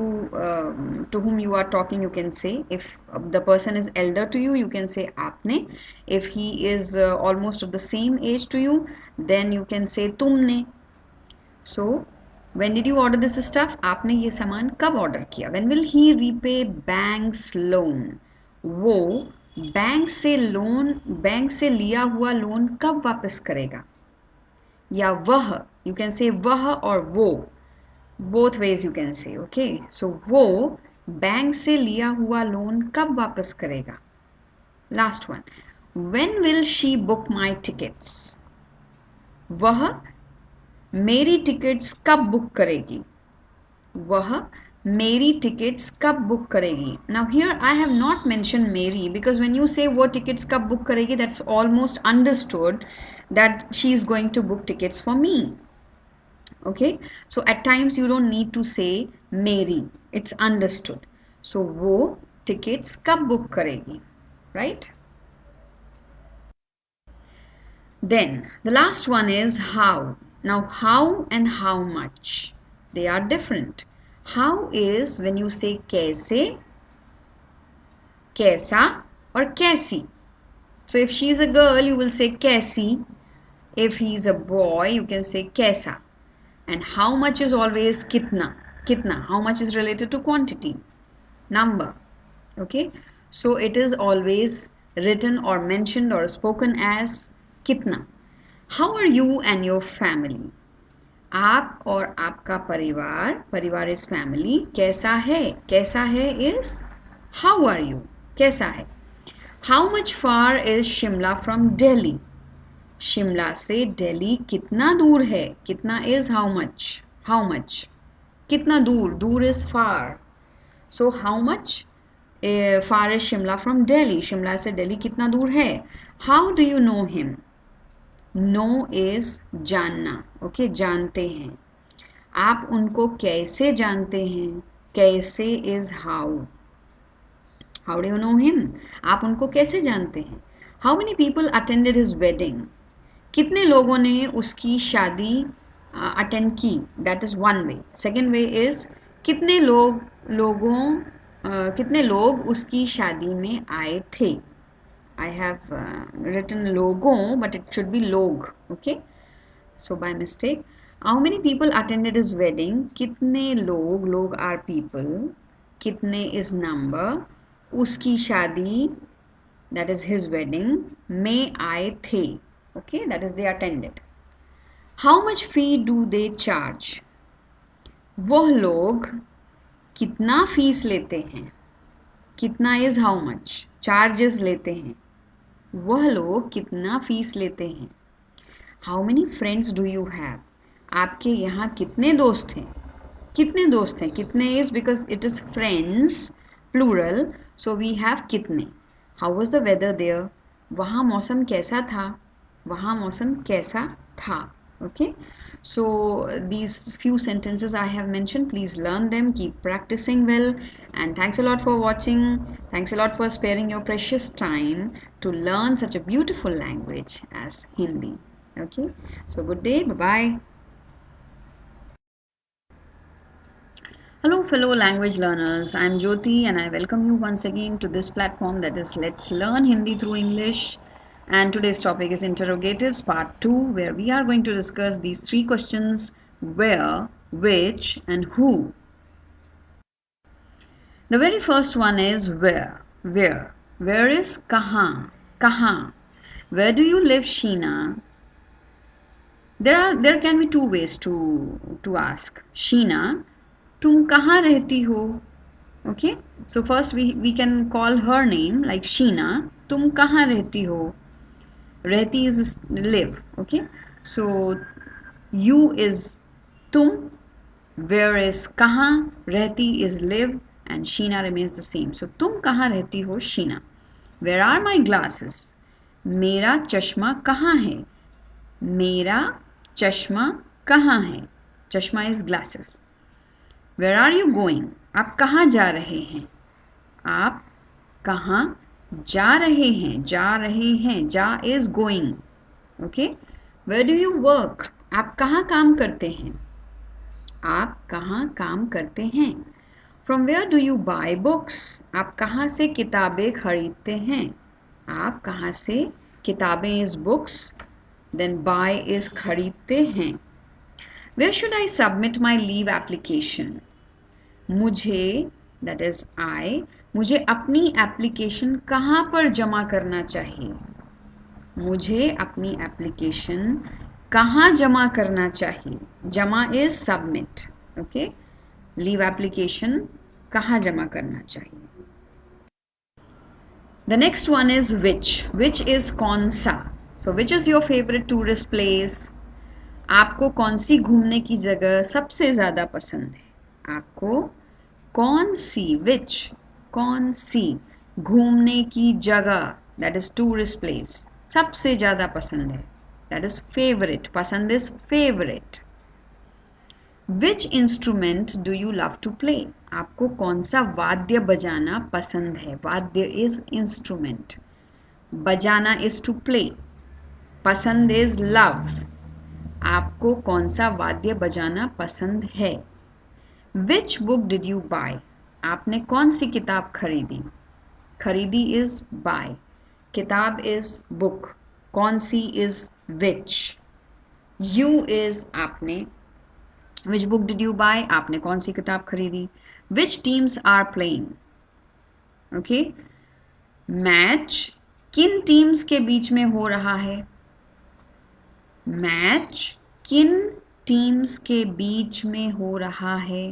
whom you are talking, you can say. If the person is elder to you, you can say आपने. If he is almost of the same age to you, then you can say तुमने. So when did you order this stuff? आपने ये सामान कब order किया? When will he repay bank's loan? वो bank से लिया हुआ लोन कब वापस करेगा? या वह, you can say वह और वो, both ways you can say. Okay, so वो बैंक से लिया हुआ लोन कब वापस करेगा? Last one, when will she book my tickets? वह मेरी टिकट्स कब बुक करेगी? वह मेरी टिकट्स कब बुक करेगी? Now here I have not mentioned मेरी, because when you say वो टिकट्स कब बुक करेगी, that's almost understood that she is going to book tickets for me. Okay, so at times you don't need to say मेरी, it's understood. So वो tickets कब book करेगी, right? Then the last one is how. Now how and how much, they are different. How is when you say कैसे, कैसा or कैसी. So if she is a girl, you will say कैसी. If he is a boy, you can say कैसा. And how much is always kitna. Kitna, how much is related to quantity, number. Okay, so it is always written or mentioned or spoken as kitna. How are you and your family? आप और आपका परिवार, परिवार is family, कैसा है? कैसा है is how are you, कैसा है. How much far is Shimla from Delhi? Shimla से दिल्ली कितना दूर है? कितना is how much, how much. कितना दूर, दूर is far. So how much far is Shimla from Delhi? Shimla से दिल्ली कितना दूर है? How do you know him? Know is जानना. Okay, जानते हैं. आप उनको कैसे जानते हैं? कैसे is how. How do you know him? आप उनको कैसे जानते हैं? How many people attended his wedding? कितने लोगों ने उसकी शादी अटेंड की? That is one way. Second way is कितने लोग उसकी शादी में आए थे? आई हैव रिटन लोगों बट इट शुड बी लोग. Okay, so by mistake. How many people attended his wedding? कितने लोग आर पीपल, कितने इज नंबर, उसकी शादी दैट इज हिज वेडिंग में आए थे. Okay, that is they attended. How much fee do they charge? वह लोग कितना फीस लेते हैं? कितना is how much, charges लेते हैं. वह लोग कितना फीस लेते हैं. How many friends do you have? आपके यहाँ कितने दोस्त हैं? कितने दोस्त हैं? कितने is because it is friends plural, so we have कितने. How was the weather there? वहाँ मौसम कैसा था? वहाँ मौसम कैसा था. Okay, so these few sentences I have mentioned, please learn them, keep practicing well, and thanks a lot for watching. Thanks a lot for sparing your precious time to learn such a beautiful language as Hindi. Okay, so good day, bye bye. Hello fellow language learners, I am Jyoti and I welcome you once again to this platform that is Let's Learn Hindi Through English. And today's topic is interrogatives part 2, where we are going to discuss these 3 questions: where, which and who. The very first one is where. Where is kahan. Where do you live, Sheena? There can be two ways to ask. Sheena, तुम कहाँ रहती हो? Okay, so first we can call her name like Sheena. तुम कहाँ रहती हो? रहती is live. Okay, so you is तुम, where is कहाँ, रहती is live, and Sheena remains the same. So तुम कहाँ रहती हो Sheena? Where are my glasses? मेरा चश्मा कहाँ है? मेरा चश्मा कहाँ है? चश्मा is glasses. Where are you going? आप कहाँ जा रहे हैं? आप कहाँ जा रहे हैं? जा रहे हैं, जा is going. Okay? Where do you work? आप कहाँ काम करते हैं? आप कहाँ काम करते हैं? From where do you buy books? आप कहाँ से किताबें खरीदते हैं? आप कहाँ से किताबें is books, then buy is खरीदते हैं. Where should I submit my leave application? मुझे, that is I, मुझे अपनी एप्लीकेशन कहाँ पर जमा करना चाहिए? मुझे अपनी एप्लीकेशन कहाँ जमा करना चाहिए? जमा is submit. Okay? Leave application कहाँ जमा करना चाहिए? The next one is which. Which is कौन सा? So which is your favorite tourist place? आपको कौन सी घूमने की जगह सबसे ज़्यादा पसंद है? आपको कौन सी, which, कौन सी घूमने की जगह, that is tourist place, सबसे ज़्यादा पसंद है? That is favorite. पसंद is favorite. Which instrument do you love to play? आपको कौन सा वाद्य बजाना पसंद है? वाद्य is instrument. बजाना is to play. पसंद is love. आपको कौन सा वाद्य बजाना पसंद है? Which book did you buy? आपने कौन सी किताब खरीदी? खरीदी is buy. किताब is book. कौन सी is which. You is आपने. Which book did you buy? आपने कौन सी किताब खरीदी? Which teams are playing? Okay. Match किन टीम्स के बीच में हो रहा है? मैच किन टीम्स के बीच में हो रहा है?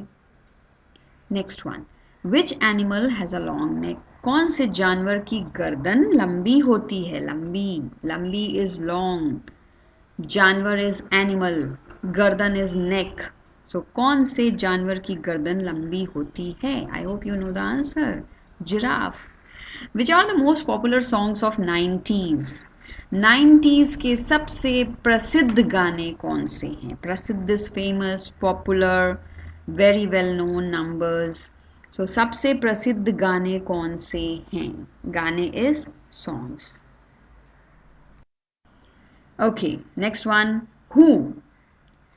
Next one. Which animal has a long neck? कौन से जानवर की गर्दन लंबी होती है? लंबी, लंबी इज लॉन्ग, जानवर इज एनिमल, गर्दन इज नेक. सो कौन से जानवर की गर्दन लंबी होती है? I hope you know the answer. Giraffe. Which are the most popular songs of 90s? 90s के सबसे प्रसिद्ध गाने कौन से हैं? प्रसिद्ध is famous, popular, very well known, numbers. So सबसे प्रसिद्ध गाने कौन से हैं? गाने is songs. Okay, next one. Who.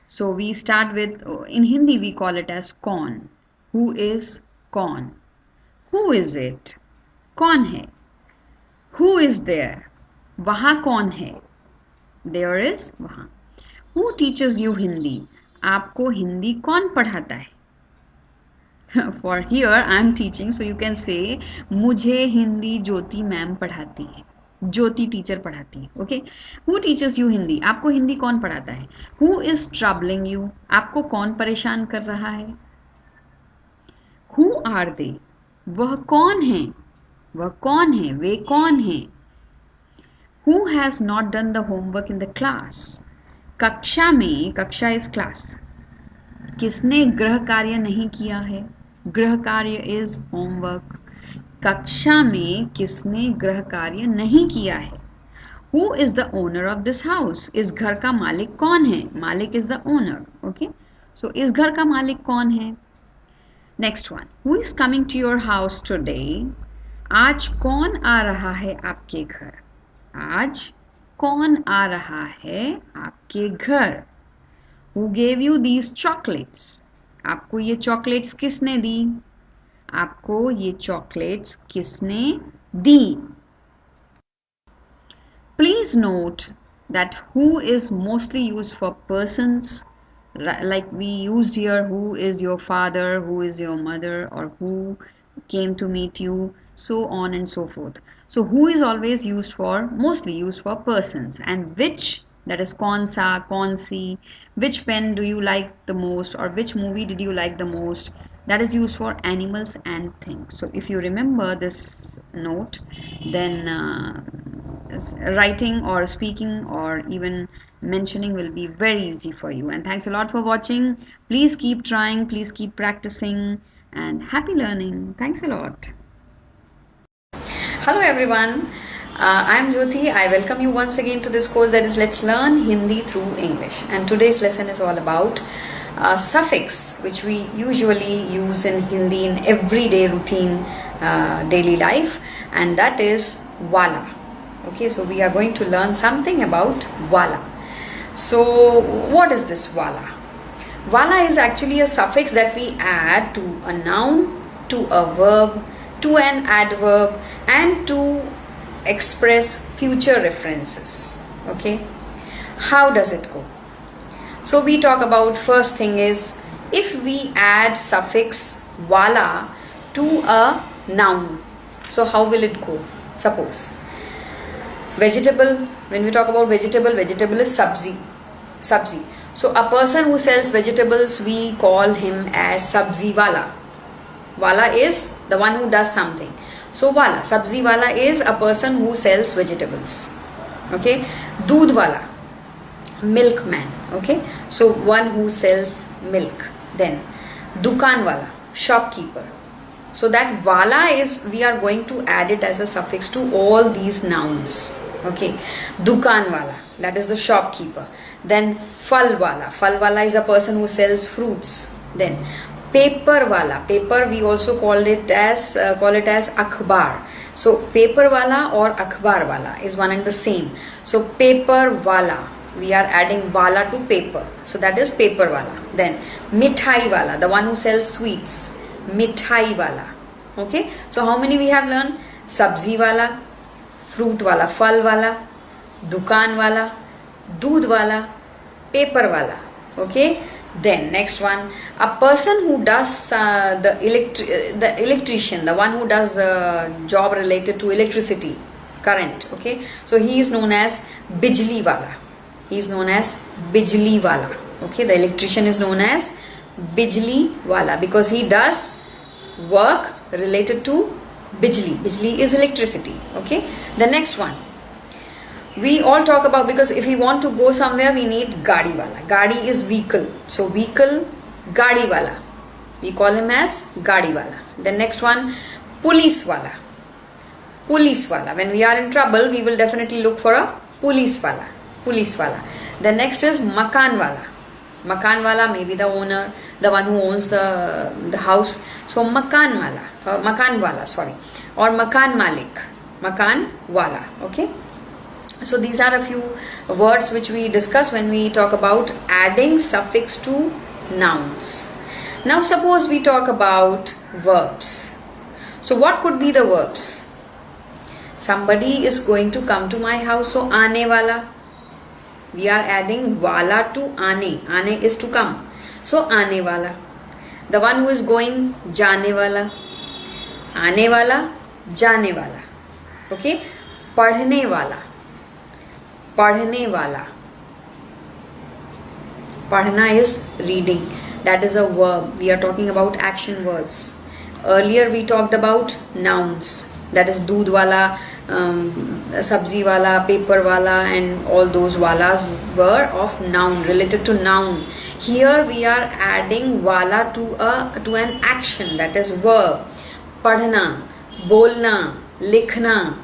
So we start with, in Hindi we call it as कौन. हु इज कौन? Who is it? कौन है? Who is there? वहाँ कौन है? देयर इज वहाँ. Who teachers you Hindi? आपको हिंदी कौन पढ़ाता है? For here I am teaching, so you can से मुझे हिंदी ज्योति मैम पढ़ाती है. ज्योति टीचर पढ़ाती है. Okay. Who teachers you Hindi? आपको हिंदी कौन पढ़ाता है? Who is troubling you? आपको कौन परेशान कर रहा है? Who are they? वह कौन है? वह कौन है? वे कौन है? Who has not done the homework in the class? कक्षा में, कक्षा इज क्लास, किसने गृह कार्य नहीं किया है? गृह कार्य इज होमवर्क. कक्षा में किसने गृह कार्य नहीं किया है? Who is the owner of this house? इस घर का मालिक कौन है? मालिक इज द ओनर. ओके. सो इस घर का मालिक कौन है? Next one. Who is coming to your house today? आज कौन आ रहा है आपके घर? आज कौन आ रहा है आपके घर? Who gave you these chocolates? आपको ये चॉकलेट्स किसने दी? आपको ये चॉकलेट्स किसने दी? Please note that who is mostly used for persons, like we used here, who is your father, who is your mother, or who came to meet you, so on and so forth. So who is always used for, mostly used for persons, and which that is kaun sa, kaun si, which pen do you like the most, or which movie did you like the most. That is used for animals and things. So if you remember this note, then writing or speaking or even mentioning will be very easy for you. And thanks a lot for watching. Please keep trying, please keep practicing, and happy learning. Thanks a lot. Hello everyone, I am Jyoti. I welcome you once again to this course that is Let's Learn Hindi Through English. And today's lesson is all about suffix, which we usually use in Hindi in everyday routine daily life, and that is wala. Okay, so we are going to learn something about wala. So what is this wala? Wala is actually a suffix that we add to a noun, to a verb, to an adverb, and to express future references. Okay, how does it go? So we talk about, first thing is, if we add suffix wala to a noun, so how will it go? Suppose vegetable, when we talk about vegetable is sabzi. So a person who sells vegetables, we call him as sabzi wala. Wala is the one who does something. So wala, sabzi wala is a person who sells vegetables. Okay, doodh wala, milkman. Okay, so one who sells milk. Then dukan wala, shopkeeper. So that wala is, we are going to add it as a suffix to all these nouns. Okay, dukan wala, that is the shopkeeper. Then fal wala is a person who sells fruits. Then paper wala, paper we also call it as akhbar. So paper wala or akhbar wala is one and the same. So paper wala, we are adding wala to paper, so that is paper wala. Then mithai wala, the one who sells sweets, mithai wala. Okay, so how many we have learned? Sabzi wala, fruit wala, fal wala, dukan wala, doodh wala, paper wala. Okay, then next one, a person who does the electrician, the one who does a job related to electricity, current. Okay, so he is known as bijli wala. He is known as bijli wala. Okay, the electrician is known as bijli wala because he does work related to bijli. Bijli is electricity. Okay, the next one we all talk about, because if we want to go somewhere we need gadi wala. Gadi is vehicle, so vehicle, gadi wala, we call him as gadi wala. The next one, police wala. Police wala, when we are in trouble we will definitely look for a police wala. Police wala. The next is makan wala. Makan wala may be the owner, the one who owns the house. So makan wala, sorry, or makan malik, makan wala. Okay, so these are a few words which we discuss when we talk about adding suffix to nouns. Now suppose we talk about verbs. So what could be the verbs? Somebody is going to come to my house, so aane wala, we are adding wala to aane. Aane is to come, so aane wala. The one who is going, jaane wala, aane wala, jaane wala. Okay, padhne wala, padhne wala. Padhna is reading, that is a verb. We are talking about action words. Earlier we talked about nouns, that is doodh wala, sabzi wala, paper wala, and all those walas were of noun, related to noun. Here we are adding wala to an action, that is verb. Padhna, bolna, likhna,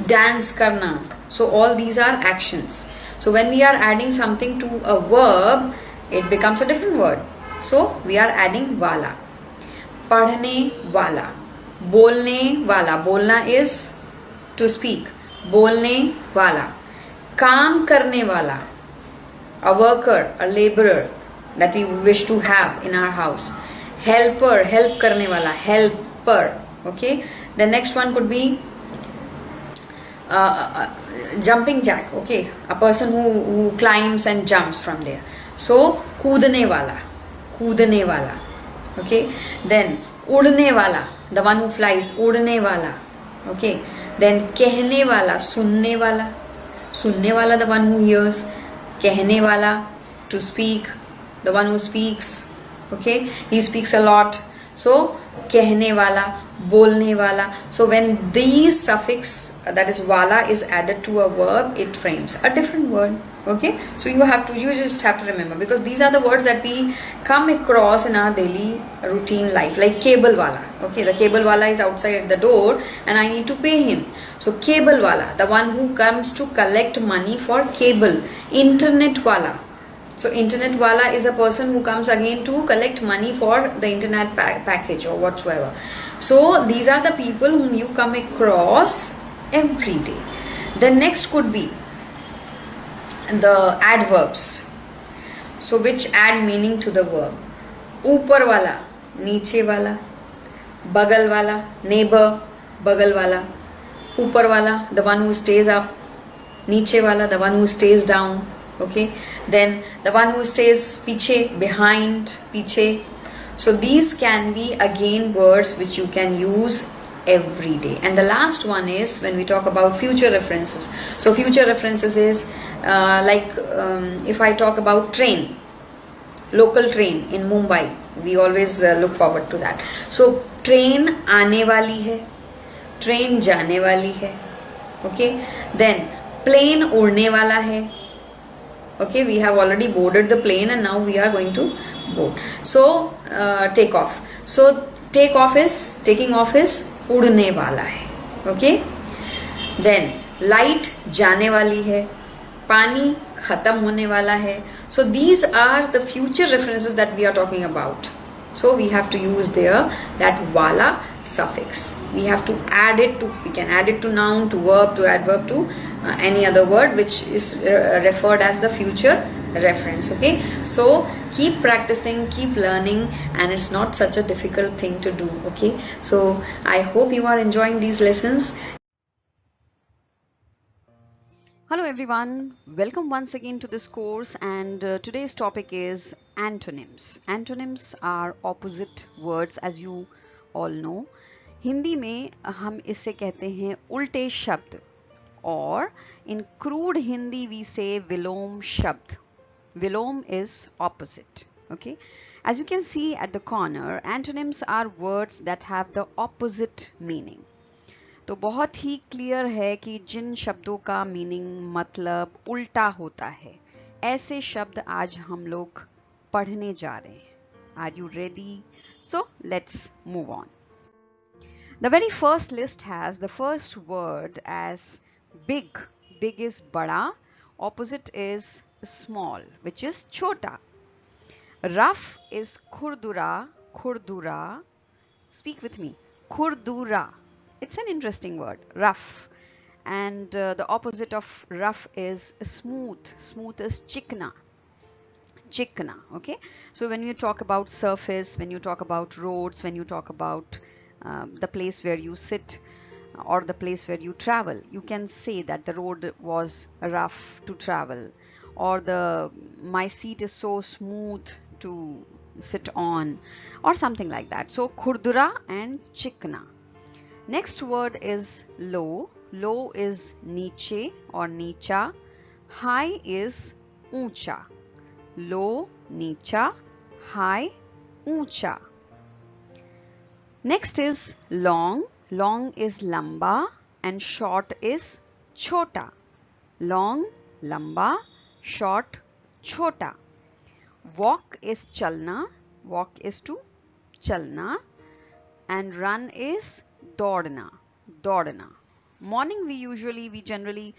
dance karna. So all these are actions. So when we are adding something to a verb, it becomes a different word. So we are adding wala. Padhne wala, bolne wala. Bolna is to speak. Bolne wala. Kaam karne wala, a worker, a laborer that we wish to have in our house. Helper, help karne wala, helper. Okay. The next one could be jumping jack. Okay, a person who climbs and jumps from there. So koodne wala, koodne wala. Okay, then udne wala, the one who flies, udne wala. Okay, then kehne wala, sunne wala. सुनने वाला the one who hears, कहने वाला to speak, the one who speaks, okay, he speaks a lot, so कहने वाला, बोलने वाला. So when these suffix that is wala is added to a verb, it frames a different word. Okay, so you just have to remember, because these are the words that we come across in our daily routine life, like cable wala. Okay, the cable wala is outside the door and I need to pay him. So cable wala, the one who comes to collect money for cable. Internet wala, so internet wala is a person who comes again to collect money for the internet package or whatsoever. So these are the people whom you come across every day. The next could be the adverbs, so which add meaning to the verb. ऊपर वाला, नीचे वाला, बगल वाला, neighbor, बगल वाला, ऊपर वाला, the one who stays up, नीचे वाला, the one who stays down. Okay, then the one who stays पीछे, behind, पीछे. So these can be again words which you can use every day. And the last one is when we talk about future references. So future references is if I talk about train, local train in Mumbai, we always look forward to that. So train आने वाली है, train जाने वाली है. Okay, then plane उड़ने वाला है. Okay, we have already boarded the plane and now we are going to board. So take off. So taking off is उड़ने वाला है. Okay, then light जाने वाली है, पानी खत्म होने वाला है. So these are the future references that we are talking about. So we have to use there that wala suffix. We have to add it to, we can add it to noun, to verb, to adverb, to any other word which is referred as the future reference. Okay, so keep practicing, keep learning, and it's not such a difficult thing to do. Okay, so I hope you are enjoying these lessons. Hello everyone, welcome once again to this course, and today's topic is antonyms. Antonyms are opposite words, as you all know. Hindi में हम इसे कहते हैं उल्टे शब्द, और in crude Hindi we say विलोम शब्द. Vilom is opposite. Okay, as you can see at the corner, antonyms are words that have the opposite meaning. तो बहुत ही क्लियर है कि जिन शब्दों का मीनिंग मतलब उल्टा होता है, ऐसे शब्द आज हम लोग पढ़ने जा रहे हैं. Are you ready? So let's move on. The very first list has the first word as big. Big is bada. Opposite is small, which is chota. Rough is khurdura. Khurdura. Speak with me. Khurdura. It's an interesting word, rough. And the opposite of rough is smooth. Smooth is chikna. Chikna. Okay. So when you talk about surface, when you talk about roads, when you talk about the place where you sit or the place where you travel, you can say that the road was rough to travel, or my seat is so smooth to sit on, or something like that. So khurdura and chikna. Next word is low. Low is niche or nicha. High is ऊंचा. Low, nicha, high, ऊंचा. Next is long. Long is lamba and short is chota. Long, lamba, short, chota. Walk is chalna. Walk is to chalna. And run is दौड़ना. दौड़ना. Morning we generally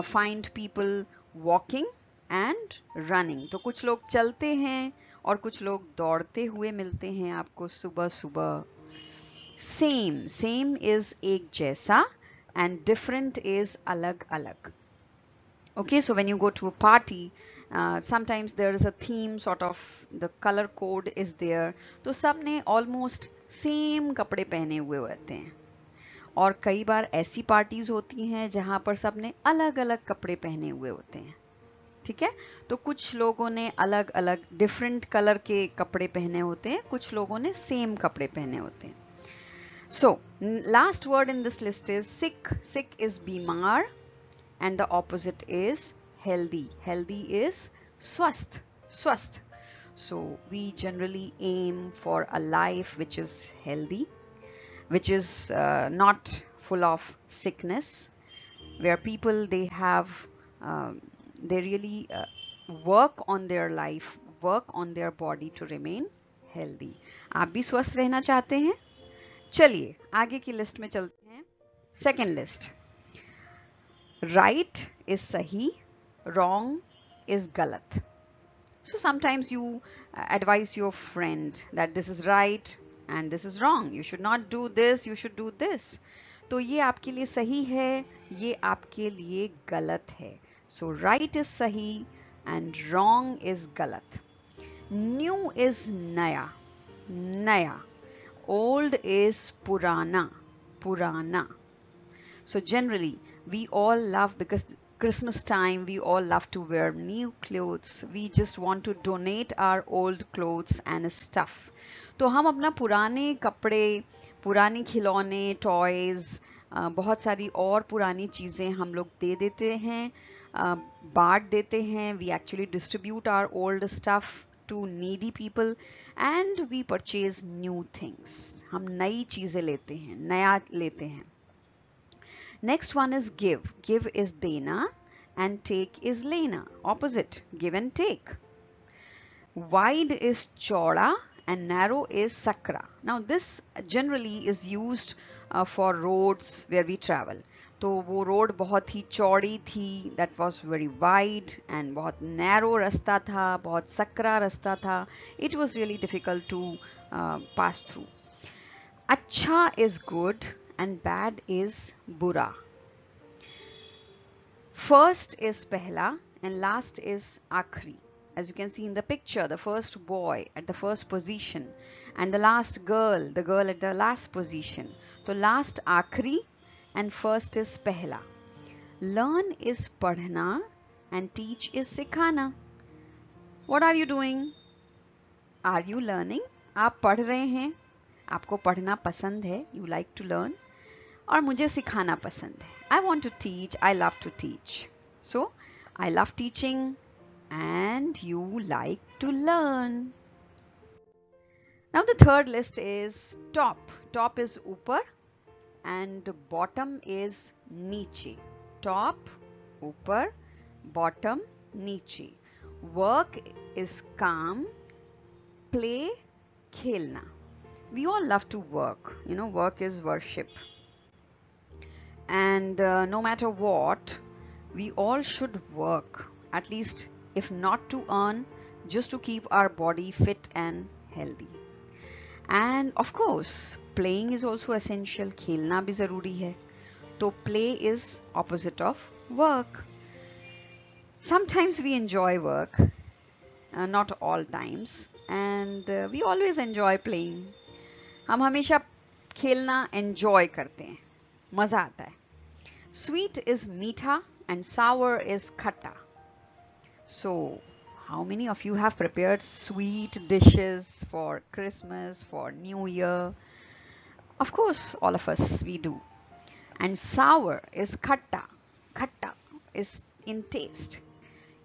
find people walking and running. तो कुछ लोग चलते हैं और कुछ लोग दौड़ते हुए मिलते हैं आपको सुबह सुबह. Same is एक जैसा and different is अलग अलग. Okay, so when you go to a party, sometimes there is a theme, sort of the color code is there. तो सबने almost सेम कपड़े पहने हुए होते हैं. और कई बार ऐसी पार्टीज होती हैं जहां पर सबने अलग अलग कपड़े पहने हुए होते हैं. ठीक है, तो कुछ लोगों ने अलग अलग डिफरेंट कलर के कपड़े पहने होते हैं, कुछ लोगों ने सेम कपड़े पहने होते हैं. So last word in this list is sick. Sick is बीमार. and the opposite is healthy. Healthy is swasth, swasth. So we generally aim for a life which is healthy, which is not full of sickness, where people they really work on their life, work on their body to remain healthy. आप भी स्वस्थ रहना चाहते हैं? चलिए आगे की list में चलते हैं. Second list. राइट इज सही, wrong is galat. So sometimes you advise your friend that this is right and this is wrong. You should not do this, you should do this. तो ये आपके लिए सही है, ये आपके लिए गलत है. So right is सही and wrong is गलत. New is नया, नया. Old is पुराना, पुराना. So generally we all love, because Christmas time we all love to wear new clothes. We just want to donate our old clothes and stuff. तो हम अपना पुराने कपड़े, पुराने खिलौने, टॉयज, बहुत सारी और पुरानी चीज़ें हम लोग दे देते हैं, बांट देते हैं. We actually distribute our old stuff to needy people and we purchase new things. हम नई चीज़ें लेते हैं, नया लेते हैं. Next one is give. Give is dena and take is lena. Opposite, give and take. Wide is chauda and narrow is sakra. Now this generally is used for roads where we travel. तो वो road बहुत ही चौड़ी थी, that was very wide, and बहुत narrow रास्ता था, बहुत सकरा रास्ता था. It was really difficult to pass through. अच्छा is good and bad is बुरा. First is pehla and last is akhri. As you can see in the picture, the first boy at the first position and the last girl, the girl at the last position. So last akhri and first is pehla. Learn is padhna and teach is sikhana. What are you doing? Are you learning? आप पढ़ रहे हैं, आपको पढ़ना पसंद है, you like to learn. और मुझे सिखाना पसंद है. I want to teach, I love to teach. So, I love teaching and you like to learn. Now the third list is top. Top is upar and bottom is niche. Top, upar, bottom, niche. Work is काम, play, खेलना. We all love to work. You know, work is worship. And no matter what, we all should work, at least if not to earn, just to keep our body fit and healthy. And of course, playing is also essential. खेलना भी ज़रूरी है. तो play is opposite of work. Sometimes we enjoy work, not all times, and we always enjoy playing. हम हमेशा खेलना enjoy करते हैं, मज़ा आता है. Sweet is मीठा and sour is खट्टा. So, how many of you have prepared sweet dishes for Christmas, for New Year? Of course, all of us, we do. And sour is khatta. Khatta is in taste.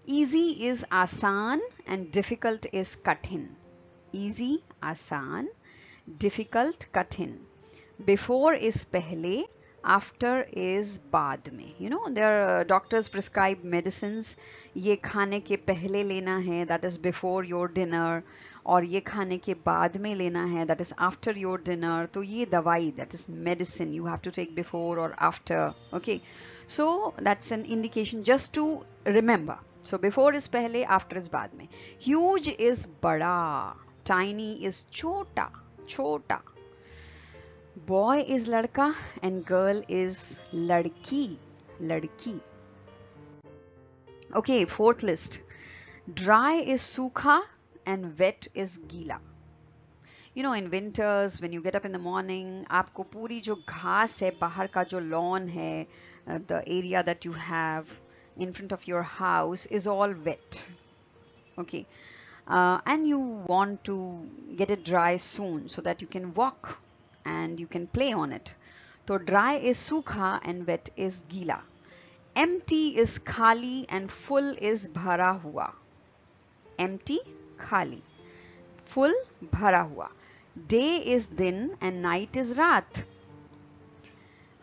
Easy is asan and difficult is kathin. Easy, asan, difficult, kathin. Before is pehle, after is बाद में. You know, there are doctors prescribe medicines. ये खाने के पहले लेना है, that is before your dinner, और ये खाने के बाद में लेना है, that is after your dinner. तो ये दवाई, that is medicine, you have to take before or after. Okay, so that's an indication just to remember. So before is पहले, after is बाद में. Huge is बड़ा, tiny is छोटा, छोटा. Boy is ladka and girl is ladki, ladki. Okay, fourth list. Dry is sukha and wet is gila. You know, in winters, when you get up in the morning, आपको पूरी जो घास है, बाहर का जो lawn है, the area that you have in front of your house is all wet. Okay, and you want to get it dry soon so that you can walk and you can play on it. So dry is sukha and wet is gila. empty is khali and full is bhara hua. Empty, khali. Full, bhara hua. Day is din and night is raat.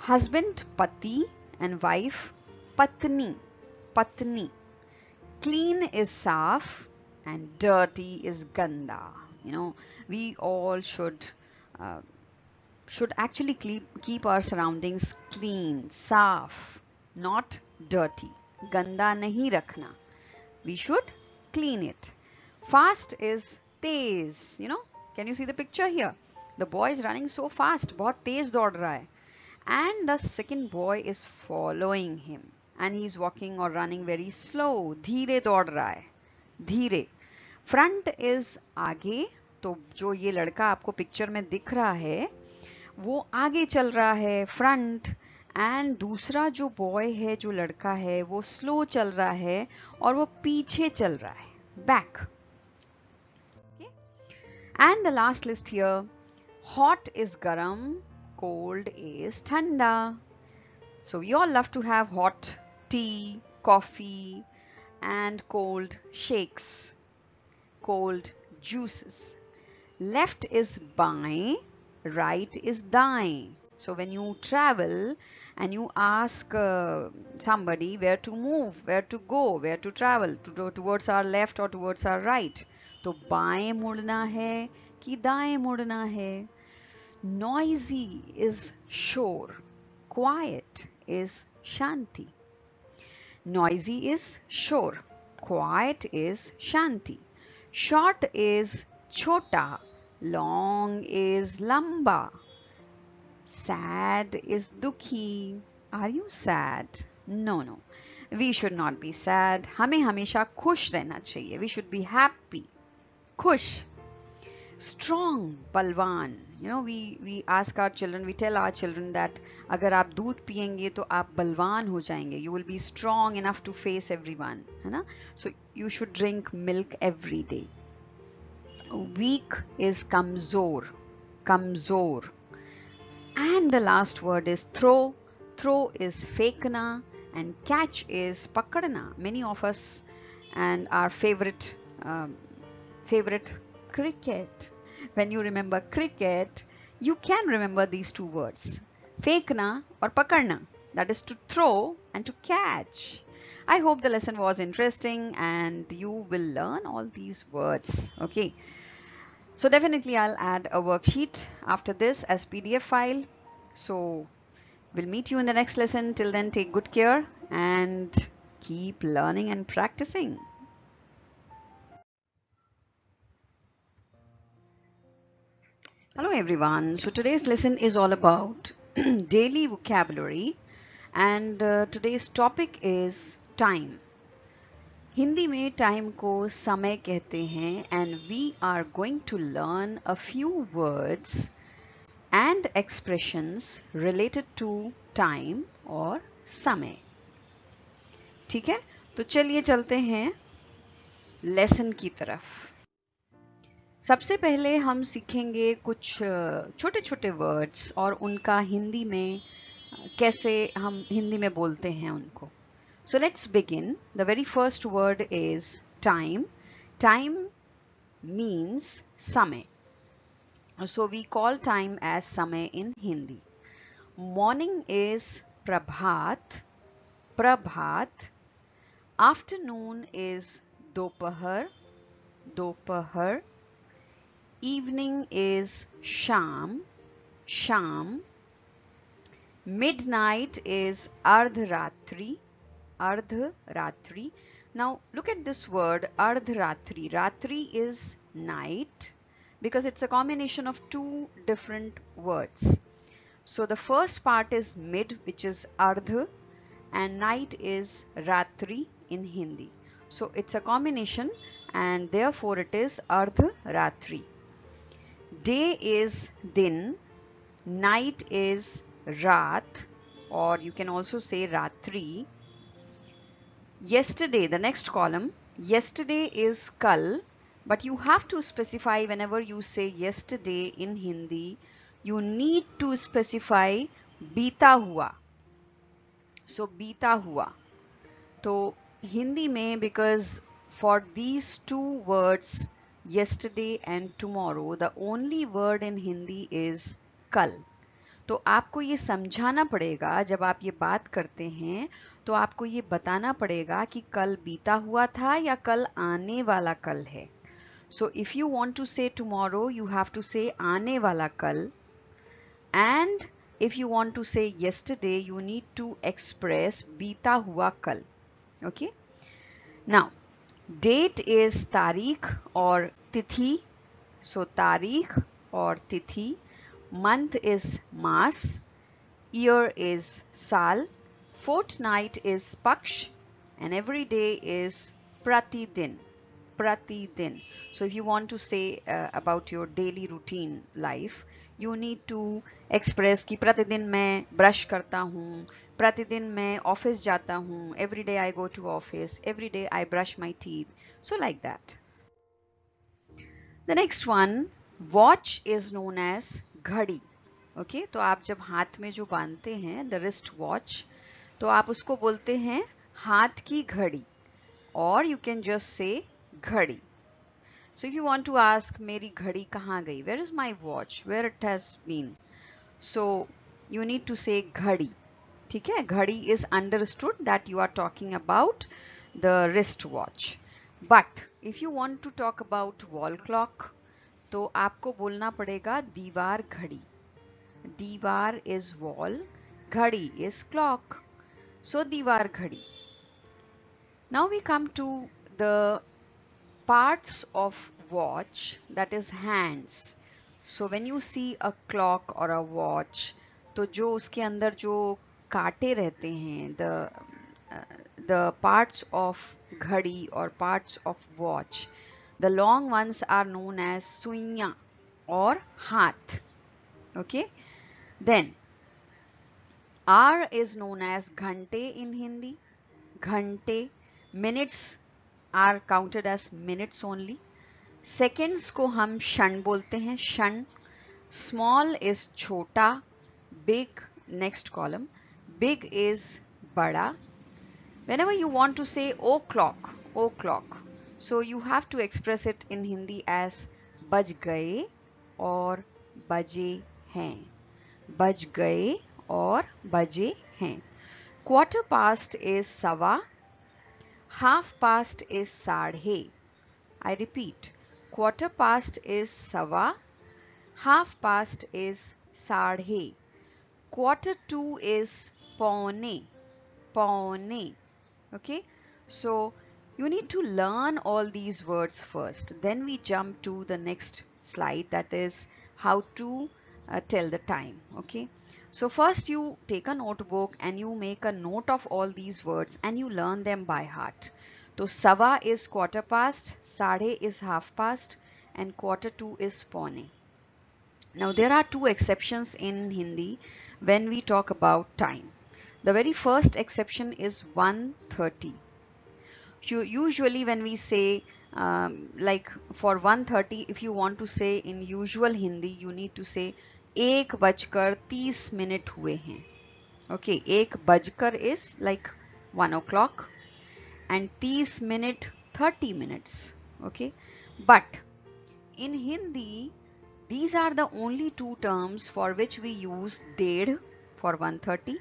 Husband, pati, and wife, patni. Patni. Clean is saaf and dirty is ganda. You know, we all should actually keep our surroundings clean, saaf, not dirty. Ganda nahi rakhna. We should clean it. Fast is tez. You know, can you see the picture here? The boy is running so fast. बहुत तेज दौड़ रहा है. And the second boy is following him. And he is walking or running very slow. धीरे दौड़ रहा है. धीरे. Front is आगे. तो जो ये लड़का आपको पिक्चर में दिख रहा है वो आगे चल रहा है, फ्रंट. एंड दूसरा जो बॉय है, जो लड़का है, वो स्लो चल रहा है और वो पीछे चल रहा है, back. And the last list here, hot is गरम, cold is thanda. So we all love to have hot tea, coffee, and cold shakes, cold juices. Left is baएं, right is दाएं. So when you travel and you ask somebody where to move, where to go, where to travel, to go towards our left or towards our right, तो बाएं मुड़ना है कि दाएं मुड़ना है. Noisy is shor, quiet is shanti. Noisy is shor, quiet is shanti. Short is chota, long is lamba. Sad is dukhi. Are you sad? No, no. We should not be sad. हमें हमेशा खुश रहना चाहिए. We should be happy. खुश. Strong, balwan. You know, we ask our children, we tell our children that अगर आप दूध पिएंगे तो आप बलवान हो जाएंगे. You will be strong enough to face everyone. है ना? So you should drink milk every day. Weak is kamzor. Kamzor. And the last word is throw. Throw is फेंकना and catch is पकड़ना. Many of us and our favorite cricket. When you remember cricket, you can remember these two words. फेंकना और पकड़ना. That is to throw and to catch. I hope the lesson was interesting and you will learn all these words. Okay. So definitely I'll add a worksheet after this as PDF file. So we'll meet you in the next lesson. Till then, take good care and keep learning and practicing. Hello everyone. So today's lesson is all about daily vocabulary and today's topic is time. Hindi में time को समय कहते हैं and we are going to learn a few words and expressions related to time और समय. ठीक है, तो चलिए चलते हैं लेसन की तरफ. सबसे पहले हम सीखेंगे कुछ छोटे छोटे वर्ड्स और उनका हिंदी में कैसे हम हिंदी में बोलते हैं उनको. So let's begin. The very first word is time. Time means समय. So we call time as समय in Hindi. Morning is prabhat. Prabhat. Afternoon is dopahar. Dopahar. Evening is sham. Sham. Midnight is ardhratri. Ardhratri. Now look at this word ardhratri. Ratri is night because it's a combination of two different words. So the first part is mid, which is ardh, and night is ratri in Hindi. So it's a combination and therefore it is ardhratri. Day is din, night is raat, or you can also say ratri. Yesterday, the next column, yesterday is kal, but you have to specify whenever you say yesterday in Hindi, you need to specify beeta hua. So beeta hua. तो हिंदी में because for these two words yesterday and tomorrow the only word in Hindi is कल. तो आपको ये समझाना पड़ेगा, जब आप ये बात करते हैं तो आपको ये बताना पड़ेगा कि कल बीता हुआ था या कल आने वाला कल है. So if you want to say tomorrow, you have to say आने वाला कल. And if you want to say yesterday, you need to express बीता हुआ कल. Okay. Now, date is तारीख और तिथि. So तारीख और तिथि. Month is mass. Year is साल. Fortnight is paksh. And every day is pratidin. Pratidin. So if you want to say about your daily routine life, you need to express कि प्रतिदिन मैं ब्रश करता हूँ, प्रतिदिन मैं ऑफिस जाता हूँ, every day I go to office, every day I brush my teeth. So like that. The next one, watch is known as घड़ी. Okay, तो आप जब हाथ में जो बांधते हैं, the wrist watch, तो आप उसको बोलते हैं हाथ की घड़ी, or you can just say घड़ी. So if you want to ask मेरी घड़ी कहाँ गई, where is my watch, where it has been, so you need to say घड़ी. ठीक है, घड़ी is understood that you are talking about the wrist watch. But if you want to talk about wall clock, तो आपको बोलना पड़ेगा दीवार घड़ी. दीवार is wall, घड़ी is clock. So दीवार घड़ी. Now we come to the parts of watch, that is hands. So when you see a clock or a watch, तो जो उसके अंदर जो कांटे रहते हैं, the parts of घड़ी or parts of watch, the long ones are known as सुइयां or हाथ. Okay. Then R is known as घंटे in Hindi. घंटे. Minutes are counted as minutes only. Seconds को हम क्षण बोलते हैं, क्षण. Small is छोटा. Big, next column. Big is बड़ा. Whenever you want to say o'clock, so you have to express it in Hindi as बज गए और बजे हैं. बज गए और बजे हैं. Quarter past is सवा. Half past is साढ़े. I repeat, quarter past is सवा. Half past is साढ़े. Quarter to is पौने. पौने. Okay, so you need to learn all these words first. Then we jump to the next slide, that is how to tell the time. Okay, so first you take a notebook and you make a note of all these words and you learn them by heart. So सवा is quarter past, साढ़े is half past, and quarter to is पौने. Now there are two exceptions in Hindi when we talk about time. The very first exception is 1:30. Usually when we say like for 1:30, if you want to say in usual Hindi, you need to say 1:30 हुए हैं. Okay, 1:00 is like 1 o'clock and 30 30 minutes. Okay, but in Hindi, these are the only two terms for which we use डेढ़ for 1:30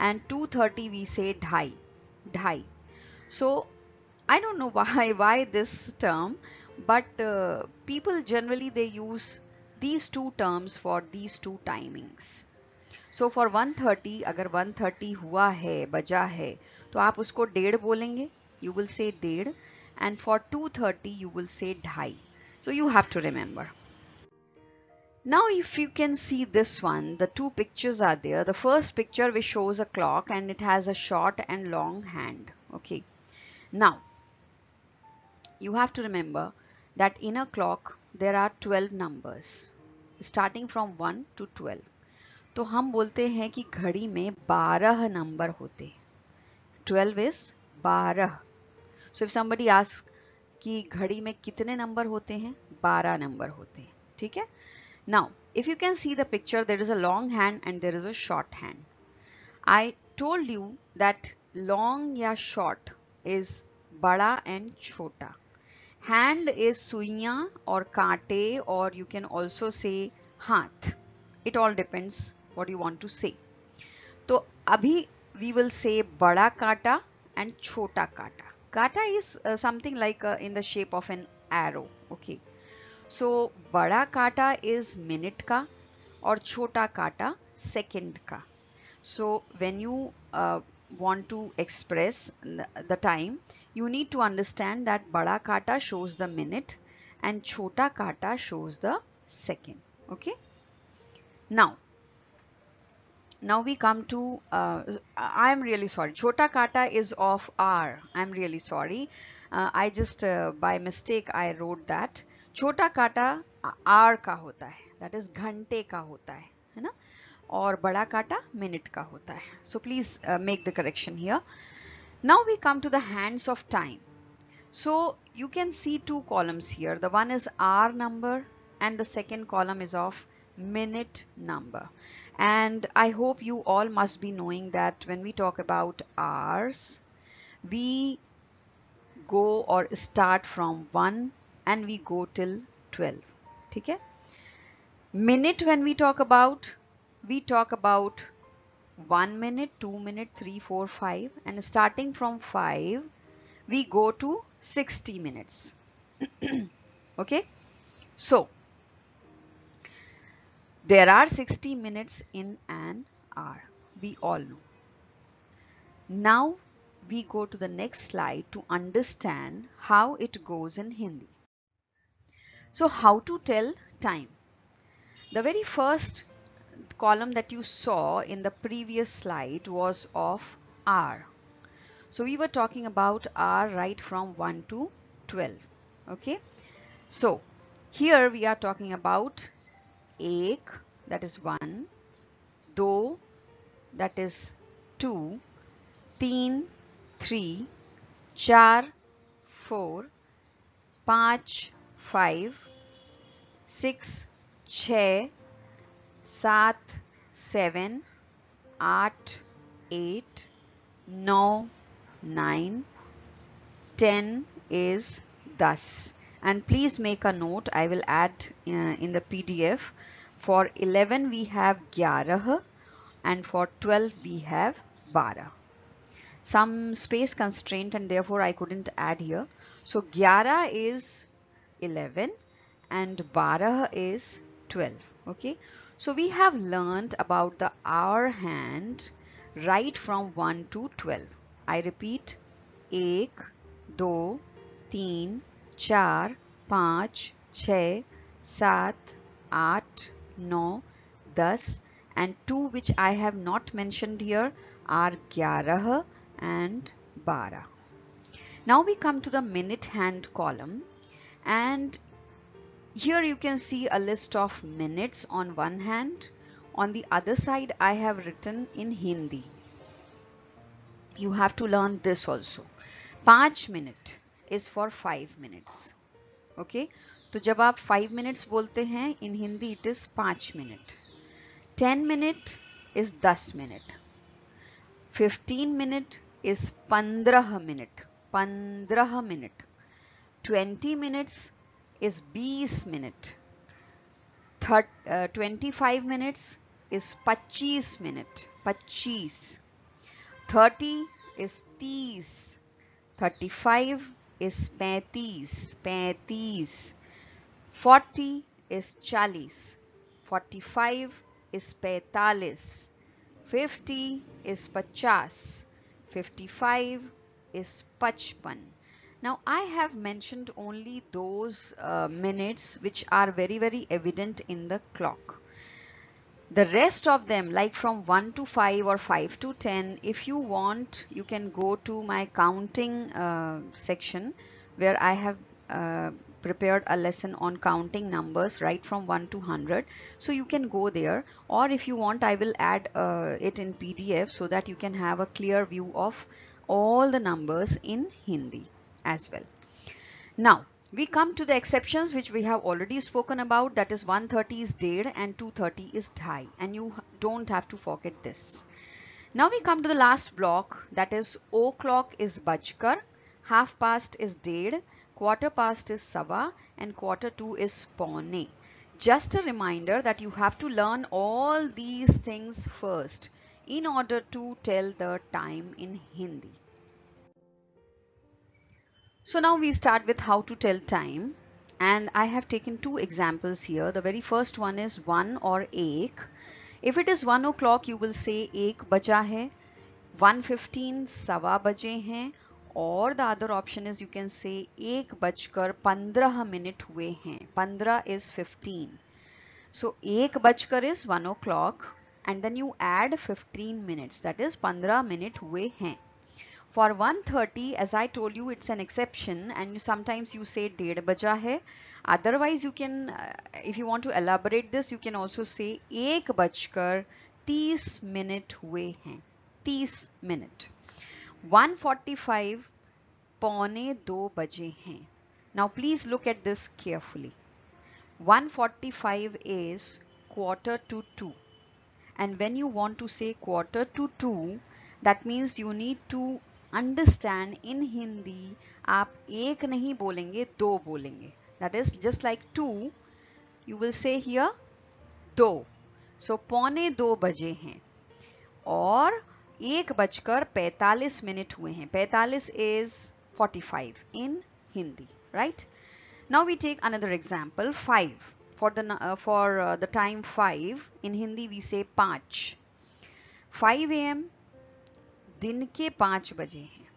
and 2:30 we say ढाई. ढाई. So I don't know why this term, but people generally they use these two terms for these two timings. So for 1:30, अगर 1:30 हुआ है, बजा है, तो आप उसको डेढ़ बोलेंगे. You will say डेढ़. And for 2:30 you will say ढाई. So you have to remember. Now if you can see this one, the two pictures are there. The first picture which shows a clock and it has a short and long hand. Okay. Now you have to remember that in a clock there are 12 numbers starting from 1 to 12. तो हम बोलते हैं कि घड़ी में 12 number होते हैं. 12 is 12. So if somebody asks कि घड़ी में कितने नंबर होते हैं, 12 नंबर होते हैं. ठीक है. Now if you can see the picture, there is a long hand and there is a short hand. I told you that long या short is bada and chota. Hand is suiyan or kaate, or you can also say haath. It all depends what you want to say. So abhi we will say bada kata and chota kata. Kata is something like in the shape of an arrow. Okay. So bada kata is minute ka or chota kata second ka. So when you want to express the time, you need to understand that bada kata shows the minute and chota kata shows the second. Okay. Now we come to, I'm really sorry. Chota kata is of R. I'm really sorry. I just by mistake I wrote that. Chota kata R का होता है. That is घंटे का होता है ना? और बड़ा काटा minute का होता है. So please make the correction here. Now we come to the hands of time. So you can see two columns here. The one is hour number and the second column is of minute number. And I hope you all must be knowing that when we talk about hours, we go or start from 1 and we go till 12. Okay? Minute when we talk about 1 minute, 2 minute, 3, 4, 5, and starting from 5 we go to 60 minutes. Okay, so there are 60 minutes in an hour, we all know. Now we go to the next slide to understand how it goes in Hindi. So how to tell time? The very first column that you saw in the previous slide was of hour. So we were talking about hour right from 1 to 12. Okay. So here we are talking about ek, that is 1, do, that is 2, teen, 3, char, 4, 5, 5, 6, 6, 7, 7, 8, 8, 9, 9, 10 is 10. And please make a note, I will add in the PDF. For 11 we have 11 and for 12 we have 12. Some space constraint and therefore I couldn't add here. So 11 is 11 and 12 is 12. Okay. So we have learned about the hour hand right from 1 to 12. I repeat, 1, 2, 3, 4, 5, 6, 7, 8, 9, 10 and 2 which I have not mentioned here are 11 and 12. Now we come to the minute hand column, and here you can see a list of minutes on one hand. On the other side I have written in Hindi. You have to learn this also. 5 minute is for 5 minutes. Okay, तो जब आप 5 minutes बोलते हैं in Hindi it is 5 minute. 10 minute is 10 minute. 15 minute is 15 minute. 15 minute. 20 minutes is 20 minute. 25 minutes is 25 minute. 25. 30 is 30. 35 is 35. 35. 40 is 40. 45 is 45. 50 is 50. 55 is 55. Now I have mentioned only those minutes which are very evident in the clock. The rest of them, like from 1 to 5 or 5 to 10, if you want, you can go to my counting section where I have prepared a lesson on counting numbers right from 1 to 100. So you can go there, or if you want, I will add it in PDF so that you can have a clear view of all the numbers in Hindi as well. Now we come to the exceptions which we have already spoken about, that is 130 is ded and 230 is dhai, and you don't have to forget this. Now we come to the last block, that is o'clock is bajkar half past is डेढ़, quarter past is सवा, and quarter to is पौने. Just a reminder that you have to learn all these things first in order to tell the time in Hindi. So now we start with how to tell time, and I have taken two examples here. The very first one is one or ek. If it is 1 o'clock, you will say ek baja hai, 1:15 सवा बजे हैं, or the other option is you can say एक बजकर 15 minute हुए हैं. 15 is 15. So एक बजकर is 1 o'clock and then you add 15 minutes, that is 15 minute हुए हैं. For 1:30, as I told you, it's an exception, and sometimes you say डेढ़ बजा है. Otherwise, you can, if you want to elaborate this, you can also say एक बजकर 30 minute हुए हैं. 30 minute. 1:45 पौने 2 बजे हैं. Now please look at this carefully. 1:45 is quarter to 2, and when you want to say quarter to 2, that means you need to understand in Hindi आप एक नहीं बोलेंगे, दो बोलेंगे. That is just like 2, you will say here दो. So पौने 2 बजे हैं, और 1 बजकर 45 मिनट हुए हैं. 45 is 45 in Hindi, right? Now we take another example, 5. For the time 5, in Hindi we say 5. 5 a.m. दिन के 5 बजे हैं.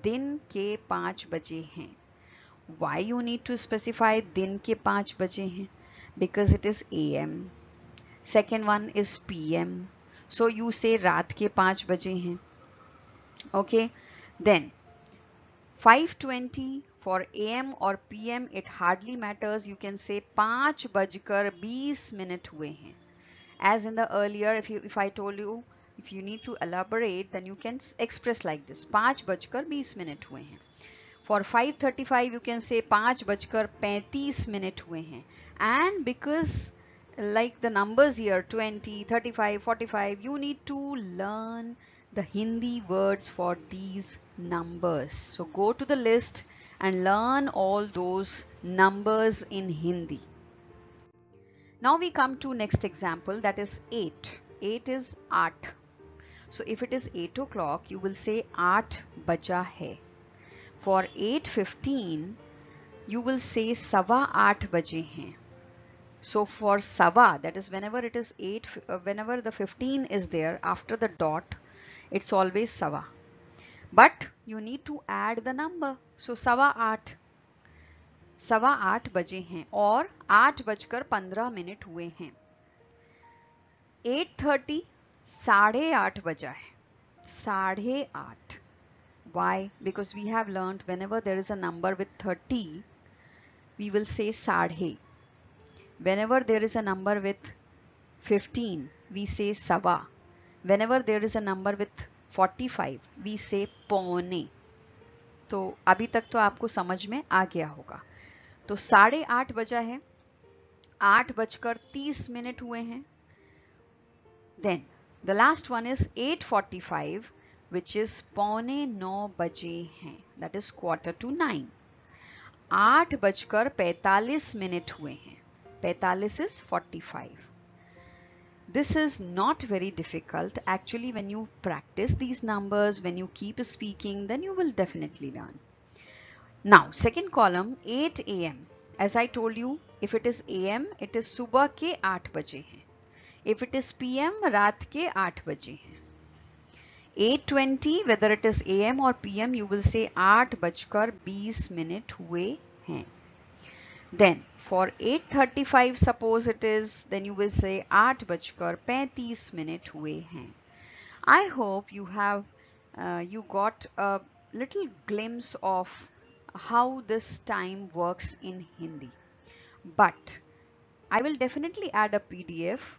दिन के 5 बजे हैं. Why you need to specify दिन के 5 बजे हैं? Because it is AM. Second one is PM. So you say रात के 5 बजे हैं. Okay. Then 5:20 for AM or PM, it hardly matters. You can say 5 बजकर 20 मिनट हुए हैं. As in the earlier, if I told you, if you need to elaborate, then you can express like this, 5 बजकर 20 minute हुए हैं. For 5:35, you can say 5 बजकर 35 minute हुए हैं. And because like the numbers here 20, 35, 45, you need to learn the Hindi words for these numbers. So go to the list and learn all those numbers in Hindi. Now we come to next example, that is 8. 8 is 8. So if it is 8 o'clock, you will say 8 baja hai. For 8:15, you will say सवा 8 बजे हैं. So for सवा, that is whenever it is 8, whenever the 15 is there after the dot, it's always सवा. But you need to add the number. So सवा 8. सवा 8 बजे हैं, और 8 बजकर 15 मिनट हुए हैं. 8:30 साढ़े 8 बजा है. साढ़े 8. Why? Because we have learned whenever there is a number with 30, we will say साढ़े. Whenever there is a number with 15, we say सवा. Whenever there is a number with 45, we say पौने. तो अभी तक तो आपको समझ में आ गया होगा. तो साढ़े 8 बजा है, 8 बजकर 30 मिनट हुए हैं. Then the last one is 8:45, which is पौने 9 बजे हैं. That is quarter to 9. 8 बजकर 45 मिनट हुए हैं. 45 is 45. This is not very difficult. Actually, when you practice these numbers, when you keep speaking, then you will definitely learn. Now, second column, 8 a.m. As I told you, if it is AM, it is सुबह के 8 बजे हैं. If it is PM, रात के 8 बजे हैं. 8:20, whether it is AM or PM, you will say 8 बजकर 20 minute हुए हैं. Then for 8:35, suppose it is, then you will say 8 बजकर 35 मिनट हुए हैं. I hope you have you got a little glimpse of how this time works in Hindi. But I will definitely add a PDF.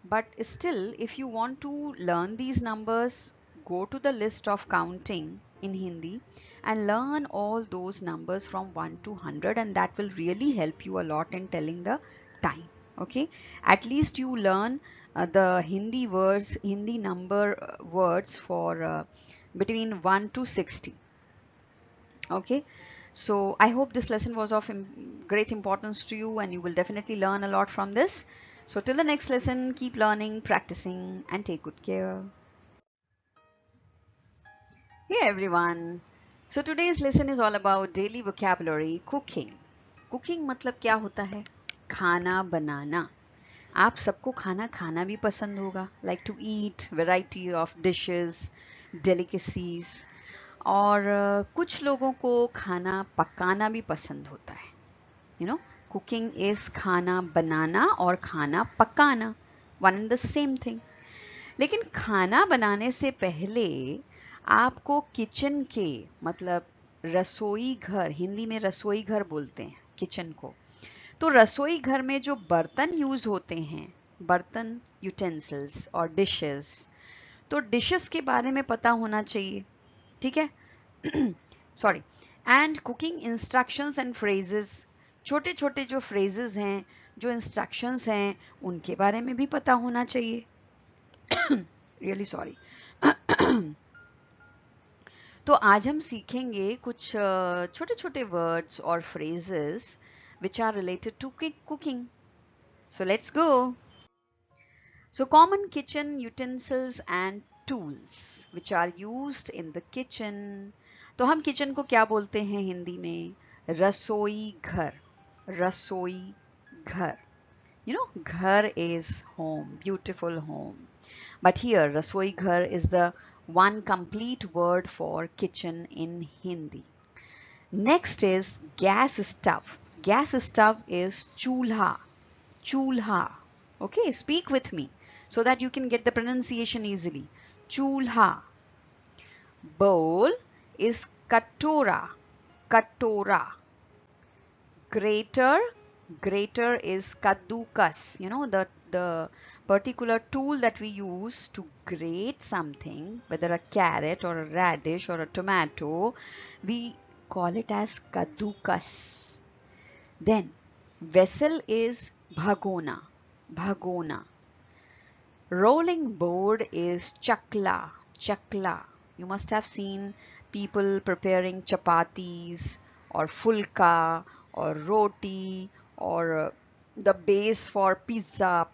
But still, if you want to learn these numbers, go to the list of counting in Hindi and learn all those numbers from 1 to 100, and that will really help you a lot in telling the time. Okay, at least you learn the Hindi words, Hindi number words for between 1 to 60. Okay, so I hope this lesson was of great importance to you and you will definitely learn a lot from this. So till the next lesson, keep learning, practicing, and take good care. Hey everyone. So today's lesson is all about daily vocabulary, cooking. Cooking मतलब क्या होता है? खाना बनाना. आप सबको खाना खाना भी पसंद होगा. Like to eat variety of dishes, delicacies. और कुछ लोगों को खाना पकाना भी पसंद होता है. You know, cooking is खाना बनाना और खाना पकाना. One and the same thing. लेकिन खाना बनाने से पहले आपको किचन के मतलब रसोई घर, हिंदी में रसोई घर बोलते हैं किचन को, तो रसोई घर में जो बर्तन यूज होते हैं, बर्तन, यूटेंसिल्स और डिशेस, तो डिशेस के बारे में पता होना चाहिए. ठीक है. Sorry. And cooking instructions and phrases, छोटे छोटे जो फ्रेजेस हैं, जो इंस्ट्रक्शंस हैं, उनके बारे में भी पता होना चाहिए. Really sorry. तो आज हम सीखेंगे कुछ छोटे छोटे वर्ड्स और phrases which are related to cooking. So let's go. So common kitchen utensils and tools which are used in the kitchen. तो हम किचन को क्या बोलते हैं हिंदी में? रसोई घर. रसोई घर. You know, ghar is home, beautiful home. But here, rasoi ghar is the one complete word for kitchen in Hindi. Next is gas stove. Gas stove is chulha. Chulha. Okay, speak with me so that you can get the pronunciation easily. Chulha. Bowl is katora. Katora. Grater. Grater is kaddukas. You know, the particular tool that we use to grate something, whether a carrot or a radish or a tomato, we call it as kaddukas. Then vessel is bhagona. Bhagona. Rolling board is chakla. Chakla. You must have seen people preparing chapatis or fulka or roti or the base for pizza.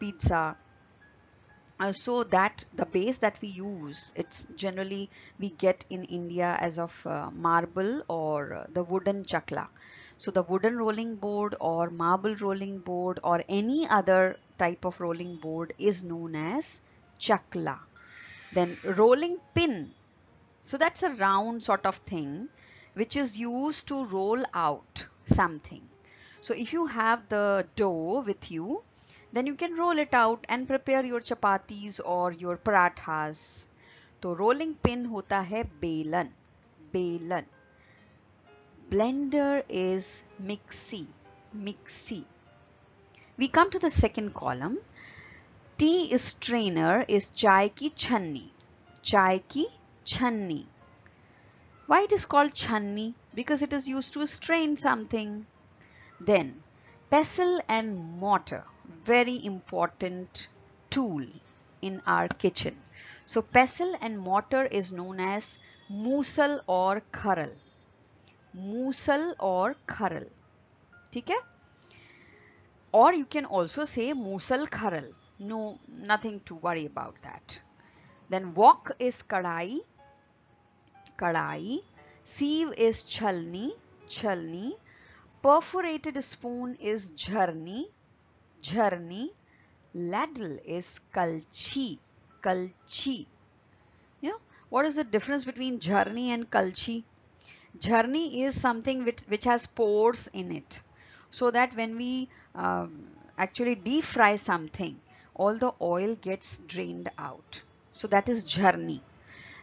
So that the base that we use, it's generally we get in India as of marble or the wooden chakla. So the wooden rolling board or marble rolling board or any other type of rolling board is known as chakla. Then rolling pin. So that's a round sort of thing which is used to roll out something. So if you have the dough with you, then you can roll it out and prepare your chapatis or your parathas. तो rolling pin होता है बेलन. बेलन. Blender is mixie. Mixie. We come to the second column. Tea strainer is chai ki channi. Chai ki channi. Why it is called channi? Because it is used to strain something. Then pestle and mortar, very important tool in our kitchen. So pestle and mortar is known as musal or kharal. Musal or kharal. ठीक है? Or you can also say musal kharal. No, nothing to worry about that. Then wok is kadai. Kadai. Sieve is chalni. Chalni. Perforated spoon is jharni. Jharni. Ladle is kalchi. Kalchi. You know, what is the difference between jharni and kalchi? Jharni is something which has pores in it, so that when we actually deep fry something, all the oil gets drained out. So that is jharni.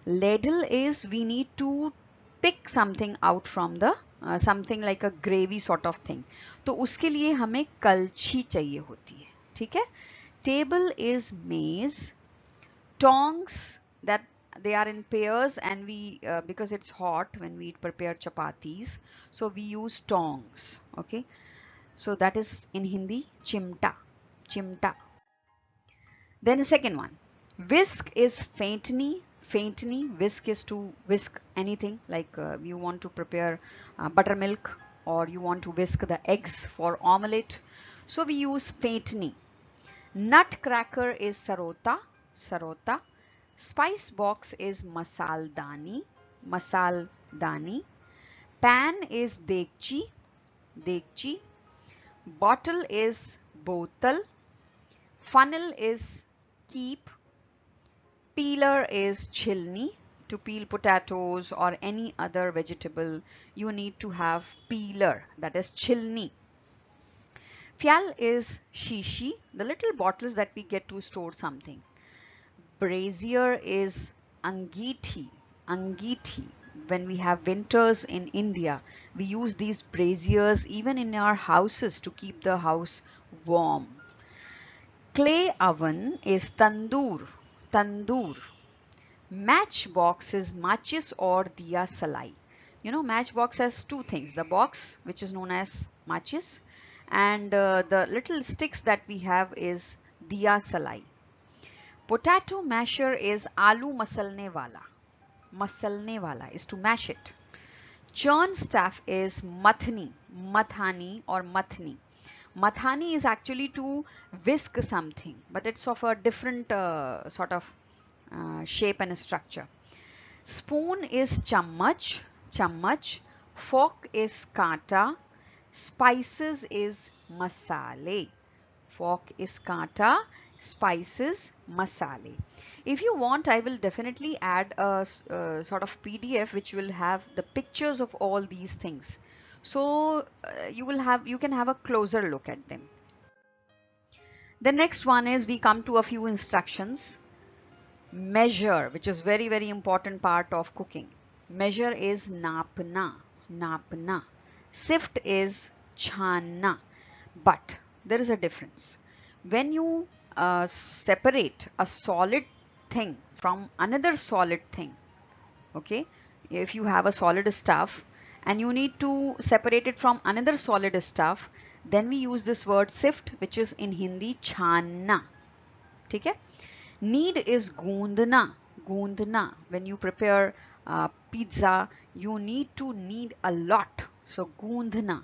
Ladle is we need to pick something out from the something like a gravy sort of thing. तो उसके लिए हमें कलछी चाहिए होती है. ठीक है? Table is maize. Tongs, that they are in pairs and we because it's hot when we prepare chapatis, so we use tongs. Okay, so that is in Hindi chimta. Chimta. Then the second one, whisk is faintni. Faintly. Whisk is to whisk anything, like you want to prepare buttermilk, or you want to whisk the eggs for omelette. So we use faintly. Nutcracker is sarota, sarota. Spice box is masaldani, masaldani. Pan is dekchi, dekchi. Bottle is botal. Funnel is keep. Peeler is chilni. To peel potatoes or any other vegetable, you need to have peeler, that is chilni. Fyal is shishi, the little bottles that we get to store something. Brazier is angithi, angithi. When we have winters in India, we use these braziers even in our houses to keep the house warm. Clay oven is tandoor, tandoor. Matchbox is matches or diya salai. You know, matchbox has two things: the box, which is known as matches, and the little sticks that we have is diya salai. Potato masher is aloo masalne wala. Masalne wala is to mash it. Churn staff is mathni, mathani or mathni. Mathani is actually to whisk something, but it's of a different sort of shape and structure. Spoon is chammach, chammach. Fork is kata. Spices is masale. Fork is kata. Spices, masale. If you want, I will definitely add a sort of PDF which will have the pictures of all these things. So you can have a closer look at them. The next one is we come to a few instructions. Measure, which is very, very important part of cooking. Measure is napna, napna. Sift is chana. But there is a difference. When you separate a solid thing from another solid thing, okay, if you have a solid stuff and you need to separate it from another solid stuff, then we use this word sift, which is in Hindi chana. Okay? Knead is goondna, goondna. When you prepare pizza, you need to knead a lot. So goondna.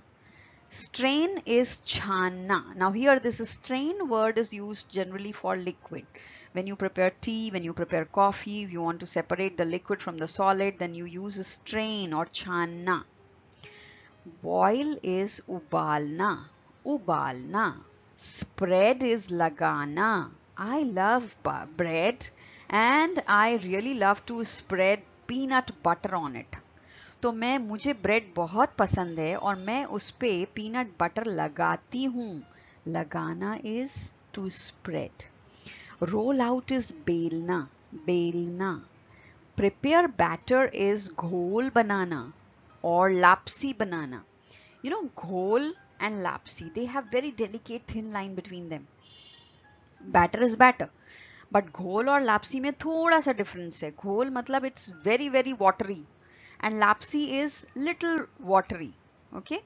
Strain is chana. Now here this strain word is used generally for liquid. When you prepare tea, when you prepare coffee, if you want to separate the liquid from the solid, then you use a strain or chana. Boil is ubalna, ubalna. Spread is lagana. I love bread and I really love to spread peanut butter on it. तो मुझे bread बहुत पसंद है और मैं उस पे peanut butter लगाती हूँ. लगाना is to spread. Roll out is बेलना, बेलना. Prepare batter is घोल बनाना or lapsi banana. You know, घोल and lapsi, they have very delicate thin line between them. Batter is batter, but घोल और lapsi में थोड़ा सा difference है. घोल मतलब it's very, very watery, and lapsi is little watery. Okay.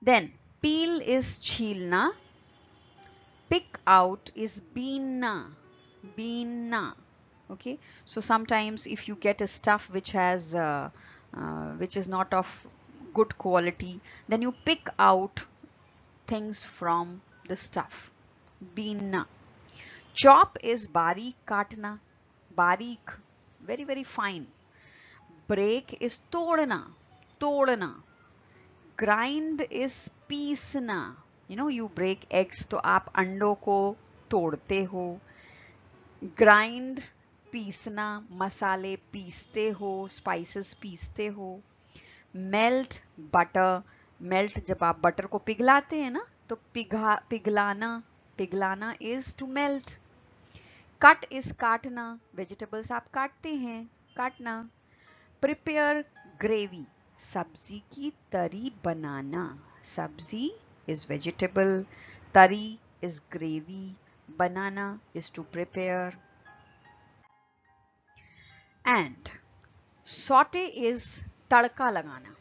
Then peel is chilna. Pick out is beanna, beanna. Okay. So sometimes if you get a stuff which has which is not of good quality, then you pick out things from the stuff. Beanna. Chop is barik katna, barik, very, very fine. Break is todna, todna. Grind is पीसना. You know, you break eggs तो आप अंडों को तोड़ते हो. Grind, पीसना. मसाले पीसते हो. Spices पीसते हो. Melt, butter. Melt जब आप बटर को पिघलाते हैं ना, तो पिघलाना. पिघलाना is to melt. Cut is काटना. Vegetables आप काटते हैं, काटना. Prepare gravy. सब्जी की तरी बनाना. सब्जी is vegetable. Tari is gravy. Banana is to prepare. And saute is तड़का लगाना.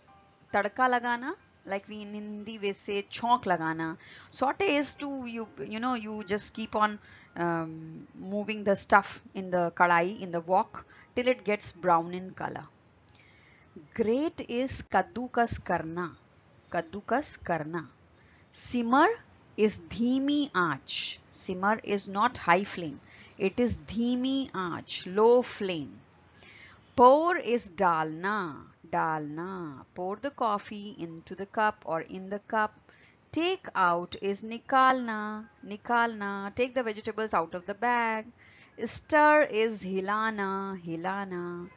तड़का लगाना like we in Hindi we say chauk lagana. Saute is to you just keep on moving the stuff in the kadai, in the wok, till it gets brown in color. Great is kaddukas karna. Kaddukas karna. Simmer is dheemi aach. Simmer is not high flame. It is dheemi aach, low flame. Pour is dalna. Dalna. Pour the coffee into the cup or in the cup. Take out is nikalna. Nikalna. Take the vegetables out of the bag. Stir is hilana. Hilana.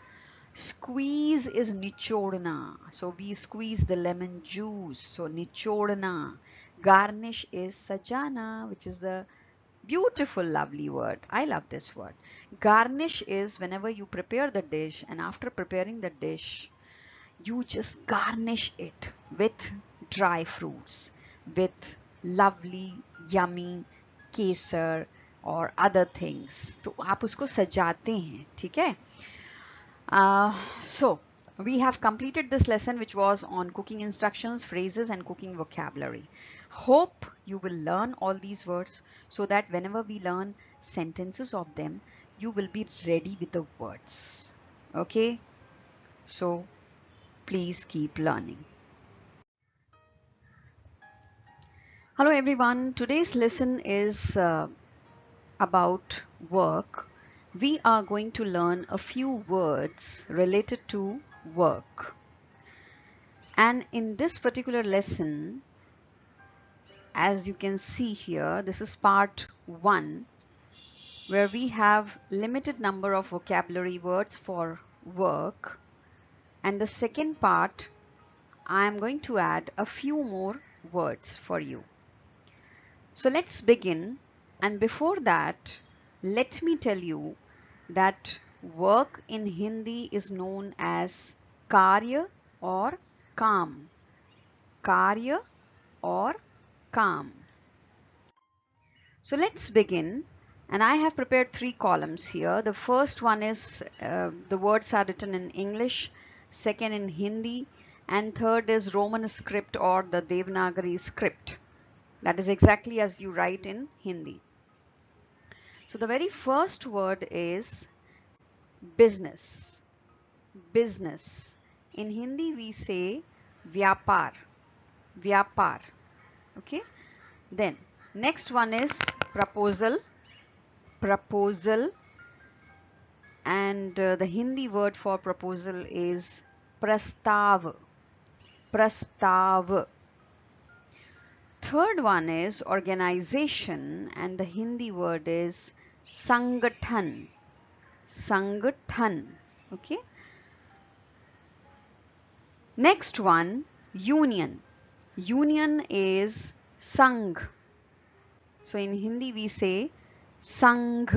Squeeze is nichodna. So we squeeze the lemon juice. So nichodna. Garnish is sajana, which is the beautiful, lovely word. I love this word. Garnish is whenever you prepare the dish, and after preparing the dish, you just garnish it with dry fruits, with lovely, yummy kesar or other things. तो आप उसको सजाते हैं, ठीक है? So we have completed this lesson, which was on cooking instructions, phrases and cooking vocabulary. Hope you will learn all these words so that whenever we learn sentences of them, you will be ready with the words. Okay? So please keep learning. Hello everyone. Today's lesson is about work. We are going to learn a few words related to work. And in this particular lesson, as you can see here, this is part 1, where we have limited number of vocabulary words for work. And the second part, I am going to add a few more words for you. So let's begin. And before that, let me tell you that work in Hindi is known as karya or kaam. Karya or kaam. So let's begin. And I have prepared 3 columns here. The first one is the words are written in English, second in Hindi, and third is Roman script or the Devanagari script. That is exactly as you write in Hindi. So the very first word is business. Business. In Hindi we say vyapar. Vyapar. Okay. Then next one is proposal. Proposal. And the Hindi word for proposal is prastav. Prastav. Third one is organization, and the Hindi word is sangathan. Sangathan. Okay. Next one, union. Union is sang. So in Hindi we say sang,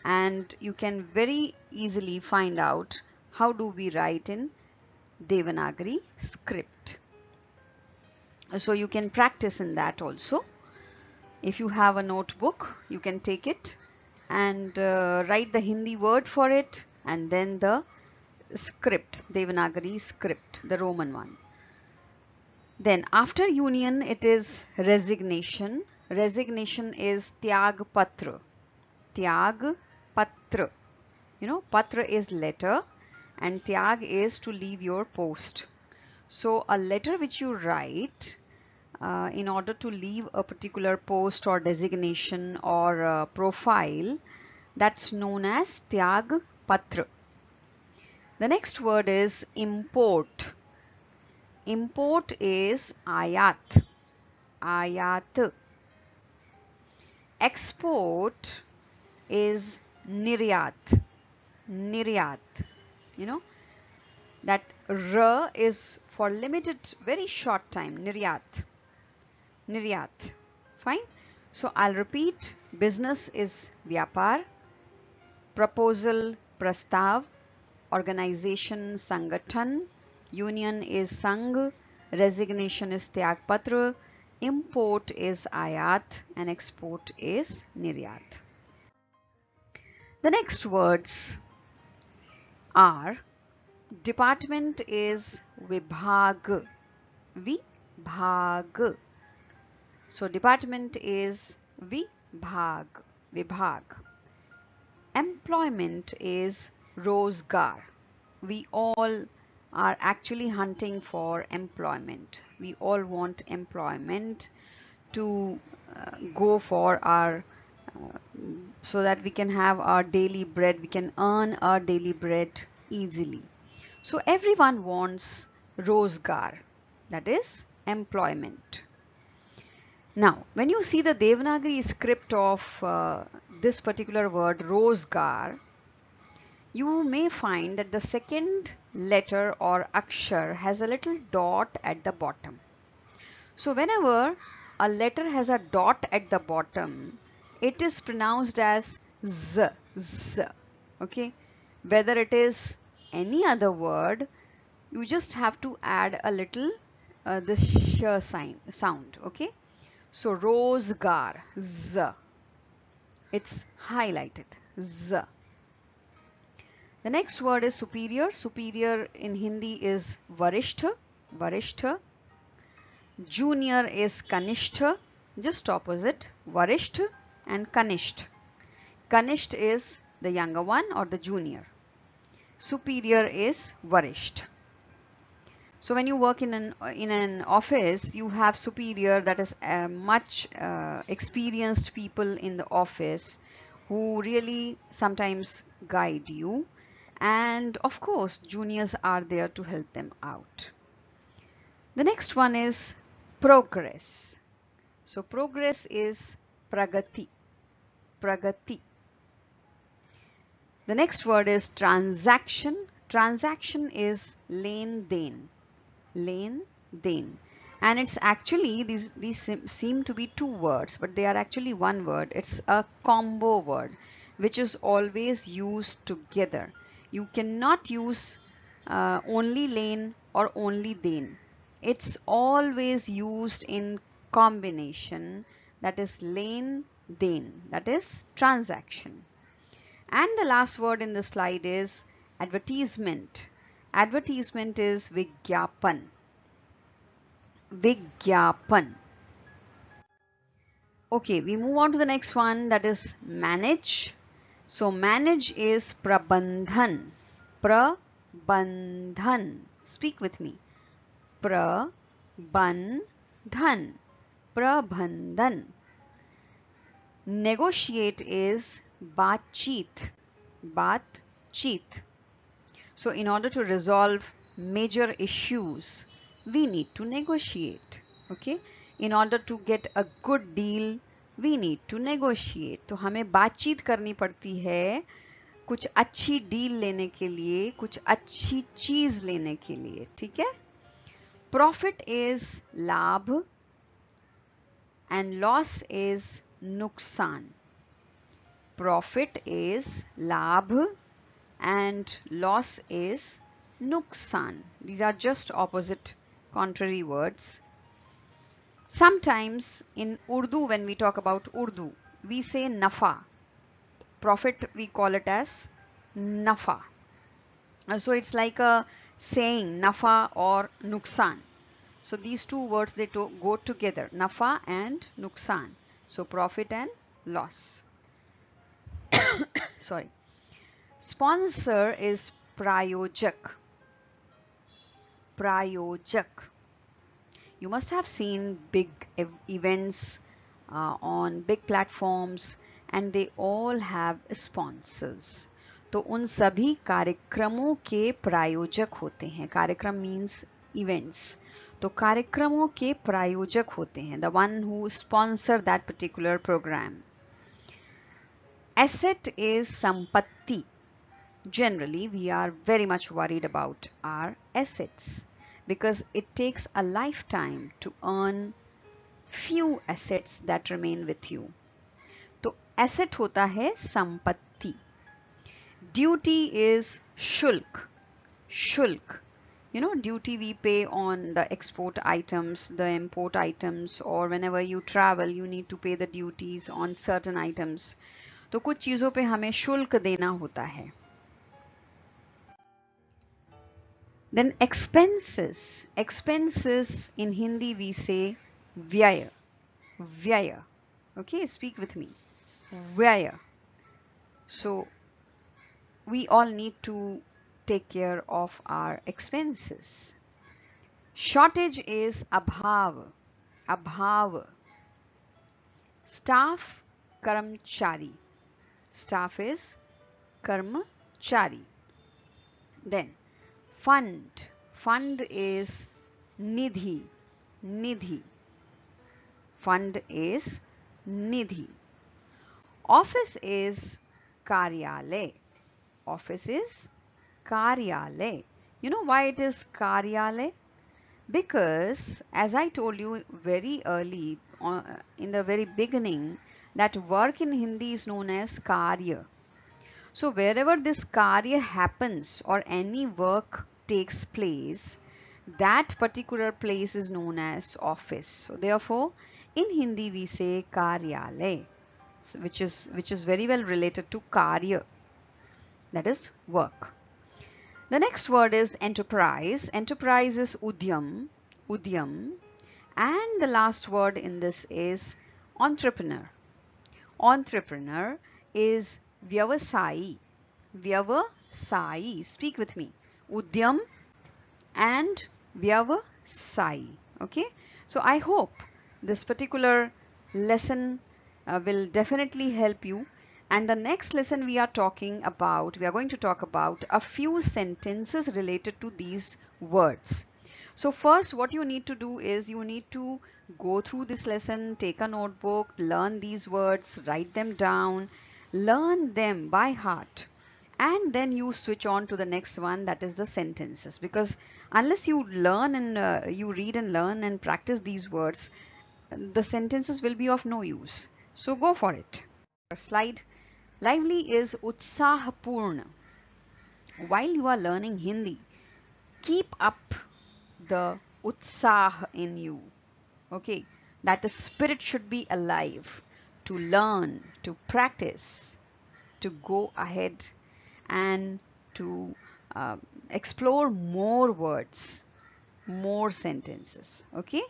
and you can very easily find out how do we write in Devanagari script. So you can practice in that also. If you have a notebook, you can take it and write the Hindi word for it, and then the script, Devanagari script, the Roman one. Then after union, it is resignation. Resignation is tyag patra. Tyag patra. You know, patra is letter and tyag is to leave your post. So a letter which you write in order to leave a particular post or designation or profile, that's known as tyag patra. The next word is import. Import is ayat. Ayat. Export is niryat. Niryat. You know, that r is for limited, very short time. Niryat. Niryat. Fine. So I'll repeat. Business is vyapar. Proposal prastav. Organization sangathan. Union is sang. Resignation is tyag patra. Import is ayat and export is niryat. The next words are department is vibhag. vibhag. So department is vibhag, vibhag. Employment is rozgar. We all are actually hunting for employment. We all want employment to go for our so that we can have our daily bread, we can earn our daily bread easily. So everyone wants rozgar, that is employment. Now, when you see the Devanagari script of this particular word rozgar, you may find that the second letter or akshar has a little dot at the bottom. So whenever a letter has a dot at the bottom, it is pronounced as z, z. Okay, whether it is any other word, you just have to add a little this sh sound. Okay, so rozgar, z, it's highlighted, z. The next word is superior. Superior in Hindi is varishtha, varishtha. Junior is kanishtha, just opposite, varishtha and kanisht. Kanisht is the younger one or the junior. Superior is varisht. So when you work in an office, you have superior, that is much experienced people in the office who really sometimes guide you, and of course juniors are there to help them out. The next one is progress. So progress is pragati, pragati. The next word is transaction. Transaction is len den, len den. And it's actually, these seem to be two words, but they are actually one word. It's a combo word which is always used together. You cannot use only len or only den. It's always used in combination, that is len den, that is transaction. And the last word in the slide is advertisement. Advertisement is vigyapan, vigyapan. Okay, we move on to the next one, that is manage. So manage is prabandhan, prabandhan. Speak with me. Prabandhan, prabandhan. Negotiate is baatcheet, baatcheet. So in order to resolve major issues, we need to negotiate. Okay, in order to get a good deal, we need to negotiate. तो हमें बातचीत करनी पड़ती है कुछ अच्छी deal लेने के लिए, कुछ अच्छी चीज लेने के लिए. ठीक है. Profit is लाभ and loss is नुकसान. Profit is लाभ and loss is nuksan. These are just opposite, contrary words. Sometimes in Urdu, when we talk about Urdu, we say nafa. Profit, we call it as nafa. So it's like a saying, nafa or nuksan. So these two words, they go together, nafa and nuksan. So profit and loss. Sorry. Sponsor is prayojak, prayojak. You must have seen big events on big platforms and they all have sponsors. तो उन सभी कार्यक्रमों के प्रायोजक होते हैं. कार्यक्रम means events. तो कार्यक्रमों के प्रायोजक होते हैं. The one who sponsor that particular program. Asset is sampatti. Generally, we are very much worried about our assets because it takes a lifetime to earn few assets that remain with you. तो asset होता है संपत्ति. Duty is shulk, shulk. You know, duty we pay on the export items, the import items, or whenever you travel, you need to pay the duties on certain items. तो कुछ चीजों पे हमें शुल्क देना होता है. Then expenses. Expenses in Hindi we say vyaya. Vyaya. Okay, speak with me. Vyaya. So we all need to take care of our expenses. Shortage is abhav. Abhav. Staff, karmchari. Staff is karmchari. Then fund. Fund is nidhi. Nidhi. Fund is nidhi. Office is karyalay. Office is karyalay. You know why it is karyalay? Because as I told you very early in the very beginning, that work in Hindi is known as karya. So wherever this karya happens or any work takes place, that particular place is known as office. So therefore in Hindi we say karyalay, which is very well related to karya, that is work. The next word is enterprise. Enterprise is udyam. Udyam. And the last word in this is entrepreneur. Entrepreneur is vyavasayi. Vyavasayi. Speak with me. Udyam and vyavasayi. Okay. So I hope this particular lesson will definitely help you. And the next lesson we are going to talk about a few sentences related to these words. So first what you need to do is you need to go through this lesson, take a notebook, learn these words, write them down, learn them by heart, and then you switch on to the next one, that is the sentences. Because unless you learn and you read and learn and practice these words, the sentences will be of no use. So go for it. Slide. Lively is utsahapurna. While you are learning Hindi, keep up the utsah in you. Okay, that the spirit should be alive to learn, to practice, to go ahead and to explore more words, more sentences. Okay,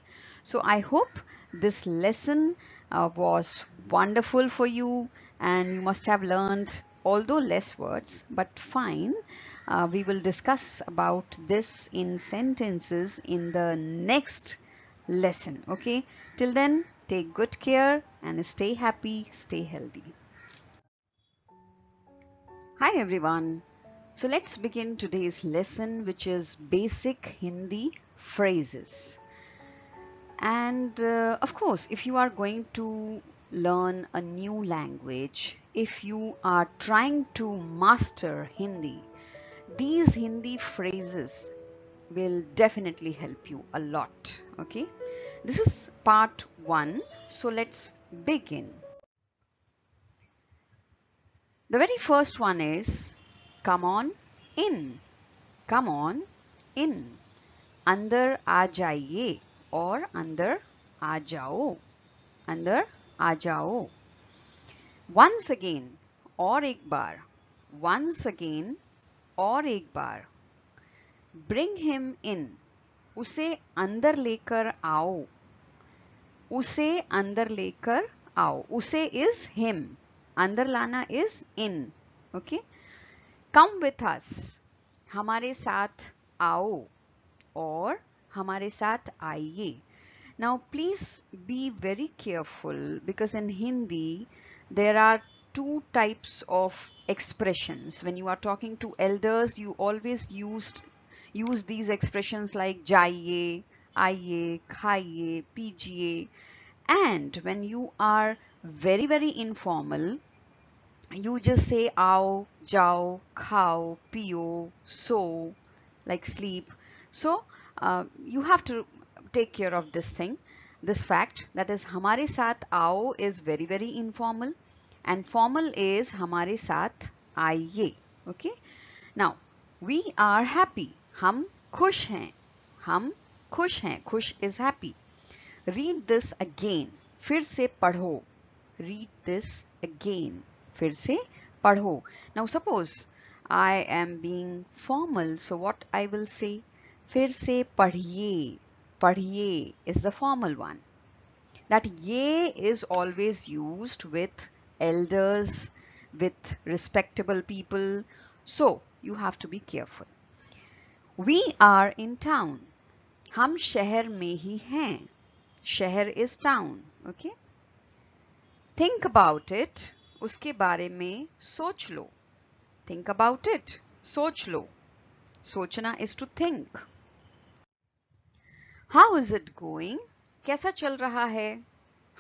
so I hope this lesson was wonderful for you, and you must have learned, although less words, but fine. We will discuss about this in sentences in the next lesson. Okay, till then, take good care and stay happy, stay healthy. Hi everyone. So let's begin today's lesson, which is basic Hindi phrases. And of course, if you are going to learn a new language, if you are trying to master Hindi, these Hindi phrases will definitely help you a lot. Okay, this is part 1. So let's begin. The very first one is come on in. Come on in. Andar aa jaiye or andar aa jao. Andar aa jao. Once again और एक बार. Once again और एक बार. Bring him in. उसे अंदर लेकर आओ. उसे अंदर लेकर आओ. उसे is him. अंदर लाना is in. Okay. Come with us. हमारे साथ आओ और हमारे साथ आइए. Now please be very careful, because in Hindi there are two types of expressions. When you are talking to elders, you always use these expressions like jaiye, आइए, खाइए, पीजिए. And when you are very, very informal, you just say आओ, जाओ, खाओ, पियो, सो, like sleep. So you have to take care of this thing, this fact, that is हमारे साथ आओ is very, very informal, and formal is हमारे साथ आइए. Okay, now we are happy. हम खुश हैं. हम खुश हैं. खुश is happy. Read this again. फिर से पढ़ो. Read this again. फिर से पढ़ो. Now suppose I am being formal, so what I will say? फिर से पढ़िए. पढ़िए is the formal one. That ye is always used with elders, with respectable people. So you have to be careful. We are in town. हम शहर में ही हैं. शहर is town. Okay. Think about it. उसके बारे में सोच लो. Think about it. सोच लो. सोचना is to think. How is it going? कैसा चल रहा है?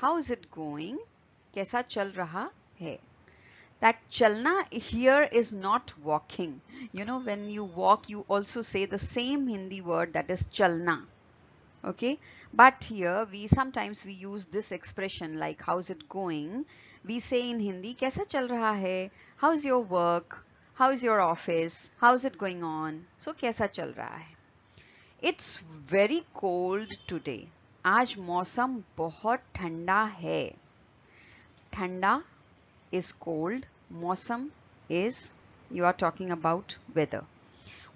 How is it going? कैसा चल रहा है? That chalna here is not walking. You know, when you walk, you also say the same Hindi word, that is chalna. Okay, but here we sometimes we use this expression like how's it going. We say in Hindi kaisa chal raha hai, how's your work, how's your office, how's it going on. So kaisa chal raha hai. It's very cold today. आज मौसम बहुत ठंडा है. ठंडा is cold, मौसम is, you are talking about weather.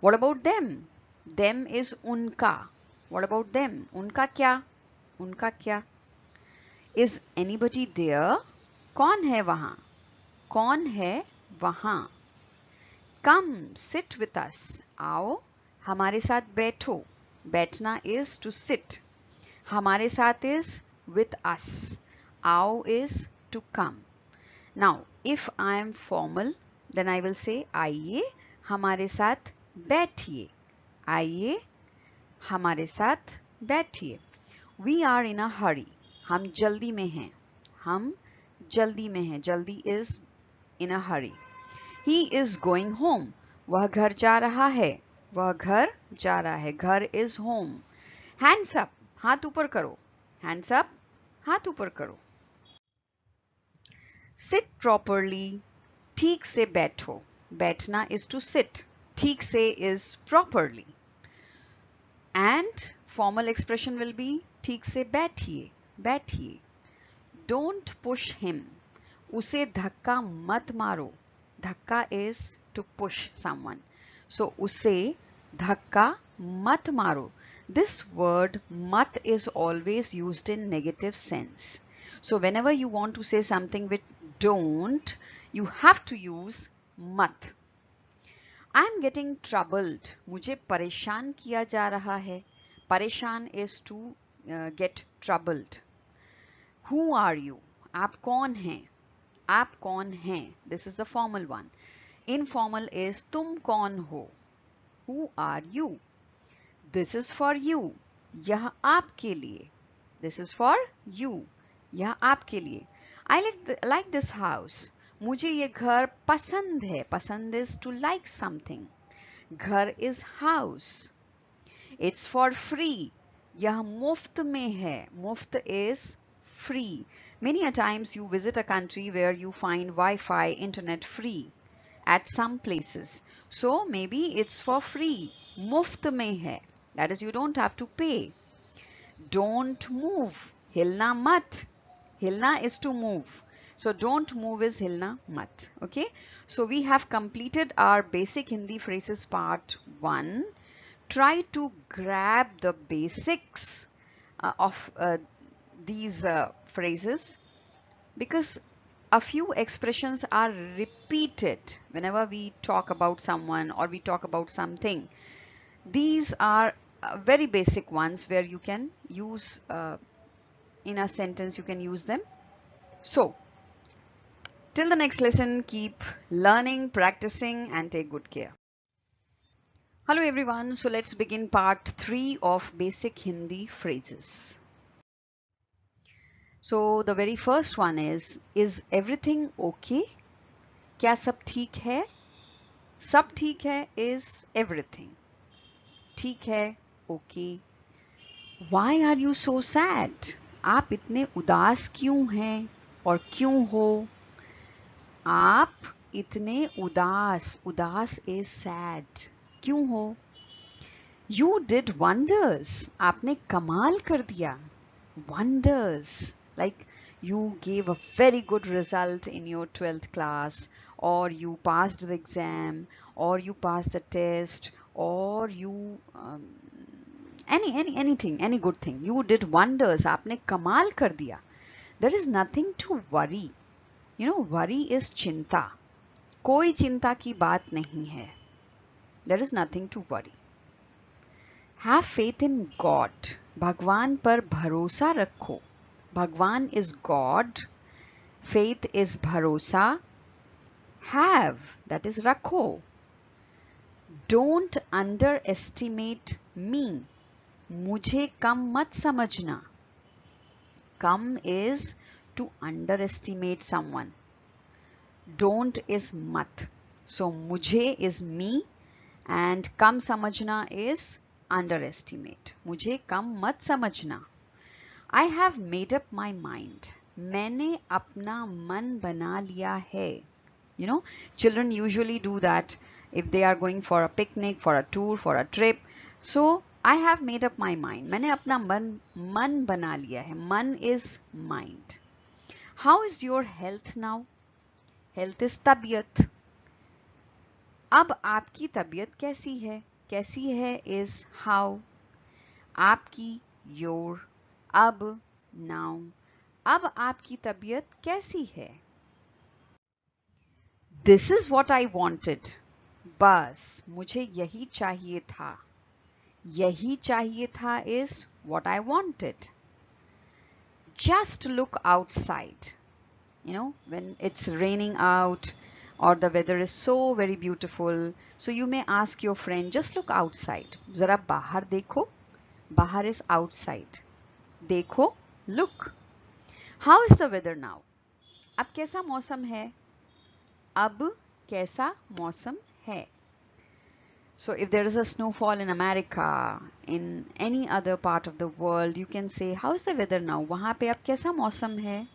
What about them? Them is उनका. What about them? उनका क्या? उनका क्या? Is anybody there? कौन है वहाँ? कौन है वहाँ? Come sit with us. आओ हमारे साथ बैठो. बैठना is to sit. हमारे साथ is with us. आओ is to come. Now, if I am formal, then I will say आइए हमारे साथ बैठिए. आइए हमारे साथ बैठिए. We are in a hurry. हम जल्दी में हैं. हम जल्दी में हैं. जल्दी is in a hurry. He is going home. वह घर जा रहा है. वह घर जा रहा है. घर is home. Hands up. हाथ ऊपर करो. Hands up. हाथ ऊपर करो. Sit properly. ठीक से बैठो. बैठना is to sit. ठीक से is properly. And formal expression will be ठीक से बैठिए. बैठिए. Don't push him. उसे धक्का मत मारो. धक्का is to push someone. So उसे धक्का मत मारो. This word mat is always used in negative sense. So whenever you want to say something with don't, you have to use mat. I am getting troubled. मुझे परेशान किया जा रहा है. परेशान is to get troubled. Who are you? आप कौन हैं? आप कौन हैं? This is the formal one. Informal is तुम कौन हो? Who are you? This is for you. यह आपके लिए. This is for you. यह आपके लिए. I like this house. मुझे ये घर पसंद है. पसंद is to like something. घर is house. It's for free. यह मुफ्त में है. मुफ्त is free. Many a times you visit a country where you find Wi-Fi, internet free at some places. So maybe it's for free. मुफ्त में है. That is, you don't have to pay. Don't move. हिलना मत. हिलना is to move. So don't move is hilna mat. Okay. So we have completed our basic Hindi phrases part 1. Try to grab the basics of these phrases, because a few expressions are repeated whenever we talk about someone or we talk about something. These are very basic ones where you can use in a sentence, you can use them. So till the next lesson, keep learning, practicing, and take good care. Hello everyone. So let's begin part 3 of basic Hindi phrases. So the very first one is everything okay? क्या सब ठीक है? सब ठीक है is everything. ठीक है, okay. Why are you so sad? आप इतने उदास क्यों हैं और क्यों हो? आप इतने उदास is sad. क्यों हो? You did wonders. आपने कमाल कर दिया. Wonders. Like you gave a very good result in your 12th class, or you passed the exam, or you passed the test, or you anything, any good thing. You did wonders. आपने कमाल कर दिया. There is nothing to worry. You know, worry is चिंता. कोई चिंता की बात नहीं है. There is nothing to worry. Have faith in God. भगवान पर भरोसा रखो. भगवान is God. Faith is भरोसा. Have, that is रखो. Don't underestimate me. मुझे कम मत समझना. Come is to underestimate someone. Don't is mat. So मुझे is me and कम समझना is underestimate. मुझे कम मत समझना. I have made up my mind. मैंने अपना मन बना लिया है. You know, children usually do that if they are going for a picnic, for a tour, for a trip. So I have made up my mind. मैंने अपना मन बना लिया है. मन is mind. How is your health now? Health is तबीयत. अब आपकी तबीयत कैसी है? कैसी है is how. आपकी your. अब now. अब आपकी तबीयत कैसी है? This is what I wanted. बस मुझे यही चाहिए था. यही चाहिए था is what I wanted. Just look outside. You know, when it's raining out or the weather is so very beautiful, so you may ask your friend, just look outside. जरा बाहर देखो. बाहर is outside. देखो, look. How is the weather now? अब कैसा मौसम है? अब कैसा मौसम है? So if there is a snowfall in America, in any other part of the world, you can say, how is the weather now? वहाँ पे अब कैसा मौसम है?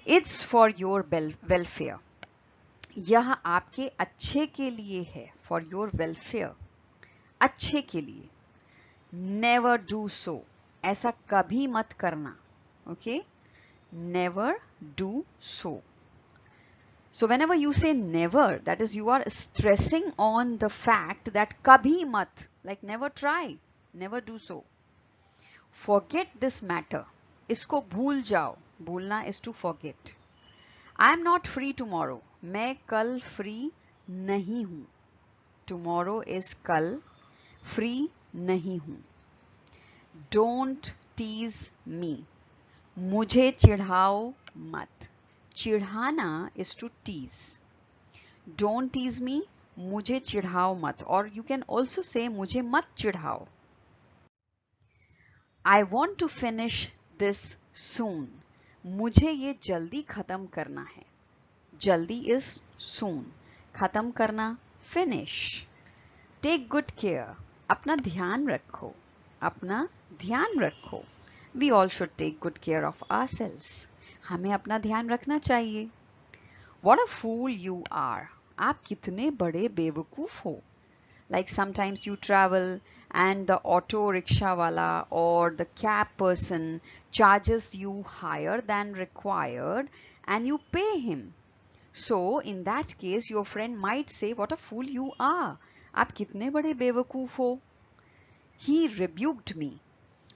It's for your welfare. यह आपके अच्छे के लिए है. For your welfare. अच्छे के लिए. Never do so. ऐसा कभी मत करना. Okay? Never do so. So whenever you say never, that is you are stressing on the fact that kabhi mat, like never try, never do so. Forget this matter. Isko bhul jao. Bhulna is to forget. I am not free tomorrow. मैं कल free नहीं हूँ. Tomorrow is कल. Free नहीं हूँ. Don't tease me. मुझे चिढ़ाओ मत. चिढ़ाना is to tease. Don't tease me. मुझे चिढ़ाओ मत. Or you can also say मुझे मत चिढ़ाओ. I want to finish this soon. मुझे ये जल्दी खत्म करना है. जल्दी is soon. खत्म करना finish. Take good care. अपना ध्यान रखो. अपना ध्यान रखो. We all should take good care of ourselves. हमें अपना ध्यान रखना चाहिए. What a fool you are. आप कितने बड़े बेवकूफ हो. Like sometimes you travel and the auto rickshaw wala or the cab person charges you higher than required and you pay him. So in that case your friend might say, what a fool you are. आप कितने बड़े बेवकूफ हो. He rebuked me.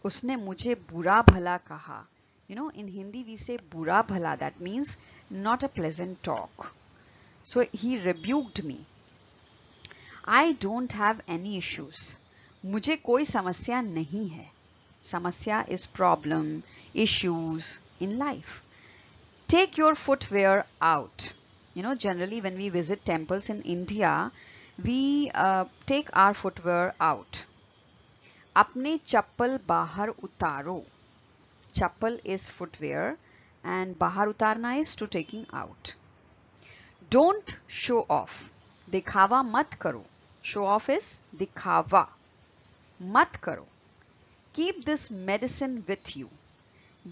उसने मुझे बुरा भला कहा. You know, in Hindi we say बुरा भला. That means not a pleasant talk. So he rebuked me. I don't have any issues. मुझे कोई समस्या नहीं है. समस्या is problem, issues in life. Take your footwear out. You know, generally when we visit temples in India, we take our footwear out. अपने चप्पल बाहर उतारो. Chappal is footwear and bahar utarna is to taking out. Don't show off. दिखावा मत करो. Show off is दिखावा. मत करो. Keep this medicine with you.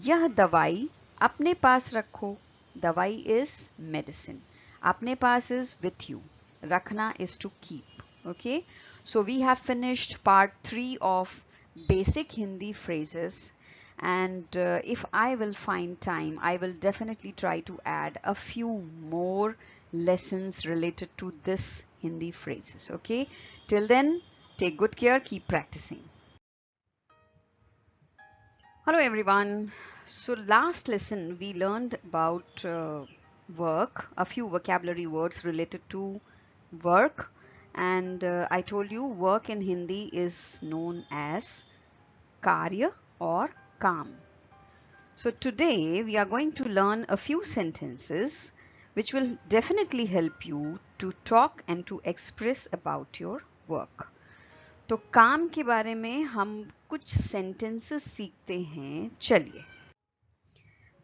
यह दवाई अपने पास रखो. दवाई is medicine. अपने पास is with you. रखना is to keep. Okay. So we have finished part 3 of basic Hindi phrases. And if I will find time, I will definitely try to add a few more lessons related to this Hindi phrases. Okay. Till then, take good care. Keep practicing. Hello everyone. So last lesson we learned about work, a few vocabulary words related to work, and I told you work in Hindi is known as karya or काम. So today we are going to learn a few sentences which will definitely help you to talk and to express about your work. तो काम के बारे में हम कुछ sentences सीखते हैं. चलिए.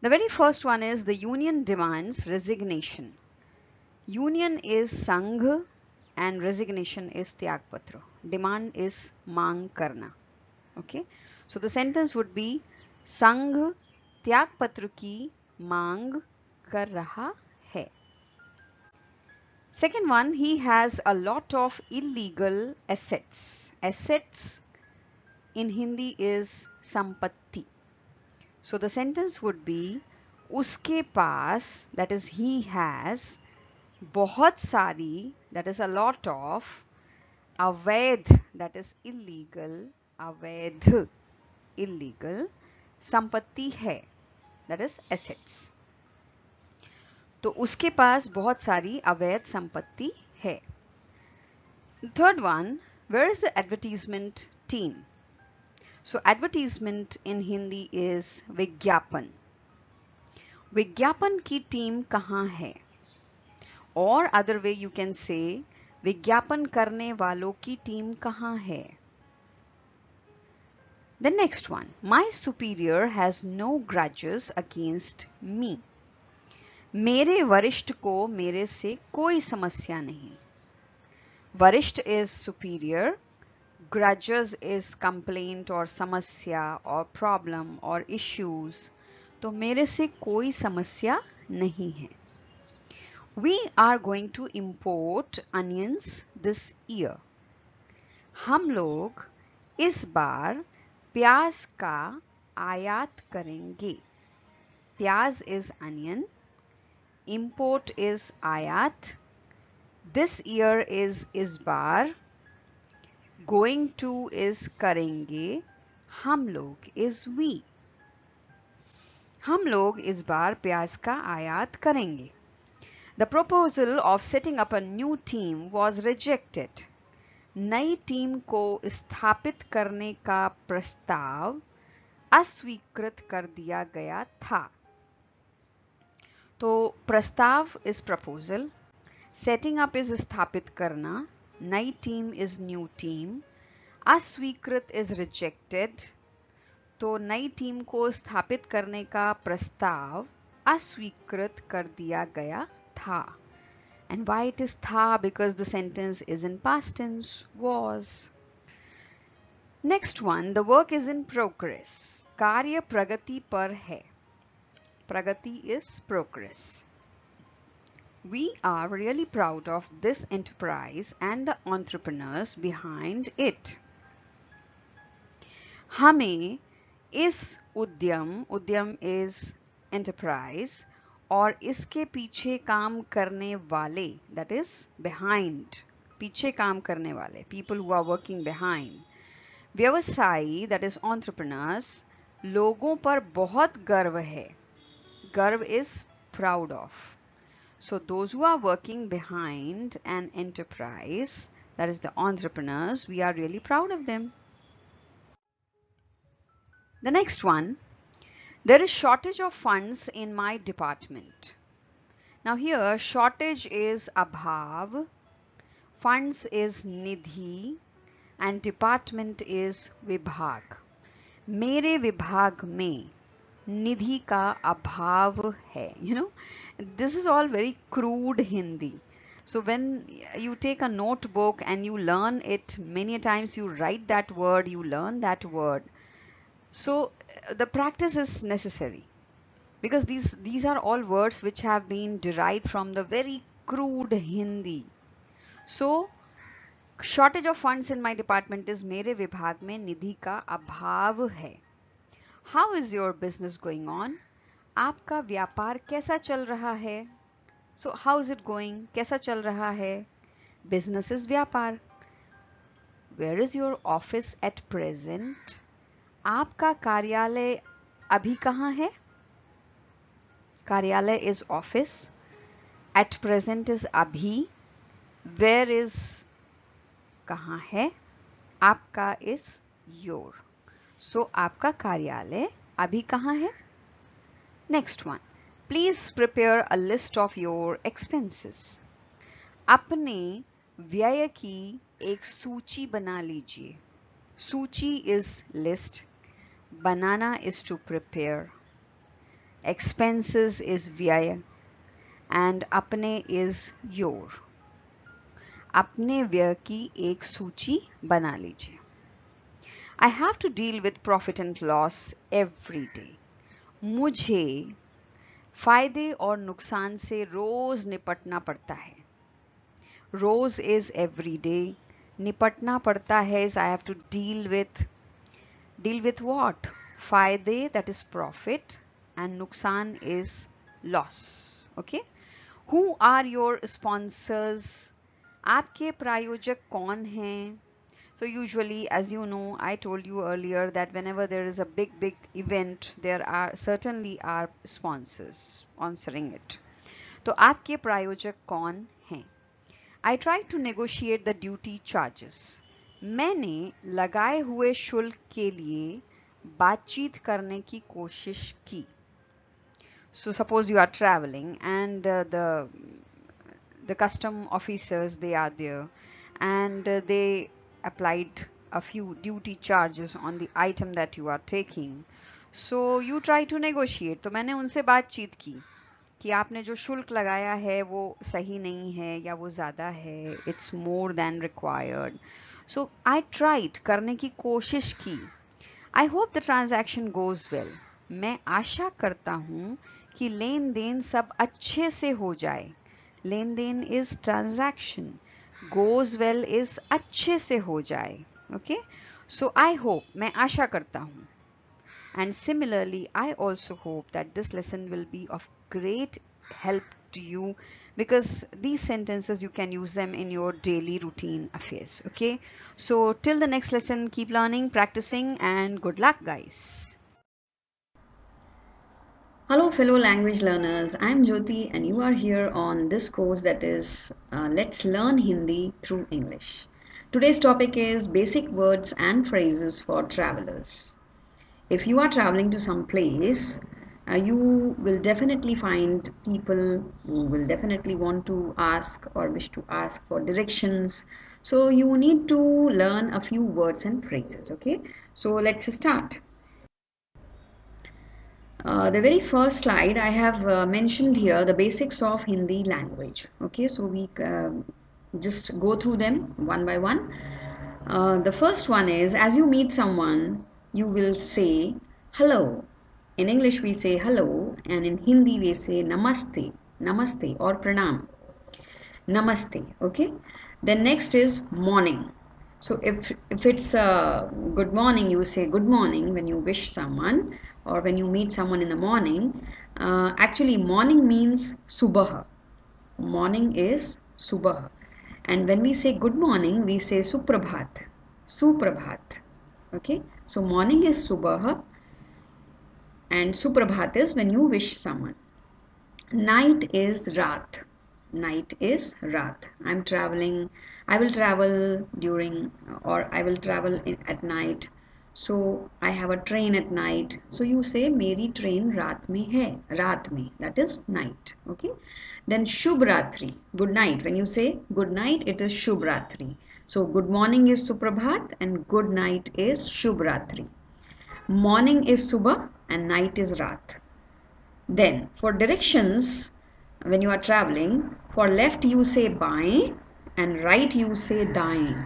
The very first one is the union demands resignation. Union is संघ and resignation is त्यागपत्र. Demand is मांग करना. Okay. So the sentence would be संघ त्यागपत्र की मांग कर रहा है. Second one, he has a lot of illegal assets. Assets in Hindi is संपत्ति. So the sentence would be उसके पास, that is he has, बहुत सारी, that is a lot of, अवैध, that is illegal, अवैध, illegal, संपत्ति है, that is assets. तो उसके पास बहुत सारी अवैध संपत्ति है. The third one, where is the advertisement team? So advertisement in Hindi is विज्ञापन. विज्ञापन की टीम कहाँ है? Or other way you can say विज्ञापन करने वालों की टीम कहाँ है? The next one, my superior has no grudges against me. मेरे वरिष्ठ को मेरे से कोई समस्या नहीं. वरिष्ठ is superior. Grudges is complaint or समस्या or problem or issues. तो मेरे से कोई समस्या नहीं है. We are going to import onions this year. हम लोग इस बार प्याज का आयात करेंगे. प्याज is onion. Import is आयात. This year is इस बार. Going to is करेंगे. हम लोग is we. हम लोग इस बार प्याज का आयात करेंगे. The proposal of setting up a new team was rejected. नई टीम को स्थापित करने का प्रस्ताव अस्वीकृत कर दिया गया था. तो प्रस्ताव is proposal. Setting up is स्थापित करना. नई टीम is new team. अस्वीकृत is rejected. तो नई टीम को स्थापित करने का प्रस्ताव अस्वीकृत कर दिया गया था. And why it is था? Because the sentence is in past tense, was. Next one, the work is in progress. कार्य प्रगति पर है. प्रगति is progress. We are really proud of this enterprise and the entrepreneurs behind it. हमें इस उद्यम is enterprise, और इसके पीछे काम करने वाले, that is behind, पीछे काम करने वाले, people who are working behind, व्यवसायी, that is entrepreneurs, लोगों पर बहुत गर्व है. गर्व is proud of. So those who are working behind an enterprise, that is the entrepreneurs, we are really proud of them. The next one, there is shortage of funds in my department. Now here shortage is abhav, funds is nidhi, and department is vibhag. मेरे विभाग में निधि का अभाव है. You know, this is all very crude Hindi. So when you take a notebook and you learn it, many times you write that word, you learn that word. So the practice is necessary, because these are all words which have been derived from the very crude Hindi. So shortage of funds in my department is मेरे विभाग में निधि का अभाव है. How is your business going on? आपका व्यापार कैसा चल रहा है? So how is it going? कैसा चल रहा है? Business is व्यापार. Where is your office at present? आपका कार्यालय अभी कहाँ है? कार्यालय is office. At present is अभी. Where is कहाँ है? आपका is your. So आपका कार्यालय अभी कहाँ है? Next one. Please prepare a list of your expenses. अपने व्यय की एक सूची बना लीजिए. सूची is list. Banana is to prepare. Expenses is व्यय. And अपने is your. अपने व्यय की एक सूची बना लीजिए. I have to deal with profit and loss every day. मुझे फायदे और नुकसान से रोज निपटना पड़ता है. रोज is every day. निपटना पड़ता है is I have to deal with what? फायदे, that is profit, and नुकसान is loss. Okay? Who are your sponsors? आपके प्रायोजक कौन हैं? So usually, as you know, I told you earlier that whenever there is a big event, there are certainly are sponsors sponsoring it. तो आपके प्रायोजक कौन हैं? I tried to negotiate the duty charges. मैंने लगाए हुए शुल्क के लिए बातचीत करने की कोशिश की. So suppose you are traveling and the custom officers, they are there, and they applied a few duty charges on the item that you are taking. So you try to negotiate. तो मैंने उनसे बातचीत की कि आपने जो शुल्क लगाया है वो सही नहीं है या वो ज़्यादा है. It's more than required. So I tried, करने की कोशिश की. I hope the transaction goes well. मैं आशा करता हूँ कि लेन देन सब अच्छे से हो जाए. लेन then is transaction. Goes well is अच्छे से हो जाए. Okay? So I hope, मैं आशा करता हूँ. And similarly, I also hope that this lesson will be of great help to you, because these sentences you can use them in your daily routine affairs. Okay? So till the next lesson, keep learning, practicing, and good luck, guys. Hello fellow language learners, I am Jyoti and you are here on this course that is Let's Learn Hindi through English. Today's topic is basic words and phrases for travelers. If you are traveling to some place, you will definitely find people who will definitely want to ask or wish to ask for directions. So you need to learn a few words and phrases, okay? So let's start. The very first slide I have mentioned here the basics of Hindi language. Okay, so we just go through them one by one. The first one is, as you meet someone, you will say hello. In English we say hello, and in Hindi we say namaste, namaste or pranam. Namaste, okay? Then next is morning. So if it's good morning, you say good morning when you wish someone or when you meet someone in the morning. Actually, morning means subah. Morning is subah. And when we say good morning, we say suprabhat. Suprabhat. Okay? So morning is subah and suprabhat is when you wish someone. Night is raat. Night is raat. I will travel during, or I will travel at night. So I have a train at night. So you say meri train raat mein hai. Raat mein, that is night. Okay. Then Shubh Ratri, good night. When you say good night, it is Shubh Ratri. So good morning is Suprabhat and good night is Shubh Ratri. Morning is Subah and night is Raat. Then for directions, when you are traveling, for left you say baएं and right you say दाएं.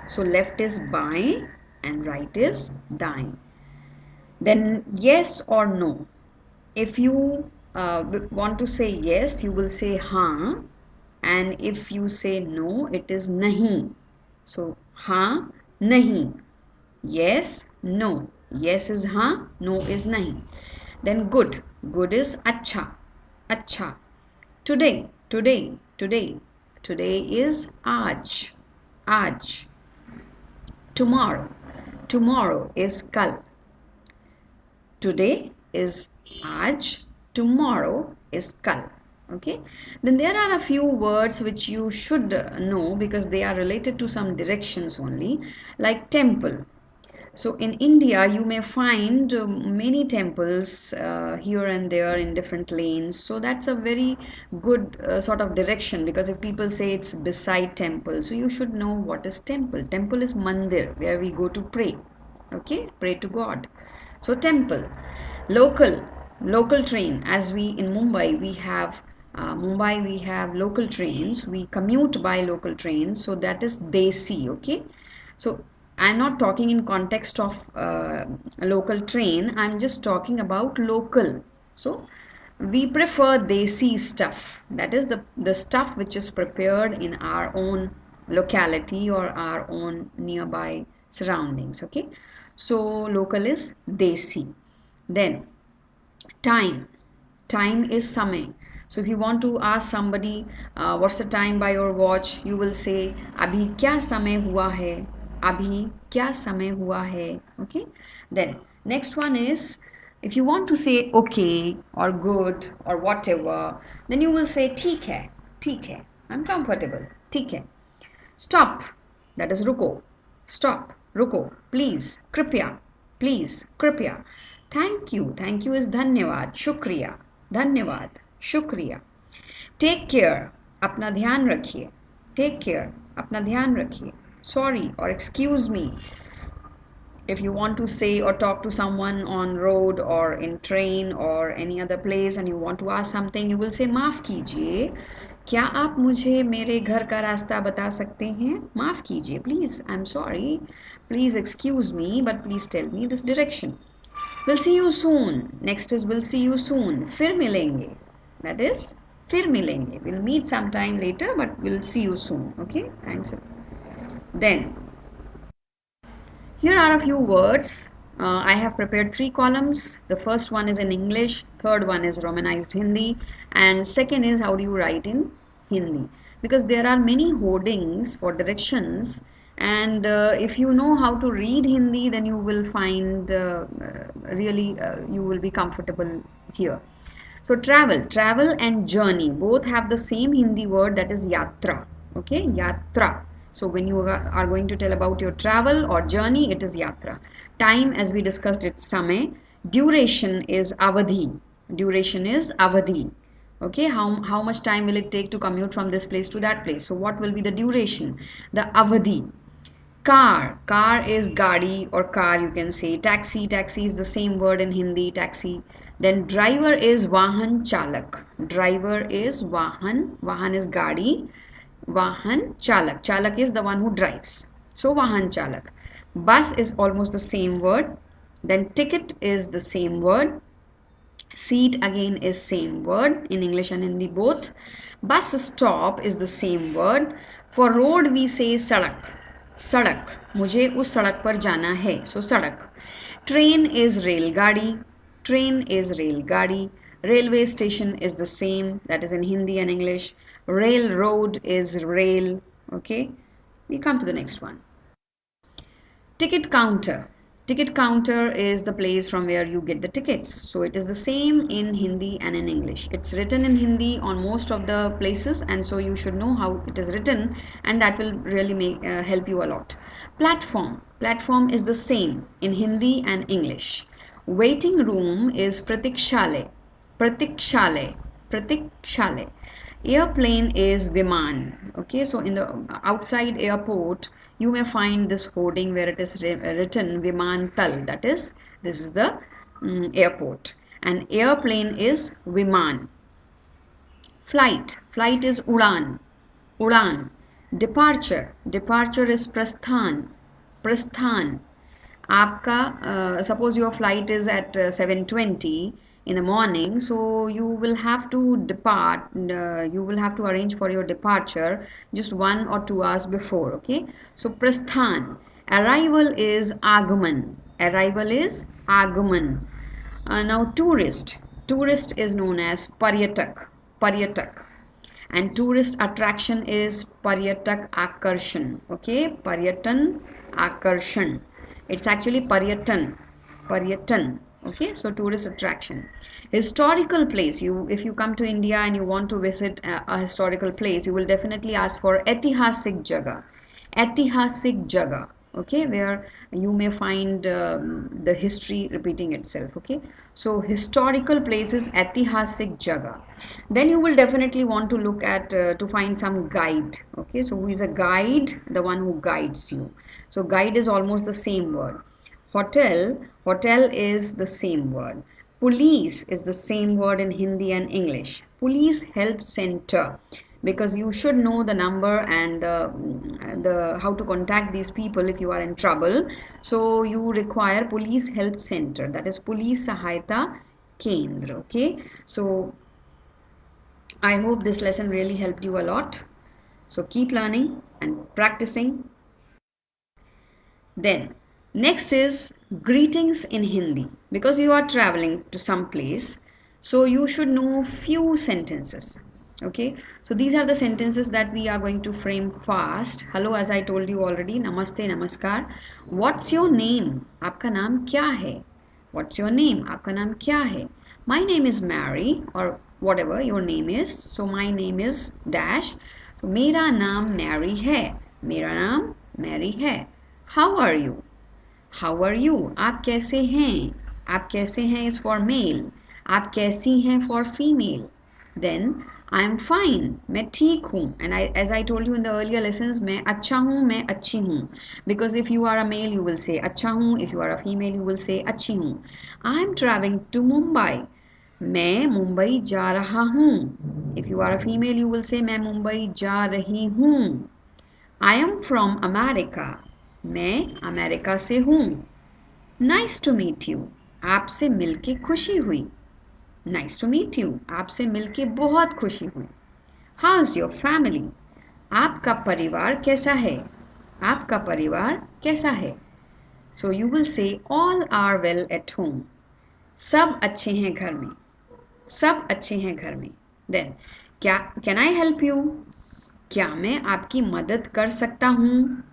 So left is baएं and right is दाएं. Then yes or no. If you want to say yes, you will say हाँ, and if you say no, it is नहीं. So हाँ, नहीं. Yes, no. Yes is हाँ, no is नहीं. Then good. Good is अच्छा. अच्छा. Today. Today. Today. Today is आज. आज. Tomorrow. Tomorrow is कल. Today. is aaj, tomorrow is kal. Okay, then there are a few words which you should know because they are related to some directions only, like temple. So in India, you may find many temples here and there in different lanes. So that's a very good sort of direction, because if people say it's beside temple, so you should know what is temple. Temple is mandir, where we go to pray. Okay, pray to God. So temple, local train. As we in Mumbai we have local trains. We commute by local trains. So that is desi. Okay, so I'm not talking in context of a local train. I'm just talking about local. So we prefer desi stuff. That is the stuff which is prepared in our own locality or our own nearby surroundings. Okay. So local is desi. Then time. Time is samay. So if you want to ask somebody what's the time by your watch, you will say abhi kya samay hua hai. Abhi kya samay hua hai. Okay. Then next one is, if you want to say okay or good or whatever, then you will say theek hai. Theek hai. I'm comfortable. Theek hai. Stop. That is ruko. Stop. Ruko. Please. Kripya. Please. Kripya. Thank you. Thank you is dhanyavad. Shukriya. Dhanyavad. Shukriya. Take care. अपना ध्यान रखिए. Take care. अपना ध्यान रखिए. Sorry or excuse me. If you want to say or talk to someone on road or in train or any other place and you want to ask something, you will say माफ कीजिए, क्या आप मुझे मेरे घर का रास्ता बता सकते हैं? माफ कीजिए, please. I'm sorry. Please excuse me, but please tell me this direction. We'll see you soon. Next is we'll see you soon. फिर मिलेंगे. That is फिर मिलेंगे. We'll meet sometime later, but we'll see you soon. Okay? Thanks. Then, here are a few words. I have prepared 3 columns. The first one is in English, third one is Romanized Hindi, and second is how do you write in Hindi. Because there are many hoardings for directions, and if you know how to read Hindi, then you will find really you will be comfortable here. So travel and journey both have the same Hindi word, that is yatra. Okay, yatra. So when you are going to tell about your travel or journey, it is yatra. Time, as we discussed, it's samay. Duration is avadhi. Duration is avadhi. Okay, how much time will it take to commute from this place to that place? So what will be the duration? The avadhi. Car is gadi or car, you can say. Taxi is the same word in Hindi, taxi. Then driver is vahan chalak. Driver is vahan is gadi. Vahan chalak. Chalak is the one who drives. So vahan chalak. Bus is almost the same word. Then ticket is the same word. Seat again is same word in English and Hindi both. Bus stop is the same word. For road we say sadak. Sadak. मुझे उस सड़क पर जाना है. So sadak. Train is रेलगाड़ी. Train is रेलगाड़ी. Railway station is the same. That is in Hindi and English. Railroad is rail. Okay. We come to the next one. Ticket counter. Ticket counter is the place from where you get the tickets. So it is the same in Hindi and in English. It's written in Hindi on most of the places, and so you should know how it is written, and that will really help you a lot. Platform. Platform is the same in Hindi and English. Waiting room is pratikshale. Pratikshale. Pratikshale. Airplane is viman. Okay, so in the outside airport, you may find this hoarding where it is written viman tal. That is, this is the airport. And airplane is viman. Flight. Flight is udan. Udan. Departure. Departure is prasthan. Prasthan. Aapka, suppose your flight is at 7:20 in the morning, so you will have to depart, you will have to arrange for your departure just 1 or 2 hours before. Okay, so prasthan. Arrival is agaman. Arrival is agaman. Now tourist. Tourist is known as paryatak. Paryatak. And tourist attraction is paryatak akarshan. Okay, paryatan akarshan. It's actually paryatan. Paryatan. Okay, so tourist attraction. Historical place. If you come to India and you want to visit a historical place, you will definitely ask for ऐतिहासिक जगह. ऐतिहासिक जगह. Okay, where you may find the history repeating itself. Okay, so historical places, ऐतिहासिक जगह. Then you will definitely want to look at to find some guide. Okay, so who is a guide? The one who guides you. So guide is almost the same word. Hotel is the same word. Police is the same word in Hindi and English. Police help center, because you should know the number and the how to contact these people if you are in trouble. So you require police help center, that is police sahayata kendra. Okay, so I hope this lesson really helped you a lot. So keep learning and practicing. Then next is greetings in Hindi, because you are traveling to some place, so you should know few sentences. Okay, so these are the sentences that we are going to frame fast. Hello, as I told you already, namaste, namaskar. What's your name? Aapka naam kya hai? What's your name? Aapka naam kya hai? My name is Mary, or whatever your name is. So my name is dash. So mera naam Mary hai. Mera naam Mary hai. How are you? How are you? आप कैसे हैं? आप कैसे हैं is for male. आप कैसी हैं for female. Then I am fine. मैं ठीक हूँ. And as I told you in the earlier lessons, मैं अच्छा हूँ, मैं अच्छी हूँ. Because if you are a male, you will say अच्छा हूँ. If you are a female, you will say अच्छी हूँ. I am traveling to Mumbai. मैं मुंबई जा रहा हूँ. If you are a female, you will say मैं मुंबई जा रही हूँ. I am from America. मैं अमेरिका से हूँ. Nice to meet you. आपसे मिलके खुशी हुई. Nice to meet you. आपसे मिलके बहुत खुशी हुई. How's your family? आपका परिवार कैसा है? आपका परिवार कैसा है? So you will say all are well at home. सब अच्छे हैं घर में. सब अच्छे हैं घर में. Then can I help you? क्या मैं आपकी मदद कर सकता हूँ?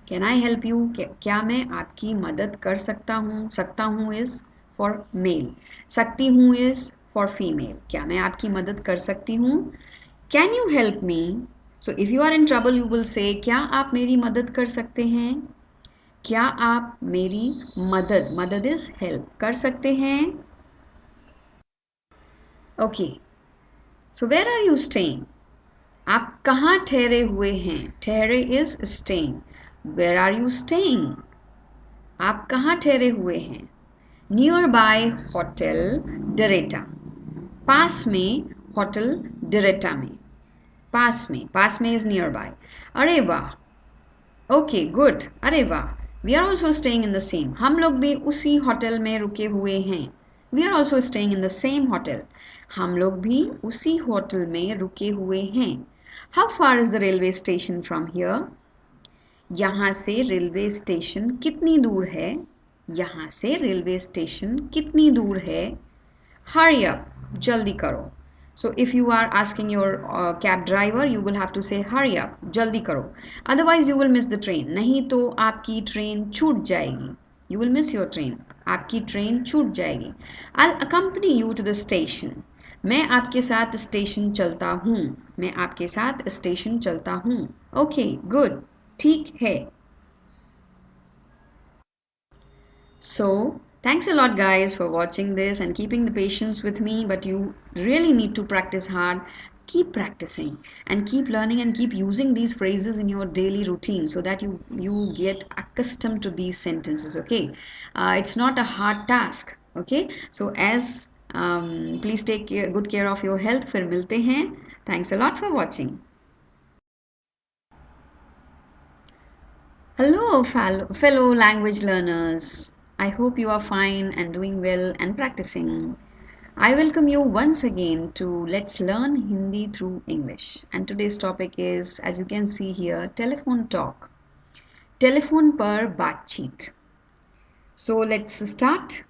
Can I help you? क्या मैं आपकी मदद कर सकता हूँ is for male. सकती हूँ is for female. क्या मैं आपकी मदद कर सकती हूँ? Can you help me? So if you are in trouble, you will say क्या आप मेरी मदद कर सकते हैं? क्या आप मेरी मदद is help कर सकते हैं? Okay. So where are you staying? आप कहाँ ठहरे हुए हैं? ठहरे is staying. Where are you staying? आप कहाँ ठहरे हुए हैं? Nearby hotel Dereta. पास में hotel Dereta में. पास में is nearby. अरे वाह. Okay, good. अरे वाह. We are also staying in the same. हम लोग भी उसी होटल में रुके हुए हैं. We are also staying in the same hotel. हम लोग भी उसी होटल में रुके हुए हैं. How far is the railway station from here? यहाँ से रेलवे स्टेशन कितनी दूर है? यहाँ से रेलवे स्टेशन कितनी दूर है? Hurry up, जल्दी करो. So if you are asking your cab driver, you will have to say hurry up, जल्दी करो. Otherwise you will miss the train. नहीं तो आपकी ट्रेन छूट जाएगी. You will miss your train. आपकी ट्रेन छूट जाएगी. I'll accompany you to the station. मैं आपके साथ स्टेशन चलता हूँ. मैं आपके साथ स्टेशन चलता हूँ. Okay, good. ठीक है. So thanks a lot guys for watching this and keeping the patience with me, but you really need to practice hard. Keep practicing and keep learning and keep using these phrases in your daily routine so that you get accustomed to these sentences. Okay, it's not a hard task. Okay, so as please take good care of your health. फिर मिलते हैं. Thanks a lot for watching. Hello fellow language learners. I hope you are fine and doing well and practicing. I welcome you once again to Let's Learn Hindi through English. And today's topic is, as you can see here, telephone talk. Telephone par baatcheet. So let's start.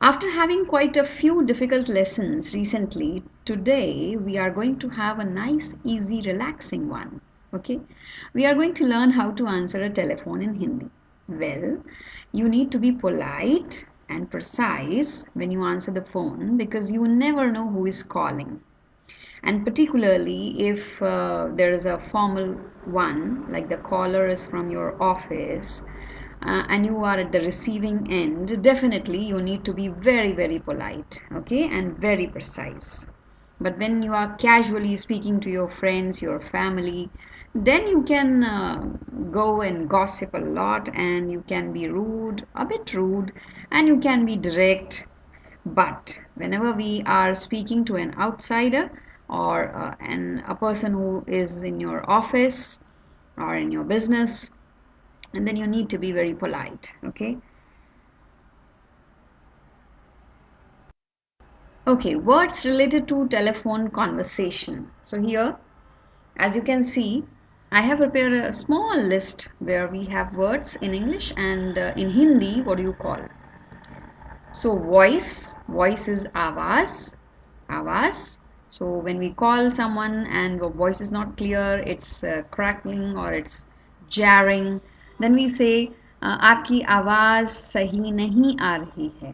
After having quite a few difficult lessons recently, today we are going to have a nice, easy, relaxing one. Okay? We are going to learn how to answer a telephone in Hindi. Well, you need to be polite and precise when you answer the phone because you never know who is calling. And particularly if there is a formal one, like the caller is from your office and you are at the receiving end, definitely you need to be very, very polite, okay, and very precise. But when you are casually speaking to your friends, your family, then you can go and gossip a lot and you can be rude, a bit rude, and you can be direct. But whenever we are speaking to an outsider or a person who is in your office or in your business, and then you need to be very polite, okay? Okay, words related to telephone conversation. So here, as you can see, I have prepared a small list where we have words in English and in Hindi, what do you call? So voice is avaz. So when we call someone and the voice is not clear, it's crackling or it's jarring, then we say आपकी आवाज़ सही नहीं आ रही है.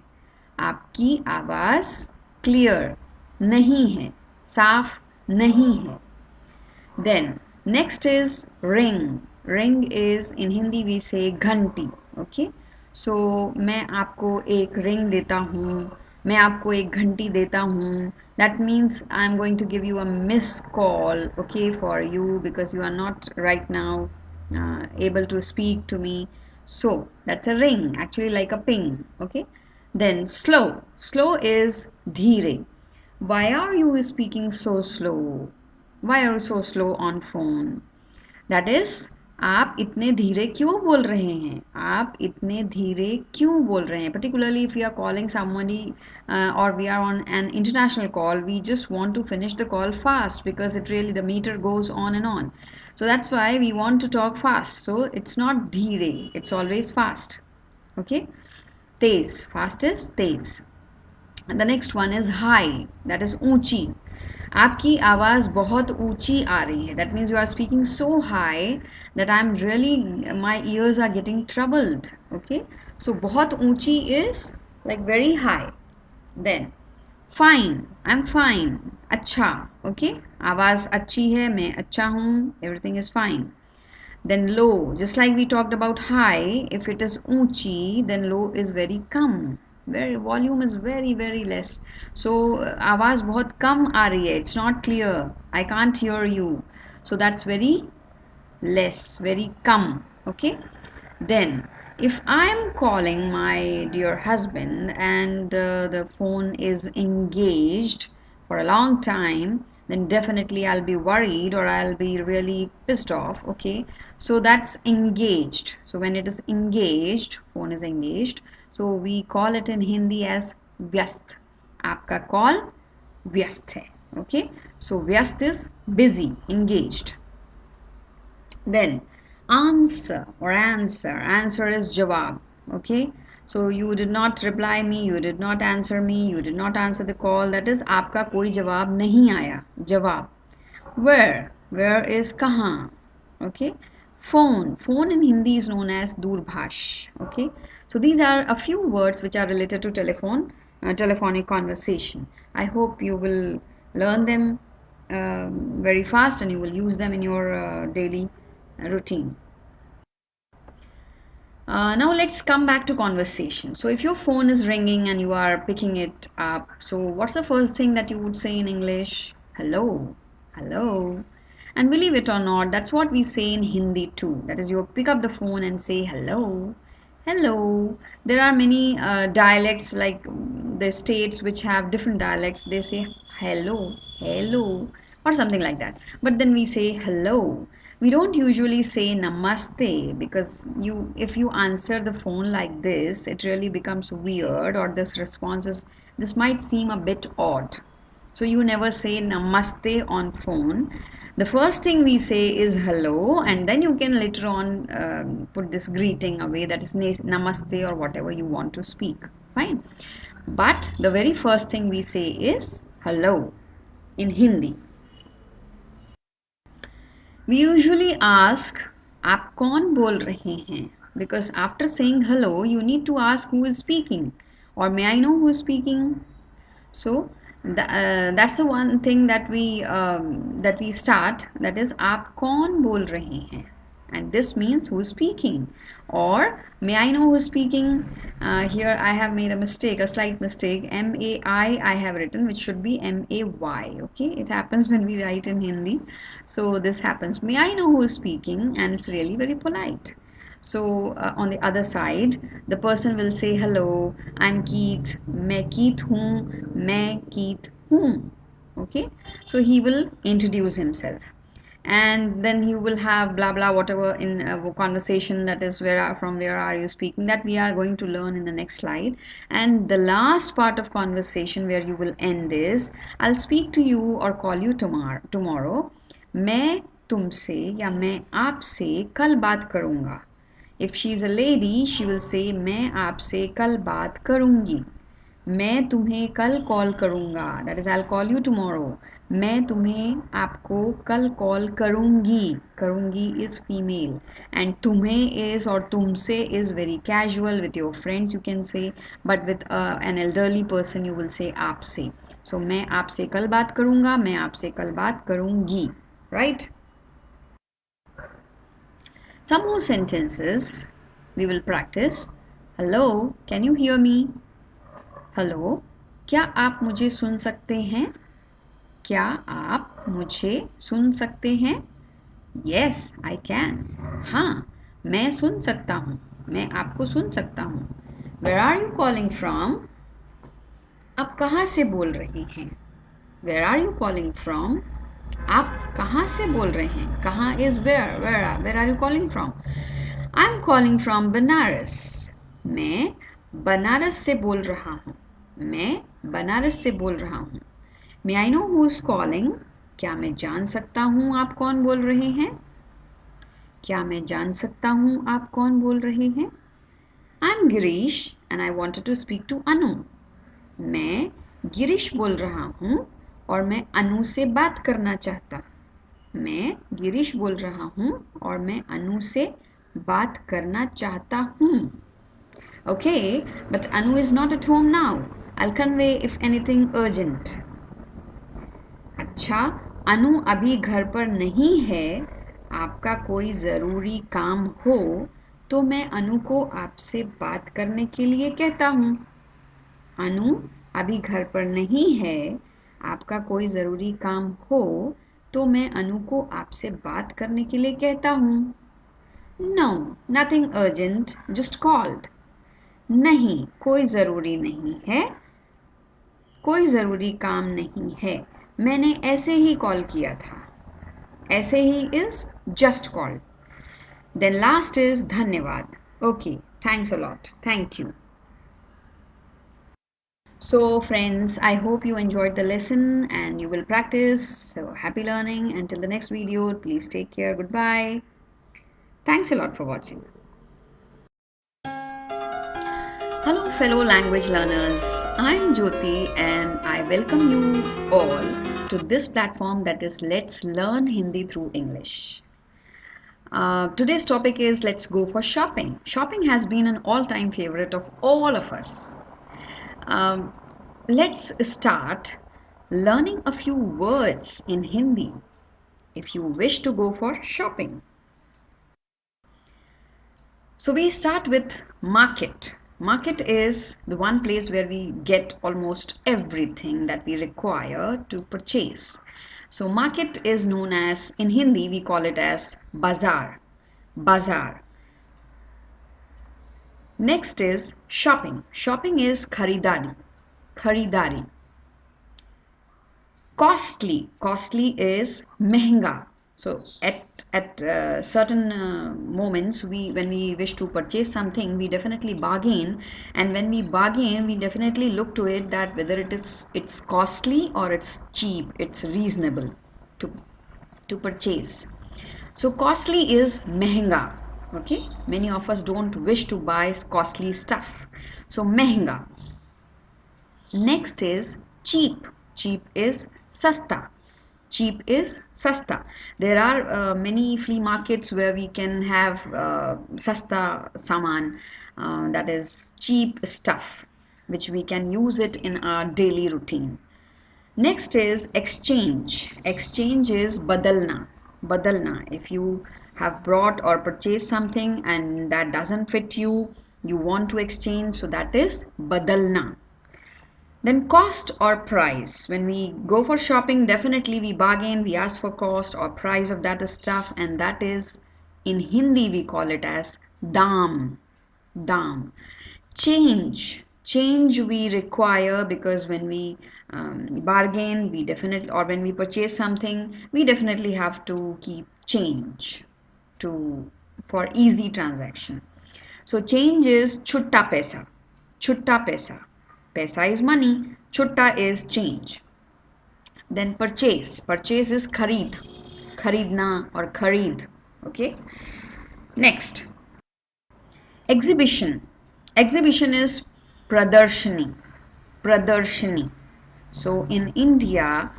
आपकी आवाज़ clear नहीं है, साफ नहीं है. Then next is ring. Ring is in Hindi we say घंटी. Okay. So मैं आपको एक ring देता हूँ, मैं आपको एक घंटी देता हूँ. That means I'm going to give you a missed call, okay, for you because you are not right now able to speak to me. So that's a ring, actually like a ping, okay. Then slow. Slow is धीरे. Why are you speaking so slow? Why are you so slow on phone? That is, आप इतने धीरे क्यों बोल रहे हैं? आप इतने धीरे क्यों बोल रहे हैं? Particularly if we are calling somebody or we are on an international call, we just want to finish the call fast because it really the meter goes on and on. So that's why we want to talk fast. So it's not धीरे, it's always fast. Okay? Tej, fast is Tej. And the next one is high, that is ऊंची. आपकी आवाज़ बहुत ऊंची आ रही है. That means you are speaking so high that I'm really, my ears are getting troubled. Okay, so बहुत ऊंची is like very high. Then fine, I'm fine. अच्छा, okay, आवाज़ अच्छी है, मैं अच्छा हूँ, everything is fine. Then low, just like we talked about high, if it is ऊंची, then low is very come. Very volume is very, very less. So आवाज़ बहुत कम आ रही है. It's not clear. I can't hear you. So that's very less, very come. Okay. Then if I'm calling my dear husband and the phone is engaged for a long time, then definitely I'll be worried or I'll be really pissed off. Okay, so that's engaged. So when it is engaged, phone is engaged, so we call it in Hindi as व्यस्त. आपका call व्यस्त है. Okay, so व्यस्त is busy, engaged. Then answer or answer is jawab. Okay, so you did not reply me, you did not answer me, you did not answer the call, that is आपका कोई जवाब नहीं आया. जवाब. Where is कहाँ. Okay, phone in Hindi is known as दूरभाष. Okay, so these are a few words which are related to telephonic conversation. I hope you will learn them very fast and you will use them in your daily routine. Now let's come back to conversation. So if your phone is ringing and you are picking it up, so what's the first thing that you would say in English? Hello. And believe it or not, that's what we say in Hindi too. That is, you pick up the phone and say hello. There are many dialects, like the states which have different dialects. They say hello or something like that. But then we say hello. We don't usually say namaste because if you answer the phone like this, it really becomes weird, or this might seem a bit odd. So you never say namaste on phone. The first thing we say is hello, and then you can later on put this greeting away, that is namaste or whatever you want to speak. Fine. But the very first thing we say is hello in Hindi. We usually ask, आप कौन बोल रहे हैं? because after saying hello, you need to ask who is speaking, or may I know who is speaking. So that's the one thing that we start, that is आप कौन बोल रहे हैं, and this means who is speaking, or may I know who is speaking. Here I have made a mistake, a slight mistake. M-A-I I have written, which should be M-A-Y. Okay, it happens when we write in Hindi, so this happens. May I know who is speaking, and it's really very polite. So on the other side, the person will say hello, I'm Keith, मैं Keith हूँ, मैं Keith हूँ. Okay, so he will introduce himself, and then he will have blah blah whatever in a conversation, that is from where are you speaking, that we are going to learn in the next slide. And the last part of conversation where you will end is, I'll speak to you or call you tomorrow. मैं तुमसे या मैं आपसे कल बात करूँगा. If she is a lady, she will say मैं आपसे कल बात करूँगी. मैं तुम्हें कल कॉल करूँगा, that is I'll call you tomorrow. मैं तुम्हें आपको कल कॉल करूँगी. करूँगी is female, and तुम्हें is or तुमसे is very casual. With your friends you can say, but with an elderly person you will say आपसे. So मैं आपसे कल बात करूँगा, मैं आपसे कल बात करूँगी. Right? Some more sentences we will practice. Hello, can you hear me? Hello, क्या आप मुझे सुन सकते हैं? क्या आप मुझे सुन सकते हैं? Yes, I can. हाँ, मैं सुन सकता हूँ. मैं आपको सुन सकता हूँ. Where are you calling from? आप कहाँ से बोल रहे हैं? Where are you calling from? आप कहाँ से बोल रहे हैं? कहाँ is where? Where are you calling from? I'm calling from Banaras. मैं बनारस से बोल रहा हूँ. मैं बनारस से बोल रहा हूँ. May I know who's calling? क्या मैं जान सकता हूँ आप कौन बोल रहे हैं? क्या मैं जान सकता हूँ आप कौन बोल रहे हैं? I'm Girish and I wanted to speak to Anu. मैं गिरीश बोल रहा हूँ और मैं अनु से बात करना चाहता. मैं गिरीश बोल रहा हूँ और मैं अनु से बात करना चाहता हूँ. Okay, but Anu is not at home now. I'll convey if anything urgent. अच्छा, अनु अभी घर पर नहीं है. आपका कोई ज़रूरी काम हो तो मैं अनु को आपसे बात करने के लिए कहता हूँ. अनु अभी घर पर नहीं है. आपका कोई ज़रूरी काम हो तो मैं अनु को आपसे बात करने के लिए कहता हूँ. No, nothing urgent, just called. नहीं, कोई ज़रूरी नहीं है. कोई ज़रूरी काम नहीं है. मैंने ऐसे ही कॉल किया था. ऐसे ही is just called. Then last is धन्यवाद. Okay, thanks a lot. Thank you. So friends, I hope you enjoyed the lesson and you will practice. So happy learning. Until the next video, please take care. Goodbye. Thanks a lot for watching. Hello fellow language learners. I'm Jyoti and I welcome you all to this platform, that is Let's Learn Hindi through English. Today's topic is let's go for shopping. Shopping has been an all-time favorite of all of us. Let's start learning a few words in Hindi if you wish to go for shopping. So we start with market. Market is the one place where we get almost everything that we require to purchase. So market is known as, in Hindi we call it as bazaar. Bazaar. Next is shopping. Shopping is kharidari. Kharidari. Costly. Costly is mehenga. So at certain moments, when we wish to purchase something, we definitely bargain, and when we bargain, we definitely look to it that whether it's costly or it's cheap, it's reasonable to purchase. So costly is mehenga. Okay, many of us don't wish to buy costly stuff. So mehenga. Next is cheap. Cheap is sasta. Cheap is sasta. There are many flea markets where we can have sasta saman, that is cheap stuff, which we can use it in our daily routine. Next is exchange. Exchange is badalna. Badalna. If you have brought or purchased something and that doesn't fit you, you want to exchange, so that is badalna. Then cost or price. When we go for shopping, definitely we bargain, we ask for cost or price of that stuff, and that is, in Hindi we call it as dam. Dam. Change we require, because when we bargain, we definitely, or when we purchase something, we definitely have to keep change to for easy transaction. So change is chutta paisa. Chutta paisa. Paisa is money, chutta is change. Then purchase. Purchase is kharid. Kharidna or kharid. Okay. Next. Exhibition. Exhibition is pradarshani. Pradarshani. So in India,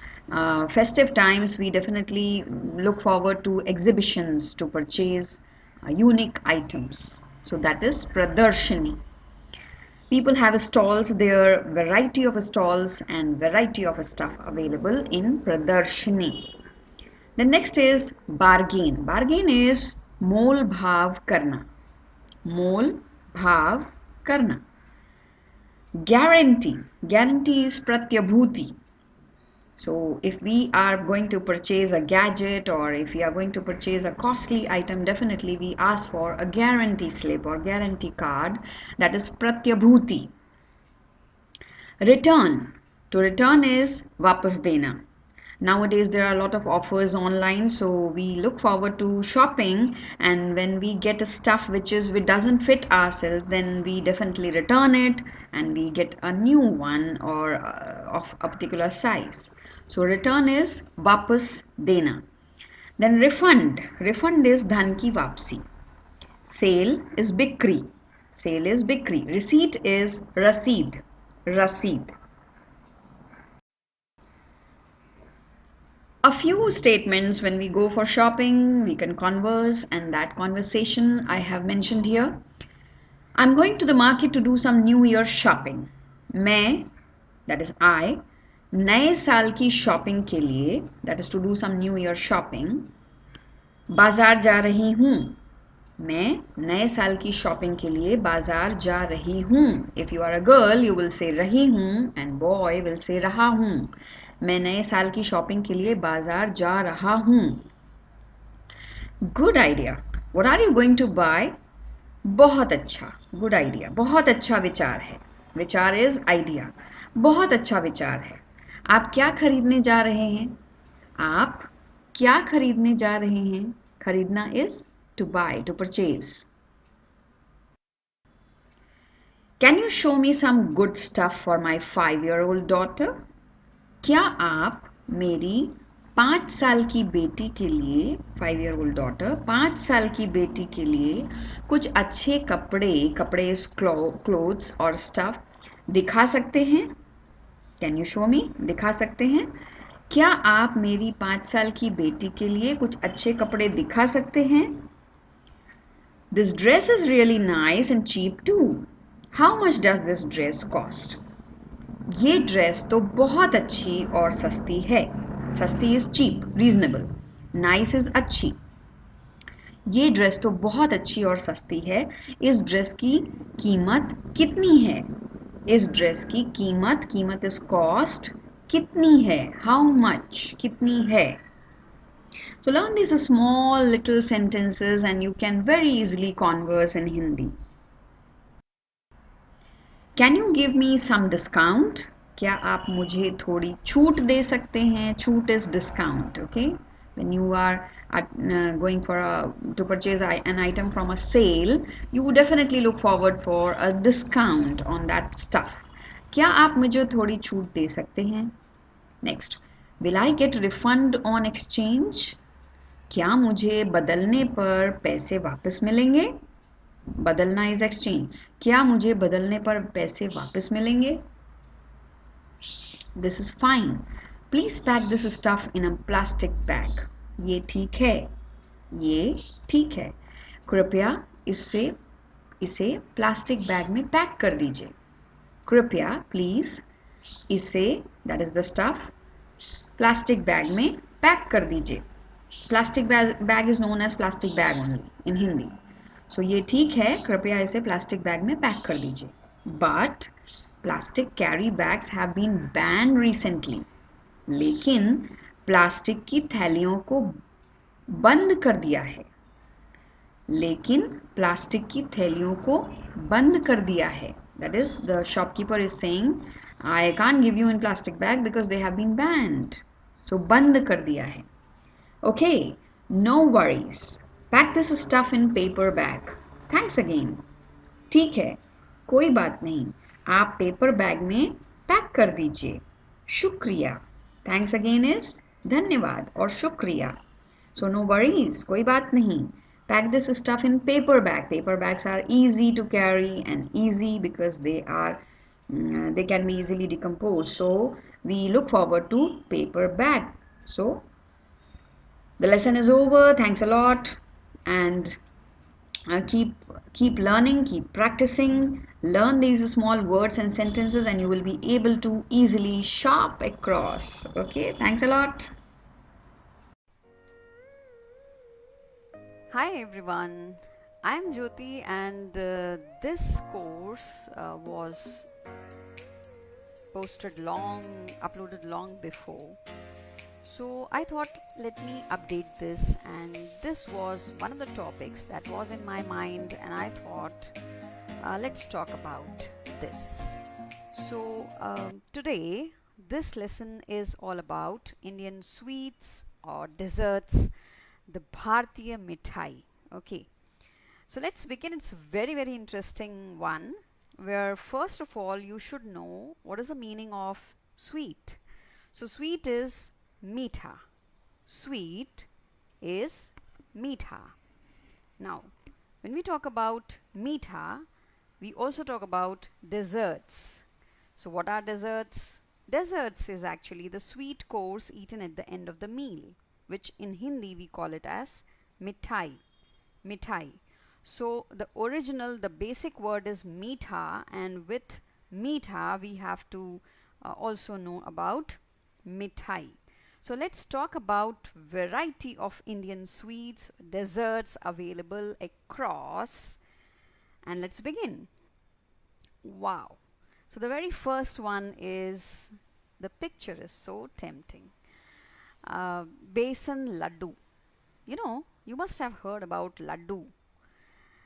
festive times, we definitely look forward to exhibitions to purchase unique items. So that is pradarshani. People have stalls there, variety of stalls and variety of stuff available in pradarshani. The next is bargain. Bargain is mol bhav karna. Mol bhav karna. Guarantee. Guarantee is pratyabhuti. So if we are going to purchase a gadget, or if we are going to purchase a costly item, definitely we ask for a guarantee slip or guarantee card, that is pratyabhuti. Return. To return is vapas dena. Nowadays there are a lot of offers online, so we look forward to shopping, and when we get a stuff which doesn't fit ourselves, then we definitely return it and we get a new one, or of a particular size. So return is vapas dena. Then refund. Refund is dhan ki vapsi. Sale is bikri. Sale is bikri. Receipt is raseed. Raseed. A few statements when we go for shopping, we can converse, and that conversation I have mentioned here. I'm going to the market to do some New Year shopping. मैं, that is I, नए साल की shopping के लिए, that is to do some New Year shopping, बाजार जा रही हूँ. मैं नए साल की shopping के लिए बाजार जा रही हूँ. If you are a girl, you will say रही हूँ, and boy will say रहा हूँ. मैं नए साल की शॉपिंग के लिए बाजार जा रहा हूँ. Good idea. What are you going to buy? बहुत अच्छा. Good idea. बहुत अच्छा विचार है. विचार इज आइडिया. बहुत अच्छा विचार है. आप क्या खरीदने जा रहे हैं? आप क्या खरीदने जा रहे हैं? खरीदना is to buy, to purchase. Can you show me some good stuff for my 5-year-old daughter? क्या आप मेरी 5 साल की बेटी के लिए, 5-year-old डॉटर, 5 साल की बेटी के लिए कुछ अच्छे कपड़े क्लोथ्स और स्टफ दिखा सकते हैं? कैन यू शो मी? दिखा सकते हैं. क्या आप मेरी 5 साल की बेटी के लिए कुछ अच्छे कपड़े दिखा सकते हैं? This dress is really nice and cheap too. How much does this dress cost? ये ड्रेस तो बहुत अच्छी और सस्ती है. सस्ती is cheap, reasonable. Nice is अच्छी. ये ड्रेस तो बहुत अच्छी और सस्ती है. इस ड्रेस की कीमत कितनी है? इस ड्रेस की कीमत इज कॉस्ट, कितनी है? हाउ मच, कितनी है? So learn these small little sentences and you can very easily converse in Hindi. Can you give me some discount? क्या आप मुझे थोड़ी छूट दे सकते हैं? छूट is discount, okay? When you are going to purchase an item from a sale, you would definitely look forward for a discount on that stuff. क्या आप मुझे थोड़ी छूट दे सकते हैं? Next, will I get refund on exchange? क्या मुझे बदलने पर पैसे वापस मिलेंगे? बदलना is exchange. क्या मुझे बदलने पर पैसे वापस मिलेंगे? This is fine. Please pack this stuff in a plastic bag. ये ठीक है. ये ठीक है. कृपया इसे प्लास्टिक बैग में पैक कर दीजिए. कृपया प्लीज इसे, that is the stuff, plastic bag में पैक कर दीजिए. Plastic bag is known as plastic bag only in Hindi. So ये ठीक है, कृपया इसे प्लास्टिक बैग में पैक कर दीजिए. But plastic carry bags have been ban recently. लेकिन प्लास्टिक की थैलियों को बंद कर दिया है. लेकिन प्लास्टिक की थैलियों को बंद कर दिया है. That is, the shopkeeper is saying, I can't give you in plastic bag because they have been banned. So बंद कर दिया है. Okay, no worries. Pack this stuff in paper bag. Thanks again. ठीक है, कोई बात नहीं. आप पेपर बैग में पैक कर दीजिए. शुक्रिया. Thanks again is धन्यवाद और शुक्रिया. So no worries, कोई बात नहीं. Pack this stuff in paper bag. Paper bags are easy to carry and easy because they can be easily decomposed. So we look forward to paper bag. So the lesson is over. Thanks a lot, and keep learning, keep practicing. Learn these small words and sentences, and you will be able to easily shop across. Okay, thanks a lot. Hi everyone, I'm Jyoti, and this course was uploaded long before. So I thought, let me update this, and this was one of the topics that was in my mind, and I thought, let's talk about this. So today this lesson is all about Indian sweets or desserts, the Bhartiya Mithai. Okay, so let's begin. It's a very, very interesting one, where first of all you should know what is the meaning of sweet. So sweet is meetha. Sweet is meetha. Now when we talk about meetha, we also talk about desserts. So what are desserts? Desserts is actually the sweet course eaten at the end of the meal, which in Hindi we call it as mithai. Mithai. So the original, the basic word is meetha, and with meetha we have to also know about mithai. So let's talk about variety of Indian sweets, desserts available across, and let's begin. Wow. So the very first one is, the picture is so tempting. Besan laddu. You know, you must have heard about laddu.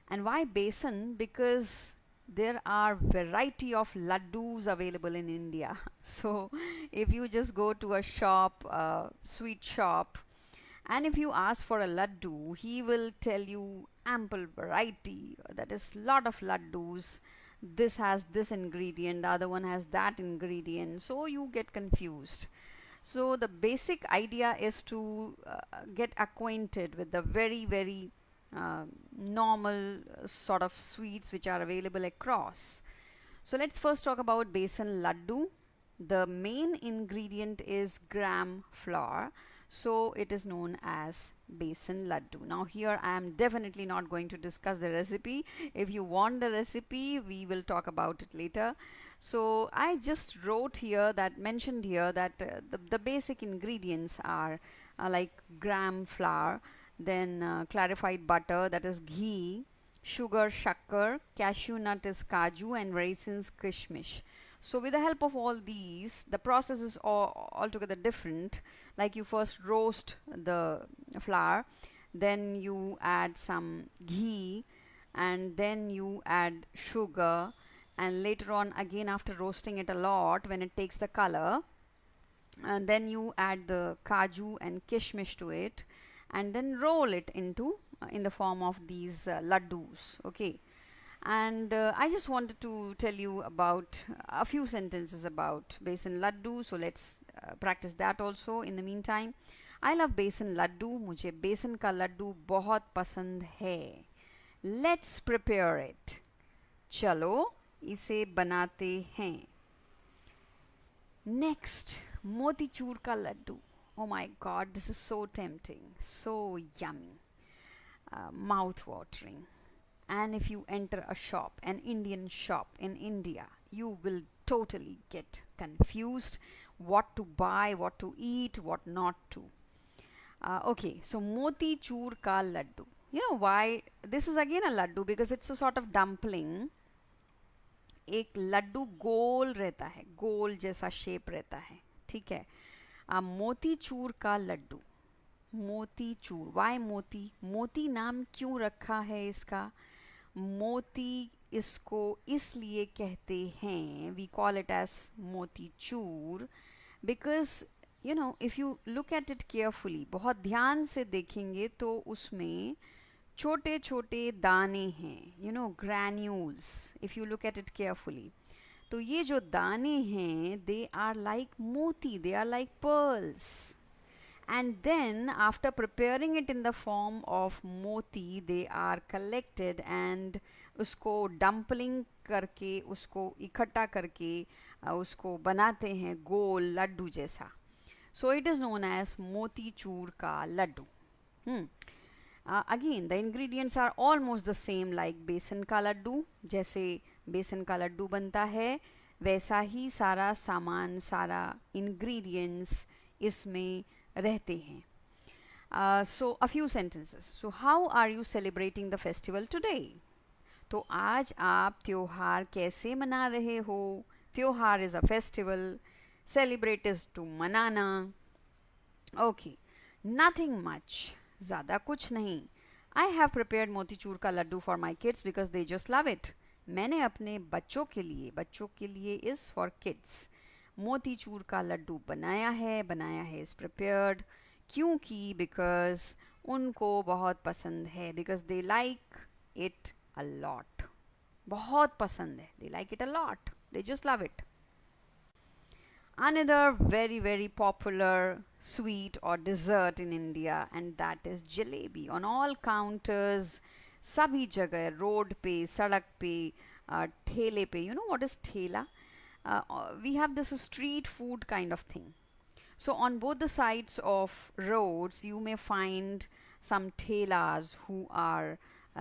And why besan? Because there are variety of laddus available in India. So if you just go to a shop, sweet shop, and if you ask for a laddu, he will tell you ample variety. That is lot of laddus. This has this ingredient, the other one has that ingredient. So you get confused. So the basic idea is to get acquainted with the very, very normal sort of sweets which are available across. So let's first talk about besan laddu. The main ingredient is gram flour, so it is known as besan laddu. Now here I am definitely not going to discuss the recipe. If you want the recipe, we will talk about it later. So I just mentioned here that the basic ingredients are like gram flour, then clarified butter, that is ghee, sugar shakkar, cashew nut is kaju, and raisins kishmish. So with the help of all these, the process is altogether different. Like you first roast the flour, then you add some ghee, and then you add sugar, and later on again after roasting it a lot, when it takes the color, and then you add the kaju and kishmish to it, and then roll it into in the form of these laddus. Okay. And I just wanted to tell you about a few sentences about besan laddu. So let's practice that also in the meantime. I love besan laddu. मुझे बेसन का लड्डू बहुत पसंद है. Let's prepare it. चलो इसे बनाते हैं. Next, motichur ka laddu. Oh my god, this is so tempting, so yummy, mouth watering. And if you enter a shop, an Indian shop in India, you will totally get confused what to buy, what to eat, what not to. Okay, so moti chur ka laddu. You know why this is again a laddu? Because it's a sort of dumpling. एक लड्डू गोल रहता है, गोल जैसा shape रहता है, ठीक है. मोती चूर का लड्डू, मोती चूर. वाई मोती? मोती नाम क्यों रखा है इसका? मोती इसको इसलिए कहते हैं, वी कॉल इट एज मोती चूर, because you know if you look at it carefully, बहुत ध्यान से देखेंगे तो उसमें छोटे छोटे दाने हैं, you know, granules, if you look at it carefully. तो ये जो दाने हैं, दे आर लाइक मोती, they are like pearls. And then after preparing it in the form of moti, they are collected and उसको dumpling करके, उसको इकट्ठा करके उसको बनाते हैं गोल लड्डू जैसा. So it is known as moti choor ka laddu. Again, the ingredients are almost the same like बेसन का लड्डू. जैसे बेसन का लड्डू बनता है, वैसा ही सारा सामान, सारा ingredients इसमें रहते हैं. So a few sentences. So how are you celebrating the festival today? तो आज आप त्योहार कैसे मना रहे हो? त्योहार is a festival. Celebrate is to मनाना. Okay, nothing much. ज़्यादा कुछ नहीं. I have prepared मोतीचूर का Laddu for my kids because they just love it. मैंने अपने बच्चों के लिए is for kids, मोतीचूर का लड्डू बनाया है is prepared. क्योंकि because उनको बहुत पसंद है, because they like it a lot. बहुत पसंद है, they like it a lot, they just love it. Another very very popular sweet or dessert in India, and that is jalebi. On all counters, सभी जगह, road पे, सड़क पे, ठेले पे. You know what is ठेला? We have this street food kind of thing. So on both the sides of roads, you may find some thelas who are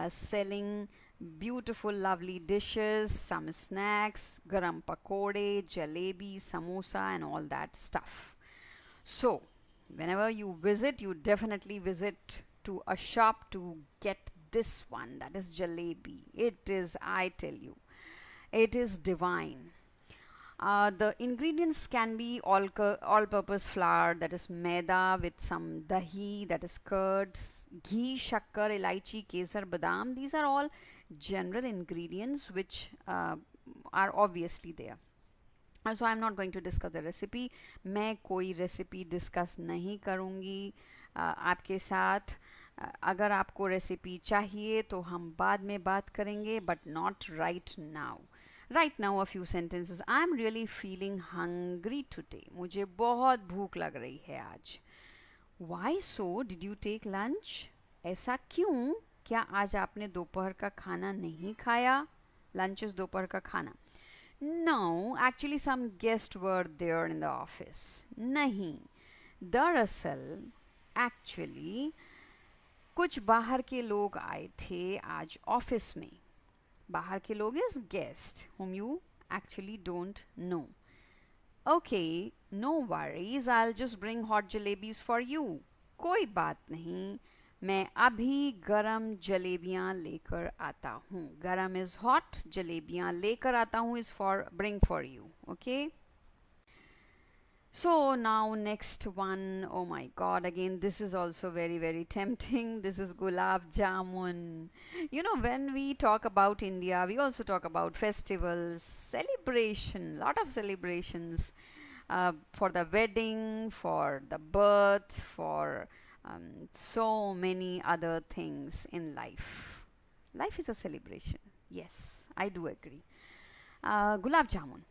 selling beautiful, lovely dishes, some snacks, garam pakode, jalebi, samosa, and all that stuff. So whenever you visit, you definitely visit to a shop to get this one, that is jalebi. It is, I tell you, it is divine. The ingredients can be all-purpose flour, that is maida, with some dahi, that is curds, ghee, shakkar, elaichi, kesar, badam. These are all general ingredients which are obviously there. So I'm not going to discuss the recipe. मैं कोई recipe discuss नहीं करूँगी आपके साथ. अगर आपको recipe चाहिए तो हम बाद में बात करेंगे, but not right now. Right now a few sentences. I'm really feeling hungry today. मुझे बहुत भूख लग रही है आज. Why so? Did you take lunch? ऐसा क्यों? क्या आज आपने दोपहर का खाना नहीं खाया? Lunch is दोपहर का खाना. No, actually some guests were there in the office. नहीं, दरअसल actually कुछ बाहर के लोग आए थे आज ऑफिस में. बाहर के लोग is guest whom you actually don't know. Okay, no worries, I'll just bring hot jalebis for you. कोई बात नहीं, मैं अभी गरम जलेबियाँ लेकर आता हूँ. गरम is hot, जलेबियाँ लेकर आता हूँ is for bring for you. Okay. So now next one, oh my god, again this is also very very tempting. This is gulab jamun. You know, when we talk about India, we also talk about festivals, celebration, lot of celebrations, for the wedding, for the birth, for so many other things in life. Life is a celebration. Yes, I do agree. Gulab jamun.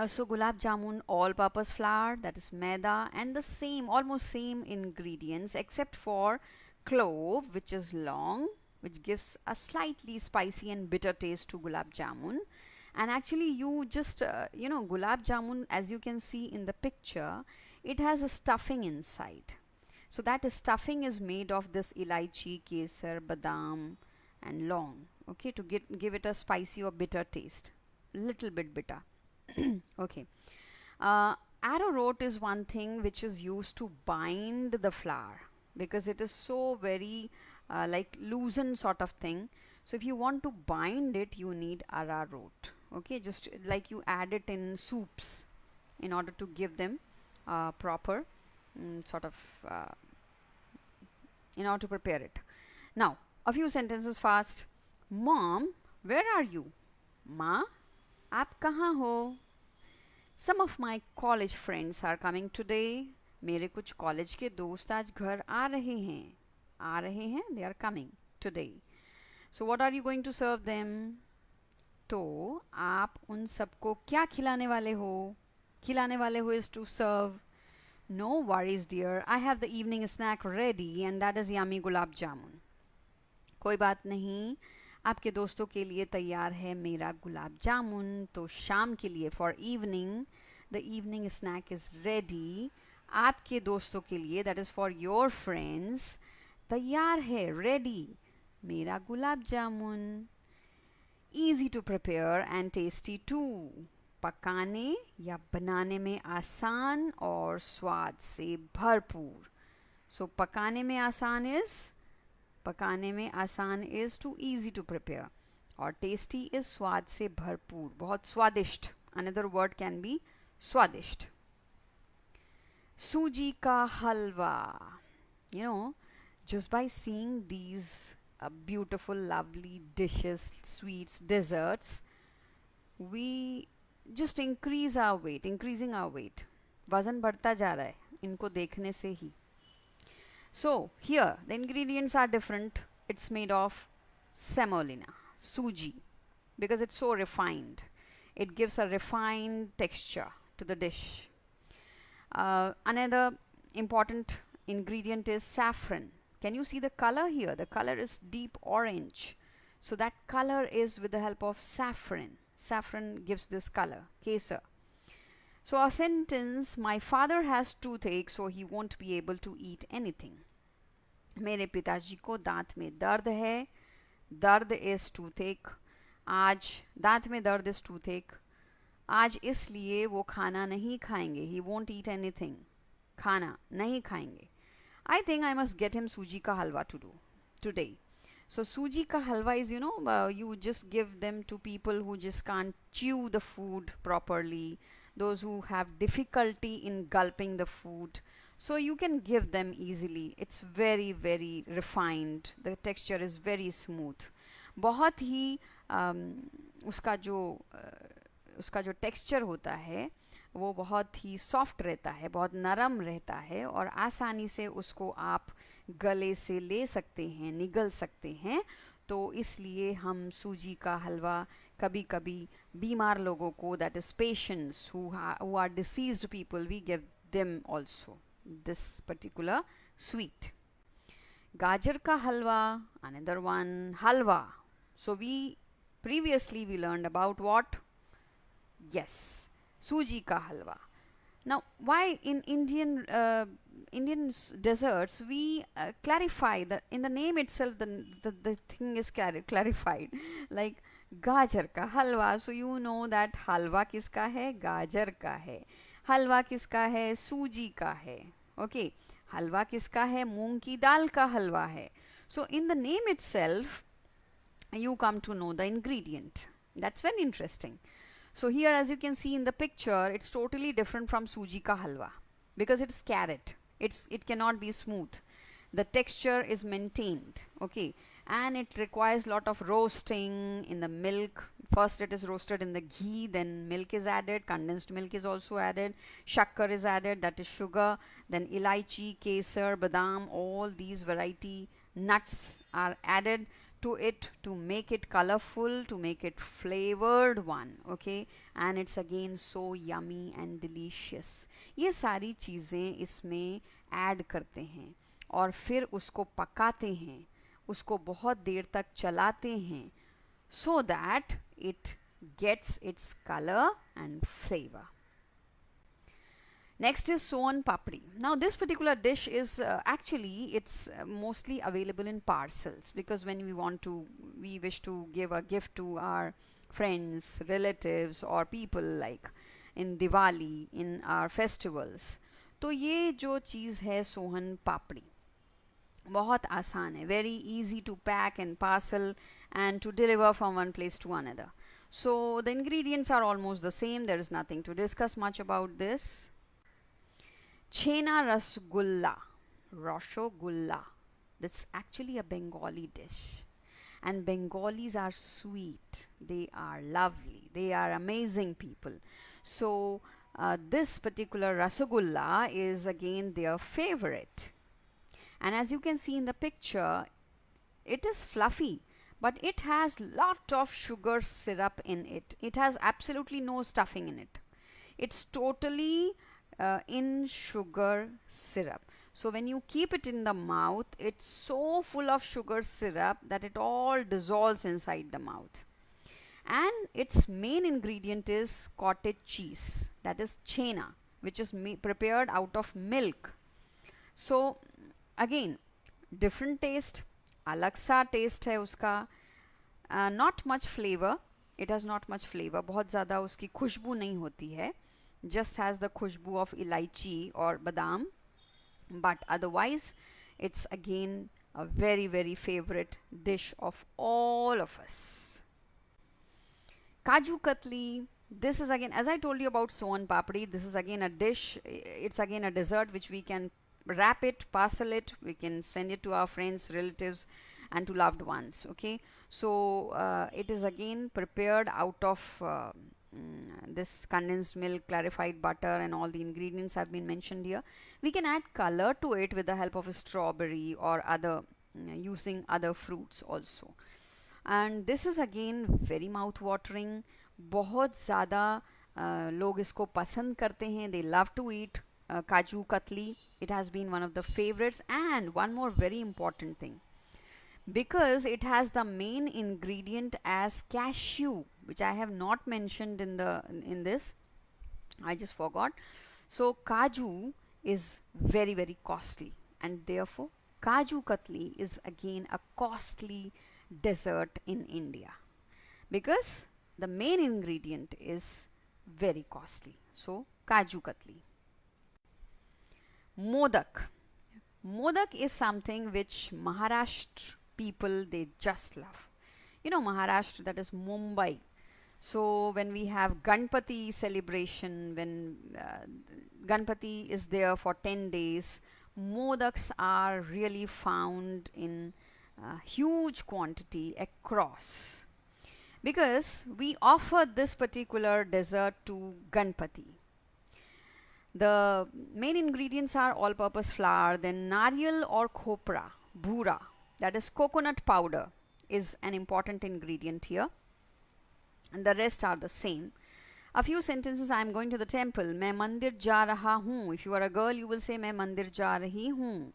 So gulab jamun, all-purpose flour, that is maida, and the same, almost same ingredients except for clove, which is long, which gives a slightly spicy and bitter taste to gulab jamun, And actually you just gulab jamun, as you can see in the picture, it has a stuffing inside. So that stuffing is made of this elaichi, kesar, badam and long, okay, to give it a spicy or bitter taste, little bit bitter. Okay. Arrowroot is one thing which is used to bind the flour, because it is so very like loosened sort of thing. So if you want to bind it, you need arrowroot. Okay, just like you add it in soups in order to give them proper sort of in order to prepare it. Now, a few sentences fast. Mom, where are you? Ma, aap kahan ho? Some of my college friends are coming today. मेरे कुछ college के दोस्त आज घर आ रहे हैं. They are coming today. So what are you going to serve them? तो आप उन सबको क्या खिलाने वाले हो? खिलाने वाले हो is to serve. No worries dear, I have the evening snack ready and that is yummy gulab jamun. कोई बात नहीं, आपके दोस्तों के लिए तैयार है मेरा गुलाब जामुन. तो शाम के लिए for evening, the evening snack is ready. आपके दोस्तों के लिए, that is for your friends, तैयार है, ready, मेरा gulab jamun. Easy to prepare and tasty too. पकाने या बनाने में आसान और स्वाद से भरपूर. So पकाने में आसान is too easy to prepare, और tasty is स्वाद से भरपूर, बहुत स्वादिष्ट. Another word can be स्वादिष्ट. सूजी का हलवा. Just by seeing these beautiful, lovely dishes, sweets, desserts, we just increasing our weight. वजन बढ़ता जा रहा है इनको देखने से ही. So here the ingredients are different. It's made of semolina, suji, because it's so refined. It gives a refined texture to the dish. Another important ingredient is saffron. Can you see the color here? The color is deep orange. So that color is with the help of saffron. Saffron gives this color. Kesar. So our sentence, my father has toothache so he won't be able to eat anything. मेरे पिताजी को दांत में दर्द है. दर्द is toothache. आज दांत में दर्द is toothache. आज इसलिए वो खाना नहीं खाएंगे. He won't eat anything. खाना नहीं खाएंगे. I think I must get him suji ka halwa to do today. So suji ka halwa is, you just give them to people who just can't chew the food properly, those who have difficulty in gulping the food. So you can give them easily. It's very, very refined. The texture is very smooth. बहुत ही उसका जो texture होता है वो बहुत ही soft रहता है, बहुत नरम रहता है, और आसानी से उसको आप गले से ले सकते हैं, निगल सकते हैं. तो इसलिए हम सूजी का हलवा कभी कभी बीमार लोगों को, that is patients who are diseased people, we give them also this particular sweet. गाजर का halwa, another one, halwa. So previously we learned about what? Yes, suji ka halwa. Now, why in Indian desserts we clarify in the name itself, the thing is clarified, like gajar ka halwa. So you know that halwa kiska hai? Gajar ka hai. Halwa kiska hai? Suji ka hai. Okay, halwa kiska hai? Moong ki dal ka halwa hai. So in the name itself you come to know the ingredient. That's very interesting. So here, as you can see in the picture, it's totally different from suji ka halwa because it's carrot. It cannot be smooth. The texture is maintained, okay, and it requires lot of roasting in the milk. First it is roasted in the ghee, then milk is added, condensed milk is also added, shakkar is added, that is sugar, then elaichi, kesar, badam, all these variety nuts are added to it to make it colorful, to make it flavored one, okay, and it's again so yummy and delicious. ये सारी चीज़ें इसमें add करते हैं और फिर उसको पकाते हैं, उसको बहुत देर तक चलाते हैं, so that it gets its color and flavor. Next is Sohan Papdi. Now this particular dish is it's mostly available in parcels, because when we wish to give a gift to our friends, relatives or people, like in Diwali, in our festivals. तो ये जो चीज़ है सोहन पापड़ी, बहुत आसान है, very easy to pack and parcel and to deliver from one place to another. So the ingredients are almost the same. There is nothing to discuss much about this. Chhena rasgulla, rasgulla. That's actually a Bengali dish. And Bengalis are sweet. They are lovely. They are amazing people. So this particular rasgulla is again their favorite. And as you can see in the picture, it is fluffy, but it has lot of sugar syrup in it. It has absolutely no stuffing in it. It's totally in sugar syrup. So when you keep it in the mouth, it's so full of sugar syrup that it all dissolves inside the mouth. And its main ingredient is cottage cheese, that is chhena, which is prepared out of milk. So again, different taste, अलग सा taste है उसका, not much flavor. It has not much flavor. बहुत ज़्यादा उसकी खुशबू नहीं होती है. Just has the Khushboo of इलायची or badam. But otherwise, it's again a very, very favorite dish of all of us. Kaju katli. This is again, as I told you about Sohan Papdi, this is again a dish. It's again a dessert which we can wrap it, parcel it, we can send it to our friends, relatives and to loved ones. Okay, so it is again prepared out of this condensed milk, clarified butter, and all the ingredients have been mentioned here. We can add color to it with the help of a strawberry or other using other fruits also. And this is again very mouth watering. बहुत ज़्यादा लोग इसको पसंद करते हैं. They love to eat kaju katli. It has been one of the favorites. And one more very important thing, because it has the main ingredient as cashew, which I have not mentioned in this, I just forgot. So kaju is very, very costly, and therefore kaju katli is again a costly dessert in India, because the main ingredient is very costly. So kaju katli. Modak. Modak is something which Maharashtra people, they just love. You know Maharashtra, that is Mumbai. So when we have Ganpati celebration, when Ganpati is there for 10 days, modaks are really found in huge quantity across, because we offer this particular dessert to Ganpati. The main ingredients are all-purpose flour, then nariyal or khopra, bhura, that is coconut powder, is an important ingredient here, and the rest are the same. A few sentences. I am going to the temple. मैं मंदिर जा रहा हूँ. If you are a girl, you will say मैं मंदिर जा रही हूँ.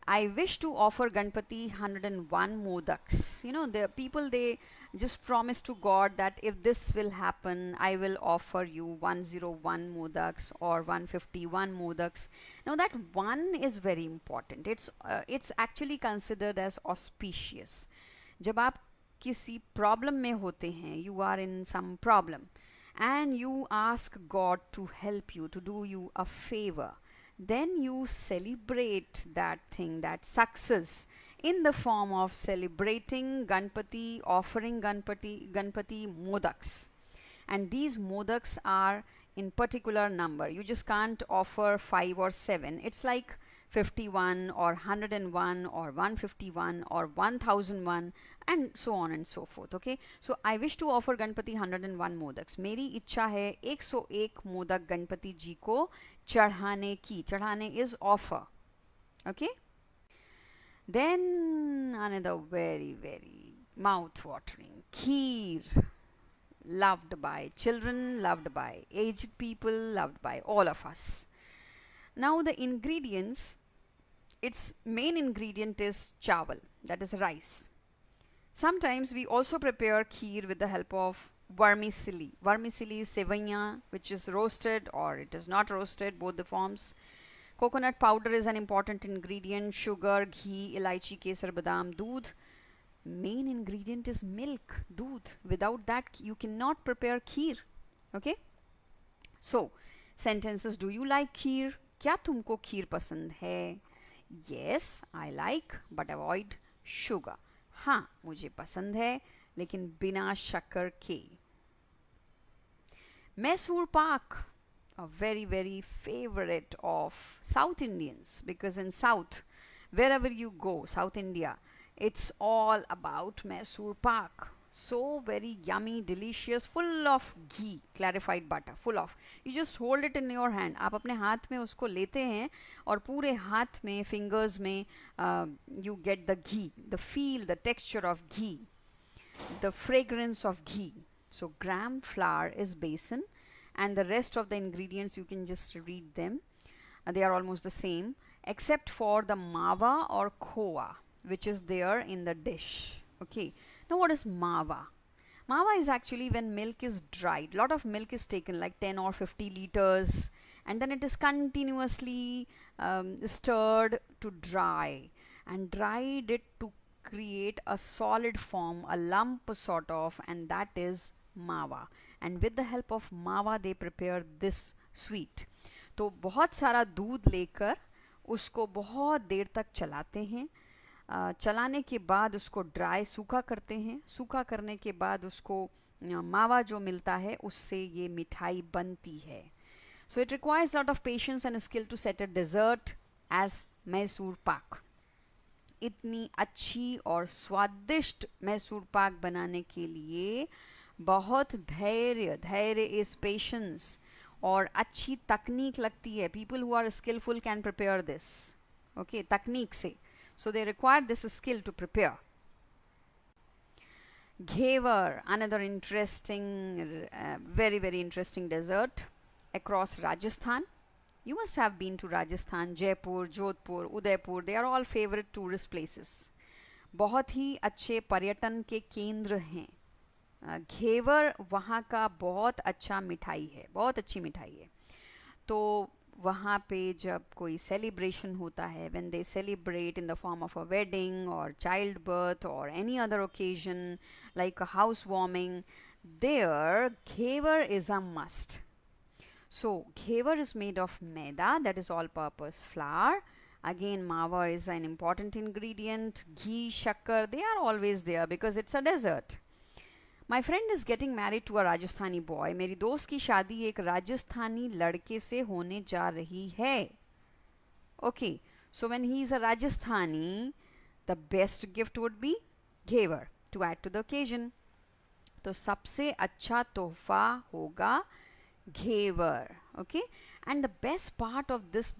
I wish to offer Ganpati 101 modaks. You know, the people, they just promise to God that if this will happen, I will offer you 101 modaks or 151 modaks. Now that one is very important. It's actually considered as auspicious. जब आप किसी problem में होते हैं, you are in some problem, and you ask God to help you, to do you a favor, then you celebrate that thing, that success, in the form of celebrating Ganpati, offering Ganpati modaks. And these modaks are in particular number. You just can't offer 5 or 7. It's like 51 or 101 or 151 or 1001 and so on and so forth. Okay, so I wish to offer Ganpati 101 modaks. मेरी इच्छा है 101 मोदक गणपति जी को चढ़ाने की. चढ़ाने is offer. Okay, then another very, very mouth watering kheer, loved by children, loved by aged people, loved by all of us. Now the ingredients, its main ingredient is chawal, that is rice. Sometimes we also prepare kheer with the help of vermicelli. Vermicelli is sevaiya, which is roasted or it is not roasted, both the forms. Coconut powder is an important ingredient. Sugar, ghee, elaichi, kesar, badam, doodh. Main ingredient is milk, doodh. Without that, you cannot prepare kheer. Okay? So, sentences. Do you like kheer? क्या तुमको खीर पसंद है? Yes, I like, but avoid sugar. हाँ, मुझे पसंद है, लेकिन बिना शक्कर के. Mysore pak, a very very favorite of South Indians, because in South, wherever you go, South India, it's all about Mysore pak. So very yummy, delicious, full of ghee, clarified butter, full of. You just hold it in your hand. आप अपने हाथ में उसको लेते हैं और पूरे हाथ में, fingers में, you get the ghee, the feel, the texture of ghee, the fragrance of ghee. So gram flour is besan, and the rest of the ingredients you can just read them. They are almost the same, except for the mawa or khoa, which is there in the dish. Okay, now what is mawa? Mawa is actually when milk is dried. Lot of milk is taken, like 10 or 50 liters, and then it is continuously stirred to dry, and dried it to create a solid form, a lump sort of, and that is मावा. And with the help of मावा they prepare this sweet. तो बहुत सारा दूध लेकर उसको बहुत देर तक चलाते हैं. चलाने के बाद उसको ड्राई, सूखा करते हैं. सूखा करने के बाद उसको मावा जो मिलता है उससे ये मिठाई बनती है. So it requires lot of patience and skill to set a dessert as Mysore pak. इतनी अच्छी और स्वादिष्ट मैसूर पाक बनाने के लिए बहुत धैर्य इज पेशेंस और अच्छी तकनीक लगती है. People who are skillful can prepare this. Okay, तकनीक से. So they require this skill to prepare. Ghevar, another interesting, very interesting dessert across Rajasthan. You must have been to Rajasthan. Jaipur, Jodhpur, Udaipur, they are all favorite tourist places. बहुत ही अच्छे पर्यटन के केंद्र हैं. घेवर वहाँ का बहुत अच्छा मिठाई है, बहुत अच्छी मिठाई है. तो वहाँ पे जब कोई सेलिब्रेशन होता है, when they celebrate in the form of a wedding or childbirth or any other occasion like a housewarming, there ghevar is a must. So ghevar is made of maida, that is all purpose flour. Again, mawa is an important ingredient. Ghee, shakkar, they are always there because it's a dessert. My friend is getting married to a Rajasthani boy. मेरी दोस्त की शादी एक राजस्थानी लड़के से होने जा रही है. Okay, so when he is a Rajasthani, the best gift would be ghevar to add to the occasion. तो सबसे अच्छा तोहफा होगा घेवर. Okay, and the best part of this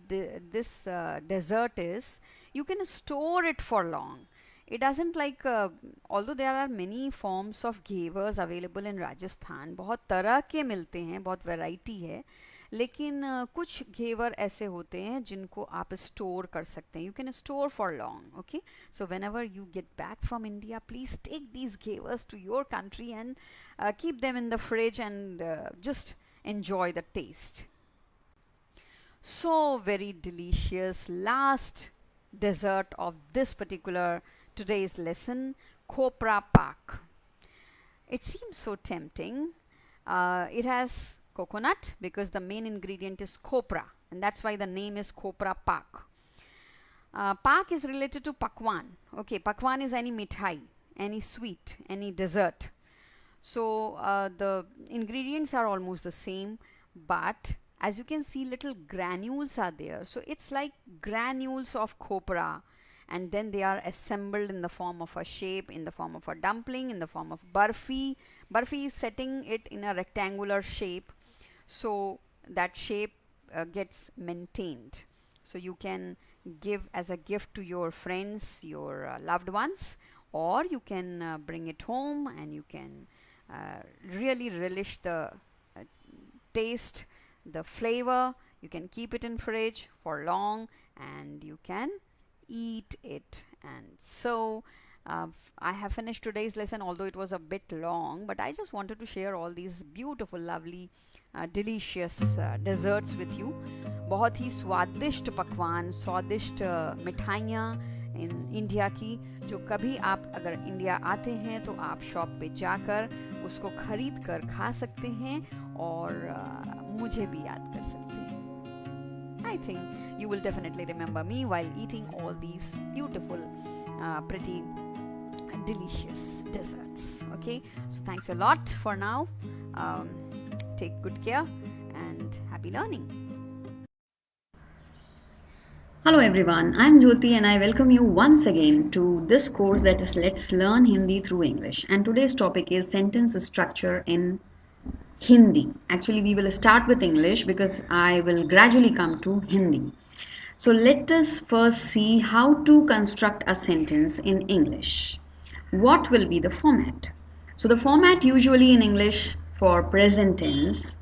dessert is you can store it for long. It doesn't like, although there are many forms of घेवर्स available in Rajasthan, बहुत तरह के मिलते हैं, बहुत वैरायटी है, लेकिन कुछ घेवर ऐसे होते हैं जिनको आप स्टोर कर सकते हैं. You can store for long. Okay, so whenever you get back from India, please take these घेवर्स to your country and keep them in the fridge and just enjoy the taste. So very delicious. Last dessert of this particular today's lesson, khopra pak. It seems so tempting. It has coconut because the main ingredient is khopra, and that's why the name is khopra pak. Pak is related to pakwan. Okay, pakwan is any mithai, any sweet, any dessert. So the ingredients are almost the same, but as you can see, little granules are there. So it's like granules of khopra, and then they are assembled in the form of a shape, in the form of a dumpling, in the form of barfi. Barfi is setting it in a rectangular shape, so that shape gets maintained. So you can give as a gift to your friends, your loved ones, or you can bring it home and you can really relish the taste, the flavor. You can keep it in fridge for long and you can eat it. And so I have finished today's lesson, although it was a bit long, but I just wanted to share all these beautiful, lovely, delicious desserts with you. बहुत ही स्वादिष्ट पकवान, स्वादिष्ट मिठाइयाँ in India की, जो कभी आप अगर इंडिया आते हैं तो आप शॉप पे जाकर उसको खरीद कर खा सकते हैं और मुझे भी याद कर सकते हैं. I think you will definitely remember me while eating all these beautiful, pretty, delicious desserts. Okay, so thanks a lot for now. Take good care and happy learning. Hello everyone, I'm Jyoti and I welcome you once again to this course that is Let's Learn Hindi through English. And today's topic is sentence structure in Hindi. Actually, we will start with English because I will gradually come to Hindi. So let us first see how to construct a sentence in English. What will be the format? So the format usually in English for present tense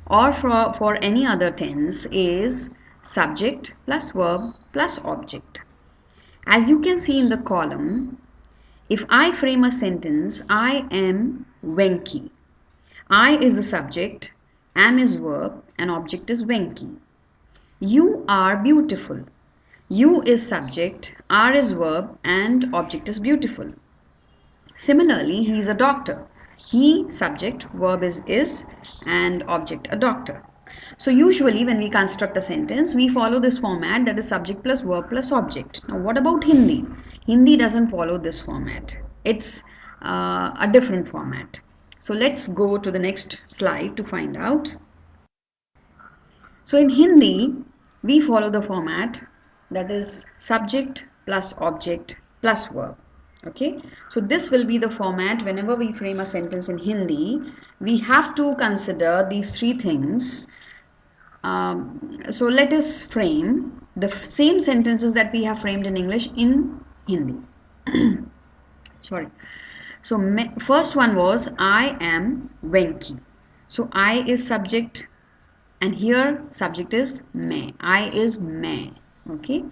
or for any other tense is subject plus verb plus object. As you can see in the column, if I frame a sentence, I am Venki. I is the subject, am is verb, and object is Venki. You are beautiful. You is subject, are is verb, and object is beautiful. Similarly, he is a doctor. He, subject, verb is, and object a doctor. So usually when we construct a sentence, we follow this format, that is subject plus verb plus object. Now what about Hindi? Hindi doesn't follow this format. It's a different format. So let's go to the next slide to find out. So in Hindi, we follow the format that is subject plus object plus verb. Okay, so this will be the format whenever we frame a sentence in Hindi. We have to consider these three things. So let us frame the same sentences that we have framed in English in Hindi. Sorry. So first one was I am Venki. So I is subject and here subject is मैं. I is मैं. Okay.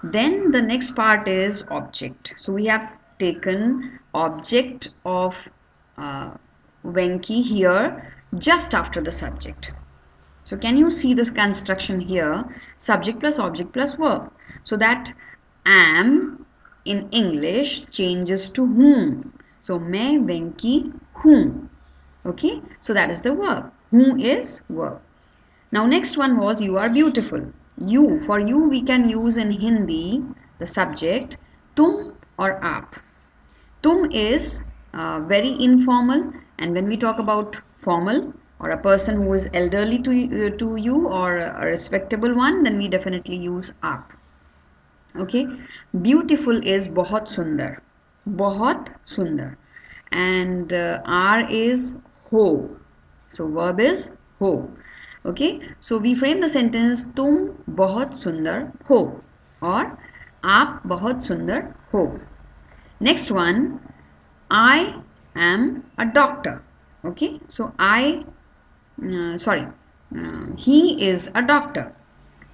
Then the next part is object. So we have taken object of Venki here just after the subject. So can you see this construction here? Subject plus object plus verb. So that am in English changes to whom. So मैं Venki हूँ. Okay, so that is the verb. Who is verb. Now next one was you are beautiful. You, for you we can use in Hindi the subject तुम or आप. तुम is very informal, and when we talk about formal or a person who is elderly to you or a respectable one, then we definitely use आप. Okay, beautiful is बहुत सुंदर. बहुत सुंदर. And R is हो. So verb is हो. Okay, so we frame the sentence तुम बहुत सुंदर हो or आप बहुत सुंदर हो. Next one, I am a doctor. Okay, so he is a doctor.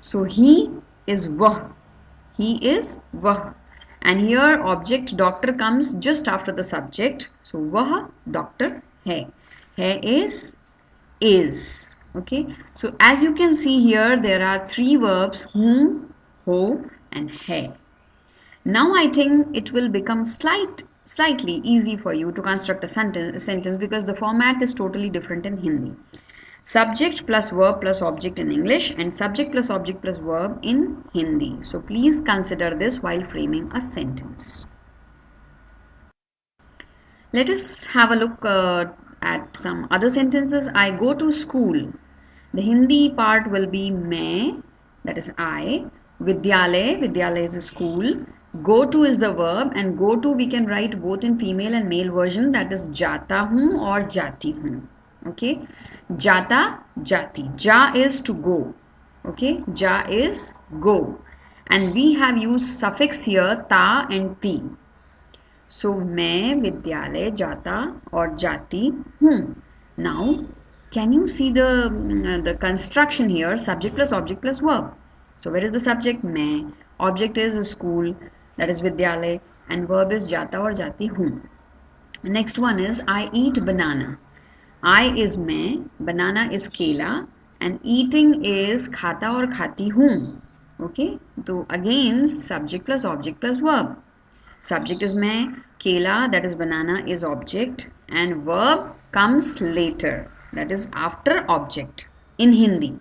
So he is वह. He is वह. And here object doctor comes just after the subject. So वह doctor है. है is. Okay. So as you can see here, there are three verbs whom, ho, and hai. Now I think it will become slightly easy for you to construct a sentence because the format is totally different in Hindi. Subject plus verb plus object in English and subject plus object plus verb in Hindi. So please consider this while framing a sentence. Let us have a look at some other sentences. I go to school. The Hindi part will be मैं, that is I. Vidyalay is a school. Go to is the verb, and go to we can write both in female and male version, that is जाता हूँ or जाती हूँ. Okay, jata, jati. Ja is to go. Okay, ja is go, and we have used suffix here ta and ti. So मैं विद्यालय जाता और जाती हूँ. Now can you see the construction here? Subject plus object plus verb. So where is the subject? मैं. Object is school, that is vidyalay. and verb is जाता और जाती हूँ. Next one is I eat banana. I is मैं, banana is केला, and eating is खाता और खाती हूँ. Okay, so again subject plus object plus verb. Subject is मैं, केला, that is banana, is object, and verb comes later, that is after object in Hindi.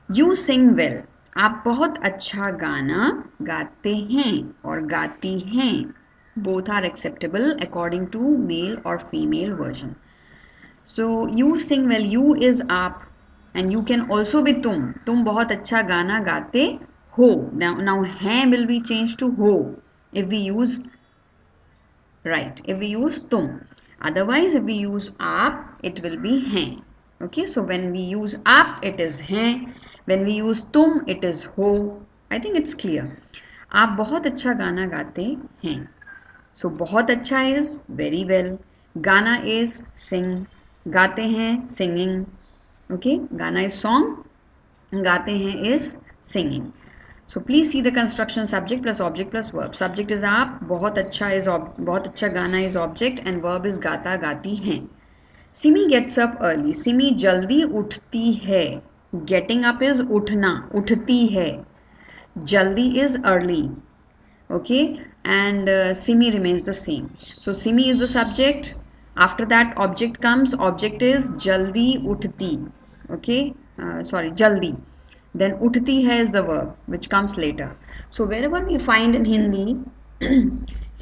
You sing well. आप बहुत अच्छा गाना गाते हैं और गाती हैं. Both are acceptable according to male or female version. So you sing well. You is आप and you can also be तुम. तुम बहुत अच्छा गाना गाते हो. Now हैं will be changed to हो if we use तुम. Otherwise if we use आप it will be हैं. Okay, so when we use आप it is हैं. When we use तुम it is हो. I think it's clear. आप बहुत अच्छा गाना गाते हैं. So बहुत अच्छा is very well. गाना is sing. गाते हैं singing. Okay, गाना is song. गाते हैं is singing. So please see the construction subject plus object plus verb. Subject is आप, बहुत अच्छा गाना is object and verb is गाता गाती हैं. Simi gets up early. Simi जल्दी उठती है. Getting up is उठना, उठती है. Jaldi is early. Okay, and Simi remains the same. So Simi is the subject. After that object comes. Object is jaldi uthti. Okay, jaldi. Then uthti hai is the verb which comes later. So wherever we find in Hindi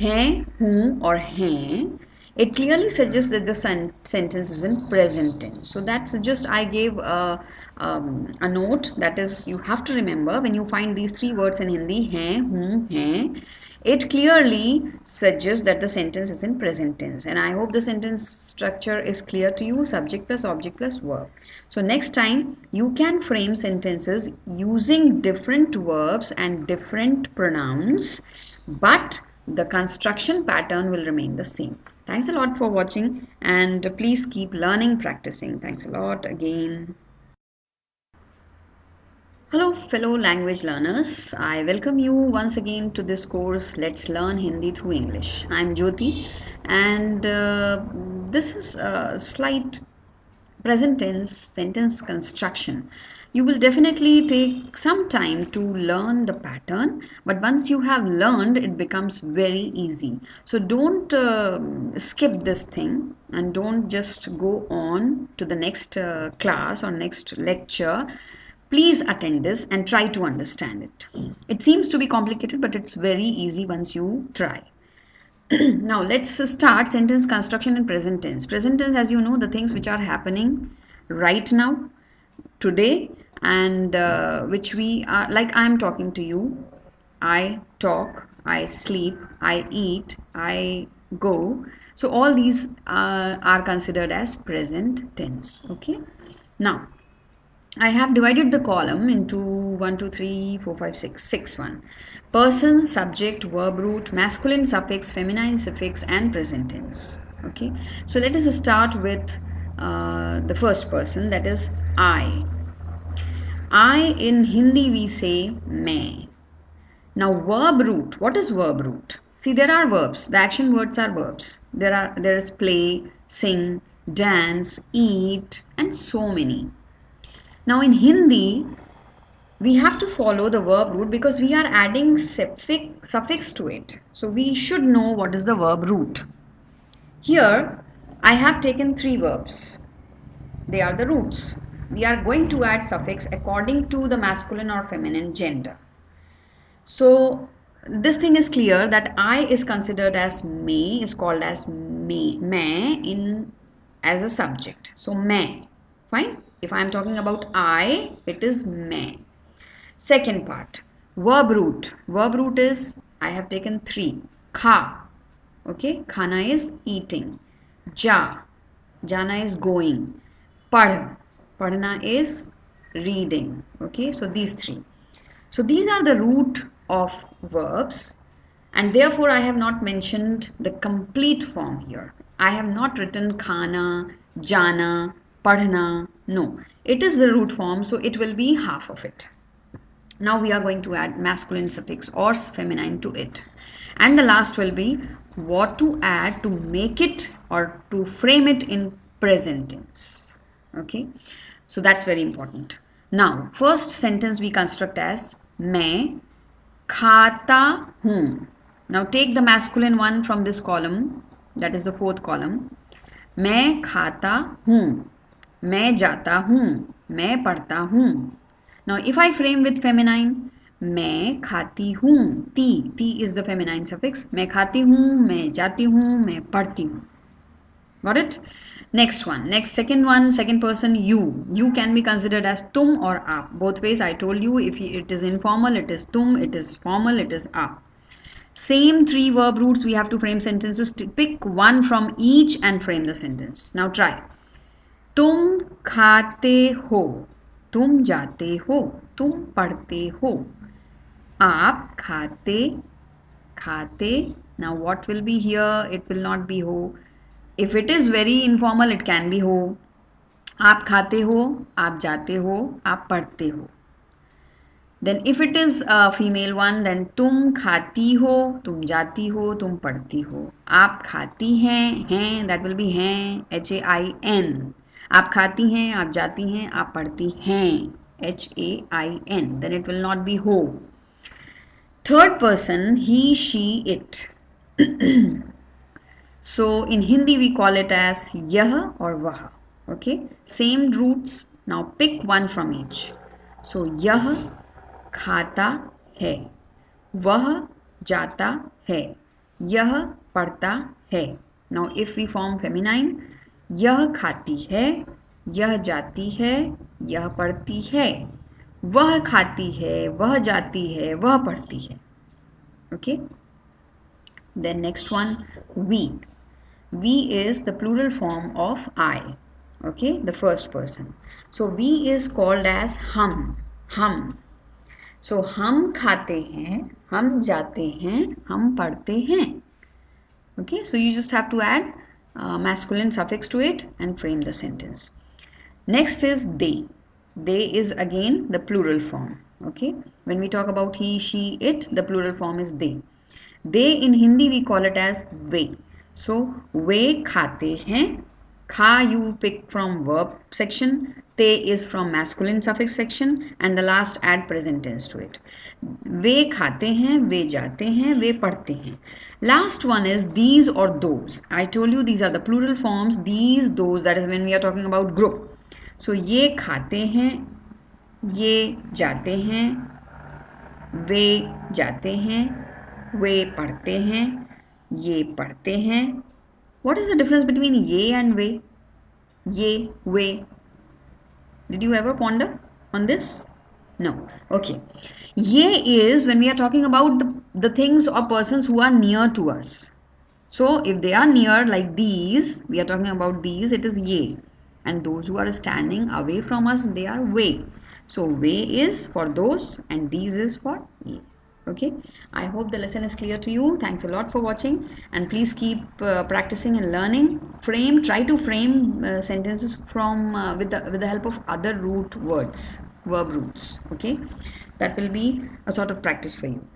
hai, hu or hain, it clearly suggests that the sentence is in present tense. So that's just I gave a note, that is you have to remember when you find these three words in Hindi, hai, hu, hain, it clearly suggests that the sentence is in present tense. And I hope the sentence structure is clear to you. Subject plus object plus verb. So next time you can frame sentences using different verbs and different pronouns, but the construction pattern will remain the same. Thanks a lot for watching, and please keep learning, practicing. Thanks a lot again. Hello fellow language learners, I welcome you once again to this course Let's Learn Hindi Through English. I am Jyoti, and this is a slight present tense sentence construction. You will definitely take some time to learn the pattern, but once you have learned, it becomes very easy. So don't skip this thing and don't just go on to the next class or next lecture. Please attend this and try to understand it. It seems to be complicated, but it's very easy once you try. Now let's start sentence construction in present tense. Present tense, as you know, the things which are happening right now, today, and which we are, like I am talking to you. I talk, I sleep, I eat, I go. So all these are considered as present tense. Okay. Now I have divided the column into 1, 2, 3, 4, 5, 6, 6 1. Person, subject, verb root, masculine suffix, feminine suffix, and present tense. Okay. So let us start with the first person, that is I. I in Hindi we say मैं. Now verb root. What is verb root? See, there are verbs. The action words are verbs. There is play, sing, dance, eat, and so many. Now in Hindi, we have to follow the verb root because we are adding suffix to it. So we should know what is the verb root. Here, I have taken 3 verbs. They are the roots. We are going to add suffix according to the masculine or feminine gender. So this thing is clear that I is considered as me, is called as me, main as a subject. So मैं, fine. If I am talking about I, it is मैं. Second part, verb root. Verb root is, I have taken 3. Kha, okay, khana is eating. Ja, jana is going. Padh, padhna is reading. Okay, so these 3. So these are the root of verbs, and therefore I have not mentioned the complete form here. I have not written khana, jana, padhna. No, it is the root form, so it will be half of it. Now we are going to add masculine suffix or feminine to it. And the last will be what to add to make it or to frame it in present tense. Okay, so that's very important. Now, first sentence we construct as मैं खाता हूँ. Now take the masculine one from this column, that is the fourth column. मैं खाता हूँ, मैं जाता हूँ, मैं पढ़ता हूँ. Now if I frame with feminine, मैं खाती हूँ, ती is the feminine suffix. मैं खाती हूँ, मैं जाती हूँ, मैं पढ़ती हूँ. Got it? Next one, second person, you. You can be considered as tum or aap. Both ways I told you, if it is informal, it is tum, it is formal, it is aap. Same three verb roots we have to frame sentences. Pick one from each and frame the sentence. Now try. तुम खाते हो, तुम जाते हो, तुम पढ़ते हो. आप खाते. Now what will be here? It will not be ho. If it is very informal, it can be हो. आप खाते हो, आप जाते हो, आप पढ़ते हो. Then if it is a female one, then तुम खाती हो, तुम जाती हो, तुम पढ़ती हो. आप खाती हैं, that will be हैं, HAIN. आप खाती हैं, आप जाती हैं, आप पढ़ती हैं, HAIN. Then it will not be हो. Third person, he, she, it. So in Hindi we call it as yah or wah. Okay, same roots. Now pick one from each. So yah खाता है, वह जाता है, यह पढ़ता है. Now if we form feminine, यह खाती है, यह जाती है, यह पढ़ती है, वह खाती है, वह जाती है, वह पढ़ती है. Okay. Then next one, we. We is the plural form of I. Okay, the first person. So we is called as hum. So हम खाते हैं, हम जाते हैं, हम पढ़ते हैं. Okay, so you just have to add masculine suffix to it and frame the sentence. Next is they. They is again the plural form. Okay, when we talk about he, she, it, the plural form is they. They in Hindi we call it as way. So वे खाते हैं. Kha you pick from verb section. Te is from masculine suffix section, and the last add present tense to it. वे खाते हैं, वे जाते हैं, वे पढ़ते हैं. Last one is these or those. I told you these are the plural forms. These, those, that is when we are talking about group. So ये खाते हैं, ये जाते हैं, वे जाते हैं, वे पढ़ते हैं, ये पढ़ते हैं. What is the difference between ye and we? Ye, we. Did you ever ponder on this? No. Okay. Ye is when we are talking about the things or persons who are near to us. So if they are near, like these, we are talking about these, it is ye. And those who are standing away from us, they are we. So we is for those and these is for ye. Okay, I hope the lesson is clear to you. Thanks a lot for watching, and please keep practicing and learning. Try to frame sentences from with the help of other root words, verb roots. Okay, that will be a sort of practice for you.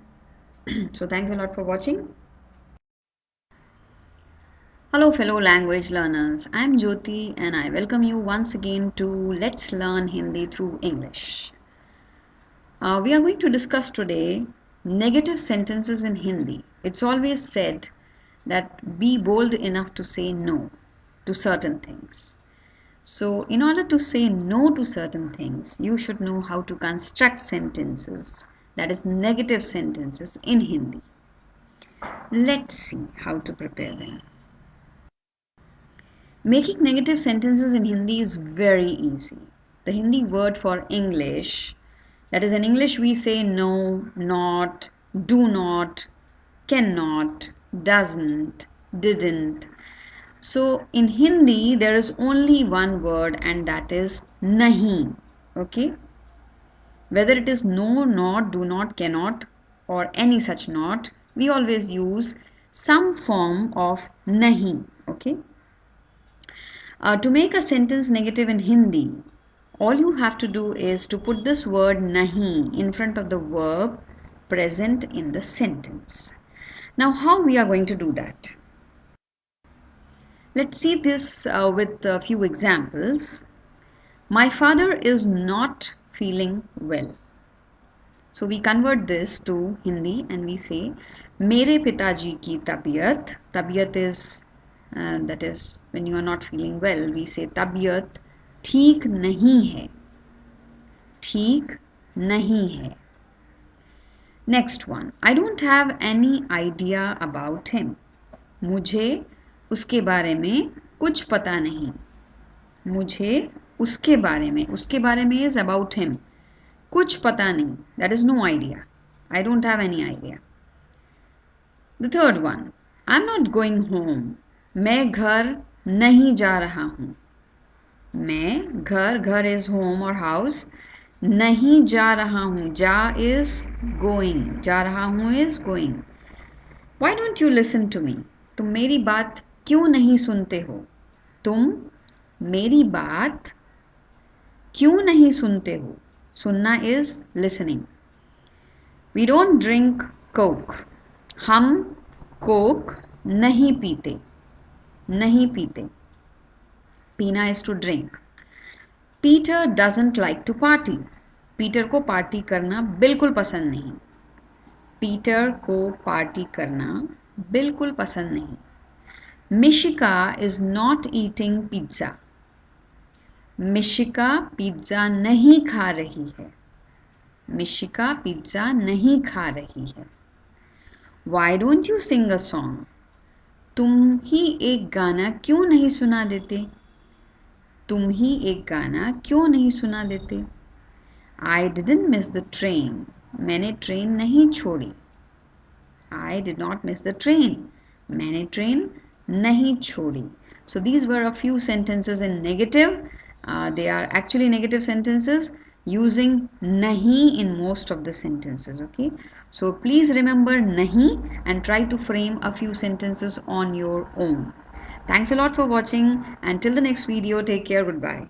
So thanks a lot for watching. Hello fellow language learners, I am Jyoti and I welcome you once again to Let's Learn Hindi through English. We are going to discuss today negative sentences in Hindi. It's always said that be bold enough to say no to certain things. So in order to say no to certain things, you should know how to construct sentences, that is negative sentences in Hindi. Let's see how to prepare them. Making negative sentences in Hindi is very easy. The Hindi word for English, that is in English we say no, not, do not, cannot, doesn't, didn't. So in Hindi there is only one word and that is nahi. Okay? Whether it is no, not, do not, cannot or any such not, we always use some form of nahi. Okay? To make a sentence negative in Hindi, all you have to do is to put this word nahi in front of the verb present in the sentence. Now, how we are going to do that? Let's see this with a few examples. My father is not feeling well. So we convert this to Hindi and we say, मेरे पिताजी की तबीयत. तबीयत is that is when you are not feeling well. We say तबीयत ठीक नहीं है. ठीक नहीं है. Next one. I don't have any idea about him. मुझे उसके बारे में कुछ पता नहीं. मुझे उसके बारे में is about him. कुछ पता नहीं. That is no idea. I don't have any idea. The third one. I'm not going home. मैं घर नहीं जा रहा हूँ. मैं घर is home or house. नहीं जा रहा हूँ. जा is going. जा रहा हूँ is going. Why don't you listen to me? तुम मेरी बात क्यों नहीं सुनते हो? तुम मेरी बात क्यों नहीं सुनते हो? सुनना is listening. We don't drink Coke. हम कोक नहीं पीते. नहीं पीते. पीना is to drink. Peter doesn't like to party. Peter को पार्टी करना बिल्कुल पसंद नहीं. पीटर को पार्टी करना बिल्कुल पसंद नहीं. Mishika is not eating pizza. Mishika pizza नहीं खा रही है. मिशिका पिज्ज़ा नहीं खा रही है. Why don't you sing a song? तुम ही एक गाना क्यों नहीं सुना देते? तुम ही एक गाना क्यों नहीं सुना देते? I didn't miss the train. मैंने ट्रेन नहीं छोड़ी. I did not miss the train. मैंने ट्रेन नहीं छोड़ी. So these were a few sentences in negative. They are actually negative sentences using nahi in most of the sentences. Okay, so please remember nahi and try to frame a few sentences on your own. Thanks a lot for watching. Until the next video, take care. Goodbye.